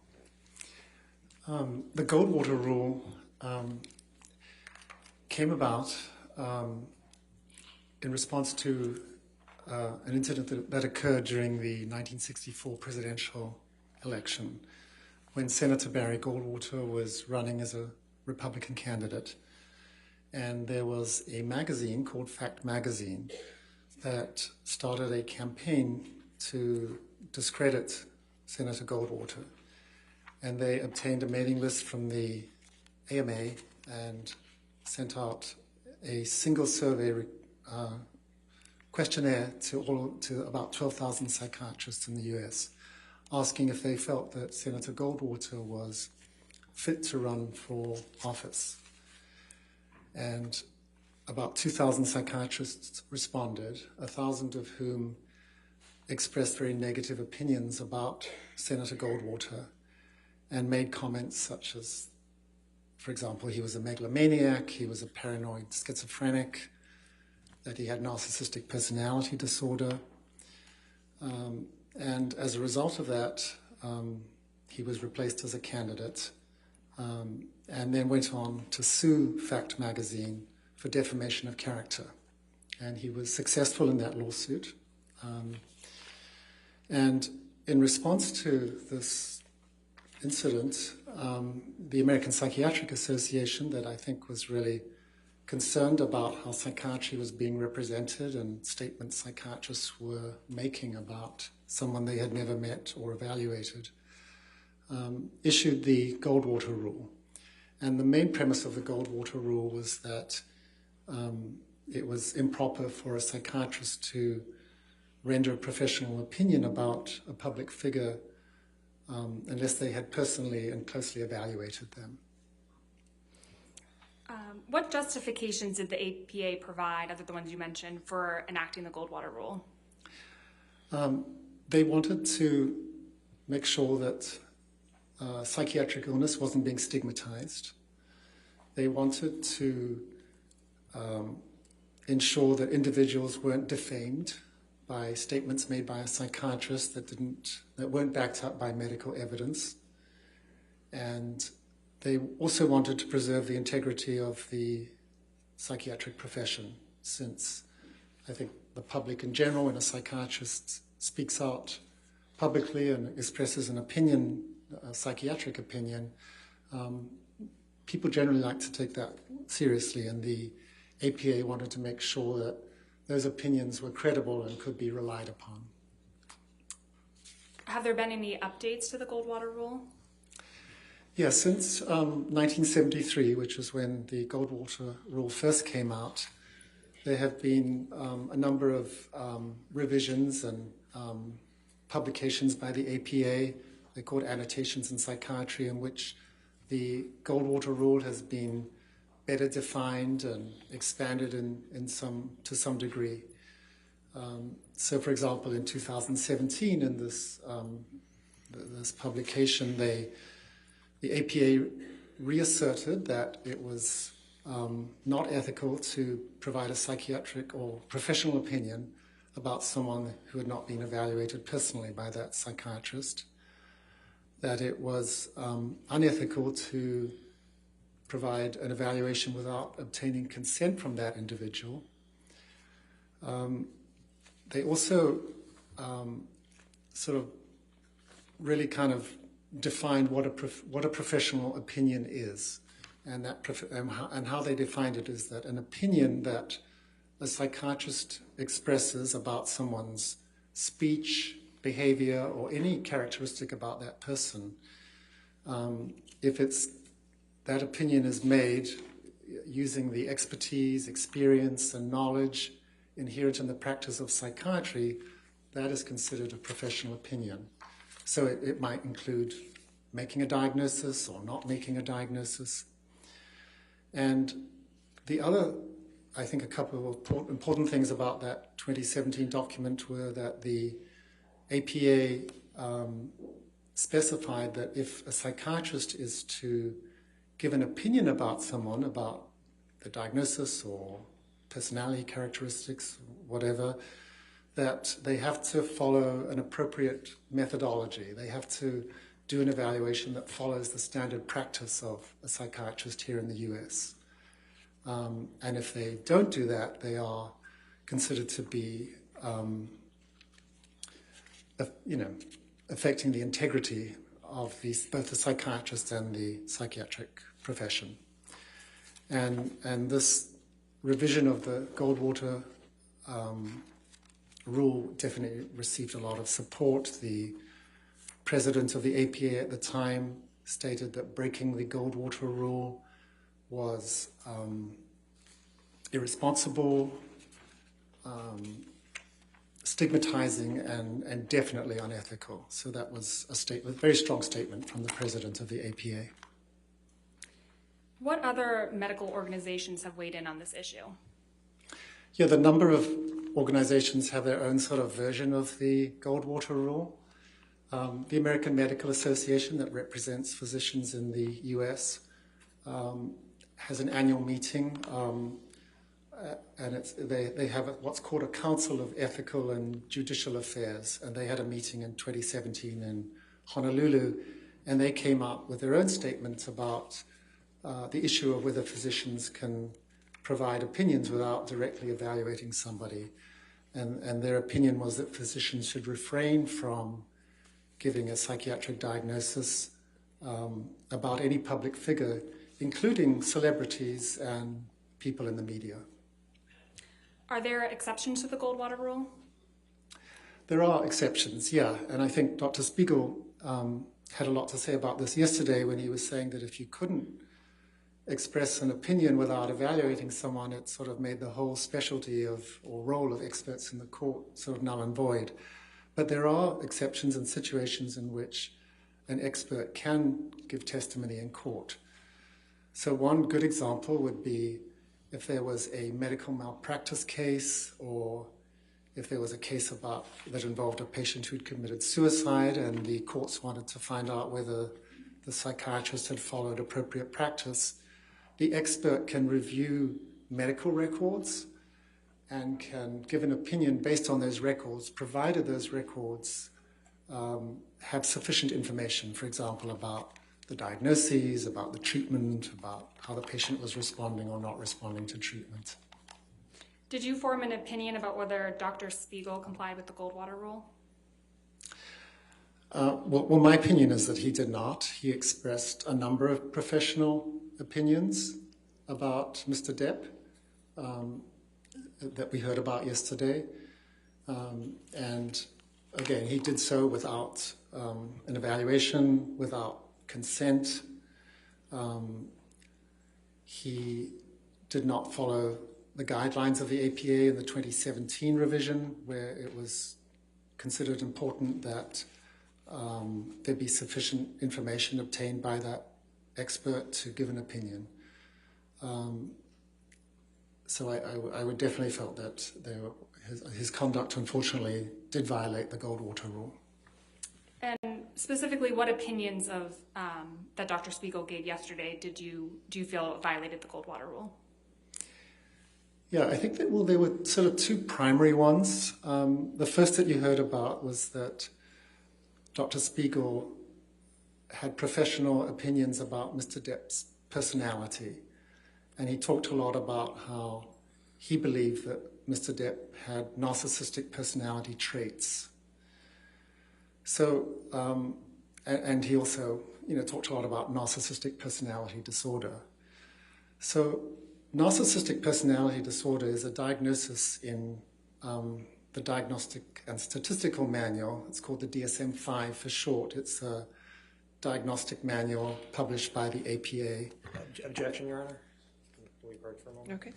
The Goldwater rule came about in response to an incident that occurred during the 1964 presidential election when Senator Barry Goldwater was running as a Republican candidate. And there was a magazine called Fact Magazine that started a campaign to discredit Senator Goldwater. And they obtained a mailing list from the AMA and sent out a single survey questionnaire to about 12,000 psychiatrists in the US, asking if they felt that Senator Goldwater was fit to run for office. And about 2,000 psychiatrists responded, 1,000 of whom expressed very negative opinions about Senator Goldwater and made comments such as, for example, he was a megalomaniac, he was a paranoid schizophrenic, that he had narcissistic personality disorder. And as a result of that, he was replaced as a candidate and then went on to sue Fact Magazine for defamation of character. And he was successful in that lawsuit. And in response to this incident, the American Psychiatric Association, that I think was really concerned about how psychiatry was being represented and statements psychiatrists were making about someone they had never met or evaluated, issued the Goldwater rule. And the main premise of the Goldwater rule was that it was improper for a psychiatrist to render a professional opinion about a public figure unless they had personally and closely evaluated them. What justifications did the APA provide, other than the ones you mentioned, for enacting the Goldwater rule? They wanted to make sure that psychiatric illness wasn't being stigmatized. They wanted to ensure that individuals weren't defamed by statements made by a psychiatrist that weren't backed up by medical evidence. And they also wanted to preserve the integrity of the psychiatric profession, since I think the public in general, when a psychiatrist speaks out publicly and expresses an opinion, a psychiatric opinion, people generally like to take that seriously, and the APA wanted to make sure that those opinions were credible and could be relied upon. Have there been any updates to the Goldwater rule? Yeah, since 1973, which is when the Goldwater rule first came out, there have been a number of revisions and publications by the APA. They're called Annotations in Psychiatry, in which the Goldwater rule has been better defined and expanded to some degree. So, for example, in 2017, in this publication, the APA reasserted that it was not ethical to provide a psychiatric or professional opinion about someone who had not been evaluated personally by that psychiatrist, that it was unethical to provide an evaluation without obtaining consent from that individual. They also sort of really kind of defined what a professional opinion is, and how they defined it is that an opinion that a psychiatrist expresses about someone's speech, behavior, or any characteristic about that person, if that opinion is made using the expertise, experience, and knowledge inherent in the practice of psychiatry, that is considered a professional opinion. So it might include making a diagnosis or not making a diagnosis. And the other, I think, a couple of important things about that 2017 document were that the APA specified that if a psychiatrist is to give an opinion about someone, about the diagnosis or personality characteristics, whatever, that they have to follow an appropriate methodology. They have to do an evaluation that follows the standard practice of a psychiatrist here in the US. And if they don't do that, they are considered to be, affecting the integrity of both the psychiatrist and the psychiatric profession. And this revision of the Goldwater rule definitely received a lot of support. The president of the APA at the time stated that breaking the Goldwater rule was irresponsible, stigmatizing, and definitely unethical. So that was a very strong statement from the president of the APA. What other medical organizations have weighed in on this issue? Yeah, the number of organizations have their own sort of version of the Goldwater rule. The American Medical Association, that represents physicians in the US, has an annual meeting, and they have what's called a Council of Ethical and Judicial Affairs, and they had a meeting in 2017 in Honolulu, and they came up with their own statement about the issue of whether physicians can provide opinions without directly evaluating somebody. And their opinion was that physicians should refrain from giving a psychiatric diagnosis about any public figure, including celebrities and people in the media. Are there exceptions to the Goldwater rule? There are exceptions, yeah. And I think Dr. Spiegel had a lot to say about this yesterday when he was saying that if you couldn't express an opinion without evaluating someone, it sort of made the whole specialty or role of experts in the court sort of null and void. But there are exceptions and situations in which an expert can give testimony in court. So one good example would be if there was a medical malpractice case, or if there was a case that involved a patient who'd committed suicide and the courts wanted to find out whether the psychiatrist had followed appropriate practice. The expert can review medical records and can give an opinion based on those records, provided those records have sufficient information, for example, about the diagnoses, about the treatment, about how the patient was responding or not responding to treatment. Did you form an opinion about whether Dr. Spiegel complied with the Goldwater rule? Well, my opinion is that he did not. He expressed a number of professional opinions about Mr. Depp that we heard about yesterday. And again, he did so without an evaluation, without consent. He did not follow the guidelines of the APA in the 2017 revision, where it was considered important that there be sufficient information obtained by that expert to give an opinion. So I would definitely felt that his conduct, unfortunately, did violate the Goldwater rule. And specifically, what opinions of that Dr. Spiegel gave yesterday do you feel violated the Goldwater rule? Yeah, I think that, well, there were sort of two primary ones. The first that you heard about was that Dr. Spiegel had professional opinions about Mr. Depp's personality. And he talked a lot about how he believed that Mr. Depp had narcissistic personality traits. So, and he also, talked a lot about narcissistic personality disorder. So, narcissistic personality disorder is a diagnosis in the Diagnostic and Statistical Manual. It's called the DSM-5 for short. It's a diagnostic manual published by the APA. Objection, Your Honor. Can we break for a moment? Okay.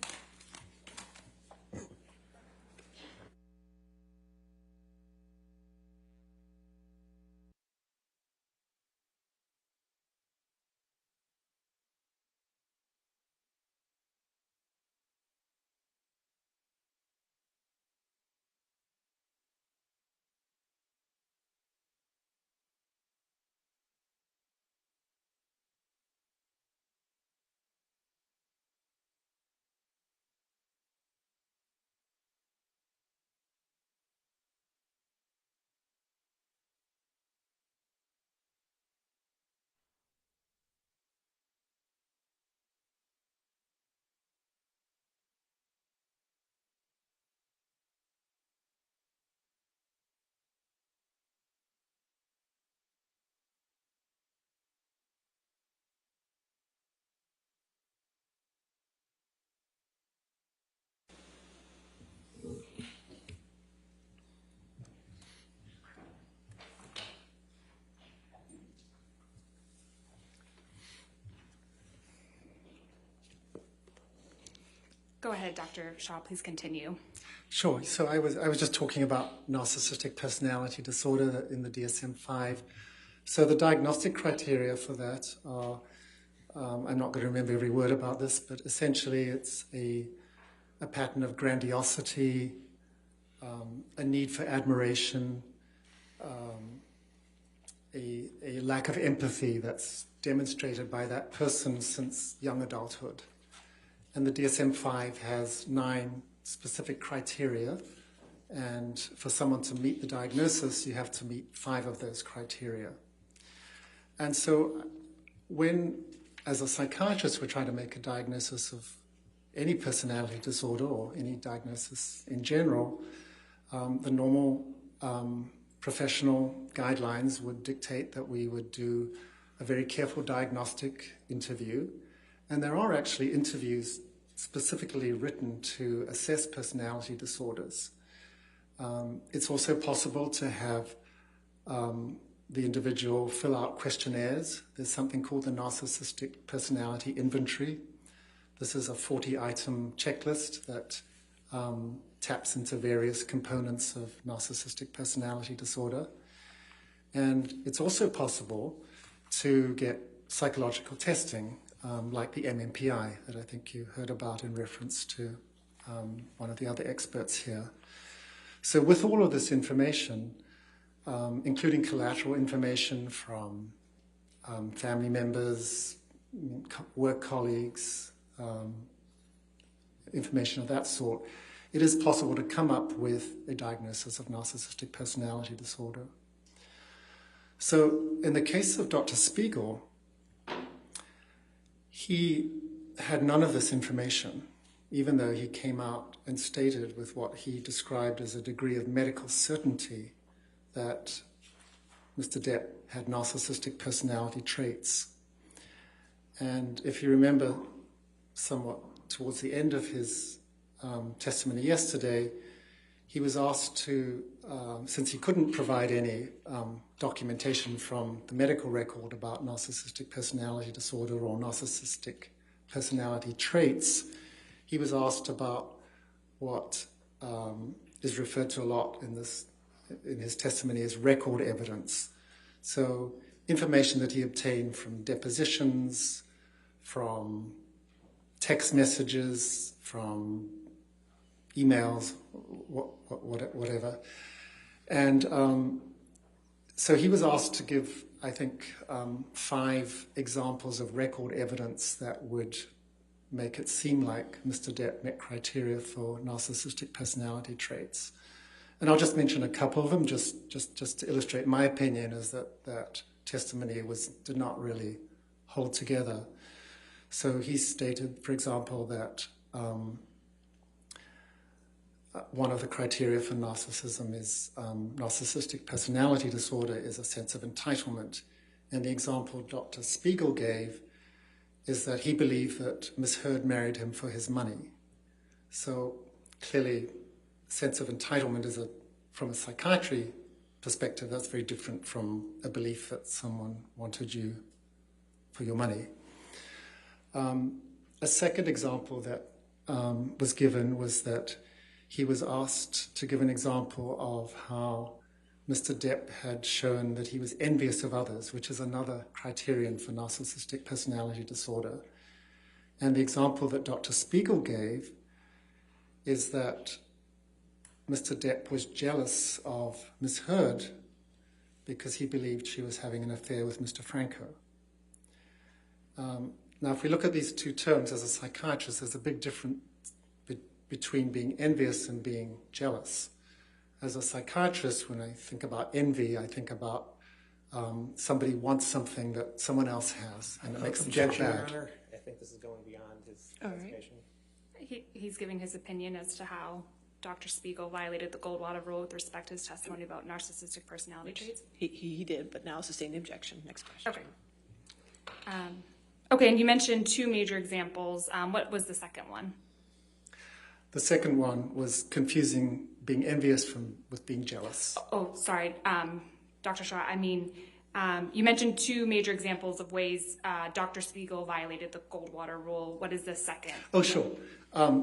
Go ahead, Dr. Shaw, please continue. Sure. So I was just talking about narcissistic personality disorder in the DSM-5. So the diagnostic criteria for that are, I'm not going to remember every word about this, but essentially it's a pattern of grandiosity, a need for admiration, a lack of empathy that's demonstrated by that person since young adulthood. And the DSM-5 has 9 specific criteria, and for someone to meet the diagnosis, you have to meet 5 of those criteria. And so when, as a psychiatrist, we're trying to make a diagnosis of any personality disorder or any diagnosis in general, the normal professional guidelines would dictate that we would do a very careful diagnostic interview. And there are actually interviews specifically written to assess personality disorders. It's also possible to have the individual fill out questionnaires. There's something called the Narcissistic Personality Inventory. This is a 40-item checklist that taps into various components of narcissistic personality disorder. And it's also possible to get psychological testing, like the MMPI that I think you heard about in reference to one of the other experts here. So with all of this information, including collateral information from family members, work colleagues, information of that sort, it is possible to come up with a diagnosis of narcissistic personality disorder. So in the case of Dr. Spiegel, he had none of this information, even though he came out and stated with what he described as a degree of medical certainty that Mr. Depp had narcissistic personality traits. And if you remember somewhat towards the end of his testimony yesterday, he was asked to, since he couldn't provide any documentation from the medical record about narcissistic personality disorder or narcissistic personality traits, he was asked about what is referred to a lot in his testimony as record evidence. So information that he obtained from depositions, from text messages, from emails, whatever. And so he was asked to give, I think, 5 examples of record evidence that would make it seem like Mr. Depp met criteria for narcissistic personality traits. And I'll just mention a couple of them, just to illustrate my opinion, is that testimony did not really hold together. So he stated, for example, that one of the criteria for narcissism is narcissistic personality disorder is a sense of entitlement. And the example Dr. Spiegel gave is that he believed that Ms. Heard married him for his money. So clearly, sense of entitlement is from a psychiatry perspective, that's very different from a belief that someone wanted you for your money. A second example that was given was that he was asked to give an example of how Mr. Depp had shown that he was envious of others, which is another criterion for narcissistic personality disorder. And the example that Dr. Spiegel gave is that Mr. Depp was jealous of Ms. Heard because he believed she was having an affair with Mr. Franco. Now, if we look at these two terms as a psychiatrist, there's a big difference between being envious and being jealous. As a psychiatrist, when I think about envy, I think about somebody wants something that someone else has, and it makes them feel bad. I think this is going beyond his investigation. He's giving his opinion as to how Dr. Spiegel violated the Goldwater rule with respect to his testimony about narcissistic personality traits. He did, but now sustain the objection. Next question. Okay. Okay, and you mentioned 2 major examples. What was the second one? The second one was confusing being envious with being jealous. Oh, sorry, Dr. Shaw. I mean, You mentioned two major examples of ways Dr. Spiegel violated the Goldwater rule. What is the second? Oh, sure.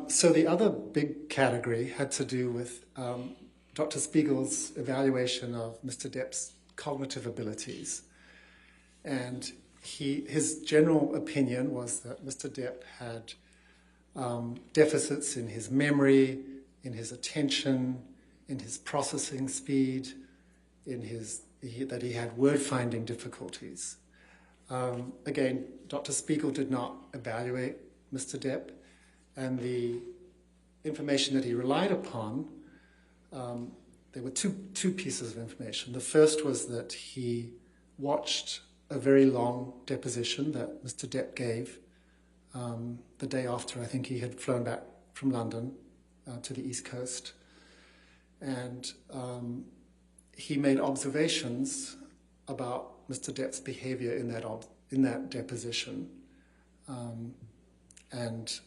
So the other big category had to do with Dr. Spiegel's evaluation of Mr. Depp's cognitive abilities. And his general opinion was that Mr. Depp had deficits in his memory, in his attention, in his processing speed, that he had word-finding difficulties. Again, Dr. Spiegel did not evaluate Mr. Depp, and the information that he relied upon, there were two pieces of information. The first was that he watched a very long deposition that Mr. Depp gave the day after I think he had flown back from London to the East Coast. And he made observations about Mr. Depp's behavior in that deposition, and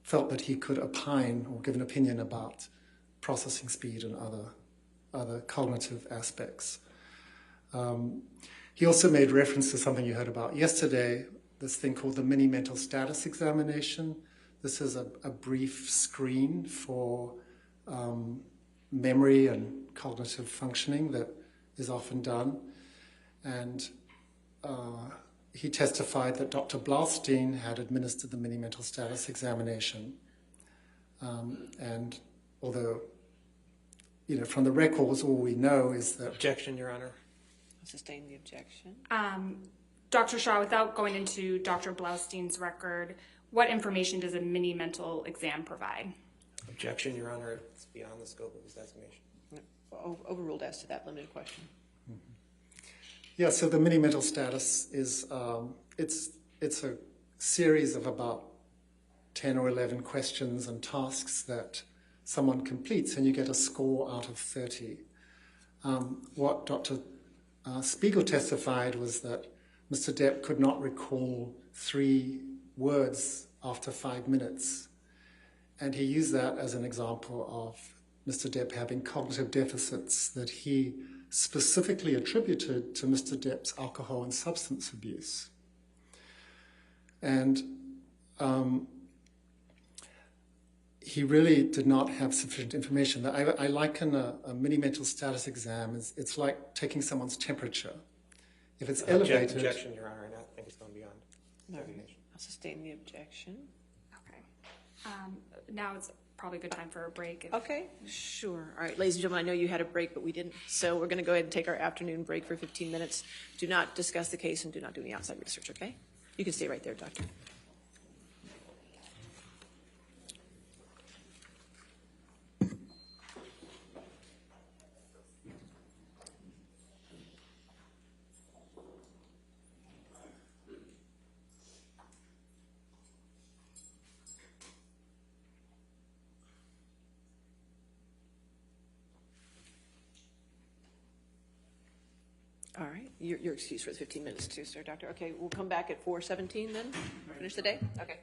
felt that he could opine or give an opinion about processing speed and other cognitive aspects. He also made reference to something you heard about yesterday, this thing called the mini mental status examination. This is a brief screen for memory and cognitive functioning that is often done. And he testified that Dr. Blaustein had administered the mini mental status examination. And although, from the records, all we know is that... Objection, Your Honor. Sustain the objection. Dr. Shaw, without going into Dr. Blaustein's record, what information does a mini mental exam provide? Objection, Your Honor. It's beyond the scope of his designation. Overruled as to that limited question. Yeah, so the mini mental status is, it's a series of about 10 or 11 questions and tasks that someone completes, and you get a score out of 30. What Dr. Spiegel testified was that Mr. Depp could not recall 3 words after 5 minutes. And he used that as an example of Mr. Depp having cognitive deficits that he specifically attributed to Mr. Depp's alcohol and substance abuse. And he really did not have sufficient information. I liken a mini mental status exam as it's like taking someone's temperature. If it's elevated... Objection, Your Honor. I think it's gone beyond designation. I'll sustain the objection. Okay. Now it's probably a good time for a break. Okay, sure. All right, ladies and gentlemen, I know you had a break, but we didn't. So we're going to go ahead and take our afternoon break for 15 minutes. Do not discuss the case and do not do any outside research, okay? You can stay right there, Doctor. All right, you're excused for the 15 minutes too, sir, Doctor. Okay, we'll come back at 4:17 then, finish the day? Okay.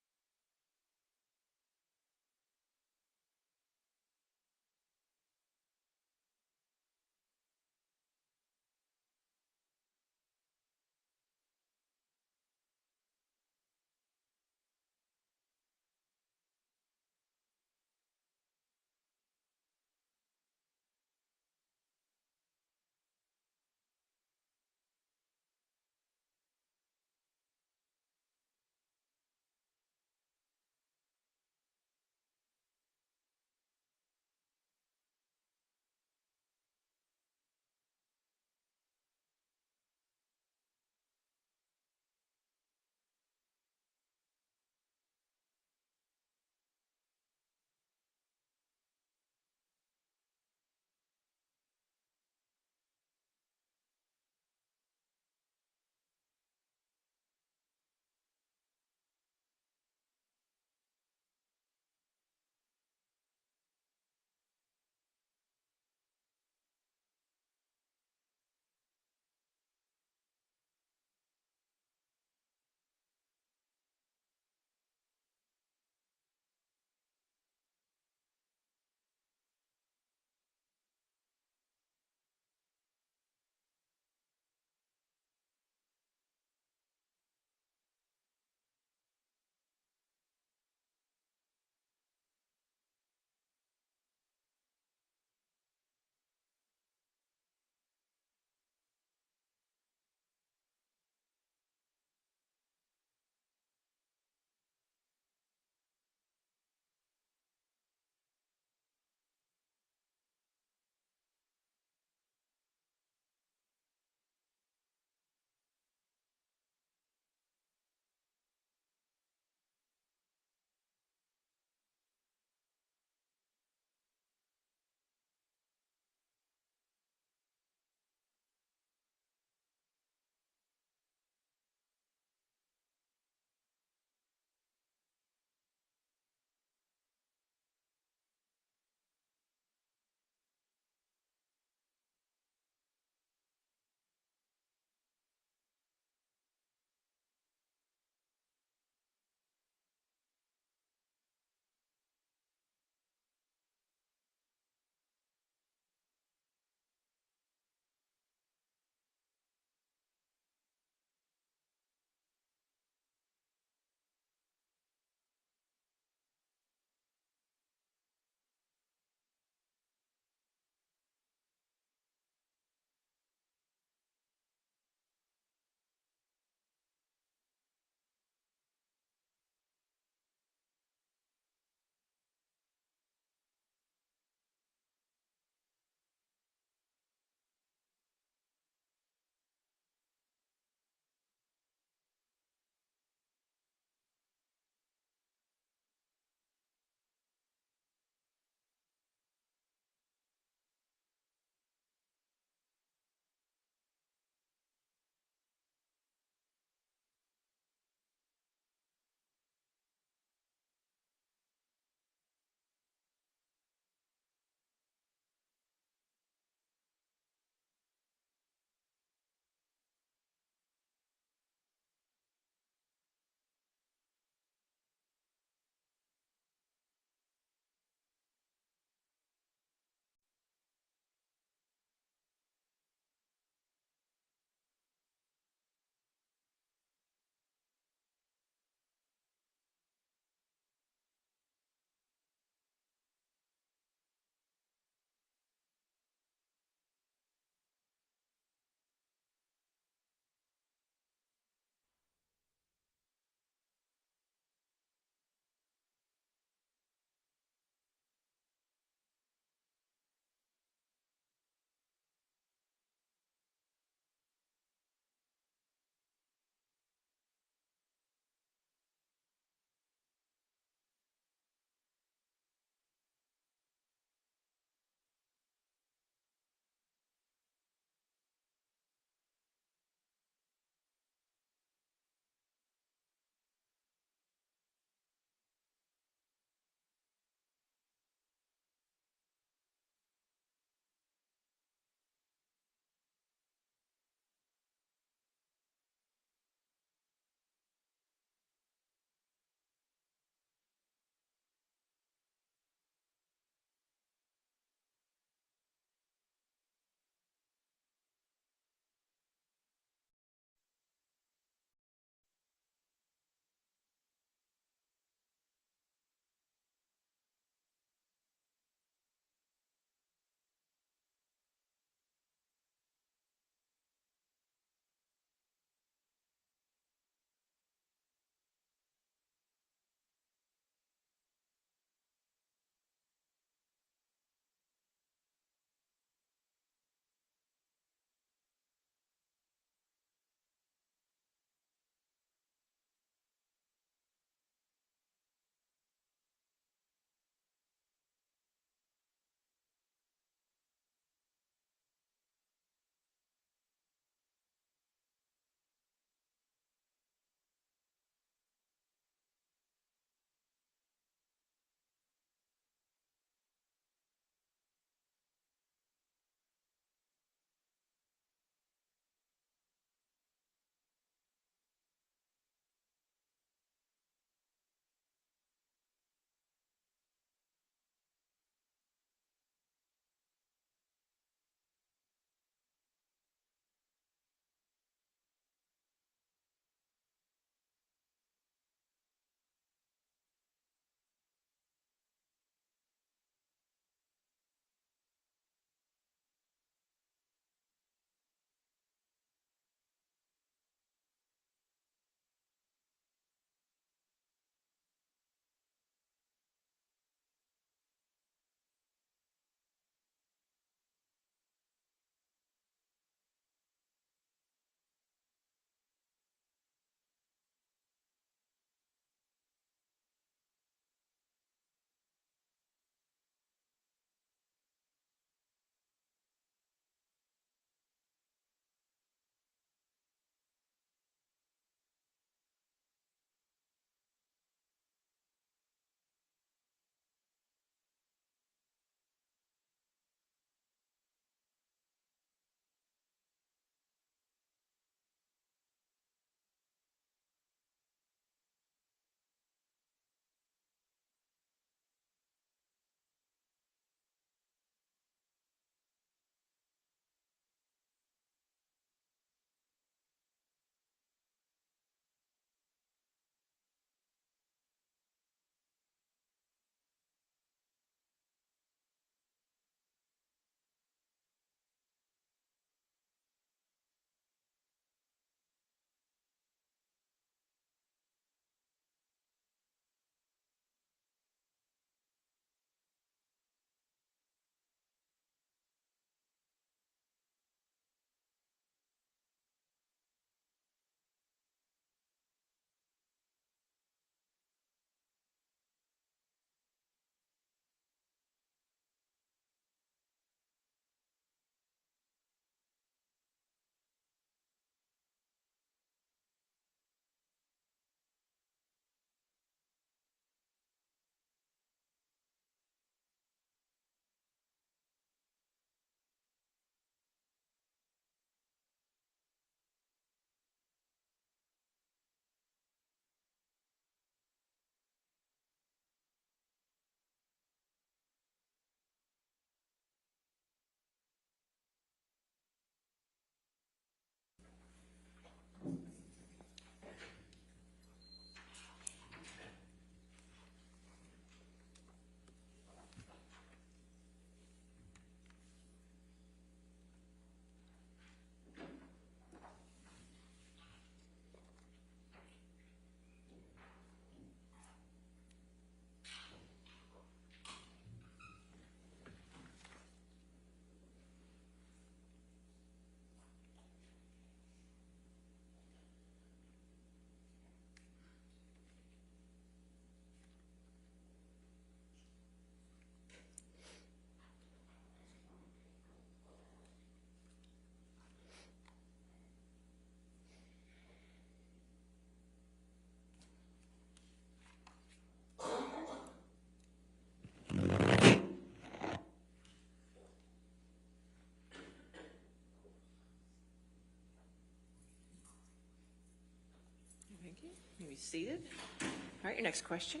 You may be seated. All right, your next question.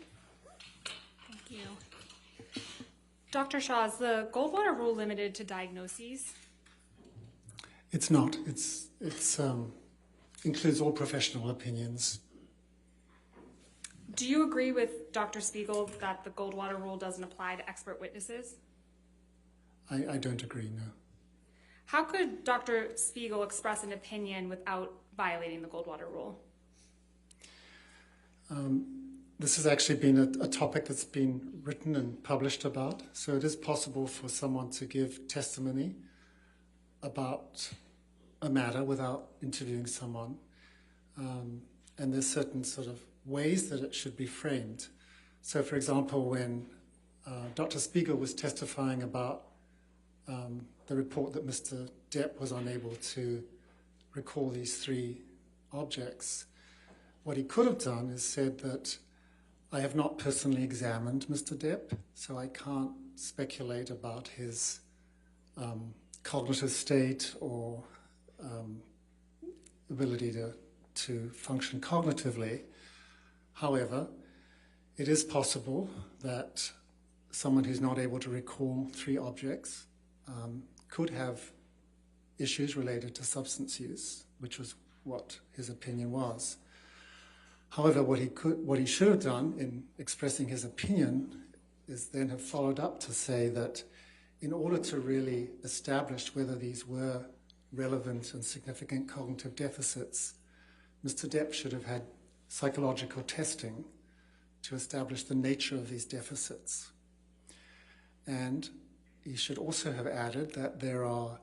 Thank you. Dr. Shaw, is the Goldwater rule limited to diagnoses? It's not. It's includes all professional opinions. Do you agree with Dr. Spiegel that the Goldwater rule doesn't apply to expert witnesses? I don't agree, no. How could Dr. Spiegel express an opinion without violating the Goldwater rule? This has actually been a topic that's been written and published about. So it is possible for someone to give testimony about a matter without interviewing someone. And there's certain sort of ways that it should be framed. So for example, when Dr. Spiegel was testifying about the report that Mr. Depp was unable to recall these 3 objects, what he could have done is said that I have not personally examined Mr. Depp, so I can't speculate about his cognitive state or ability to function cognitively. However, it is possible that someone who's not able to recall 3 objects could have issues related to substance use, which was what his opinion was. However, what he should have done in expressing his opinion is then have followed up to say that in order to really establish whether these were relevant and significant cognitive deficits, Mr. Depp should have had psychological testing to establish the nature of these deficits. And he should also have added that there are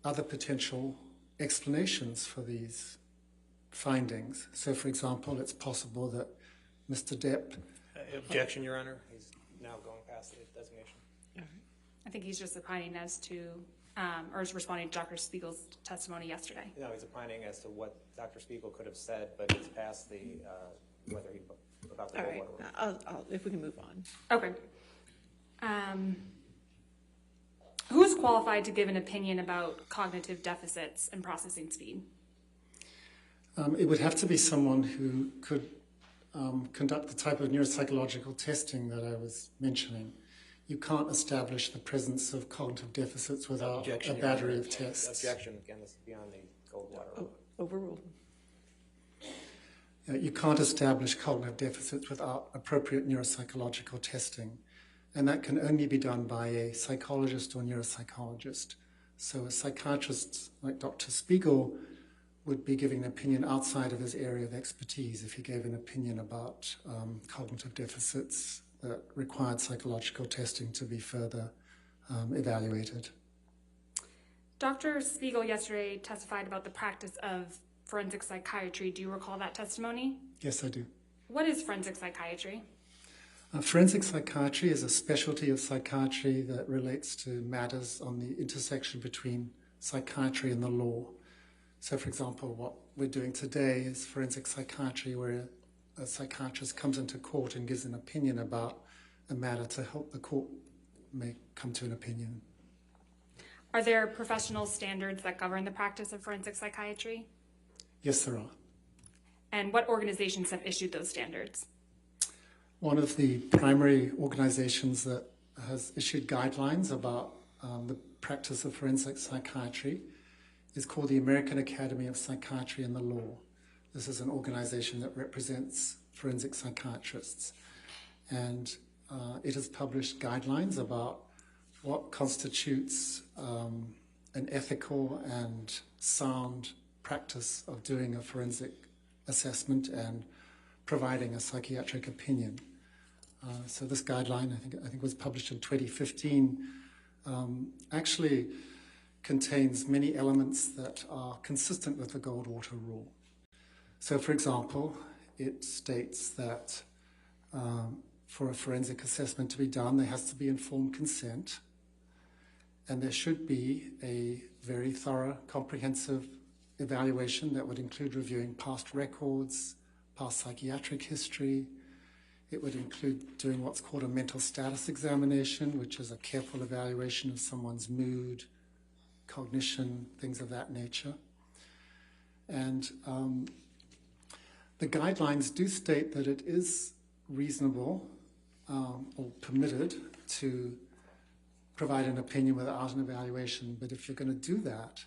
other potential explanations for these findings. So, for example, it's possible that Mr. Depp... Objection, Your Honor. He's now going past the designation. I think he's just opining as to, or is responding to Dr. Spiegel's testimony yesterday. No, he's opining as to what Dr. Spiegel could have said, but it's past the, whether he, about the All right, if we can move on. Okay. Who is qualified to give an opinion about cognitive deficits and processing speed? It would have to be someone who could conduct the type of neuropsychological testing that I was mentioning. You can't establish the presence of cognitive deficits without a battery of tests. Objection, again, this is beyond the Goldwater. Overruled. You can't establish cognitive deficits without appropriate neuropsychological testing. And that can only be done by a psychologist or neuropsychologist. So a psychiatrist like Dr. Spiegel would be giving an opinion outside of his area of expertise if he gave an opinion about cognitive deficits that required psychological testing to be further evaluated. Dr. Spiegel yesterday testified about the practice of forensic psychiatry. Do you recall that testimony? Yes, I do. What is forensic psychiatry? Forensic psychiatry is a specialty of psychiatry that relates to matters on the intersection between psychiatry and the law. So, for example, what we're doing today is forensic psychiatry, where a psychiatrist comes into court and gives an opinion about a matter to help the court come to an opinion. Are there professional standards that govern the practice of forensic psychiatry? Yes, there are. And what organizations have issued those standards? One of the primary organizations that has issued guidelines about the practice of forensic psychiatry is called the American Academy of Psychiatry and the Law. This is an organization that represents forensic psychiatrists. And it has published guidelines about what constitutes an ethical and sound practice of doing a forensic assessment and providing a psychiatric opinion. So this guideline, I think was published in 2015, actually contains many elements that are consistent with the Goldwater rule. So, for example, it states that for a forensic assessment to be done, there has to be informed consent, and there should be a very thorough, comprehensive evaluation that would include reviewing past records, past psychiatric history. It would include doing what's called a mental status examination, which is a careful evaluation of someone's mood, cognition, things of that nature. And the the guidelines do state that it is reasonable or permitted to provide an opinion without an evaluation. But if you're going to do that,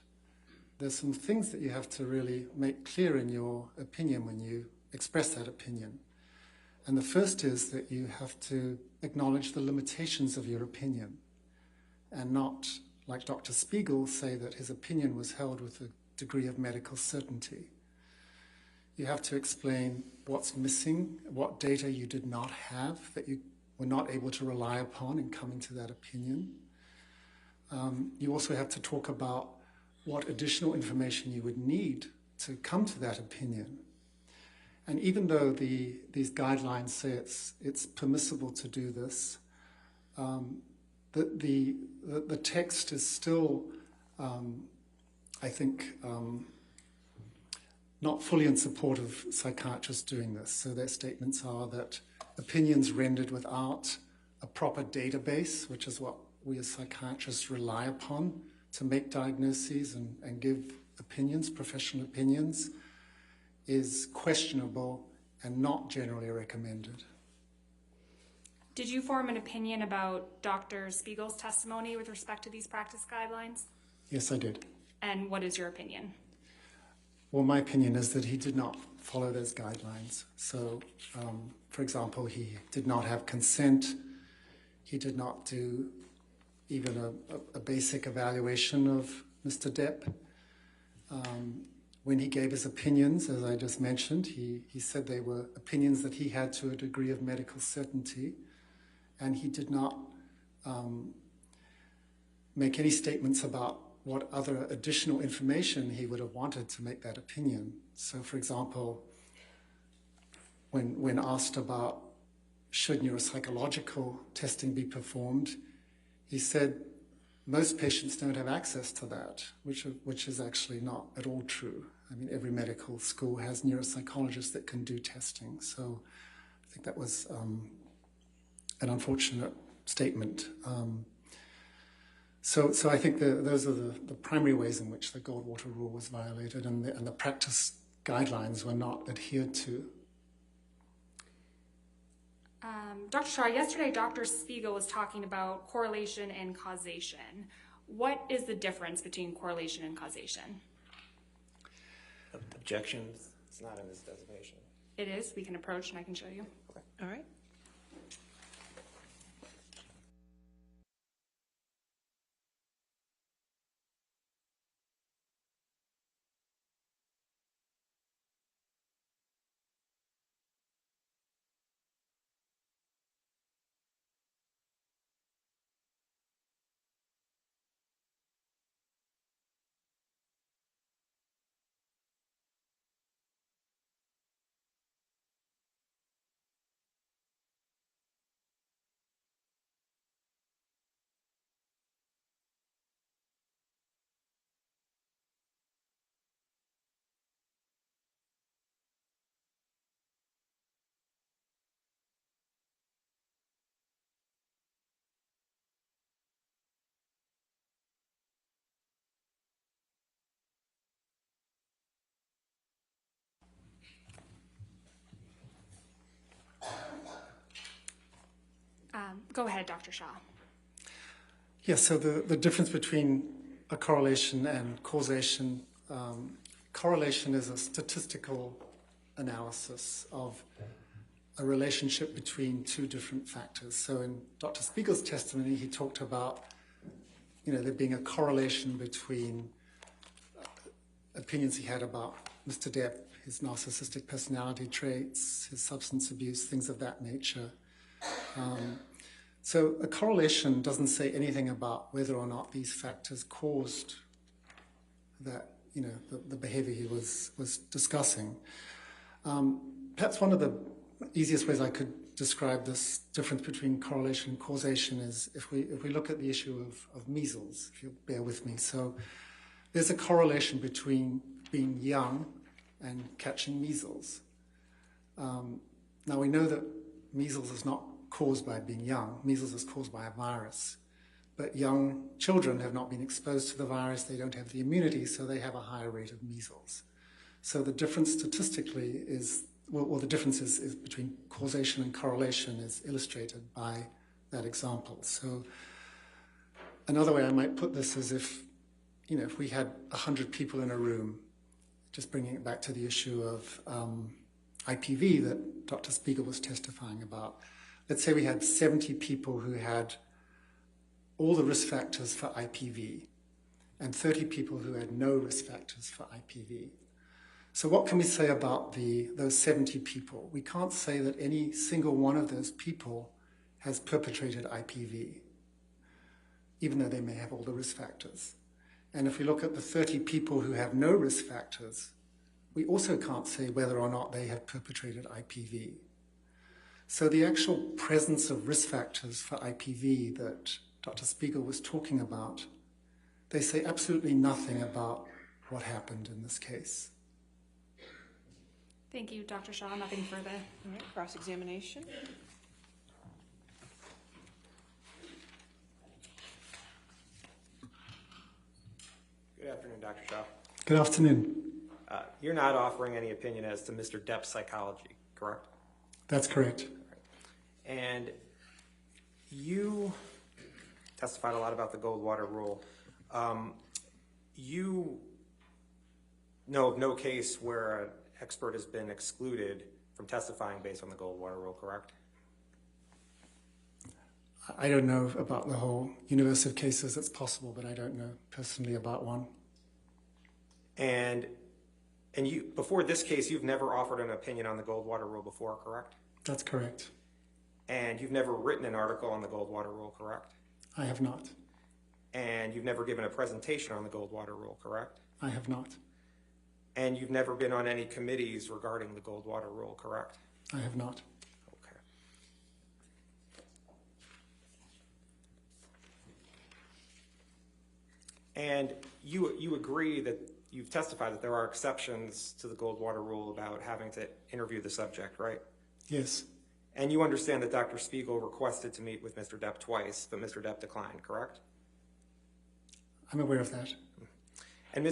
there's some things that you have to really make clear in your opinion when you express that opinion. And the first is that you have to acknowledge the limitations of your opinion and not, like Dr. Spiegel, say that his opinion was held with a degree of medical certainty. You have to explain what's missing, what data you did not have that you were not able to rely upon in coming to that opinion. You also have to talk about what additional information you would need to come to that opinion. And even though these guidelines say it's permissible to do this, the text is still, I think, not fully in support of psychiatrists doing this. So their statements are that opinions rendered without a proper database, which is what we as psychiatrists rely upon to make diagnoses and give opinions, professional opinions, is questionable and not generally recommended. Did you form an opinion about Dr. Spiegel's testimony with respect to these practice guidelines? Yes, I did. And what is your opinion? Well, my opinion is that he did not follow those guidelines. So, for example, he did not have consent. He did not do even a basic evaluation of Mr. Depp. When he gave his opinions, as I just mentioned, he said they were opinions that he had to a degree of medical certainty, and he did not make any statements about what other additional information he would have wanted to make that opinion. So, for example, when asked about should neuropsychological testing be performed, he said most patients don't have access to that, which is actually not at all true. I mean, every medical school has neuropsychologists that can do testing. So I think that was an unfortunate statement. So I think those are the primary ways in which the Goldwater Rule was violated, and the practice guidelines were not adhered to. Dr. Shaw, yesterday Dr. Spiegel was talking about correlation and causation. What is the difference between correlation and causation? Objections? It's not in this designation. It is. We can approach and I can show you. Okay. All right. Go ahead, Dr. Shaw. Yes, so the difference between a correlation and causation, correlation is a statistical analysis of a relationship between two different factors. So in Dr. Spiegel's testimony, he talked about, there being a correlation between opinions he had about Mr. Depp, his narcissistic personality traits, his substance abuse, things of that nature. So a correlation doesn't say anything about whether or not these factors caused that, the behavior he was discussing. Perhaps one of the easiest ways I could describe this difference between correlation and causation is if we look at the issue of measles, if you'll bear with me. So there's a correlation between being young and catching measles. Now we know that measles is not caused by being young. Measles is caused by a virus. But young children have not been exposed to the virus. They don't have the immunity, so they have a higher rate of measles. So the difference statistically is well, the difference is between causation and correlation is illustrated by that example. So another way I might put this is if we had 100 people in a room, just bringing it back to the issue of IPV that Dr. Spiegel was testifying about. Let's say we had 70 people who had all the risk factors for IPV and 30 people who had no risk factors for IPV. So what can we say about those 70 people? We can't say that any single one of those people has perpetrated IPV, even though they may have all the risk factors. And if we look at the 30 people who have no risk factors, we also can't say whether or not they have perpetrated IPV. So the actual presence of risk factors for IPV that Dr. Spiegel was talking about, they say absolutely nothing about what happened in this case. Thank you, Dr. Shaw. Nothing further. All right, cross-examination. Good afternoon, Dr. Shaw. Good afternoon. You're not offering any opinion as to Mr. Depp's psychology, correct? That's correct. And you testified a lot about the Goldwater rule. You know of no case where an expert has been excluded from testifying based on the Goldwater rule, correct? I don't know about the whole universe of cases. It's possible, but I don't know personally about one. And you, before this case, you've never offered an opinion on the Goldwater rule before, correct? That's correct. And you've never written an article on the Goldwater rule, correct? I have not. And you've never given a presentation on the Goldwater rule, correct? I have not. And you've never been on any committees regarding the Goldwater rule, correct? I have not. Okay. And you agree that you've testified that there are exceptions to the Goldwater rule about having to interview the subject, right? Yes. And you understand that Dr. Spiegel requested to meet with Mr. Depp twice, but Mr. Depp declined, correct? I'm aware of that. And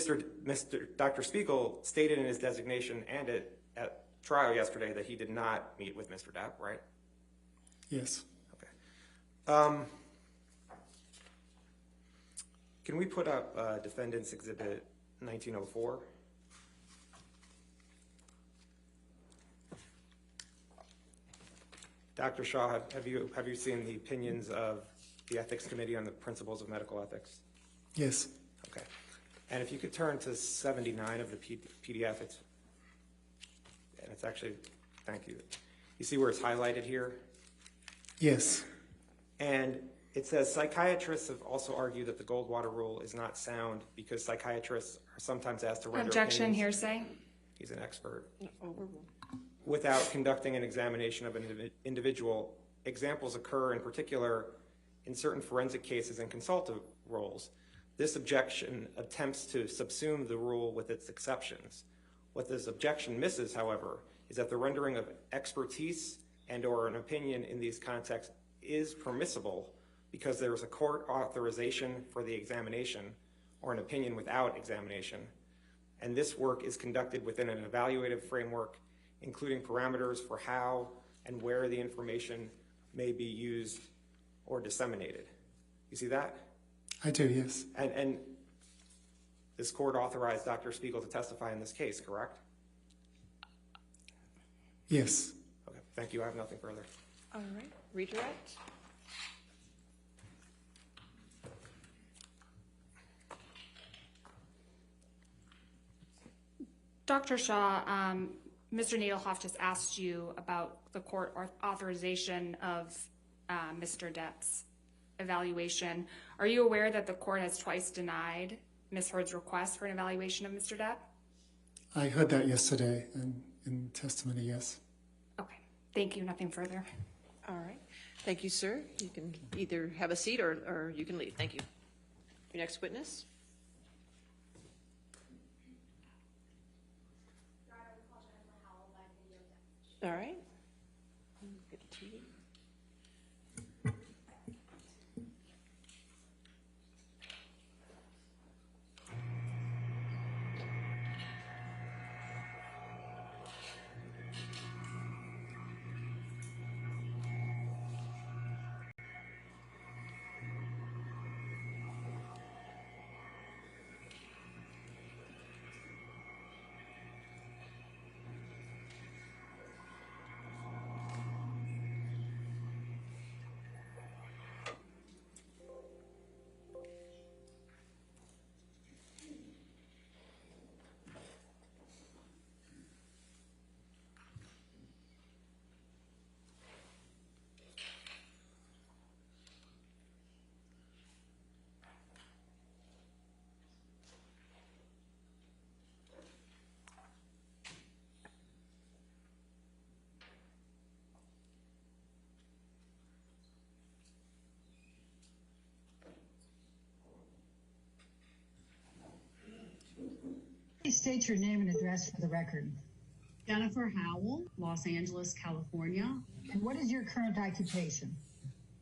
Dr. Spiegel stated in his designation and at trial yesterday that he did not meet with Mr. Depp, right? Yes. Okay. Can we put up Defendant's Exhibit 1904? Dr. Shaw, have you seen the opinions of the Ethics Committee on the Principles of Medical Ethics? Yes. Okay. And if you could turn to 79 of the PDF, it's actually, thank you. You see where it's highlighted here? Yes. And it says, psychiatrists have also argued that the Goldwater rule is not sound because psychiatrists are sometimes asked to render Objection, opinions. hearsay. He's an expert. Overruled. Without conducting an examination of an individual. Examples occur in particular in certain forensic cases and consultative roles. This objection attempts to subsume the rule with its exceptions. What this objection misses, however, is that the rendering of expertise and or an opinion in these contexts is permissible because there is a court authorization for the examination or an opinion without examination. And this work is conducted within an evaluative framework, including parameters for how and where the information may be used or disseminated. You see that? I do, yes. And this court authorized Dr. Spiegel to testify in this case, correct? Yes. Okay, thank you. I have nothing further. All right, redirect. Dr. Shaw, Mr. Nadelhoff just asked you about the court authorization of Mr. Depp's evaluation. Are you aware that the court has twice denied Ms. Heard's request for an evaluation of Mr. Depp? I heard that yesterday in testimony, yes. Okay, thank you. Nothing further. All right. Thank you, sir. You can either have a seat or you can leave. Thank you. Your next witness. All right. Get the TV. state your name and address for the record. Jennifer Howell, Los Angeles, California. And what is your current occupation?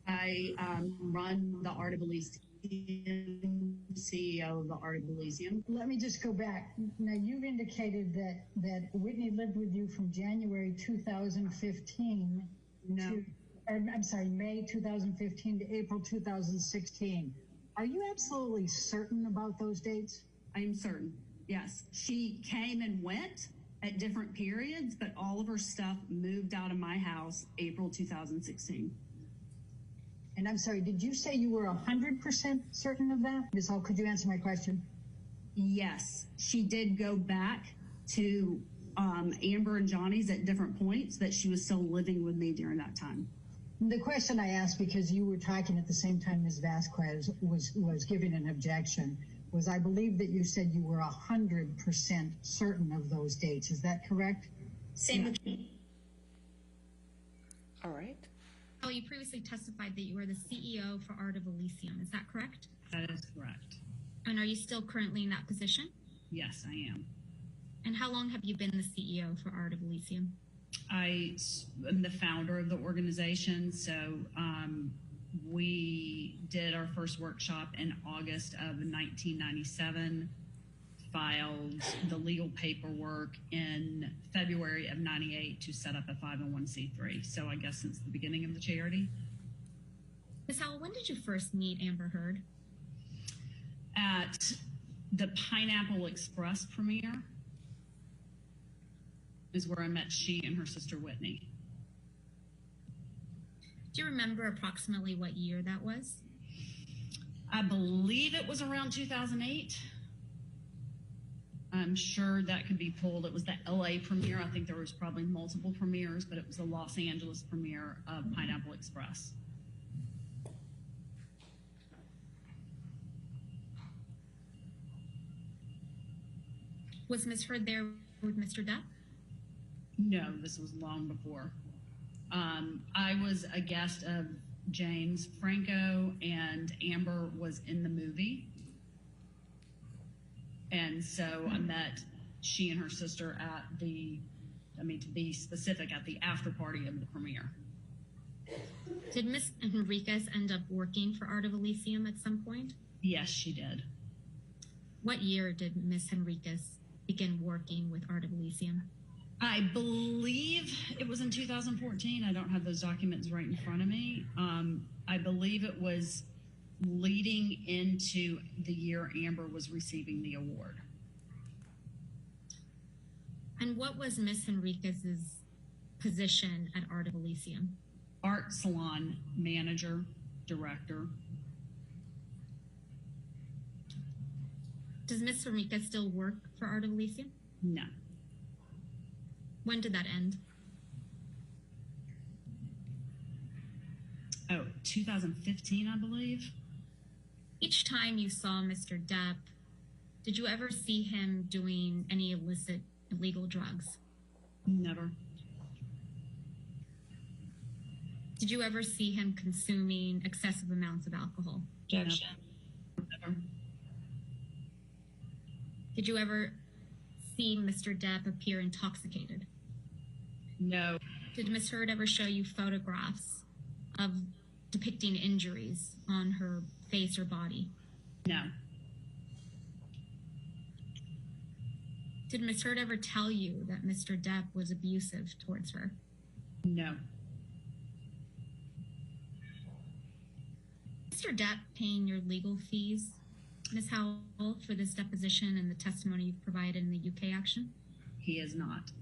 I run the Art of Elysium, CEO of the Art of Elysium. Let me just go back. Now, you've indicated that Whitney lived with you from January 2015 May 2015 to April 2016. Are you absolutely certain about those dates? I am certain, yes. She came and went at different periods, but all of her stuff moved out of my house April 2016. And I'm sorry, did you say you were 100% certain of that? Ms. Hall, could you answer my question? Yes, she did go back to Amber and Johnny's at different points, but she was still living with me during that time. The question I asked, because you were talking at the same time Ms. Vasquez was giving an objection, was I believe that you said you were 100% certain of those dates. Is that correct? Same with me. All right. Oh, you previously testified that you were the CEO for Art of Elysium. Is that correct? That is correct. And are you still currently in that position? Yes, I am. And how long have you been the CEO for Art of Elysium? I am the founder of the organization, so we did our first workshop in August of 1997, filed the legal paperwork in February of 98 to set up a 501c3. So I guess since the beginning of the charity. Ms. Howell, when did you first meet Amber Heard? At the Pineapple Express premiere is where I met she and her sister Whitney. Do you remember approximately what year that was? I believe it was around 2008. I'm sure that could be pulled. It was the LA premiere. I think there was probably multiple premieres, but it was the Los Angeles premiere of Pineapple Express. Was Ms. Heard there with Mr. Depp? No, this was long before. I was a guest of James Franco, and Amber was in the movie. And so I met she and her sister at the, to be specific, at the after party of the premiere. Did Ms. Henriquez end up working for Art of Elysium at some point? Yes, she did. What year did Ms. Henriquez begin working with Art of Elysium? I believe it was in 2014. I don't have those documents right in front of me. I believe it was leading into the year Amber was receiving the award. And what was Ms. Henriquez's position at Art of Elysium? Art salon manager, director. Does Ms. Henriquez still work for Art of Elysium? No. When did that end? 2015, I believe. Each time you saw Mr. Depp, did you ever see him doing any illicit, illegal drugs? Never. Did you ever see him consuming excessive amounts of alcohol? Objection. Never. Did you ever see Mr. Depp appear intoxicated? No. Did Ms. Heard ever show you photographs of depicting injuries on her face or body? No. Did Ms. Heard ever tell you that Mr. Depp was abusive towards her? No. Mr. Depp paying your legal fees, Ms. Howell, for this deposition and the testimony you've provided in the UK action? He is not.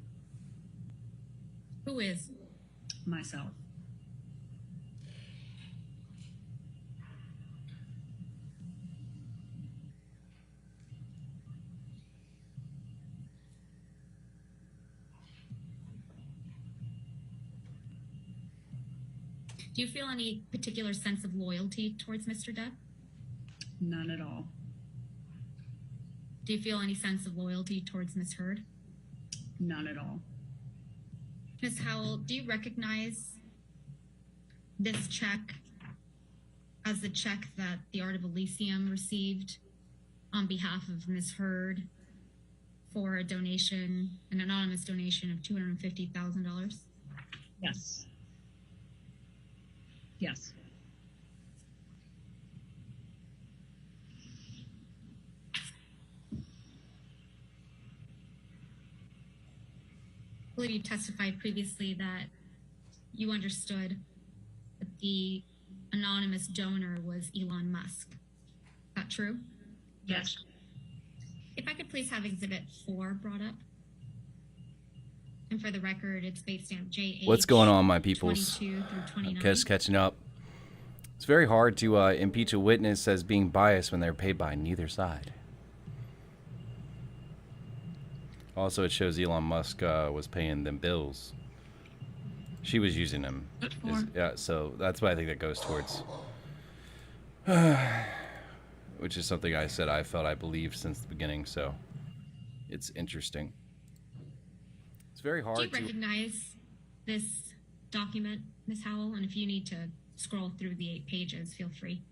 Who is? Myself. Do you feel any particular sense of loyalty towards Mr. Depp? None at all. Do you feel any sense of loyalty towards Ms. Heard? None at all. Ms. Howell, do you recognize this check as the check that the Art of Elysium received on behalf of Ms. Heard for a donation, an anonymous donation of $250,000? Yes. Yes. I believe you testified previously that you understood that the anonymous donor was Elon Musk. Is that true? Yes. If I could please have Exhibit 4 brought up. And for the record, it's base stamp JH. What's going on, my peoples? 22 through 29. I'm just catching up. It's very hard to impeach a witness as being biased when they're paid by neither side. Also, it shows Elon Musk was paying them bills. She was using them. Yeah, so that's what I think that goes towards. Which is something I said I felt I believed since the beginning, so it's interesting. It's very hard to... Do you recognize this document, Ms. Howell? And if you need to scroll through the 8 pages, feel free.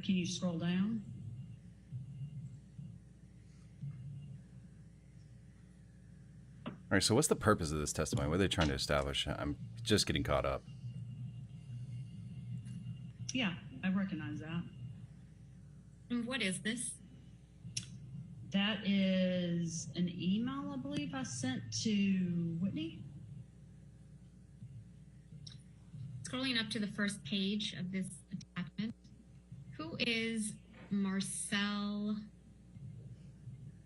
Can you scroll down? All right, so what's the purpose of this testimony? What are they trying to establish? I'm just getting caught up. Yeah, I recognize that. And what is this? That is an email, I believe, I sent to Whitney. Scrolling up to the first page of this attachment, who is Marcel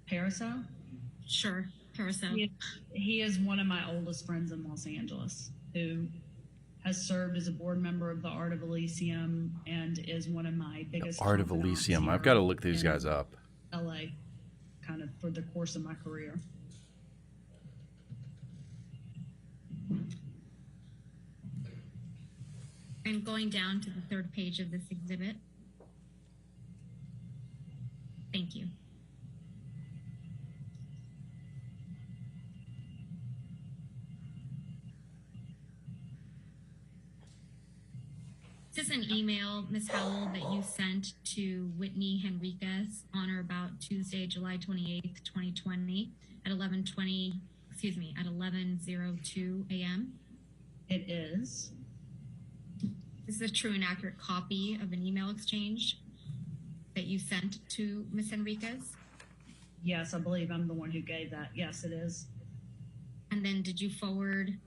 Parasol? Sure, Parasol. He is one of my oldest friends in Los Angeles who has served as a board member of the Art of Elysium and is one of my biggest Art of Elysium. I've got to look these guys up. LA, kind of for the course of my career. And going down to the third page of this exhibit. Thank you. This is an email, Ms. Howell, that you sent to Whitney Henriquez on or about Tuesday, July 28th, 2020 at 11:02 a.m. It is. This is a true and accurate copy of an email exchange that you sent to Ms. Henriquez? Yes, I believe I'm the one who gave that. Yes, it is. And then did you forward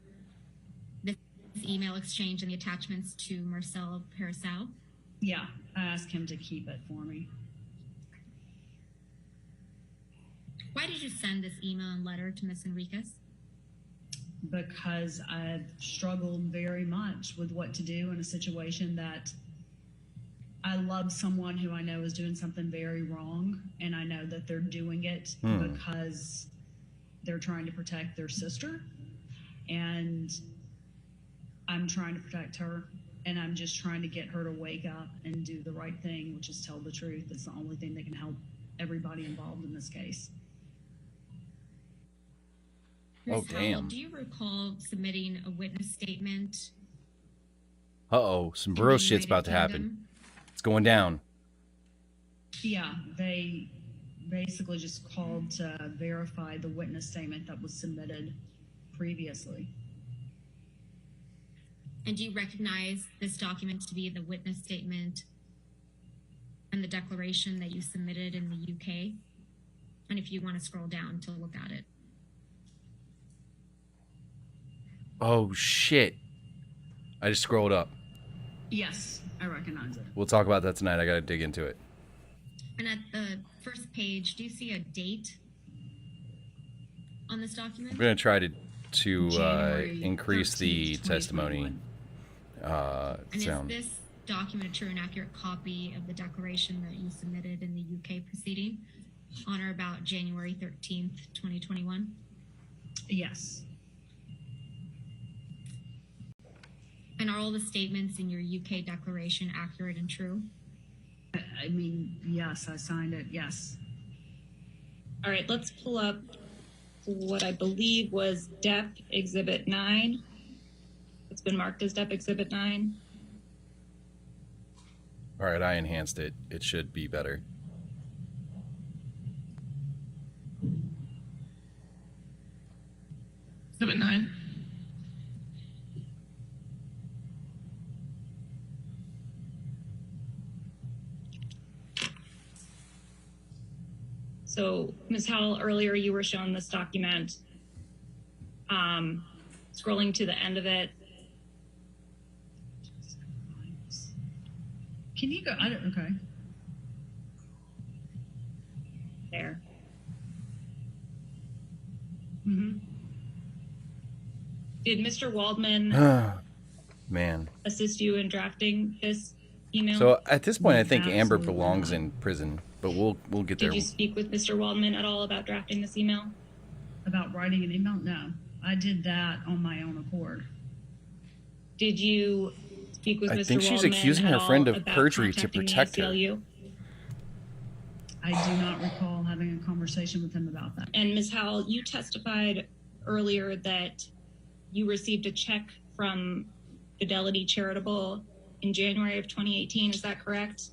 this email exchange and the attachments to Marcel Parasol? Yeah, I asked him to keep it for me. Why did you send this email and letter to Ms. Henriquez? Because I've struggled very much with what to do in a situation that I love someone who I know is doing something very wrong, and I know that they're doing it because they're trying to protect their sister, and I'm trying to protect her, and I'm just trying to get her to wake up and do the right thing, which is tell the truth. It's the only thing that can help everybody involved in this case. Oh, Ms. Howell, damn. do you recall submitting a witness statement? Uh-oh, some real shit's about to happen. It's going down. Yeah, they basically just called to verify the witness statement that was submitted previously. And do you recognize this document to be the witness statement and the declaration that you submitted in the UK? And if you want to scroll down to look at it. Oh, shit. I just scrolled up. Yes, I recognize it. We'll talk about that tonight. I got to dig into it. And at the first page, do you see a date on this document? I'm going to try to increase the testimony And sound. is this document a true and accurate copy of the declaration that you submitted in the UK proceeding on or about January 13th, 2021? Yes. And are all the statements in your UK declaration accurate and true? I mean, yes, I signed it, yes. All right, let's pull up what I believe was Depp Exhibit 9. Let's been marked as Depp Exhibit 9. All right, I enhanced it. It should be better. Exhibit 9. So, Ms. Howell, earlier you were shown this document. Scrolling to the end of it. Can you go? Okay. There. Did Mr. Waldman Man. assist you in drafting this email? So at this point, I think Amber belongs in prison, but we'll get there. Did you speak with Mr. Waldman at all about drafting this email? About writing an email? No. I did that on my own accord. Did you speak with Mr. I think she's Waldman accusing at her all friend of about perjury to contacting the protect her. ACLU? I do not recall having a conversation with him about that. And Ms. Howell, you testified earlier that you received a check from Fidelity Charitable in January of 2018. Is that correct?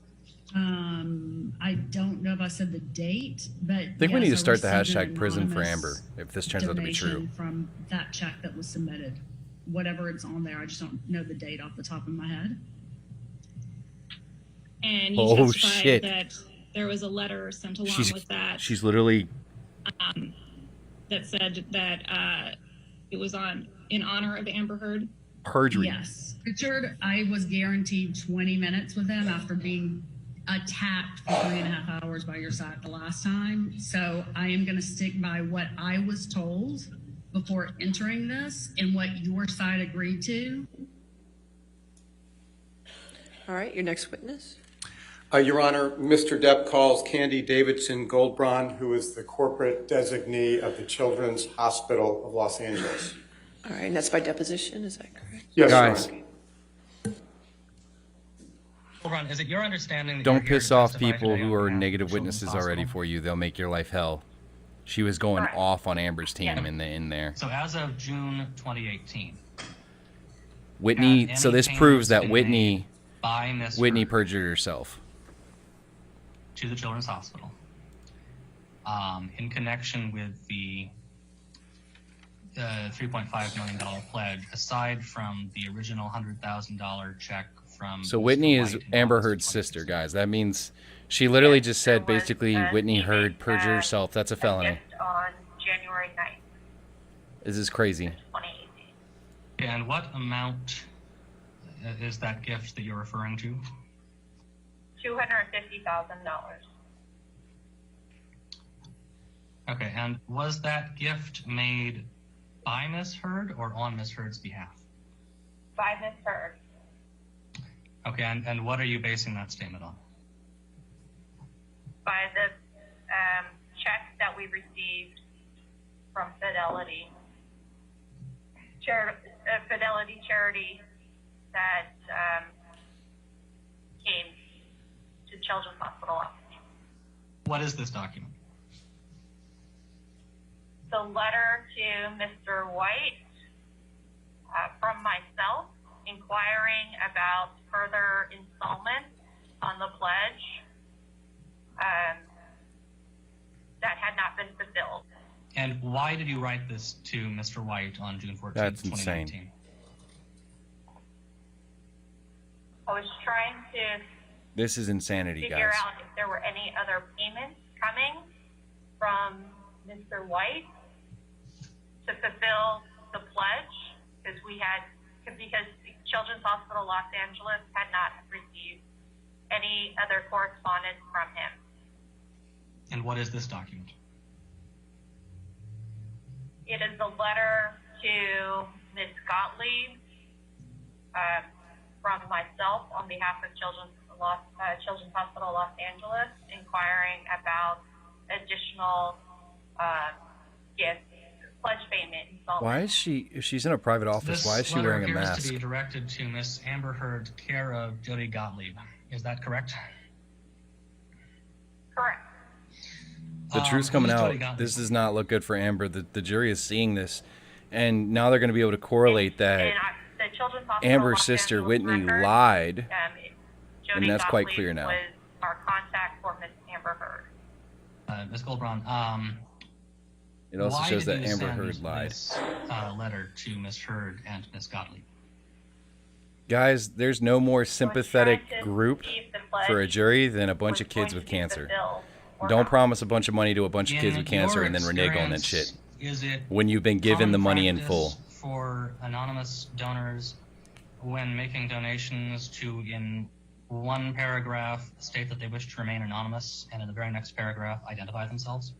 I don't know if I said the date, but I think we need to start the received an hashtag prison for anonymous Amber if this turns out to be true. donation from that check that was submitted. Whatever it's on there, I just don't know the date off the top of my head. And you Oh, testified shit. that there was a letter sent along with that She's literally that said that it was in honor of Amber Heard. perjury. Yes. Richard, I was guaranteed 20 minutes with him after being attacked for 3.5 hours by your side the last time. So I am going to stick by what I was told before entering this and what your side agreed to. All right, your next witness. Your Honor, Mr. Depp calls Candy Davidson Goldbraun, who is the corporate designee of the Children's Hospital of Los Angeles. All right, and that's by deposition, is that correct? Yes, Your Guys. Honor. Ron, is it your understanding that Don't you're here piss to off testify people today who on are behalf of negative Children's witnesses already Hospital? for you. They'll make your life hell. She was going off on Amber's team in there. So as of June 2018, Whitney. Have So any this proves that payments been Whitney by Ms. Whitney Heard perjured herself. to the Children's Hospital in connection with the $3.5 million pledge, aside from the original $100,000 check from So Mr. Whitney is White in Amber August Heard's sister, guys. That means she literally just said basically Whitney Heard perjured herself. That's a felony. On January 9th, This is crazy. 2018. And what amount is that gift that you're referring to? $250,000. Okay, and was that gift made by Ms. Heard or on Ms. Heard's behalf? By Ms. Heard. Okay, and what are you basing that statement on? By the check that we received from Fidelity. Fidelity charity that came to Children's Hospital. What is this document? The letter to Mr. White from myself inquiring about further installments on the pledge that had not been fulfilled. And why did you write this to Mr. White on June 14th, That's 2019? insane. I was trying to This is insanity, figure guys. out if there were any other payments coming from Mr. White to fulfill the pledge, because Children's Hospital Los Angeles had not received any other correspondence from him. And what is this document? It is the letter to Ms. Gottlieb from myself on behalf of Children's Hospital Los Angeles, inquiring about additional gifts, pledge payment. Why is she? If she's in a private office, why is she wearing a This letter appears mask? to be directed to Miss Amber Heard, care of Jody Gottlieb. Is that correct? Correct. The truth's coming who's out. Jody Gottlieb? This does not look good for Amber. The jury is seeing this, and now they're going to be able to correlate that. And the Children's Hospital Amber's Los sister Angeles Whitney record, lied, Jody and that's quite Gottlieb clear now. was our contact for Miss Amber Heard. Ms. Goldbraun, It also why shows did that you Amber send Heard lied. this letter to Ms. Heard and Ms. Gottlieb? Guys, there's no more sympathetic group for a jury than a bunch of kids with cancer. Don't promise a bunch of money to a bunch of kids with cancer and then renege on that shit Is it when you've been given the money in full. for anonymous donors when making donations to, in one paragraph, state that they wish to remain anonymous, and in the very next paragraph, identify themselves?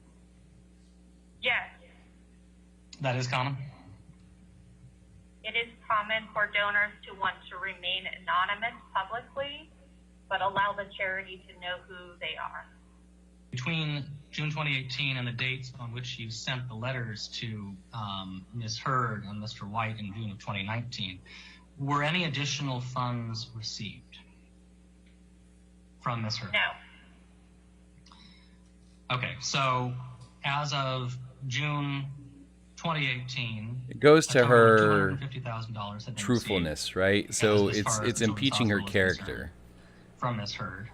Yes, That is common? it is common for donors to want to remain anonymous publicly, but allow the charity to know who they are. Between June 2018 and the dates on which you sent the letters to Ms. Heard and Mr. White in June of 2019, were any additional funds received from Ms. Heard? No. Okay, so as of June 2018, It goes a to total her of $250,000 had been truthfulness, right? So as far as it's the impeaching her Children's Hospital is character. from Ms. Heard.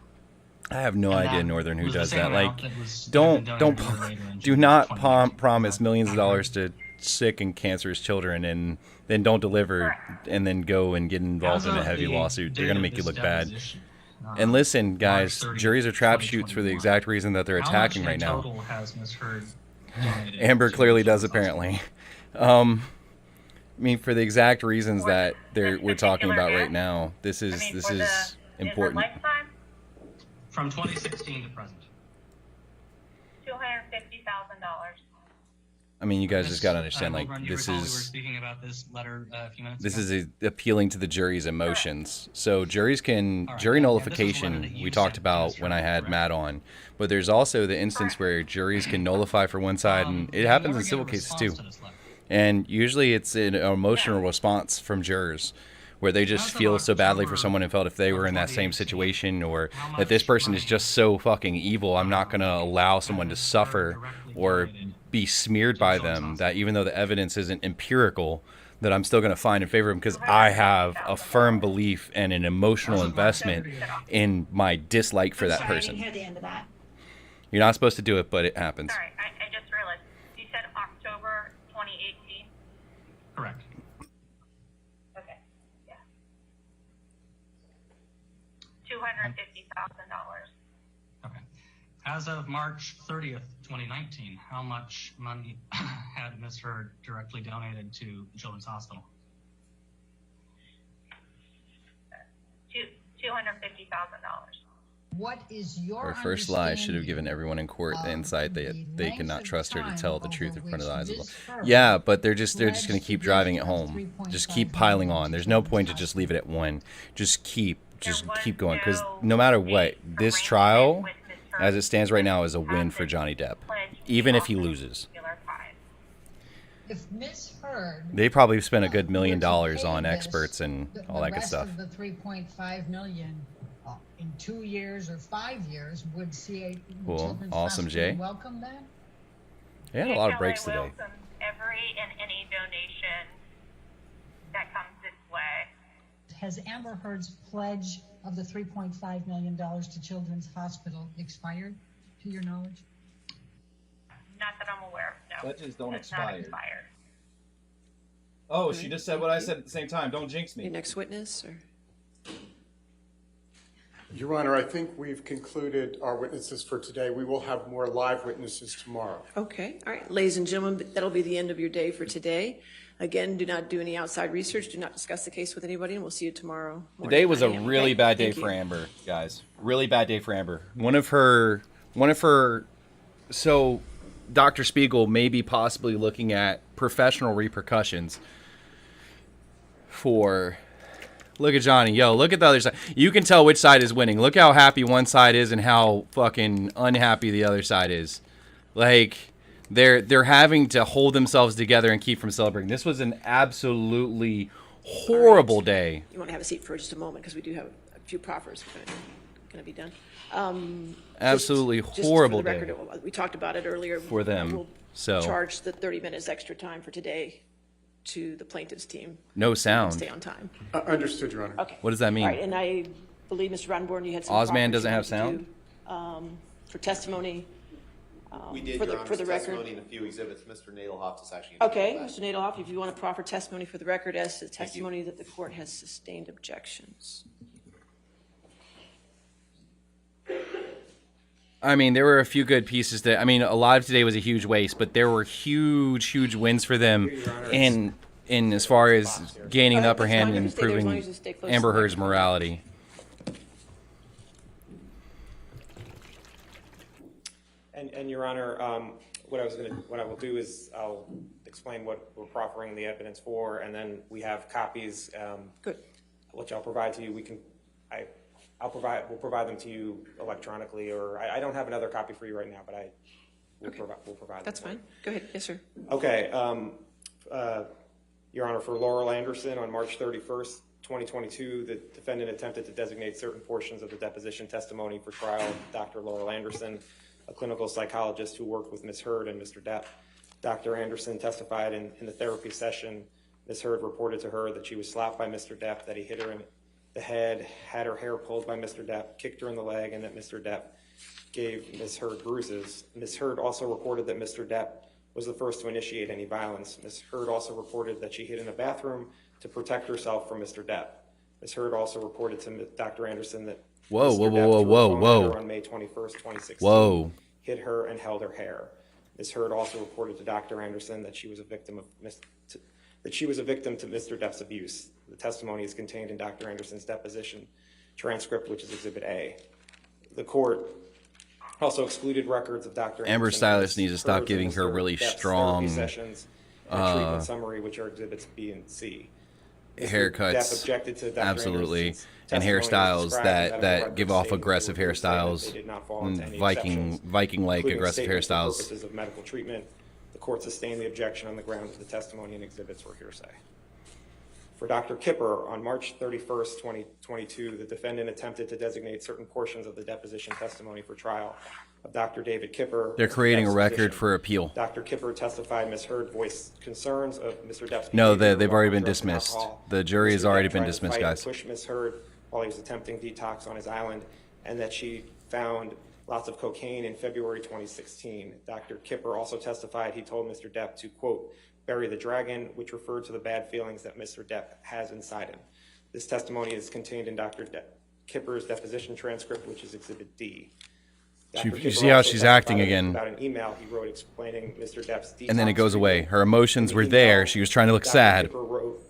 I have no And idea that Northern who was the does same that. amount Like, that was don't donated later in do June not 2019. promise millions of dollars to sick and cancerous children and then don't deliver and then go and get involved in a As of heavy the lawsuit. They're date gonna of make you this look bad. deposition, And listen, guys, March 30th, juries are trap shoots for the 2021. exact reason that they're How attacking much right in now. total has Ms. Heard donated Amber to clearly the does Children's apparently. I mean, for the exact reasons that we're talking about right now. This is important. Lifetime, From 2016 to present. $250,000. I mean, you guys just got to Ms. understand, like, Goldbraun, do you this recall we were is speaking about this letter a few minutes this ago? is appealing to the jury's emotions. So juries can All right, jury yeah, nullification this is the letter that you we talked sent to about Ms. when I Heard, had correct? Matt on, but there's also the instance where juries can nullify for one side, and it Did happens you in ever civil get a cases response too. to this letter? And usually it's an emotional response from jurors where they just As of feel so badly for October someone and felt if they were in that same 2018, situation or how that this much person is money just so fucking evil, I'm not going to allow someone to suffer or be smeared by them, that even though the evidence isn't empirical, that I'm still going to find in favor of them because I have a firm belief and an emotional investment in my dislike for that person. hear the end of that. You're not supposed to do it, but it happens. Sorry, I just realized. You said October 2018? Correct. Okay, yeah. $250,000. Okay. As of March 30th, 2019, how much money had Ms. Heard directly donated to the Children's Hospital? $250,000. What is your Her first lie should have given everyone in court the insight that they cannot trust her to tell the truth in front of the eyes of them. Yeah, but they're just going to keep driving it home. Just keep piling on. There's no point to just leave it at one. Just keep going, because no matter what, this trial, as it stands right now, is a win for Johnny Depp, even if he loses. If Miss Heard, They probably spent a good $1 million on experts and all that good stuff. The rest of the 3.5 million in 2 years or 5 years would see a Cool. Children's Awesome, Hospital Jay. welcome that. They had a lot of breaks HLA today. welcomes every and any donation that comes its way. Has Amber Heard's pledge of the $3.5 million to Children's Hospital expired, to your knowledge? Not that I'm aware of, no. Pledges don't It's not expire. expired. Oh, she just said what I said at the same time. Don't jinx me. Your next witness, or? Your Honor, I think we've concluded our witnesses for today. We will have more live witnesses tomorrow. Okay, all right, ladies and gentlemen, that'll be the end of your day for today. Again, do not do any outside research, do not discuss the case with anybody, and we'll see you tomorrow morning. Today was a 9 a.m., really okay? bad day Thank you. for Amber, guys. Really bad day for Amber. One of her, so Dr. Spiegel may be possibly looking at professional repercussions for, look at Johnny, yo, look at the other side. You can tell which side is winning. Look how happy one side is and how fucking unhappy the other side is. Like, they're having to hold themselves together and keep from celebrating. This was an absolutely horrible day. You want to have a seat for just a moment, because we do have a few proffers going to be done. Absolutely just horrible for the day record, we talked about it earlier. for them. We'll So charge the 30 minutes extra time for today to the plaintiff's team. No and sound. Stay on time. Understood, Your Honor. Okay. What does that mean? All right, and I believe, Mr. Rodenborn, you had some. Osman properties doesn't you have wanted to do, for testimony. We did, for Your the, Honor, for the record. testimony in a few exhibits. Mr. Nadelhoff is actually going to Okay, do that. Mr. Nadelhoff, if you want to proffer testimony for the record as to the testimony that the court has sustained objections. I mean, there were a few good pieces that, I mean, a lot of today was a huge waste, but there were huge wins for them in as far as gaining the upper hand and improving Amber Heard's morality. And Your Honor, what I will do is I'll explain what we're proffering the evidence for, and then we have copies. Good. Which I'll provide to you. We'll provide them to you electronically, or I don't have another copy for you right now, but we'll provide. That's them. fine. Go ahead. Yes, sir. Okay. Your Honor, for Laurel Anderson, on March 31st, 2022, the defendant attempted to designate certain portions of the deposition testimony for trial of Dr. Laurel Anderson, a clinical psychologist who worked with Ms. Heard and Mr. Depp. Dr. Anderson testified in the therapy session. Ms. Heard reported to her that she was slapped by Mr. Depp, that he hit her in the head, had her hair pulled by Mr. Depp, kicked her in the leg, and that Mr. Depp gave Ms. Heard bruises. Ms. Heard also reported that Mr. Depp was the first to initiate any violence. Ms. Heard also reported that she hid in a bathroom to protect herself from Mr. Depp. Ms. Heard also reported to Dr. Anderson that Whoa, Mr. whoa, Depp whoa, threw a whoa, phone whoa. at her on May 21st, 2016. Whoa. Hit her and held her hair. Ms. Heard also reported to Dr. Anderson that she was a victim to Mr. Depp's abuse. The testimony is contained in Dr. Anderson's deposition transcript, which is Exhibit A. The court also excluded records of Dr. Amber Anderson, Stylist needs to Ms. stop Heard's giving and her Mr. really Depp's strong, therapy sessions and treatment summary, which are Exhibits B and C. Mr. Depp haircuts, objected to Dr. absolutely, Anderson's and testimony hairstyles describing that medical give records off stating aggressive they were hearsay, that hairstyles, they did not fall and into any exceptions, Viking-like including aggressive statements for hairstyles. purposes of medical treatment. The court sustained the objection on the grounds that the testimony and exhibits were hearsay. For Dr. Kipper, on March 31st, 2022, the defendant attempted to designate certain portions of the deposition testimony for trial of Dr. David Kipper. They're creating a record physician. for appeal. Dr. Kipper testified Ms. Heard voiced concerns of Mr. Depp's No, behavior they've while already on been drugs and dismissed. alcohol. The jury has Mr. already Depp been tried to dismissed, fight and guys. push Ms. Heard while he was attempting detox on his island, and that she found lots of cocaine in February 2016. Dr. Kipper also testified he told Mr. Depp to, quote, bury the dragon, which referred to the bad feelings that Mr. Depp has inside him. This testimony is contained in Dr. Kipper's deposition transcript, which is Exhibit D. Dr. You Kipper see how also she's acting testified again. about an email he wrote explaining Mr. Depp's detox And then it goes away. treatment. Her emotions In the were email, there. She was trying to look Dr. sad. Kipper wrote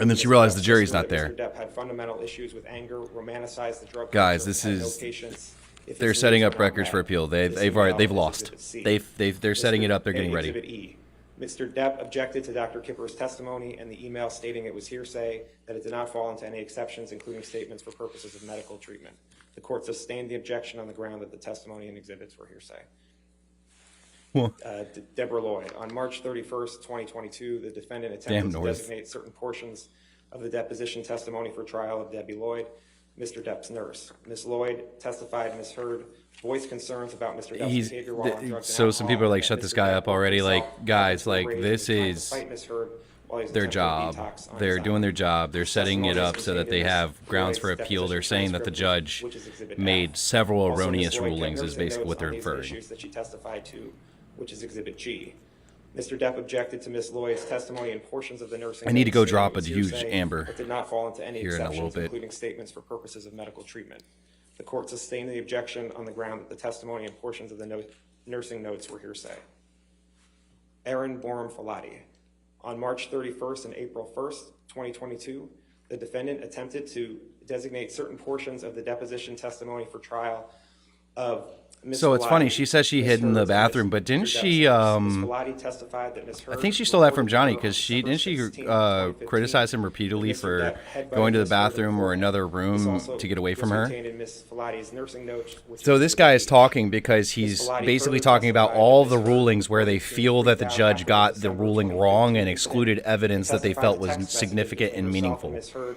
And then she Mr. realized the Depp's jury's sister not there. that Mr. Depp had fundamental issues with anger, romanticized the drug Guys, culture, this had no is patience if they're his setting needs up were not records met. for appeal. This They've email is lost. Exhibit C. They're setting it up. They're getting ready. Exhibit E. Mr. Depp objected to Dr. Kipper's testimony and the email stating it was hearsay, that it did not fall into any exceptions, including statements for purposes of medical treatment. The court sustained the objection on the ground that the testimony and exhibits were hearsay. Deborah Lloyd. On March 31st, 2022, the defendant attempted to designate certain portions of the deposition testimony for trial of Debbie Lloyd, Mr. Depp's nurse. Ms. Lloyd testified Ms. Heard voiced concerns about Mr. Depp's behavior while on drugs and So some people are like, alcohol, shut this Mr. guy Depp up already. himself Like, guys, like, raised this and tried to is fight Ms. Heard while he was their attempting job. detox on They're his doing island. their job. They're setting it Testimony up is so that contained they in have Ms. grounds for Lloyd's appeal. They're deposition saying that the transcript, judge which is Exhibit F. made several Also, Ms. erroneous Lloyd kept rulings, is nursing basically notes what they're on these inferring. issues that she testified to, which is Exhibit G. Mr. Depp objected to Ms. Lloyd's testimony and portions of the nursing I need to go notes saying drop it was a huge hearsay, Amber but did not fall into any here in a little exceptions, bit. including statements for purposes of medical treatment. The court sustained the objection on the ground that the testimony and portions of the nursing notes were hearsay. Aaron Borum Falati. On March 31st and April 1st, 2022, the defendant attempted to designate certain portions of the deposition testimony for trial of Ms. So it's Falati, funny. She says she Ms. hid in the Heard's, bathroom, Ms. but didn't Depp's she? Ms. Falati testified that Ms. I Heard think she stole that from reported Johnny to her because on didn't December she 16, 2015, criticize him repeatedly Mr. for Depp headbutted going to the Ms. Heard bathroom or another This room also to get away from was her? contained in Ms. Falati's nursing notes, which So was this Exhibit guy is B. talking because he's Ms. Falati basically further talking about testified all that the Ms. Heard rulings where they reported feel that the freaked out judge after got the December ruling 2015 wrong and incident. excluded evidence that they Testified felt to was text messages significant between and herself meaningful. Ms. Heard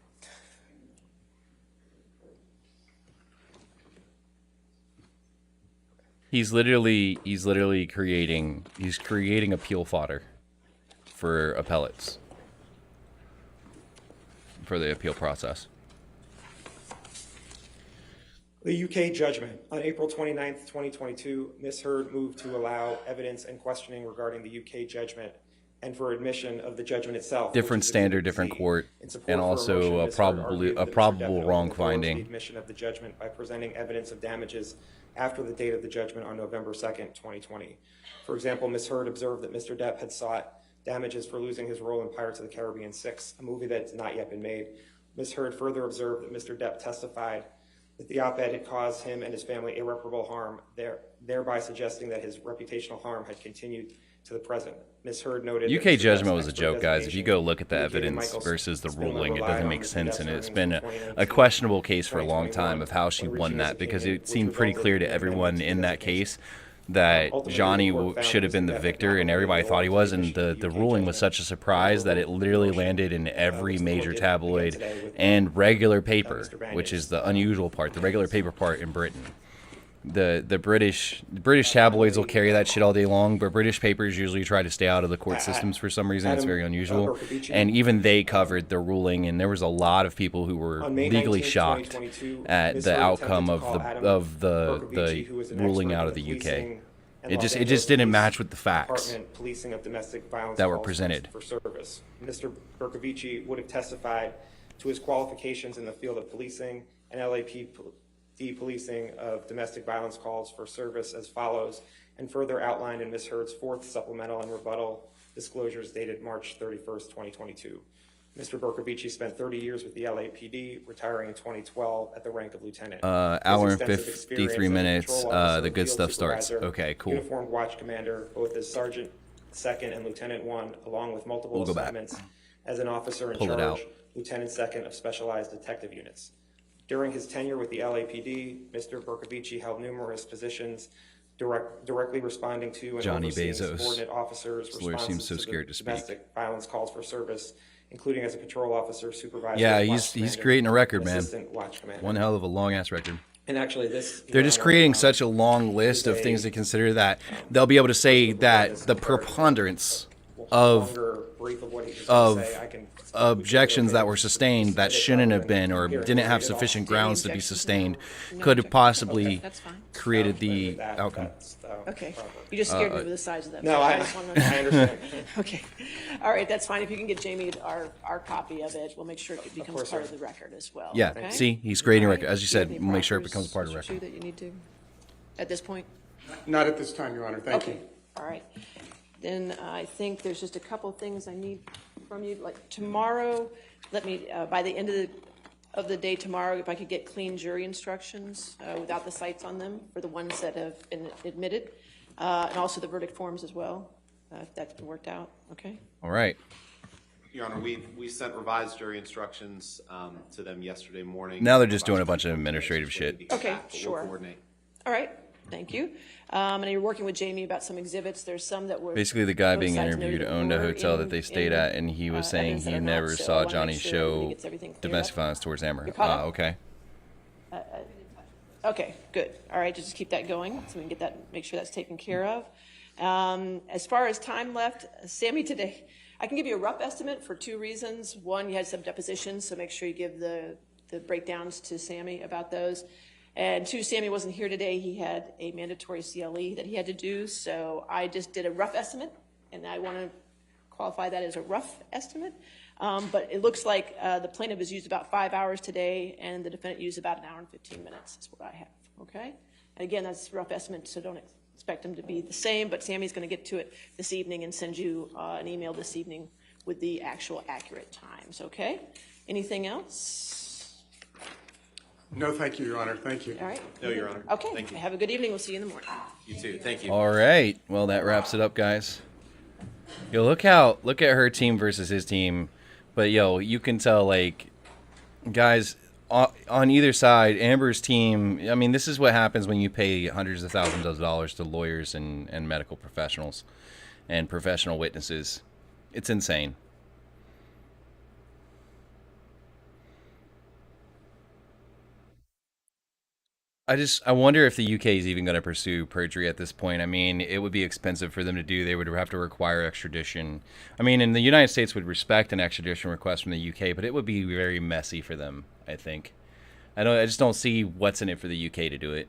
He's literally creating appeal fodder for appellates for the appeal process. The UK judgment. On April 29th, 2022, Ms. Heard moved to allow evidence and questioning regarding the UK judgment and for admission of the judgment itself. Different standard, different court, and also a probable wrong finding. The admission of the judgment by presenting evidence of damages after the date of the judgment on November 2nd, 2020. For example, Ms. Heard observed that Mr. Depp had sought damages for losing his role in Pirates of the Caribbean 6, a movie that has not yet been made. Ms. Heard further observed that Mr. Depp testified that the op-ed had caused him and his family irreparable harm, thereby suggesting that his reputational harm had continued to the present. Ms. Heard noted UK judgment was a joke, guys. If you go look at the evidence versus the ruling, it doesn't make sense, and it's been a questionable case for a long time of how she won that, because it seemed pretty clear to everyone in that case that Johnny should have been the victor, and everybody thought he was, and the ruling was such a surprise that it literally landed in every major tabloid and regular paper, which is the unusual part, the regular paper part in Britain. The British tabloids will carry that shit all day long, but British papers usually try to stay out of the court systems for some reason. It's very unusual, and even they covered the ruling, and there was a lot of people who were legally shocked at the outcome of the ruling out of the UK. It just didn't match with the facts that were presented. For service. Mr. Bercovici would have testified to his qualifications in the field of policing and LAPD policing of domestic violence calls for service as follows, and further outlined in Ms. Heard's fourth supplemental and rebuttal disclosures dated March 31st, 2022. Mr. Bercovici spent 30 years with the LAPD, retiring in 2012 at the rank of lieutenant. Hour and 53 minutes, the good stuff starts. Okay, cool. Uniformed watch commander, both as Sergeant 2nd and Lieutenant 1, along with multiple assignments as an officer in charge, Lieutenant 2nd of specialized detective units. During his tenure with the LAPD, Mr. Bercovici held numerous positions directly responding to and Johnny overseeing Bezos. subordinate officers' This lawyer seems so scared to speak. domestic violence calls for service, including as a patrol officer, supervisor, Yeah, watch he's commander, creating a record, man. assistant watch commander. One hell of a long ass record. And actually, They're just creating such a long list of things to consider that they'll be able to say that the preponderance of objections that were sustained that shouldn't have been or didn't have sufficient grounds to be sustained could have possibly created the outcome. Okay, you just scared me with the size of that. No, I understand. Okay, all right, that's fine. If you can get Jamie our copy of it, we'll make sure it becomes part of the record as well. Yeah, okay? see, he's creating a record. As you Do have said, any we'll make sure it proffers, becomes part of the Mr. Chu, record. that you need to, at this point? Not at this time, Your Honor. Thank you. All right. Then I think there's just a couple things I need from you. Like tomorrow, let me, by the end of the day tomorrow, if I could get clean jury instructions without the cites on them for the ones that have been admitted, and also the verdict forms as well, if that's worked out. Okay? All right. Your Honor, we sent revised jury instructions to them yesterday morning. Now they're just doing a bunch of administrative shit. Okay, We'll sure. coordinate. All right. Thank you. And you're working with Jamie about some exhibits. There's some that were Basically, the guy both being sides interviewed noted owned a were hotel that in- they stayed at, and he was saying evidence that he are not, never so I saw wanna make Johnny sure everybody show gets everything cleared domestic up. violence towards Amber. You caught up? Okay. Okay, good. All right, just keep that going so we can get that, make sure that's taken care of. As far as time left, Sammy, today, I can give you a rough estimate for two reasons. One, you had some depositions, so make sure you give the breakdowns to Sammy about those. And two, Sammy wasn't here today. He had a mandatory CLE that he had to do, so I just did a rough estimate, and I want to qualify that as a rough estimate. But it looks like the plaintiff has used about 5 hours today, and the defendant used about 1 hour and 15 minutes, is what I have, okay? And again, that's a rough estimate, so don't expect them to be the same, but Sammy's going to get to it this evening and send you an email this evening with the actual accurate times, okay? Anything else? No, thank you, Your Honor. Thank you. All right. No, Your Honor. Okay. Thank you. Have a good evening. We'll see you in the morning. You too. Thank you. All right. Well, that wraps it up, guys. Yo, look at her team versus his team. But yo, you can tell, like, guys on either side, Amber's team. I mean, this is what happens when you pay hundreds of thousands of dollars to lawyers and medical professionals and professional witnesses. It's insane. I wonder if the UK is even going to pursue perjury at this point. I mean, it would be expensive for them to do. They would have to require extradition. I mean, and the United States would respect an extradition request from the UK, but it would be very messy for them, I think. I just don't see what's in it for the UK to do it.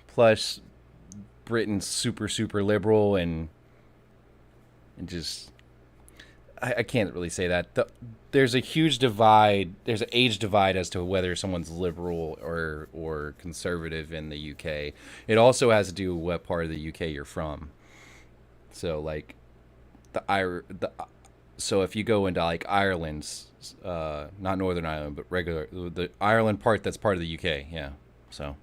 Plus, Britain's super liberal and just I can't really say that. There's a huge divide. There's an age divide as to whether someone's liberal or conservative in the UK. It also has to do with what part of the UK you're from. So like so if you go into like Ireland's not Northern Ireland but the Ireland part that's part of the UK, yeah. So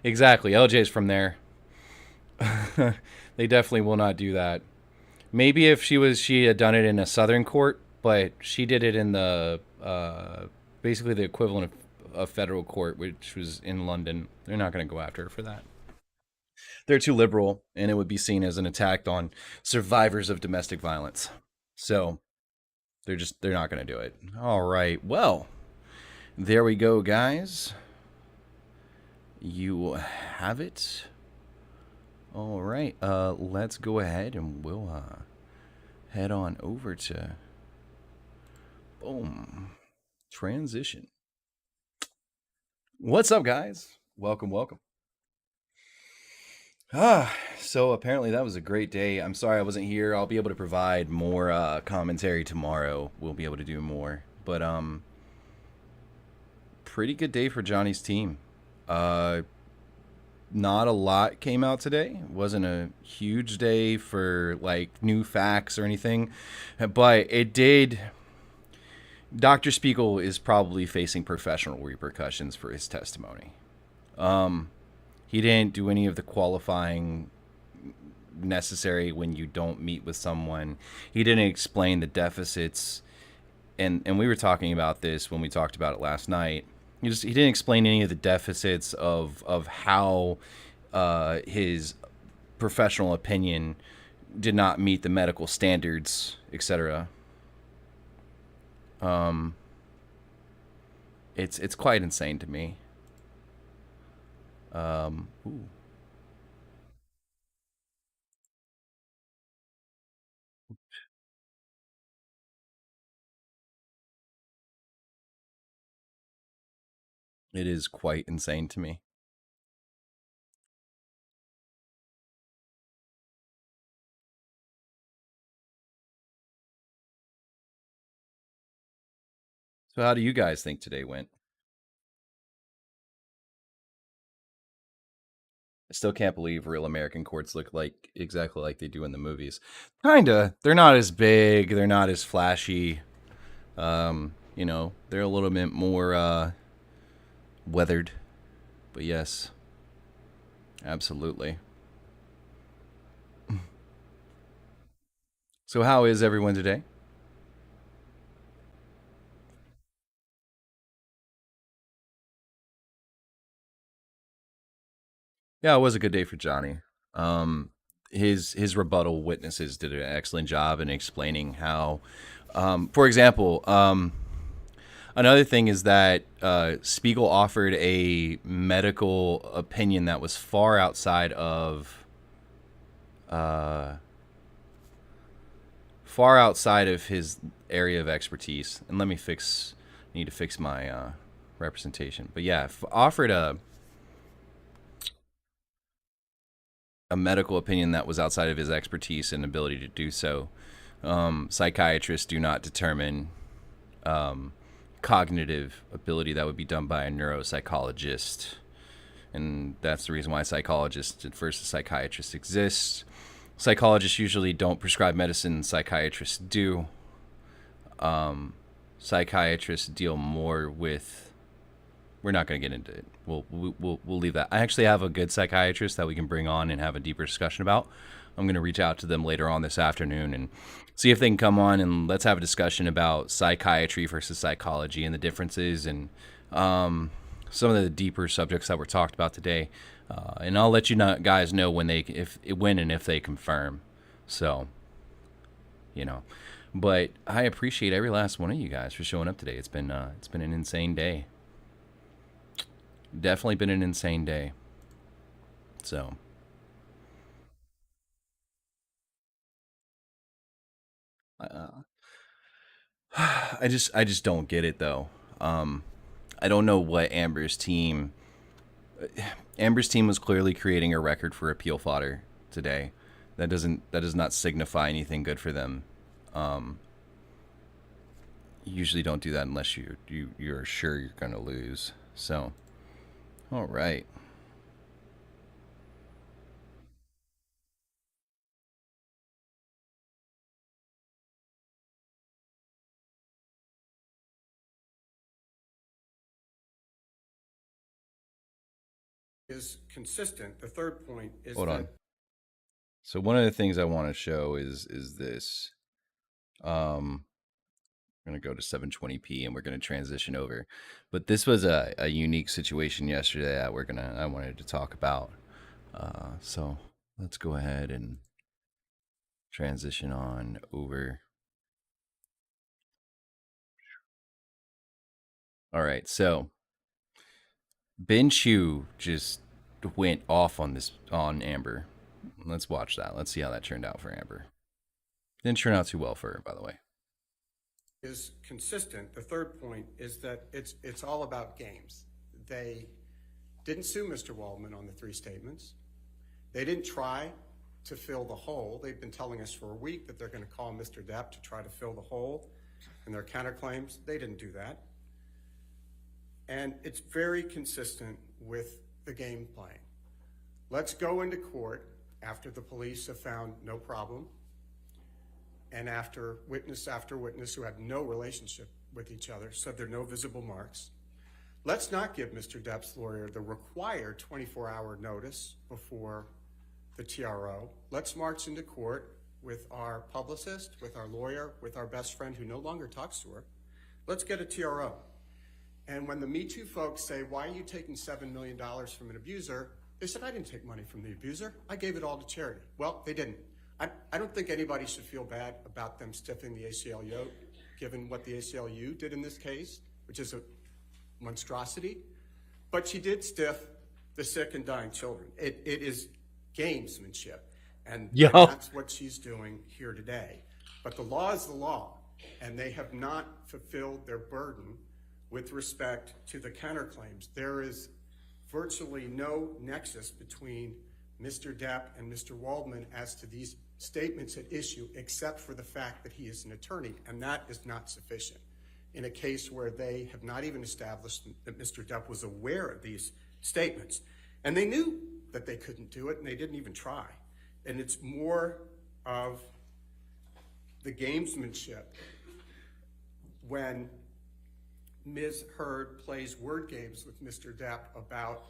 exactly, LJ's from there. They definitely will not do that. Maybe if she had done it in a southern court, but she did it in the basically the equivalent of federal court, which was in London. They're not going to go after her for that. They're too liberal, and it would be seen as an attack on survivors of domestic violence. So they're not going to do it. All right. Well, there we go, guys. You have it. All right. Let's go ahead and we'll head on over to boom. Transition. What's up, guys? Welcome. So apparently that was a great day. I'm sorry I wasn't here. I'll be able to provide more commentary tomorrow. We'll be able to do more. But pretty good day for Johnny's team. Not a lot came out today. It wasn't a huge day for like new facts or anything, but it did. Dr. Spiegel is probably facing professional repercussions for his testimony. He didn't do any of the qualifying necessary when you don't meet with someone. He didn't explain the deficits, and we were talking about this when we talked about it last night. He didn't explain any of the deficits of how his professional opinion did not meet the medical standards, etc. It's quite insane to me. Ooh. It is quite insane to me. So how do you guys think today went? I still can't believe real American courts look like exactly like they do in the movies. Kinda. They're not as big. They're not as flashy. They're a little bit more weathered. But yes, absolutely. So how is everyone today? Yeah, it was a good day for Johnny. His rebuttal witnesses did an excellent job in explaining how, for example, another thing is that Spiegel offered a medical opinion that was far outside of his area of expertise. And let me need to fix my representation. But yeah, offered a medical opinion that was outside of his expertise and ability to do so. Psychiatrists do not determine cognitive ability. That would be done by a neuropsychologist. And that's the reason why psychologists versus psychiatrists exist. Psychologists usually don't prescribe medicine. Psychiatrists do. Psychiatrists deal more with... We're not going to get into it. We'll leave that. I actually have a good psychiatrist that we can bring on and have a deeper discussion about. I'm going to reach out to them later on this afternoon and see if they can come on and let's have a discussion about psychiatry versus psychology and the differences and some of the deeper subjects that were talked about today. And I'll let you guys know when and if they confirm. So, but I appreciate every last one of you guys for showing up today. It's been an insane day. Definitely been an insane day. So I just don't get it though. I don't know what Amber's team Amber's team was clearly creating a record for appeal fodder today. That does not signify anything good for them. You usually don't do that unless you're sure you're going to lose. So, all right. Is consistent. The third point is Hold that on. So one of the things I want to show is this. I'm going to go to 720p and we're going to transition over. But this was a unique situation yesterday that I wanted to talk about. So let's go ahead and transition on over. All right, so Ben Chu just went off on Amber. Let's watch that. Let's see how that turned out for Amber. Didn't turn out too well for her, by the way. Is consistent. The third point is that it's all about games. They didn't sue Mr. Waldman on the 3 statements. They didn't try to fill the hole. They've been telling us for a week that they're going to call Mr. Depp to try to fill the hole in their counterclaims. They didn't do that. And it's very consistent with the game playing. Let's go into court after the police have found no problem and after witness who had no relationship with each other said there are no visible marks. Let's not give Mr. Depp's lawyer the required 24-hour notice before the TRO. Let's march into court with our publicist, with our lawyer, with our best friend who no longer talks to her. Let's get a TRO. And when the Me Too folks say, why are you taking $7 million from an abuser? They said, I didn't take money from the abuser. I gave it all to charity. Well, they didn't. I don't think anybody should feel bad about them stiffing the ACLU, given what the ACLU did in this case, which is a monstrosity. But she did stiff the sick and dying children. It is gamesmanship. And that's what she's doing here today. But the law is the law, and they have not fulfilled their burden with respect to the counterclaims. There is virtually no nexus between Mr. Depp and Mr. Waldman as to these statements at issue, except for the fact that he is an attorney, and that is not sufficient in a case where they have not even established that Mr. Depp was aware of these statements. And they knew that they couldn't do it, and they didn't even try. And it's more of the gamesmanship when Ms. Heard plays word games with Mr. Depp about,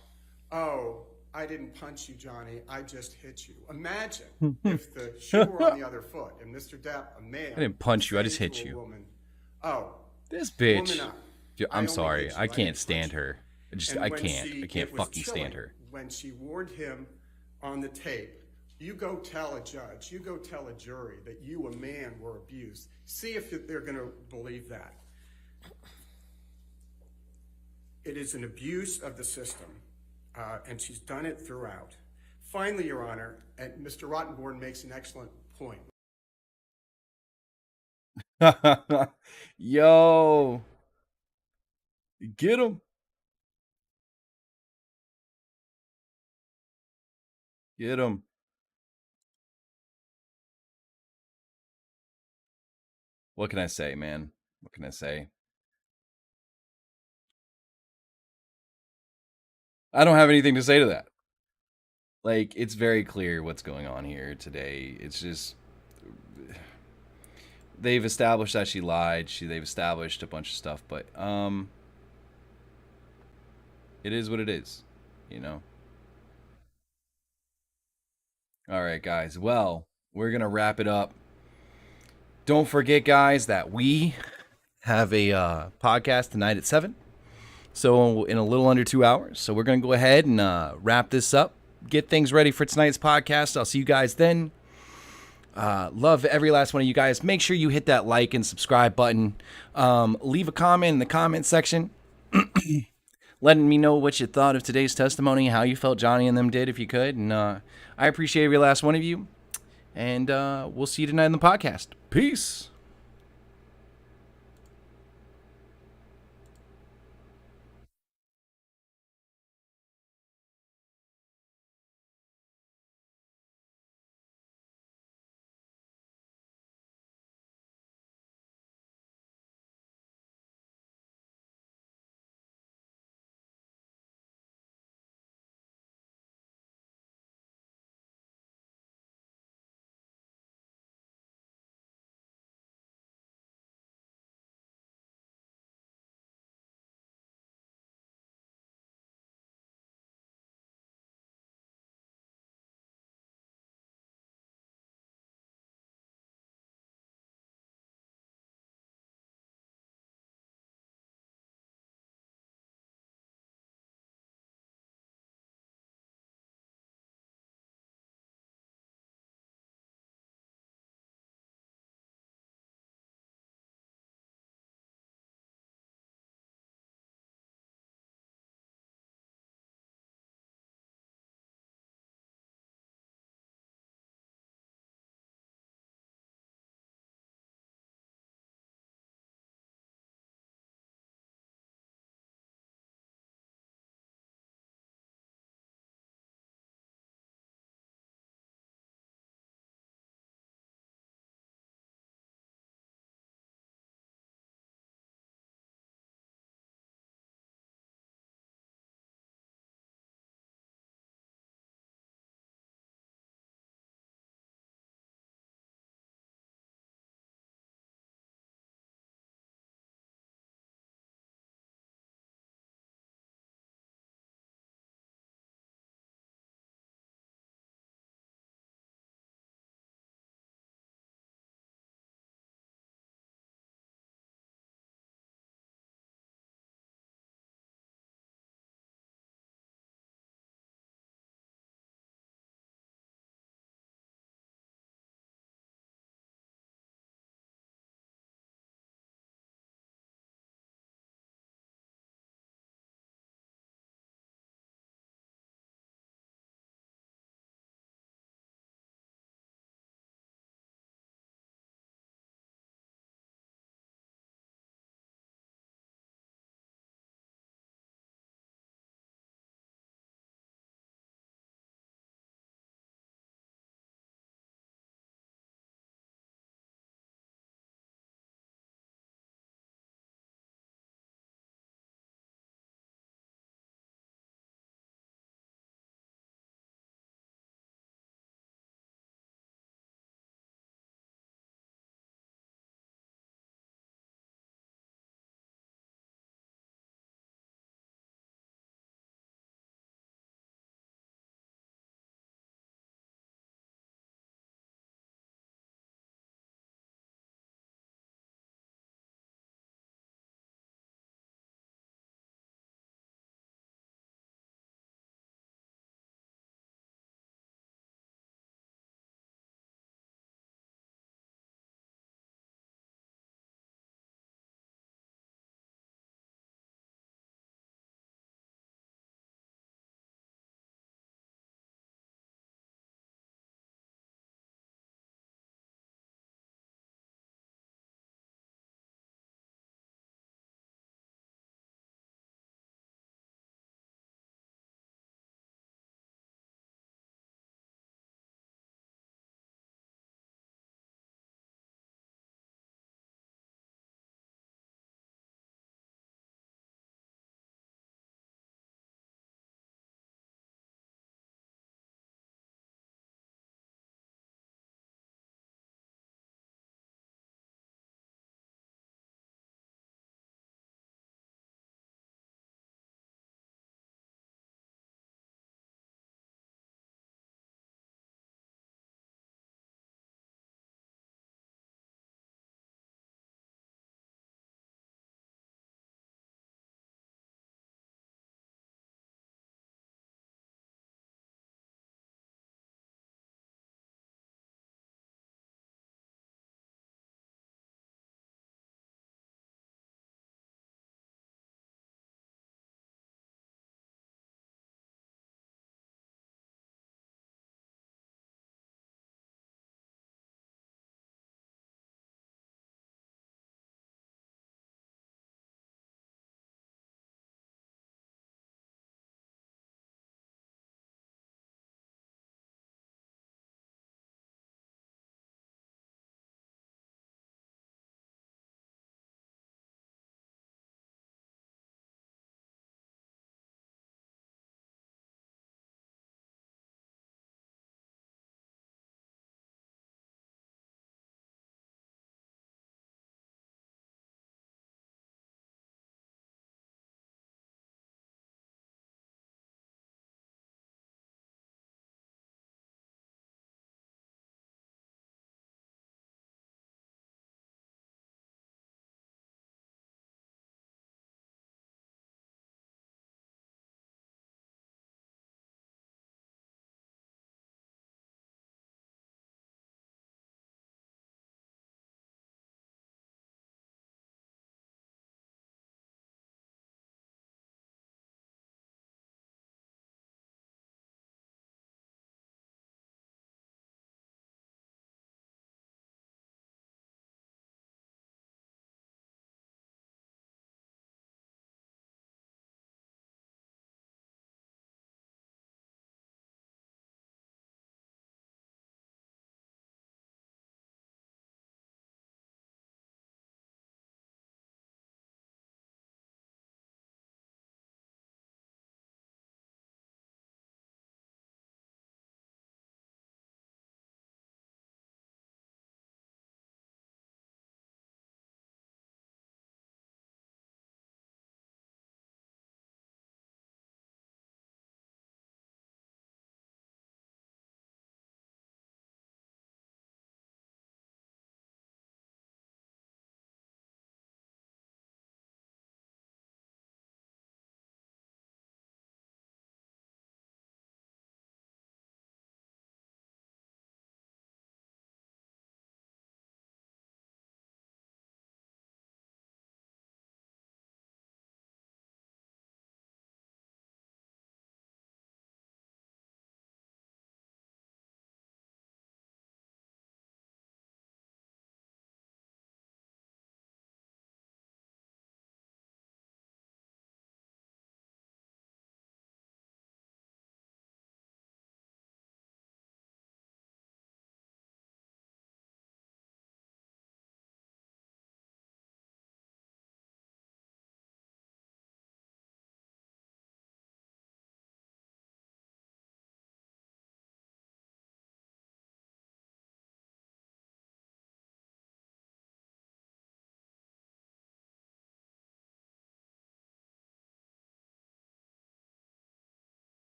oh, I didn't punch you, Johnny, I just hit you. Imagine if the shoe were on the other foot and Mr. Depp, a man, I didn't punch you, I just hit you. Woman, oh, this bitch. woman up. Dude, I'm sorry, you, I can't stand her. I And can't fucking stand her. When she warned him on the tape, you go tell a judge, you go tell a jury that you, a man, were abused. See if they're going to believe that. It is an abuse of the system, and she's done it throughout. Finally, Your Honor, and Mr. Rottenborn makes an excellent point. Yo, get him. Get him. What can I say, man? What can I say? I don't have anything to say to that. Like, it's very clear what's going on here today. It's just, they've established that she lied. They've established a bunch of stuff, but it is what it is, you know? All right, guys. Well, we're going to wrap it up. Don't forget, guys, that we have a podcast tonight at 7. So in a little under 2 hours. So we're going to go ahead and wrap this up. Get things ready for tonight's podcast. I'll see you guys then. Love every last one of you guys. Make sure you hit that like and subscribe button. Leave a comment in the comment section. Letting me know what you thought of today's testimony, how you felt Johnny and them did, if you could. And I appreciate every last one of you. And we'll see you tonight on the podcast. Peace.